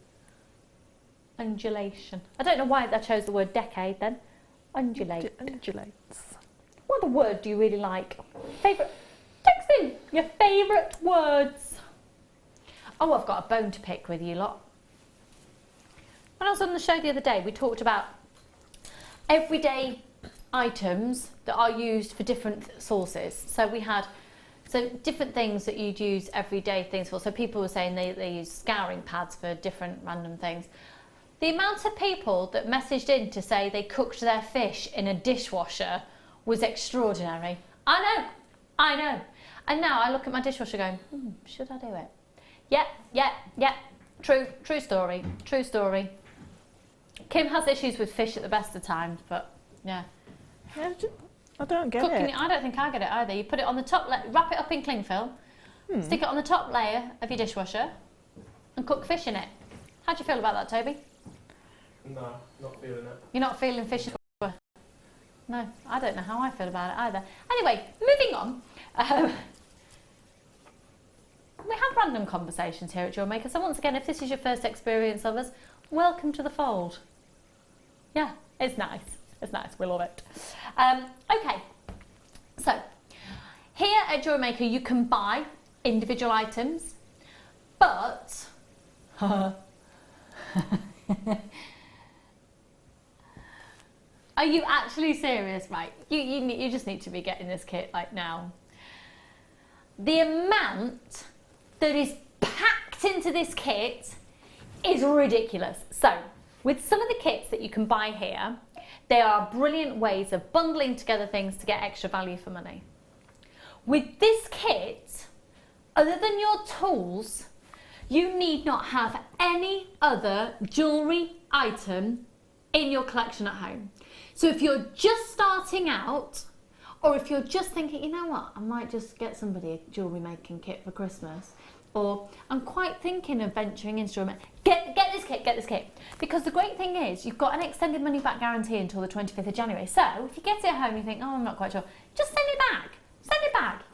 Undulation. I don't know why I chose the word decade then. Undulate. Undulates. What other word do you really like? Favourite? Text in your favourite words. Oh, I've got a bone to pick with you lot. When I was on the show the other day, we talked about everyday items that are used for different sources. So we had different things that you'd use everyday things for. So people were saying they use scouring pads for different random things. The amount of people that messaged in to say they cooked their fish in a dishwasher was extraordinary. I know. And now I look at my dishwasher going, should I do it? Yeah. True story. Kim has issues with fish at the best of times, but yeah. I don't get Cooking it. I don't think I get it either. You put it on the top, wrap it up in cling film, stick it on the top layer of your dishwasher, and cook fish in it. How do you feel about that, Toby? No, not feeling it. You're not feeling fish? No, I don't know how I feel about it either. Anyway, moving on. We have random conversations here at Jewellery Maker, so once again, if this is your first experience of us, welcome to the fold. Yeah, it's nice. It's nice, we love it. Okay, so here at Jewellery Maker you can buy individual items, but are you actually serious? Right, you just need to be getting this kit like now. The amount that is packed into this kit is ridiculous. So, with some of the kits that you can buy here, they are brilliant ways of bundling together things to get extra value for money. With this kit, other than your tools, you need not have any other jewellery item in your collection at home. So if you're just starting out, or if you're just thinking, you know what, I might just get somebody a jewellery making kit for Christmas, or I'm quite thinking of venturing into jewellery, get this kit. Because the great thing is, you've got an extended money back guarantee until the 25th of January. So if you get it at home, you think, oh, I'm not quite sure, just send it back.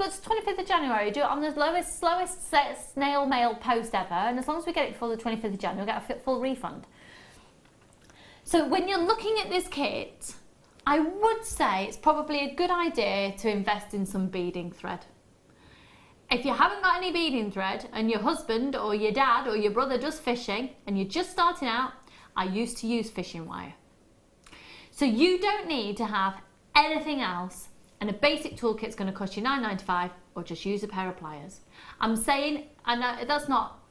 It's 25th of January, do it on the slowest snail mail post ever, and as long as we get it before the 25th of January, we'll get a full refund. So when you're looking at this kit, I would say it's probably a good idea to invest in some beading thread. If you haven't got any beading thread and your husband or your dad or your brother does fishing and you're just starting out, I used to use fishing wire. So you don't need to have anything else, and a basic toolkit's going to cost you $9.95, or just use a pair of pliers. I'm saying, and that's not,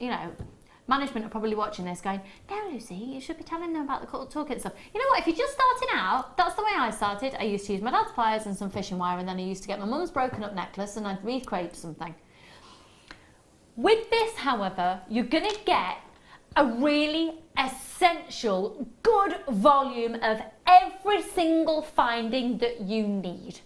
management are probably watching this going, no, Lucy, you should be telling them about the toolkit stuff. You know what, if you're just starting out, that's the way I started. I used to use my dad's pliers and some fishing wire, and then I used to get my mum's broken up necklace and I'd recreate something. With this, however, you're going to get a really essential, good volume of every single finding that you need.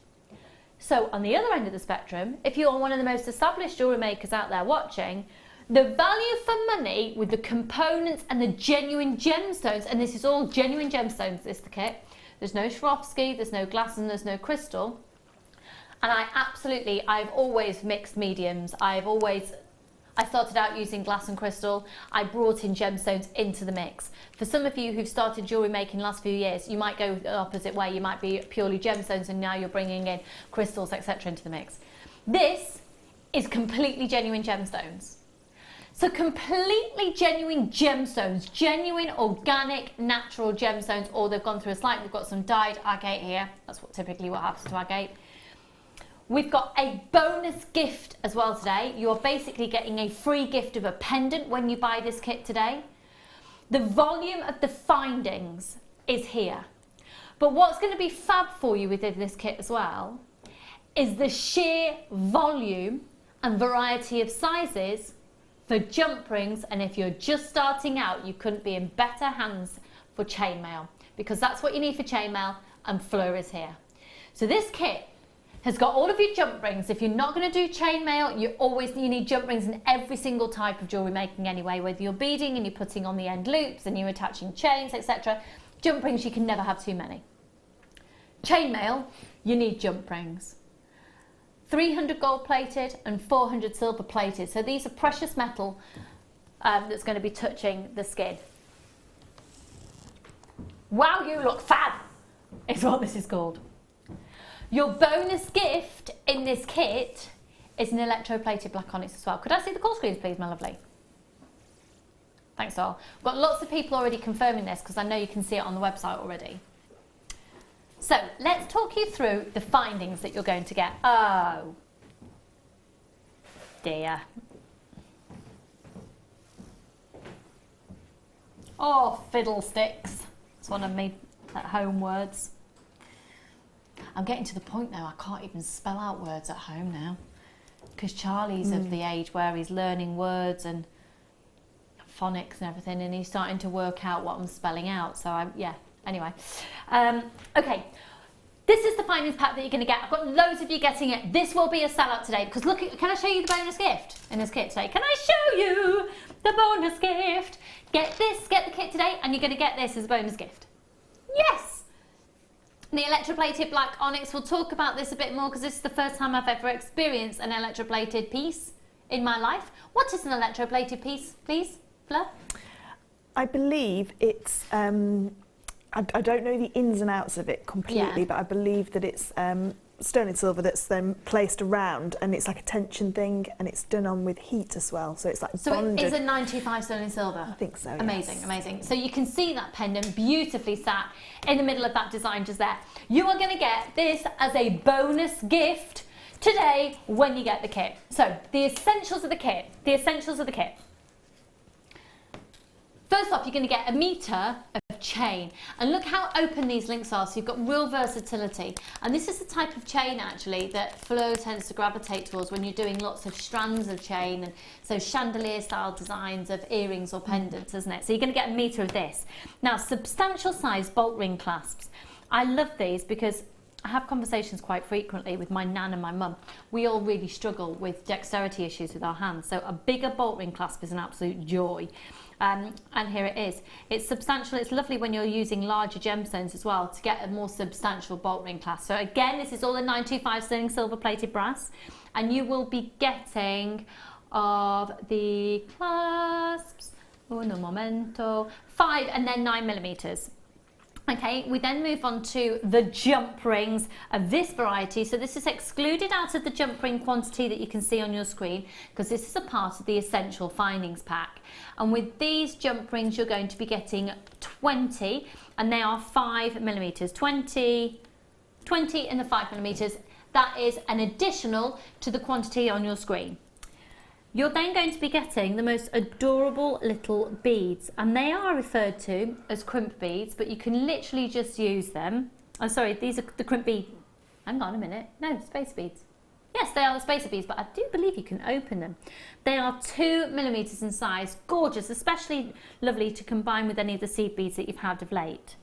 So on the other end of the spectrum, if you're one of the most established jewellery makers out there watching, the value for money with the components and the genuine gemstones, and this is all genuine gemstones, this the kit. There's no Swarovski, there's no glass, and there's no crystal. And I've always mixed mediums. I started out using glass and crystal. I brought in gemstones into the mix. For some of you who've started jewellery making the last few years, you might go the opposite way. You might be purely gemstones and now you're bringing in crystals, etc. into the mix. This is completely genuine gemstones. So completely genuine gemstones, genuine, organic, natural gemstones, or they've gone through we've got some dyed agate here. That's typically what happens to agate. We've got a bonus gift as well today. You're basically getting a free gift of a pendant when you buy this kit today. The volume of the findings is here. But what's going to be fab for you within this kit as well is the sheer volume and variety of sizes for jump rings, and if you're just starting out, you couldn't be in better hands for chainmail, because that's what you need for chainmail, and Fleur is here. So this kit has got all of your jump rings. If you're not going to do chainmail, you need jump rings in every single type of jewellery making anyway, whether you're beading and you're putting on the end loops and you're attaching chains, etc. Jump rings, you can never have too many. Chainmail, you need jump rings. 300 gold plated and 400 silver plated. So these are precious metal that's going to be touching the skin. Wow, you look fab, is what this is called. Your bonus gift in this kit is an electroplated black onyx as well. Could I see the call screens, please, my lovely? Thanks, all. I've got lots of people already confirming this because I know you can see it on the website already. So let's talk you through the findings that you're going to get. Oh, dear. Oh, fiddlesticks. It's one of me at-home words. I'm getting to the point now I can't even spell out words at home now because Charlie's of the age where he's learning words and phonics and everything, and he's starting to work out what I'm spelling out. So yeah, anyway. Okay, this is the findings pack that you're going to get. I've got loads of you getting it. This will be a sellout today because look, can I show you the bonus gift in this kit today? Can I show you the bonus gift? Get this, get the kit today, and you're going to get this as a bonus gift. Yes! The electroplated black onyx, we'll talk about this a bit more because this is the first time I've ever experienced an electroplated piece in my life. What is an electroplated piece, please, Fleur? I believe it's, I don't know the ins and outs of it completely, but I believe that it's stone and silver that's then placed around, and it's like a tension thing, and it's done on with heat as well, so it's like bonded. So it is a 925 sterling and silver? I think so, amazing, yes. Amazing. So you can see that pendant beautifully sat in the middle of that design just there. You are going to get this as a bonus gift today when you get the kit. So the essentials of the kit, First off, you're going to get a metre of chain, and look how open these links are, so you've got real versatility. And this is the type of chain actually that Fleur tends to gravitate towards when you're doing lots of strands of chain, and so chandelier style designs of earrings or pendants, isn't it? So you're going to get a metre of this. Now, substantial size bolt ring clasps. I love these because I have conversations quite frequently with my nan and my mum. We all really struggle with dexterity issues with our hands, so a bigger bolt ring clasp is an absolute joy. And here it is. It's substantial. It's lovely when you're using larger gemstones as well to get a more substantial bolt ring clasp. So again, this is all the 925 sterling silver plated brass, and you will be getting of the clasps, uno momento, 5 and then 9 millimeters. Okay, we then move on to the jump rings of this variety. So this is excluded out of the jump ring quantity that you can see on your screen because this is a part of the essential findings pack. And with these jump rings, you're going to be getting 20, and they are 5 millimeters. 20 in the 5 millimeters. That is an additional to the quantity on your screen. You're then going to be getting the most adorable little beads, and they are referred to as crimp beads, but you can literally just use them. Oh, sorry, these are the crimp bead. Hang on a minute. No, spacer beads. Yes, they are the spacer beads, but I do believe you can open them. They are 2 millimeters in size. Gorgeous, especially lovely to combine with any of the seed beads that you've had of late.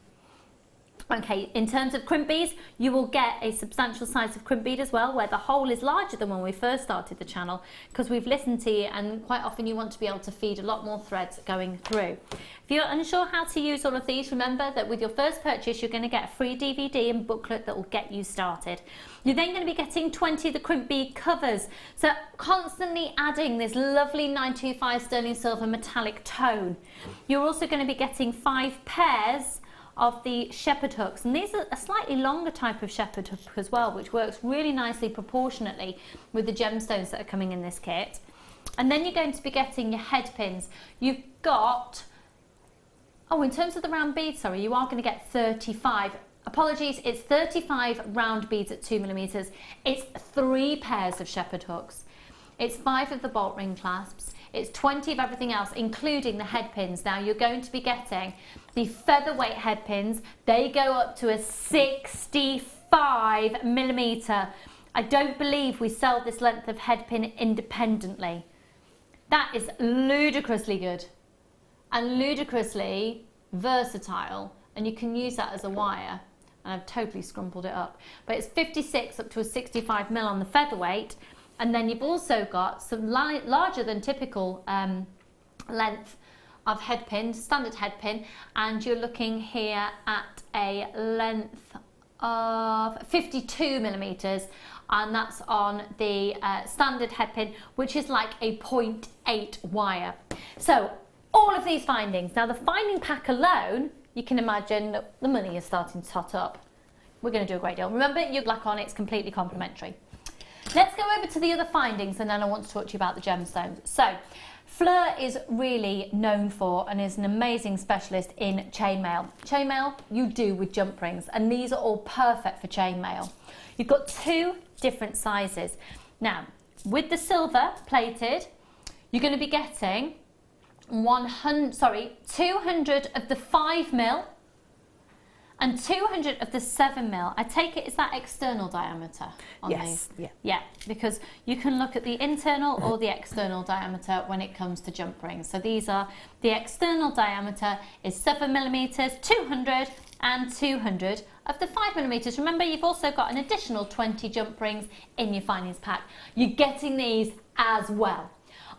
Okay, in terms of crimp beads, you will get a substantial size of crimp bead as well, where the hole is larger than when we first started the channel, because we've listened to you, and quite often you want to be able to feed a lot more threads going through. If you're unsure how to use all of these, remember that with your first purchase, you're going to get a free DVD and booklet that will get you started. You're then going to be getting 20 of the crimp bead covers, so constantly adding this lovely 925 sterling silver metallic tone. You're also going to be getting 5 pairs of the shepherd hooks, and these are a slightly longer type of shepherd hook as well, which works really nicely proportionately with the gemstones that are coming in this kit. And then you're going to be getting your head pins. You've got, oh, in terms of the round beads, sorry, you are going to get 35. Apologies, it's 35 round beads at 2 millimeters. It's 3 pairs of shepherd hooks. It's 5 of the bolt ring clasps. It's 20 of everything else, including the head pins. Now you're going to be getting the featherweight head pins. They go up to a 65 millimeter. I don't believe we sell this length of head pin independently. That is ludicrously good and ludicrously versatile, and you can use that as a wire. and I've totally scrumpled it up, but it's 56 up to a 65 mil on the featherweight, and then you've also got some larger than typical length of head pin, standard head pin, and you're looking here at a length of 52 millimeters, and that's on the standard head pin, which is like a 0.8 wire. So all of these findings. Now the finding pack alone, you can imagine that the money is starting to tot up. We're going to do a great deal. Remember, your black on it's completely complimentary. Let's go over to the other findings, and then I want to talk to you about the gemstones. So Fleur is really known for and is an amazing specialist in chainmail. Chainmail you do with jump rings, and these are all perfect for chainmail. You've got 2 different sizes. Now, with the silver plated, you're going to be getting 200 of the 5 mil and 200 of the 7 mil. I take it, is that external diameter on these? Yeah, because you can look at the internal or the external diameter when it comes to jump rings. So these are, the external diameter is 7 millimeters, 200 and 200 of the 5 millimeters. Remember, you've also got an additional 20 jump rings in your findings pack. You're getting these as well.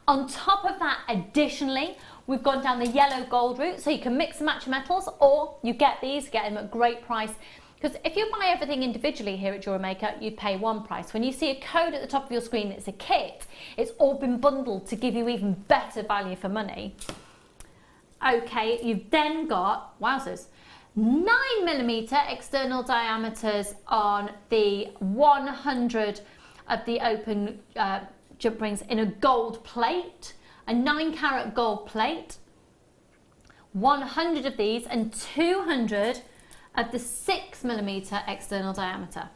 On top of that, additionally, we've gone down the yellow gold route, so you can mix and match metals, or you get these, get them at a great price. Because if you buy everything individually here at Jewellery Maker, you pay one price. When you see a code at the top of your screen that's a kit, it's all been bundled to give you even better value for money. Okay, you've then got, wowzers, 9 millimeter external diameters on the 100 of the open jump rings in a gold plate, a 9-carat gold plate, 100 of these and 200 of the 6 millimeter external diameter.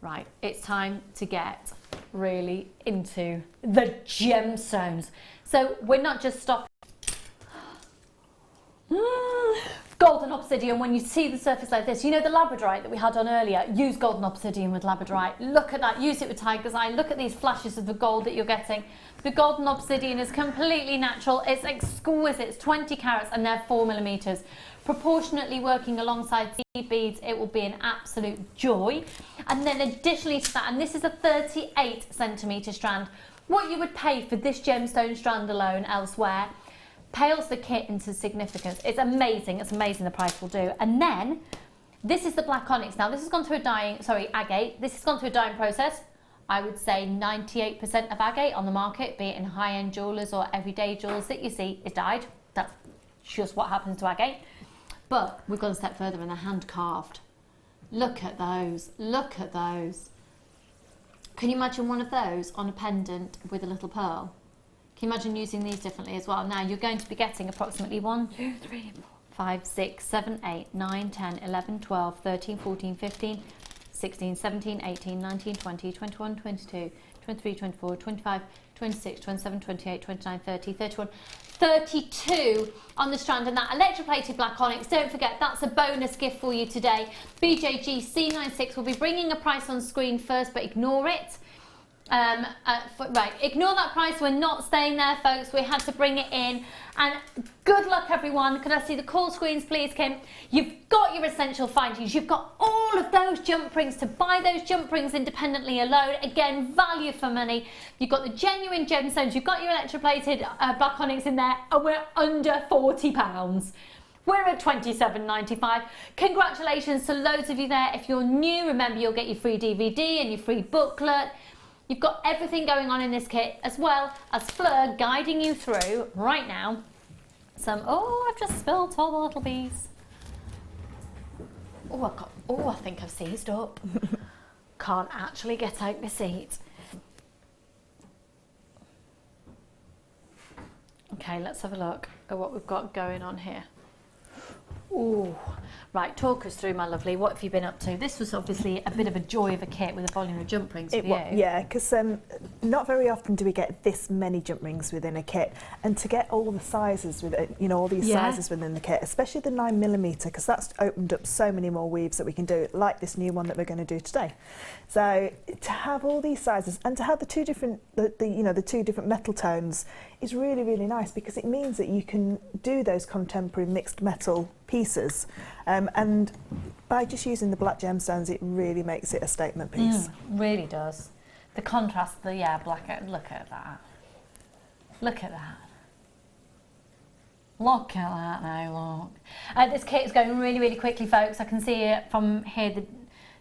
Right, it's time to get really into the gemstones. So we're not just stopping. Golden obsidian, when you see the surface like this, you know the Labradorite that we had on earlier, use golden obsidian with Labradorite. Look at that, use it with tiger's eye. Look at these flashes of the gold that you're getting. The golden obsidian is completely natural, it's exquisite, it's 20 carats and they're 4 millimeters. Proportionately working alongside seed beads, it will be an absolute joy. And then additionally to that, and this is a 38 centimeter strand, what you would pay for this gemstone strand alone elsewhere pales the kit into significance. It's amazing the price will do. And then this is the black onyx. Now this has gone through a dyeing, agate. This has gone through a dyeing process. I would say 98% of agate on the market, be it in high-end jewellers or everyday jewellers that you see, is dyed. That's just what happens to agate. But we've gone a step further and they're hand carved. Look at those, look at those. Can you imagine one of those on a pendant with a little pearl? Can you imagine using these differently as well? Now you're going to be getting approximately 1, 2, 3, 4, 5, 6, 7, 8, 9, 10, 11, 12, 13, 14, 15, 16, 17, 18, 19, 20, 21, 22, 23, 24, 25, 26, 27, 28, 29, 30, 31, 32 on the strand. And that electroplated black onyx, don't forget, that's a bonus gift for you today. BJG C96 will be bringing a price on screen first, but ignore it. Right, ignore that price. We're not staying there, folks. We had to bring it in. And good luck, everyone. Could I see the call screens, please, Kim? You've got your essential findings. You've got all of those jump rings to buy those jump rings independently alone. Again, value for money. You've got the genuine gemstones. You've got your electroplated black onyx in there, and we're under £40. We're at £27.95. Congratulations to loads of you there. If you're new, remember you'll get your free DVD and your free booklet. You've got everything going on in this kit, as well as Fleur guiding you through right now some, oh, I've just spilled all the little bees. Oh, I think I've seized up. Can't actually get out my seat. Okay, let's have a look at what we've got going on here. Ooh, right, talk us through, my lovely. What have you been up to? This was obviously a bit of a joy of a kit with a volume of jump rings for you. Yeah, because not very often do we get this many jump rings within a kit, and to get all the sizes with it, you know, all these sizes within the kit, especially the 9mm, because that's opened up so many more weaves that we can do, like this new one that we're going to do today. So to have all these sizes and to have the two different, the two different metal tones is really, really nice, because it means that you can do those contemporary mixed metal pieces And by just using the black gemstones, it really makes it a statement piece. Really does. The contrast, black, look at that. Look at that. Look at that now, look. This kit is going really, really quickly, folks. I can see it from here.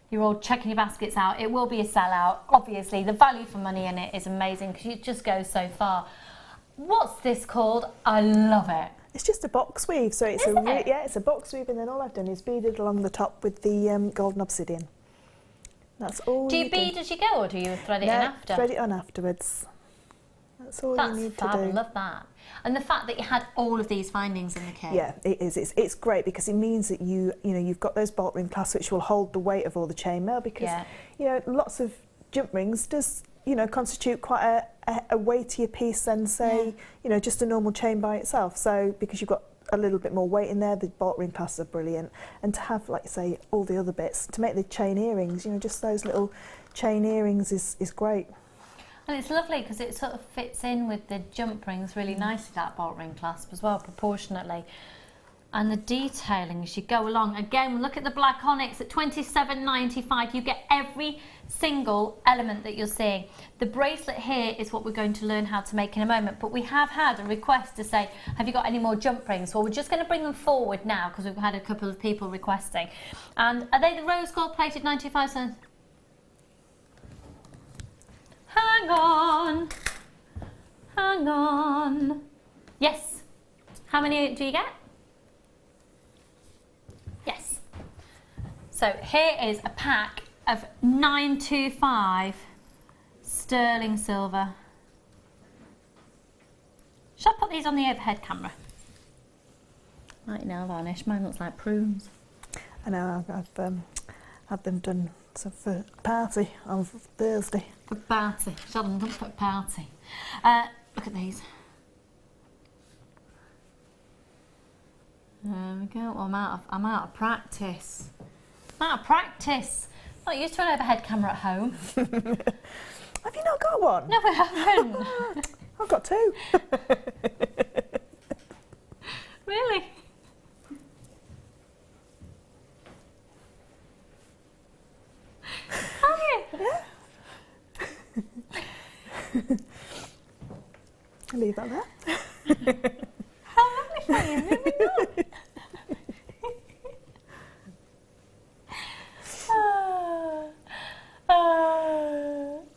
You're all checking your baskets out. It will be a sellout. Obviously, the value for money in it is amazing because it just goes so far. What's this called? I love it. It's just a box weave, so it's it's a box weave, and then all I've done is beaded along the top with the golden obsidian. That's all. Do you bead as you go, or do you thread it in after? Thread it on afterwards. That's all you need to do. I love that. And the fact that you had all of these findings in the kit. Yeah, it is. It's great because it means that you've got those bolt ring clasps which will hold the weight of all the chainmail, because lots of jump rings does constitute quite a weightier piece than say just a normal chain by itself. So because you've got a little bit more weight in there, the bolt ring clasps are brilliant, and to have, like say, all the other bits to make the chain earrings, just those little chain earrings is great. And it's lovely because it sort of fits in with the jump rings really nicely, that bolt ring clasp as well, proportionately. And the detailing as you go along. Again, look at the black onyx at $27.95. You get every single element that you're seeing. The bracelet here is what we're going to learn how to make in a moment, but we have had a request to say, have you got any more jump rings? Well, we're just going to bring them forward now because we've had a couple of people requesting. And are they the rose gold plated 95 cents? Hang on. Hang on. Yes. How many do you get? Yes. So here is a pack of 925 sterling silver. Shall I put these on the overhead camera? Right, nail varnish. Mine looks like prunes. I know, I've had them done for a party on Thursday. For party. Sheldon, don't put party. Look at these. There we go. Well, I'm out of practice. I'm out of practice. Not used to an overhead camera at home. Have you not got one? No, I haven't. I've got two. Really? Have you? Yeah. I'll leave that there. How lovely for you, maybe not.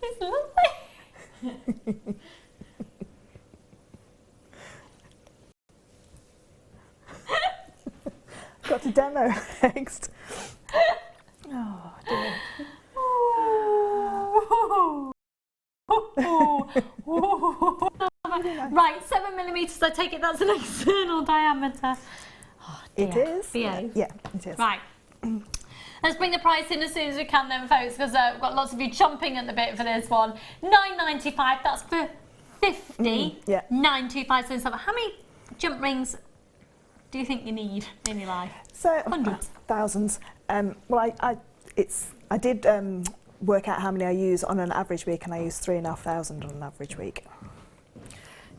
It's lovely. Got to demo next. Oh dear. Right, 7mm. I take it that's an external diameter. Oh, it is. Yeah, it is. Right. Let's bring the price in as soon as we can then, folks, because we've got lots of you chomping at the bit for this one. $9.95, that's for 50. 925 cents. How many jump rings do you think you need in your life? So hundreds. Thousands. Well, I did work out how many I use on an average week, and I use 3,500 on an average week.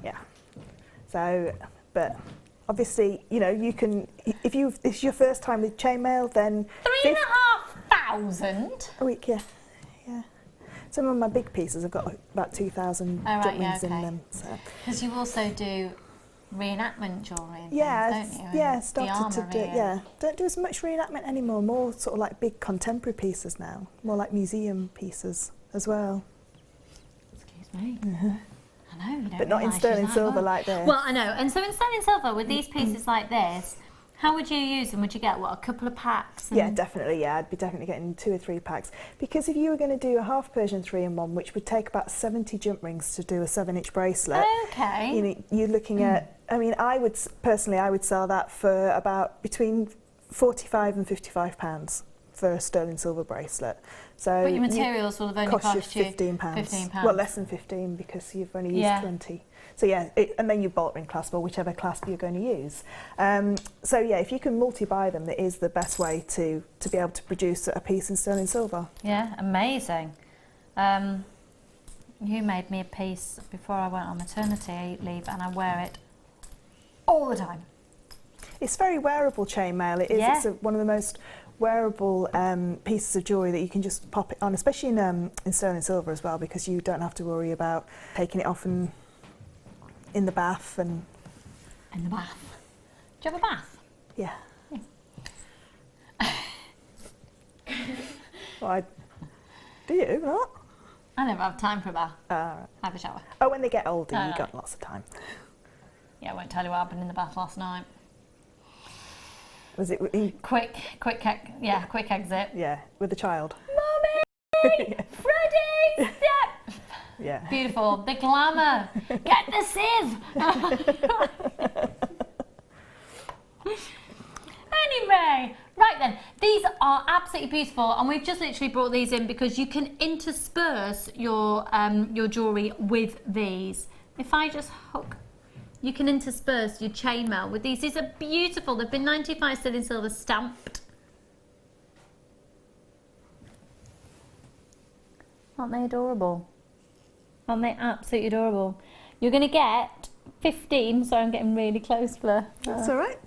Yeah. So, but obviously, you can, if it's your first time with chainmail, then 3,500 a week. Yeah. Some of my big pieces have got about 2,000 jump rings in them. Because you also do reenactment jewellery and things, don't you? Yeah, started to do. Yeah, don't do as much reenactment anymore. More sort of like big contemporary pieces now. More like museum pieces as well. Excuse me. I know, you don't but not in sterling silver like this. Well, I know. And so in sterling silver, with these pieces like this, how would you use them? Would you get, a couple of packs? Yeah, definitely, I'd be definitely getting 2 or 3 packs. Because if you were going to do a half Persian 3-in-1, which would take about 70 jump rings to do a 7-inch bracelet. Okay. You're looking at, I would sell that for about between £45 and £55 for a sterling silver bracelet. So but your materials will have only cost you £15. Well, less than 15 because you've only used 20. So yeah, and then your bolt ring clasp or whichever clasp you're going to use. So yeah, if you can multi-buy them, it is the best way to be able to produce a piece in sterling silver. Yeah, amazing. You made me a piece before I went on maternity leave, and I wear it all the time. It's very wearable chainmail. It is. Yeah. It's one of the most wearable pieces of jewellery that you can just pop it on, especially in stone and silver as well, because you don't have to worry about taking it off and in the bath and. In the bath. Do you have a bath? Yeah. Well, do you not? I never have time for a bath. Right. Have a shower. Oh, when they get older, No, you've no. got lots of time. Yeah, I won't tell you what happened in the bath last night. Was it quick exit. Yeah, with the child. Mommy! Freddie! Step! Yeah. Beautiful. The glamour. Get the sieve! Anyway, right then, these are absolutely beautiful, and we've just literally brought these in because you can intersperse your jewellery with these. If I just hook, you can intersperse your chainmail with these. These are beautiful. They've been 95 sterling silver stamped. Aren't they adorable? Aren't they absolutely adorable? You're going to get 15, so I'm getting really close, Fleur. That's all right.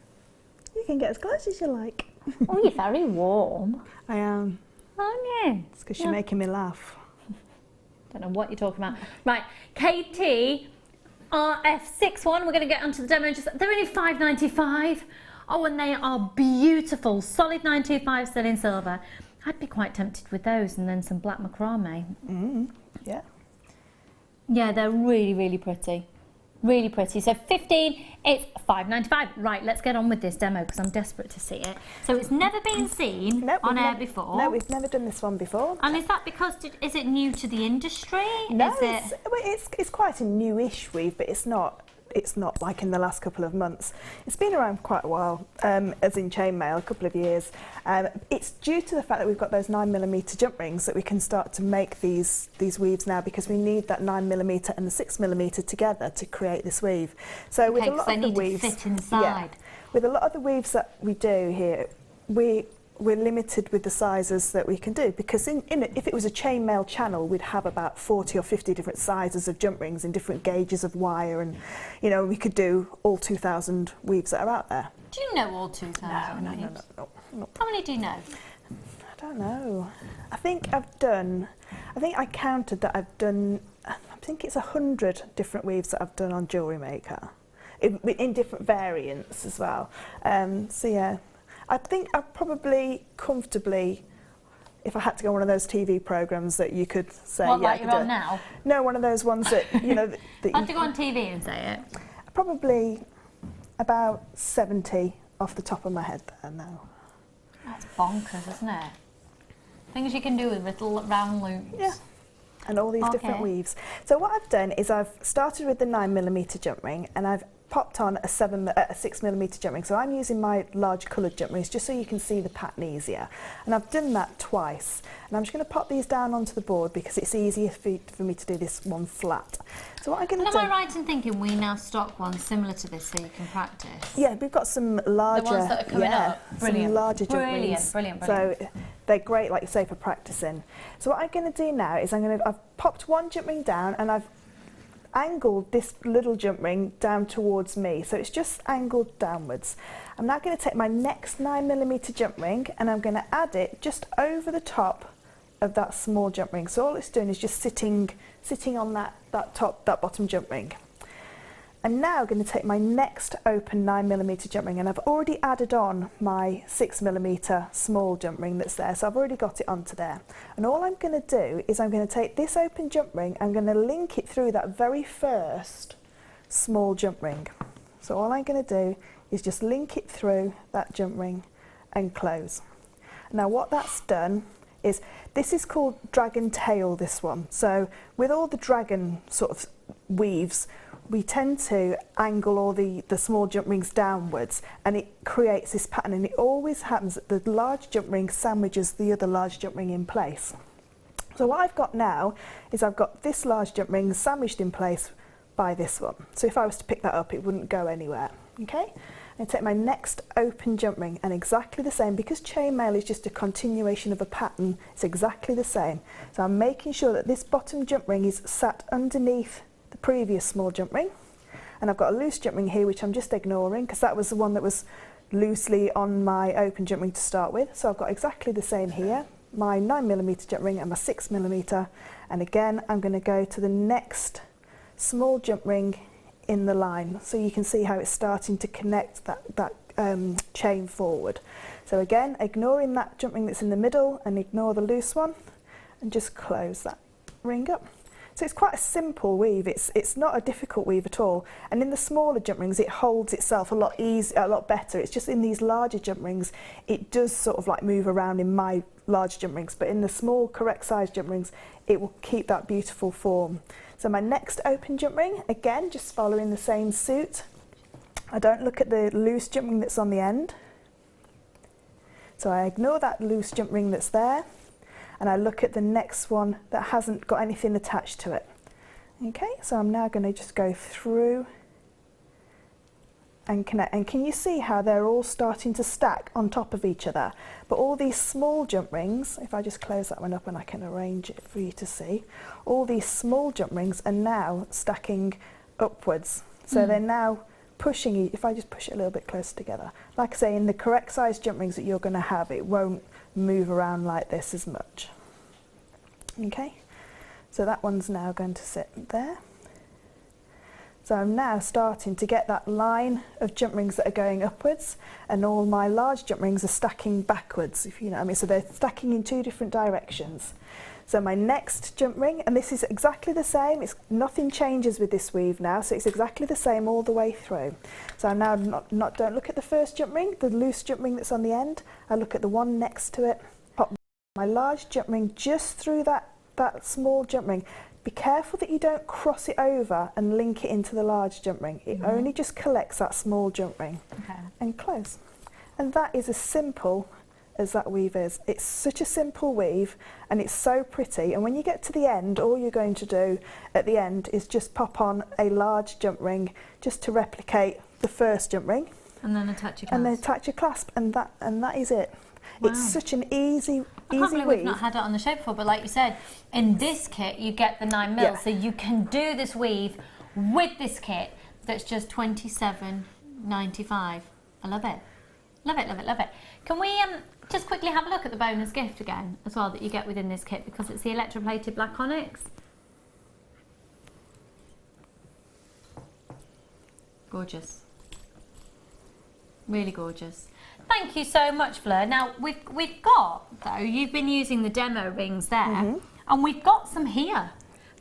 You can get as close as you like. Oh, you're very warm. I am. Aren't you? It's because you're making me laugh. Don't know what you're talking about. Right, KT RF61. We're going to get onto the demo. They're only $5.95. Oh, and they are beautiful. Solid 925 sterling silver. I'd be quite tempted with those, and then some black macrame. Yeah. Yeah, they're really, really pretty. Really pretty. So 15, it's $5.95. Right, let's get on with this demo because I'm desperate to see it. So it's never been seen on air before. No, we've never done this one before. And is that because, is it new to the industry? No, is it's quite a newish weave, but it's not like in the last couple of months. It's been around quite a while, as in chainmail, a couple of years. It's due to the fact that we've got those 9mm jump rings that we can start to make these weaves now, because we need that 9mm and the 6mm together to create this weave. So with a lot of the weaves, to fit inside. With a lot of the weaves that we do here, we're limited with the sizes that we can do, because if it was a chainmail channel, we'd have about 40 or 50 different sizes of jump rings in different gauges of wire, and we could do all 2,000 weaves that are out there. Do you know all 2,000 weaves? No. How many do you know? I don't know. I think I counted that I've done, I think it's 100 different weaves that I've done on Jewellery Maker, in different variants as well. So yeah. I think I'd probably comfortably, if I had to go on one of those TV programmes that you could say... What, like you're on now? No, one of those ones that, I have to go on TV and say it? Probably about 70 off the top of my head there now. That's bonkers, isn't it? Things you can do with little round loops. Yeah. And all these different weaves. So what I've done is I've started with the 9mm jump ring, and I've popped on a 6mm jump ring. So I'm using my large coloured jump rings just so you can see the pattern easier. And I've done that twice. And I'm just going to pop these down onto the board because it's easier for me to do this one flat. So what I'm going to do... Am I right in thinking we now stock ones similar to this so you can practice? Yeah, we've got some larger... The ones that are coming up? Brilliant. Some larger jump rings. Brilliant. So they're great, like you say, for practicing. So what I'm going to do now is I've popped one jump ring down, and I've angled this little jump ring down towards me, so it's just angled downwards. I'm now going to take my next 9mm jump ring, and I'm going to add it just over the top of that small jump ring. So all it's doing is just sitting on that bottom jump ring. I'm now going to take my next open 9mm jump ring, and I've already added on my 6mm small jump ring that's there, so I've already got it onto there. And all I'm going to do is I'm going to take this open jump ring, I'm going to link it through that very first small jump ring. So all I'm going to do is just link it through that jump ring and close. Now what that's done is, this is called dragon tail, this one. So with all the dragon sort of weaves, we tend to angle all the small jump rings downwards, and it creates this pattern, and it always happens that the large jump ring sandwiches the other large jump ring in place. So what I've got now is I've got this large jump ring sandwiched in place by this one. So if I was to pick that up, it wouldn't go anywhere. Okay? I take my next open jump ring, and exactly the same, because chainmail is just a continuation of a pattern, it's exactly the same. So I'm making sure that this bottom jump ring is sat underneath the previous small jump ring, and I've got a loose jump ring here which I'm just ignoring because that was the one that was loosely on my open jump ring to start with. So I've got exactly the same here, my 9mm jump ring and my 6mm, and again I'm going to go to the next small jump ring in the line, so you can see how it's starting to connect that chain forward. So again, ignoring that jump ring that's in the middle and ignore the loose one, and just close that ring up. So it's quite a simple weave, it's not a difficult weave at all, and in the smaller jump rings it holds itself a lot better. It's just in these larger jump rings it does sort of like move around in my large jump rings, but in the small correct size jump rings it will keep that beautiful form. So my next open jump ring, again just following the same suit. I don't look at the loose jump ring that's on the end, so I ignore that loose jump ring that's there, and I look at the next one that hasn't got anything attached to it. Okay, so I'm now going to just go through and connect, and can you see how they're all starting to stack on top of each other? But all these small jump rings, if I just close that one up and I can arrange it for you to see, all these small jump rings are now stacking upwards, so they're now pushing. If I just push it a little bit closer together, like I say, in the correct size jump rings that you're going to have, it won't move around like this as much. Okay, so that one's now going to sit there. So I'm now starting to get that line of jump rings that are going upwards, and all my large jump rings are stacking backwards, if you know what I mean. So they're stacking in two different directions. So my next jump ring, and this is exactly the same, nothing changes with this weave now, so it's exactly the same all the way through. So I'm now don't look at the first jump ring, the loose jump ring that's on the end, I look at the one next to it, pop my large jump ring just through that small jump ring. Be careful that you don't cross it over and link it into the large jump ring. It only just collects that small jump ring. Okay. And close. And that is as simple as that weave is. It's such a simple weave and it's so pretty, and when you get to the end, all you're going to do at the end is just pop on a large jump ring just to replicate the first jump ring, and then attach your clasp. And then attach your clasp, and that is it. Wow. It's such an easy I can't believe weave. we've not had it on the show before, but like you said, in this kit you get the 9mm, so you can do this weave with this kit that's just $27.95. I love it. Love it, love it, love it. Can we just quickly have a look at the bonus gift again as well that you get within this kit, because it's the electroplated black onyx. Gorgeous. Really gorgeous. Thank you so much, Fleur. Now we've got, though, you've been using the demo rings there, and we've got some here.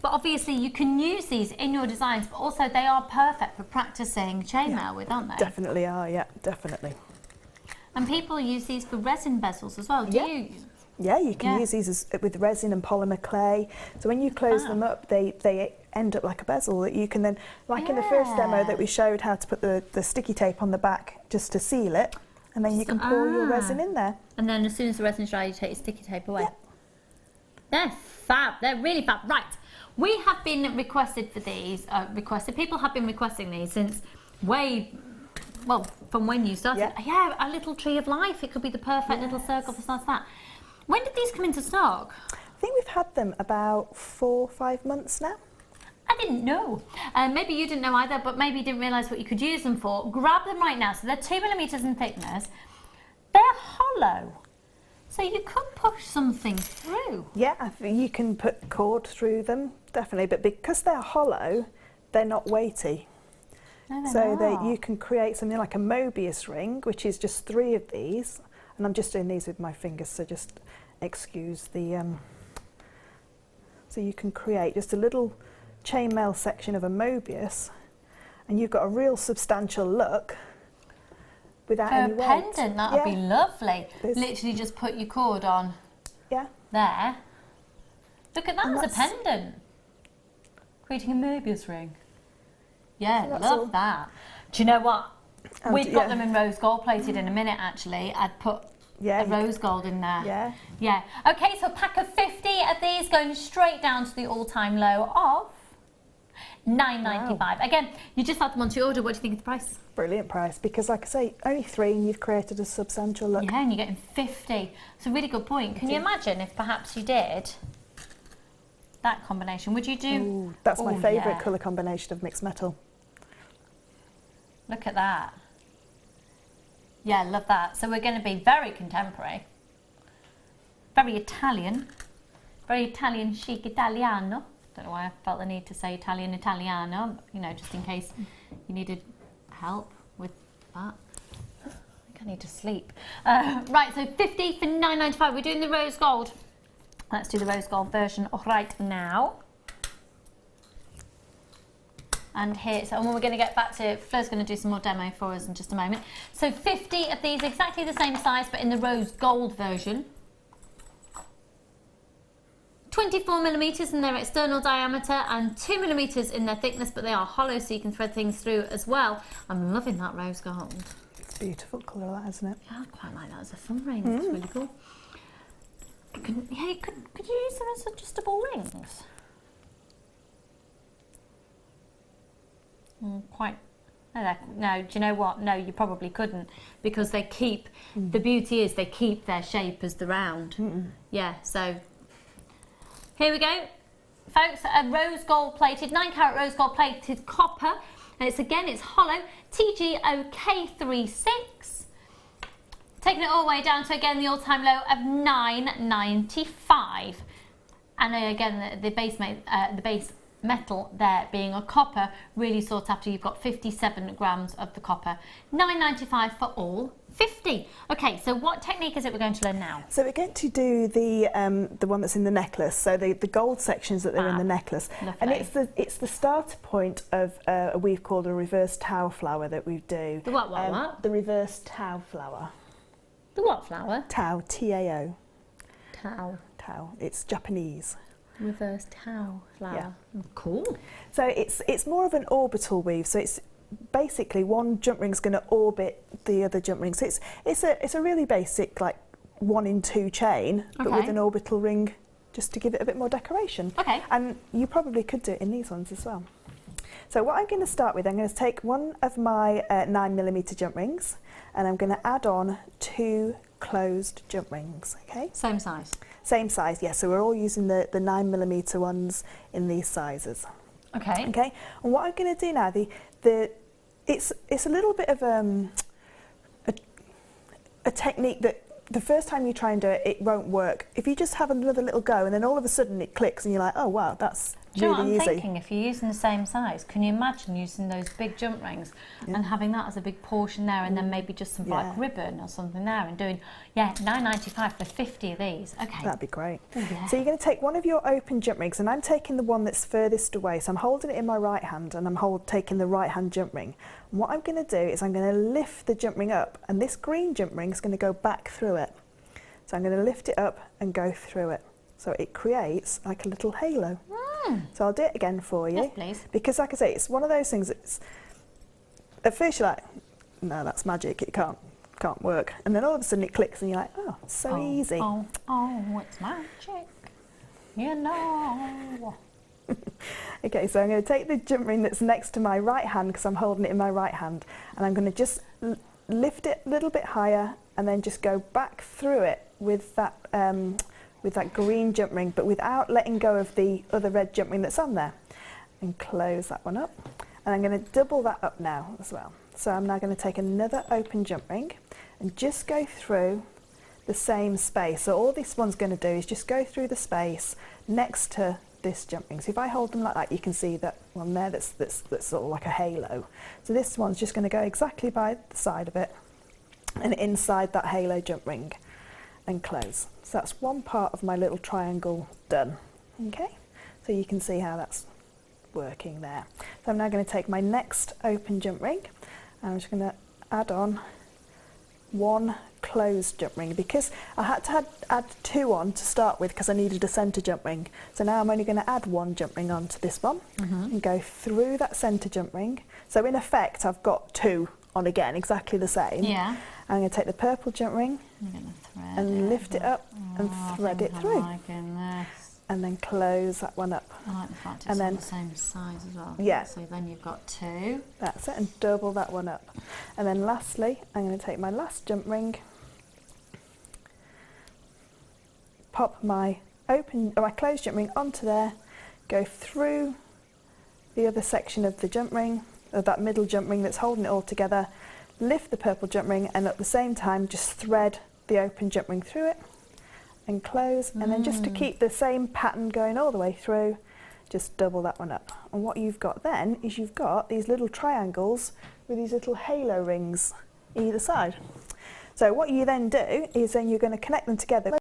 But obviously you can use these in your designs, but also they are perfect for practicing chainmail with, aren't they? Definitely are, yeah, definitely. And people use these for resin bezels as well. Do you? Yeah, you can use these with resin and polymer clay. So when you close them up, they end up like a bezel that you can then, like in the first demo that we showed how to put the sticky tape on the back just to seal it, and then you can pour your resin in there. And then as soon as the resin's dry, you take your sticky tape away. They're fab. They're really fab. Right. We have been requested for these. People have been requesting these since from when you started. Yeah, a little tree of life. It could be the perfect little circle for that. When did these come into stock? I think we've had them about 4 or 5 months now. I didn't know. Maybe you didn't know either, but maybe you didn't realise what you could use them for. Grab them right now. So they're 2mm in thickness. They're hollow. So you could push something through. Yeah, I think you can put cord through them, definitely. But because they're hollow, they're not weighty. No, so that you can create something like a Mobius ring, which is just 3 of these. And I'm just doing these with my fingers, so just excuse the... So you can create just a little chainmail section of a Mobius, and you've got a real substantial look without any weight. For a pendant, that would be lovely. Literally just put your cord on there. Look at that as a pendant. Creating a Mobius ring. Yeah, so love that. Do you know what? We've got them in rose gold plated in a minute, actually. I'd put a rose gold in there. Yeah. Okay, so a pack of 50 of these going straight down to the all-time low of $9.95. Wow. Again, you just add them onto your order. What do you think of the price? Brilliant price, because like I say, only 3 and you've created a substantial look. Yeah, and you're getting 50. It's a really good point. Can you imagine if perhaps you did that combination? Would you do... Ooh, that's my favourite colour combination of mixed metal. Look at that. Yeah, love that. So we're going to be very contemporary, very Italian, very Italian chic Italiano. Don't know why I felt the need to say Italian Italiano, you know, just in case you needed help with that. I think I need to sleep. Right, so 50 for £9.95. We're doing the rose gold. Let's do the rose gold version right now. And here, so and we're going to get back to, Fleur's going to do some more demo for us in just a moment. So 50 of these, exactly the same size, but in the rose gold version. 24mm in their external diameter and 2mm in their thickness, but they are hollow, so you can thread things through as well. I'm loving that rose gold. It's a beautiful colour, that, isn't it? Yeah, I quite like that as a thumb ring. It's really cool. Could you use them as adjustable rings? Quite. No, do you know what? No, you probably couldn't, because they keep, the beauty is they keep their shape as the round. Yeah, so here we go, folks, a rose gold plated, 9 carat rose gold plated copper, and it's hollow, TGOK36, taking it all the way down to, again, the all-time low of £9.95, and again, the base metal there being a copper, really sought after. You've got 57 grams of the copper, £9.95 for all 50. Okay, so what technique is it we're going to learn now? So we're going to do the one that's in the necklace, so the gold sections that are in the necklace. Lovely. And it's the starter point of a weave called a reverse tau flower that we do. The what? The reverse tau flower. The what flower? Tau, T-A-O. Tau. Tau, it's Japanese. Reverse tau flower. Yeah. Cool. So it's more of an orbital weave. So it's basically one jump ring's going to orbit the other jump ring. So it's a really basic, like 1 in 2 chain, but with an orbital ring, just to give it a bit more decoration. Okay. And you probably could do it in these ones as well. So what I'm going to start with, I'm going to take one of my 9mm jump rings, and I'm going to add on 2 closed jump rings. Okay. Same size. Same size, yes. So we're all using the 9mm ones in these sizes. Okay. Okay. And what I'm going to do now, it's a little bit of a technique that the first time you try and do it, it won't work. If you just have another little go, and then all of a sudden it clicks, and you're like, oh wow, that's Do you know what really I'm easy. thinking? If you're using the same size, can you imagine using those big jump rings and having that as a big portion there, and then maybe just some black ribbon or something there, and doing, £9.95 for 50 of these. Okay. That'd be great. Yeah. So you're going to take one of your open jump rings, and I'm taking the one that's furthest away. So I'm holding it in my right hand, and I'm taking the right hand jump ring. And what I'm going to do is I'm going to lift the jump ring up, and this green jump ring is going to go back through it. So I'm going to lift it up and go through it. So it creates like a little halo. So I'll do it again for you. Yes, please. Because like I say, it's one of those things that's, at first you're like, no, that's magic, it can't work. And then all of a sudden it clicks and you're like, oh, it's so easy. Oh, it's magic. You know. Okay, so I'm going to take the jump ring that's next to my right hand, because I'm holding it in my right hand, and I'm going to just lift it a little bit higher and then just go back through it with that green jump ring, but without letting go of the other red jump ring that's on there, and close that one up. And I'm going to double that up now as well. So I'm now going to take another open jump ring and just go through the same space. So all this one's going to do is just go through the space next to this jump ring. So if I hold them like that, you can see that one there that's sort of like a halo. So this one's just going to go exactly by the side of it and inside that halo jump ring, and close. So that's one part of my little triangle done. Okay, so you can see how that's working there. So I'm now going to take my next open jump ring, and I'm just going to add on 1 closed jump ring, because I had to add 2 on to start with because I needed a centre jump ring. So now I'm only going to add 1 jump ring onto this one and go through that centre jump ring. So in effect I've got 2 on again, exactly the same. Yeah. I'm going to take the purple jump ring and lift it up and thread it through. And then close that one up. I like the fact and it's then the same size as well. Yeah. So then you've got 2. That's it, and double that one up. And then lastly, I'm going to take my last jump ring, pop my closed jump ring onto there, go through the other section of the jump ring, of that middle jump ring that's holding it all together, lift the purple jump ring and at the same time just thread the open jump ring through it and close, and then just to keep the same pattern going all the way through, just double that one up. And what you've got then is you've got these little triangles with these little halo rings either side. So what you then do is then you're going to connect them together.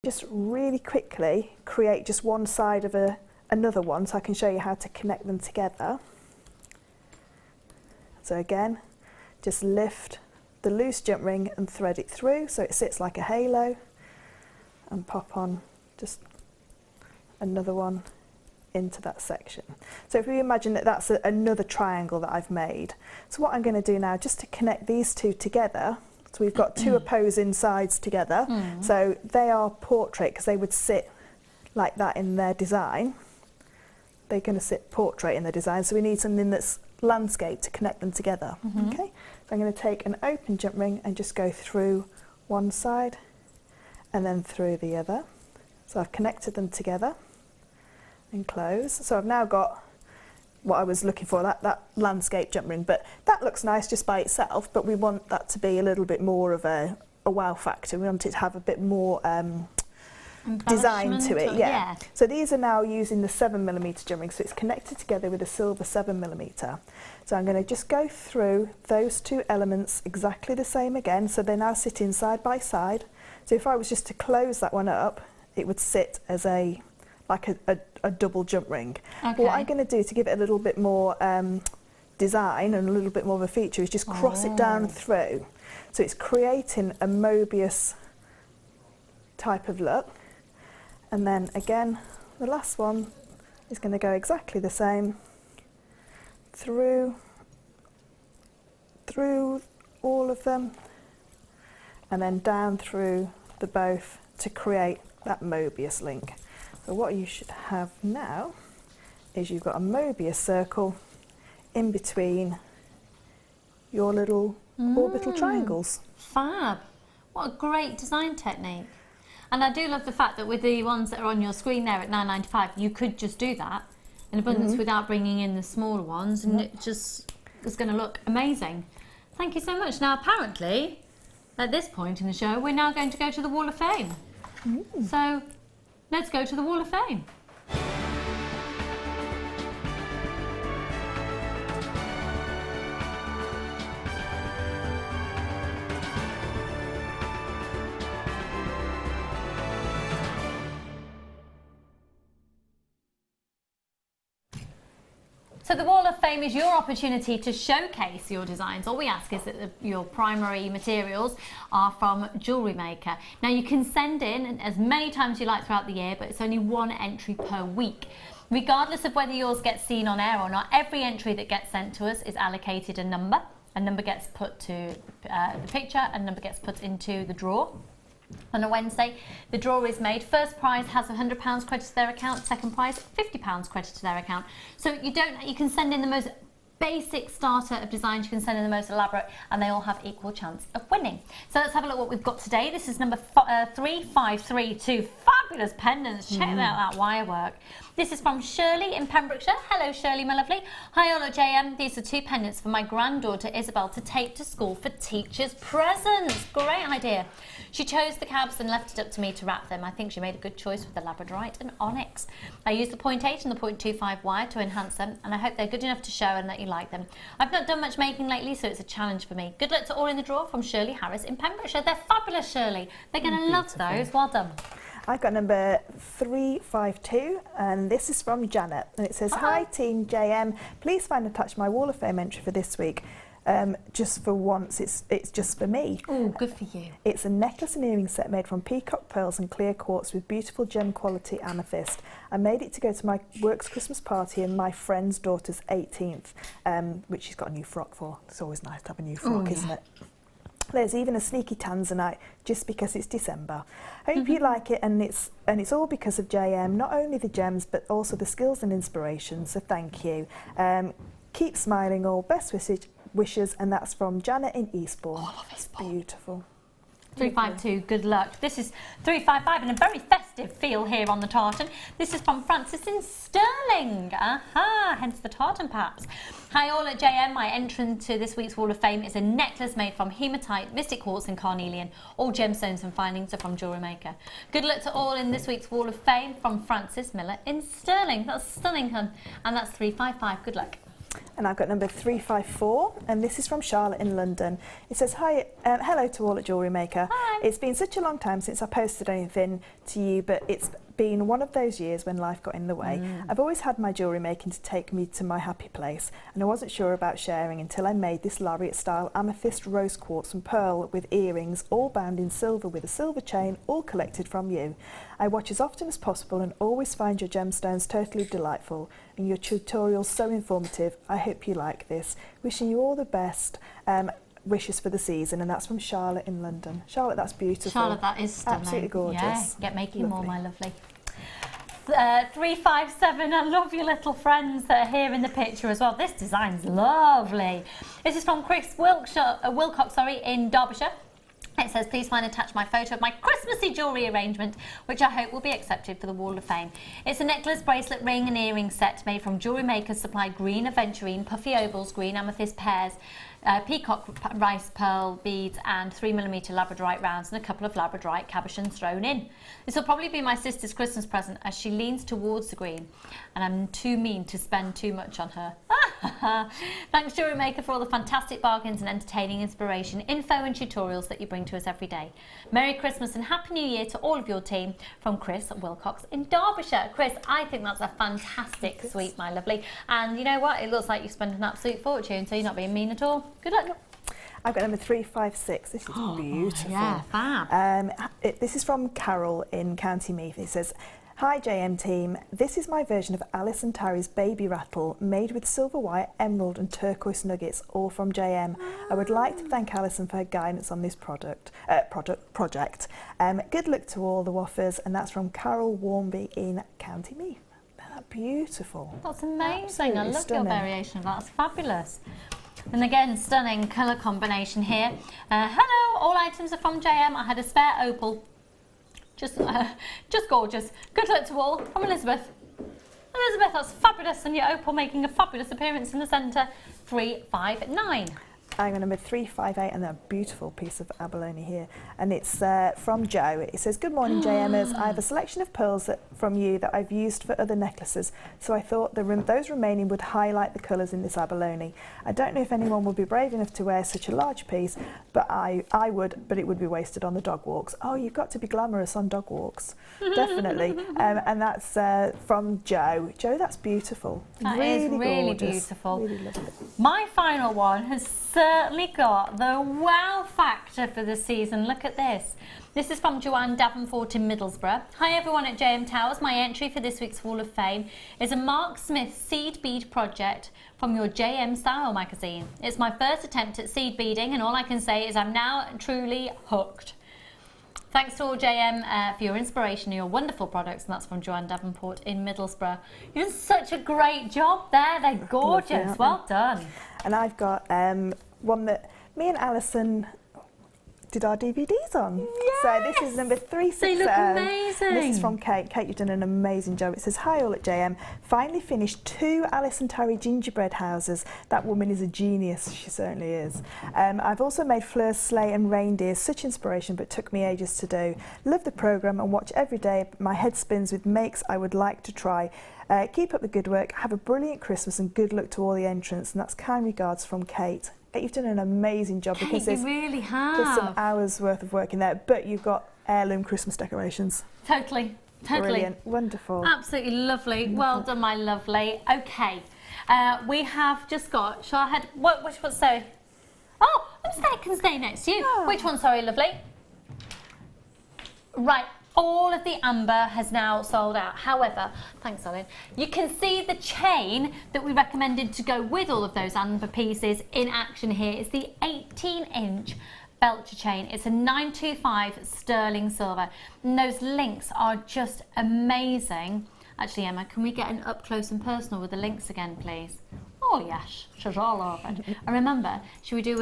Just really quickly create just one side of another one, so I can show you how to connect them together. So again, just lift the loose jump ring and thread it through so it sits like a halo, and pop on just another one into that section. So if we imagine that that's another triangle that I've made. So what I'm going to do now, just to connect these two together, so we've got two opposing sides together, so they are portrait because they would sit like that in their design. They're going to sit portrait in their design, so we need something that's landscape to connect them together. Okay, so I'm going to take an open jump ring and just go through one side and then through the other. So I've connected them together and close. So I've now got what I was looking for, that landscape jump ring, but that looks nice just by itself, but we want that to be a little bit more of a wow factor. We want it to have a bit more design to it, yeah. So these are now using the 7mm jump ring, so it's connected together with a silver 7mm. So I'm going to just go through those two elements exactly the same again, so they're now sitting side by side. So if I was just to close that one up, it would sit as like a double jump ring. Okay. What I'm going to do to give it a little bit more design and a little bit more of a feature is just cross it down through. So it's creating a Mobius type of look. And then again, the last one is going to go exactly the same through all of them, and then down through the both to create that Mobius link. So what you should have now is you've got a Mobius circle in between your little orbital triangles. Fab. What a great design technique. And I do love the fact that with the ones that are on your screen there at £9.95, you could just do that in abundance without bringing in the smaller ones, and it just is going to look amazing. Thank you so much. Now, apparently, at this point in the show, we're now going to go to the Wall of Fame. So, let's go to the Wall of Fame. So the Wall of Fame is your opportunity to showcase your designs. All we ask is that your primary materials are from Jewellery Maker. Now you can send in as many times as you like throughout the year, but it's only one entry per week. Regardless of whether yours gets seen on air or not, every entry that gets sent to us is allocated a number. A number gets put to the picture, a number gets put into the draw. On a Wednesday, the draw is made. First prize has £100 credited to their account. Second prize, £50 credited to their account. So you can send in the most basic starter of designs, you can send in the most elaborate, and they all have equal chance of winning. So let's have a look what we've got today. This is number 3532. Fabulous pendants. Check out that wire work. This is from Shirley in Pembrokeshire. Hello Shirley, my lovely. Hi Ola JM. These are two pendants for my granddaughter Isabel to take to school for teachers' presents. Great idea. She chose the cabs and left it up to me to wrap them. I think she made a good choice with the Labradorite and onyx. I used the 0.8 and the 0.25 wire to enhance them, and I hope they're good enough to show and that you like them. I've not done much making lately, so it's a challenge for me. Good luck to all in the draw from Shirley Harris in Pembrokeshire. They're fabulous, Shirley. They're going to love those. Well done. I've got number 352, and this is from Janet, and it says, Hi Team JM, please find attached my Wall of Fame entry for this week. Just for once, it's just for me. Oh, good for you. It's a necklace and earring set made from peacock pearls and clear quartz with beautiful gem quality amethyst. I made it to go to my work's Christmas party and my friend's daughter's 18th, which she's got a new frock for. It's always nice to have a new frock, isn't it? There's even a sneaky Tanzanite just because it's December. Hope you like it, and it's all because of JM, not only the gems but also the skills and inspiration, so thank you. Keep smiling, all best wishes, and that's from Janet in Eastbourne. All of Eastbourne. Beautiful. 352, good luck. This is 355 and a very festive feel here on the tartan. This is from Francis in Sterling. Aha, hence the tartan perhaps. Hi all at JM. My entrance to this week's Wall of Fame is a necklace made from hematite, mystic quartz and carnelian. All gemstones and findings are from Jewellery Maker. Good luck to all in this week's Wall of Fame from Francis Miller in Sterling. That's stunning, hun. And that's 355. Good luck. And I've got number 354, and this is from Charlotte in London. It says, hi, hello to all at Jewellery Maker. Hi. It's been such a long time since I posted anything to you, but it's been one of those years when life got in the way. I've always had my jewellery making to take me to my happy place, and I wasn't sure about sharing until I made this lariat style amethyst rose quartz and pearl with earrings, all bound in silver with a silver chain, all collected from you. I watch as often as possible and always find your gemstones totally delightful and your tutorials so informative. I hope you like this. Wishing you all the best. Wishes for the season, and that's from Charlotte in London. Charlotte, that's beautiful. Charlotte, that is stunning. Absolutely gorgeous. Yeah, get making more, my lovely. 357, I love your little friends that are here in the picture as well. This design's lovely. This is from Chris Wilcox in Derbyshire. It says, please find attached my photo of my Christmassy jewellery arrangement, which I hope will be accepted for the Wall of Fame. It's a necklace, bracelet, ring and earring set made from Jewellery Maker's supplied green aventurine, puffy ovals, green amethyst pears, peacock rice pearl beads and 3mm Labradorite rounds and a couple of Labradorite cabochons thrown in. This will probably be my sister's Christmas present as she leans towards the green and I'm too mean to spend too much on her. Thanks Jewellery Maker for all the fantastic bargains and entertaining inspiration, info and tutorials that you bring to us every day. Merry Christmas and Happy New Year to all of your team from Chris Wilcox in Derbyshire. Chris, I think that's a fantastic suite, my lovely. And you know what? It looks like you spent an absolute fortune, so you're not being mean at all. Good luck. I've got number 356. This is beautiful. Yeah, fab. This is from Carol in County Meath. It says, hi JM team, this is my version of Alice and Terry's baby rattle made with silver wire, emerald and turquoise nuggets, all from JM. I would like to thank Alison for her guidance on this project. Good luck to all the waffers, and that's from Carol Warmby in County Meath. Isn't that beautiful? That's amazing. Absolutely I love stunning. your variation of that. That's fabulous. And again, stunning colour combination here. Hello, all items are from JM. I had a spare opal. Just gorgeous. Good luck to all. From Elizabeth. Elizabeth, that's fabulous. And your opal making a fabulous appearance in the centre. 359. I'm on number 358, and a beautiful piece of abalone here, and it's from Joe. It says, good morning JMers, I have a selection of pearls from you that I've used for other necklaces, so I thought those remaining would highlight the colours in this abalone. I don't know if anyone would be brave enough to wear such a large piece, but I would, but it would be wasted on the dog walks. Oh, you've got to be glamorous on dog walks, definitely. And that's from Joe. Joe, that's beautiful. That really is really gorgeous. beautiful. Really love it. My final one has certainly got the wow factor for the season. Look at this. This is from Joanne Davenport in Middlesbrough. Hi everyone at JM Towers. My entry for this week's Wall of Fame is a Mark Smith seed bead project from your JM Style magazine. It's my first attempt at seed beading, and all I can say is I'm now truly hooked. Thanks to all JM for your inspiration and your wonderful products, and that's from Joanne Davenport in Middlesbrough. You did such a great job there. They're gorgeous. Lovely, well done. And I've got one that me and Alison did our DVDs on. Yes! So this is number 367. They look amazing. This is from Kate. Kate, you've done an amazing job. It says, hi all at JM. Finally finished 2 Alice and Terry gingerbread houses. That woman is a genius. She certainly is. I've also made Fleur's sleigh and reindeer. Such inspiration, but took me ages to do. Love the programme and watch every day. My head spins with makes I would like to try. Keep up the good work. Have a brilliant Christmas and good luck to all the entrants. And that's kind regards from Kate. You've done an amazing job, because you really have. There's some hours worth of work in there, but you've got heirloom Christmas decorations. Totally. Brilliant, wonderful. Absolutely lovely. Well done, my lovely. Okay, we have just got, shall I head, which one, sorry? Oh, I can stay next to you. Oh. Which one, sorry, lovely? Right. All of the amber has now sold out. However, thanks, Alan, you can see the chain that we recommended to go with all of those amber pieces in action here. It's the 18-inch Belta chain. It's a 925 sterling silver. And those links are just amazing. Actually, Emma, can we get an up close and personal with the links again, please? Oh, yes, she's all over it. And remember, should we do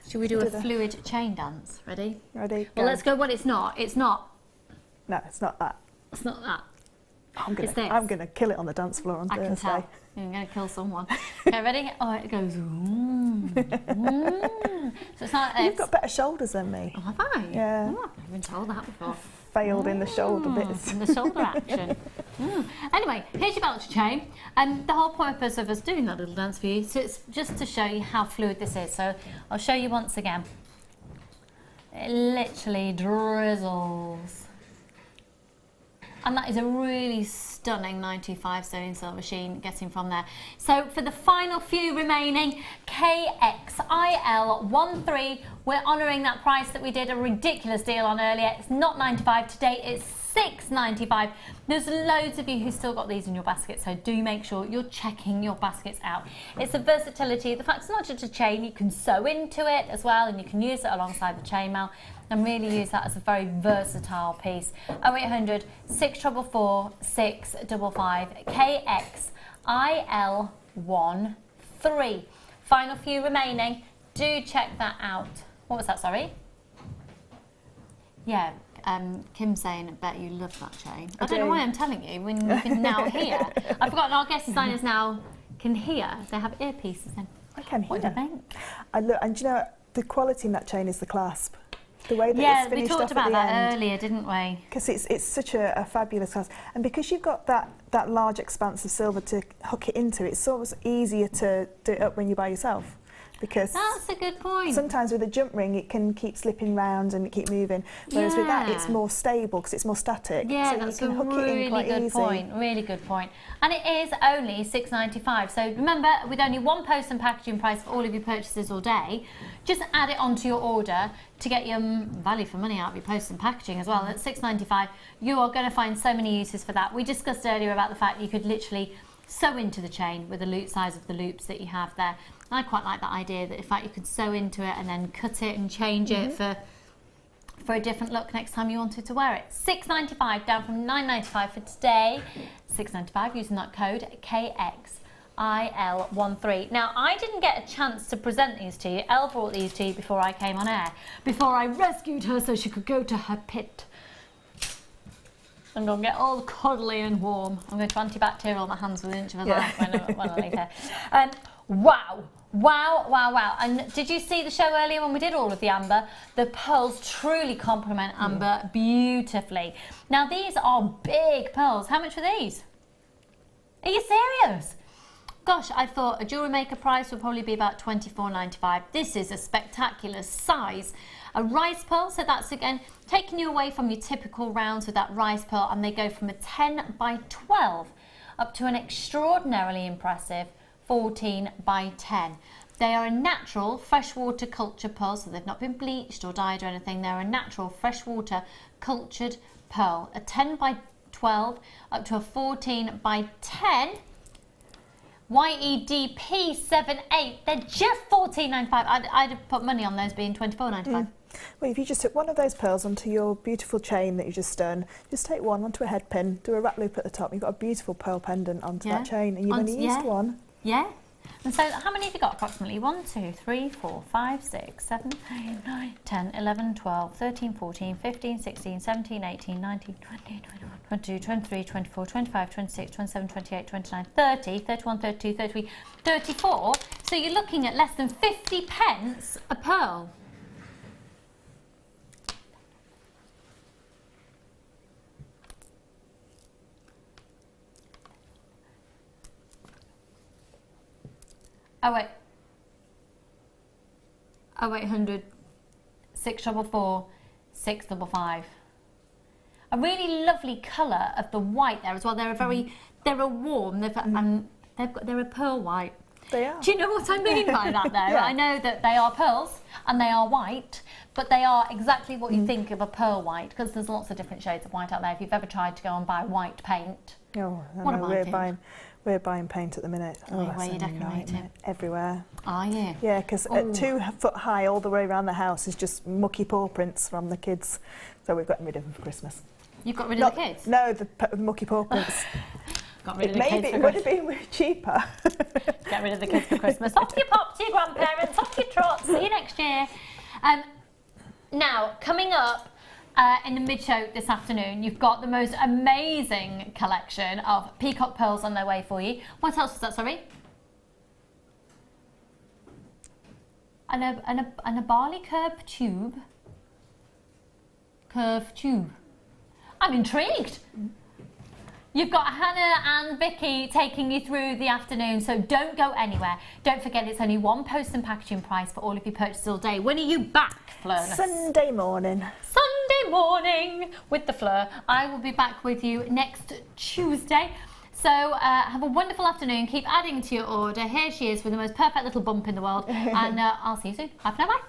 Should we do a fluid chain dance? Ready? Ready, well, go. let's go what it's not. It's not. No, it's not that. It's not that. I'm gonna kill it on the dance floor on Thursday. I can tell. You're going to kill someone. Okay, ready? Oh, it goes. So it's like this. You've got better shoulders than me. Oh, have I? Yeah. Oh, I've never been told that before. Failed in the shoulder bits. In the shoulder action. Anyway, here's your Belta chain. The whole purpose of us doing that little dance for you, so it's just to show you how fluid this is. So I'll show you once again. It literally drizzles. And that is a really stunning 925 sterling silver sheen getting from there. So for the final few remaining, KXIL13, we're honouring that price that we did a ridiculous deal on earlier. It's not £95 today, it's £6.95. There's loads of you who still got these in your basket, so do make sure you're checking your baskets out. It's a versatility. The fact it's not just a chain, you can sew into it as well, and you can use it alongside the chainmail and really use that as a very versatile piece. 0800 644 655 KXIL13. Final few remaining. Do check that out. What was that, sorry? Yeah, Kim's saying, I bet you love that chain. I don't know why I'm telling you when you can now hear. I've forgotten our guest designers now can hear. They have earpieces in. I can hear. What do you think? And do you know, the quality in that chain is the clasp. The way that it's finished we talked off about at the that end. earlier, didn't we? Because it's such a fabulous clasp. And because you've got that large expanse of silver to hook it into, it's sort of easier to do it up when you're by yourself. Because that's a good point. Sometimes with a jump ring it can keep slipping round and keep moving, whereas with that it's more stable because it's more static. Yeah, so that's you can hook it in quite good easy. point. Really good point. And it is only £6.95. So remember, with only one post and packaging price for all of your purchases all day, just add it onto your order to get your value for money out of your post and packaging as well. At £6.95, you are going to find so many uses for that. We discussed earlier about the fact you could literally sew into the chain with the loop size of the loops that you have there. I quite like that idea that in fact you could sew into it and then cut it and change it for a different look next time you wanted to wear it. £6.95 down from £9.95 for today. £6.95 using that code KXIL13. Now I didn't get a chance to present these to you. Elle brought these to you before I came on air, before I rescued her so she could go to her pit and go and get all cuddly and warm. I'm going to antibacterial my hands within an inch of a life when I leave her. Wow. Wow, wow, wow. And did you see the show earlier when we did all of the amber? The pearls truly complement amber beautifully. Now these are big pearls. How much were these? Are you serious? Gosh, I thought a Jewellery Maker price would probably be about £24.95. This is a spectacular size. A rice pearl, so that's again taking you away from your typical rounds with that rice pearl, and they go from a 10 by 12 up to an extraordinarily impressive 14 by 10. They are a natural freshwater culture pearl, so they've not been bleached or dyed or anything. They're a natural freshwater cultured pearl. A 10 by 12 up to a 14 by 10. YEDP 78. They're just £14.95. I'd have put money on those being £24.95. Well, if you just took one of those pearls onto your beautiful chain that you just done, just take one onto a head pin, do a wrap loop at the top, you've got a beautiful pearl pendant onto that chain, and you've only used one. Yeah. And so how many have you got approximately? 1, 2, 3, 4, 5, 6, 7, 8, 9, 10, 11, 12, 13, 14, 15, 16, 17, 18, 19, 20, 21, 22, 23, 24, 25, 26, 27, 28, 29, 30, 31, 32, 33, 34. So you're looking at less than 50 pence a pearl. Oh wait. 0800 644 655. A really lovely colour of the white there as well. They're a warm. They're a pearl white. They are. Do you know what I mean by that though? Yeah. I know that they are pearls and they are white, but they are exactly what you think of a pearl white, because there's lots of different shades of white out there. If you've ever tried to go and buy white paint, we're buying paint at the minute. Where are you decorating? Everywhere. Are you? Yeah, because 2 foot high all the way around the house is just mucky paw prints from the kids. So we've gotten rid of them for Christmas. You've got rid of the kids? No, the mucky paw prints. Got rid of the Maybe kids it would have been cheaper. Get rid of the kids for Christmas. Off to your pop, to your grandparents, off to your trot. See you next year. Now, coming up in the mid-show this afternoon, you've got the most amazing collection of peacock pearls on their way for you. What else was that, sorry? And a barley curve tube. Curve tube. I'm intrigued. You've got Hannah and Vicky taking you through the afternoon, so don't go anywhere. Don't forget it's only one post and packaging price for all of your purchases all day. When are you back, Fleur? Sunday morning. Sunday morning with the Fleur. I will be back with you next Tuesday. So have a wonderful afternoon. Keep adding to your order. Here she is with the most perfect little bump in the world. And I'll see you soon. Bye for now. Bye.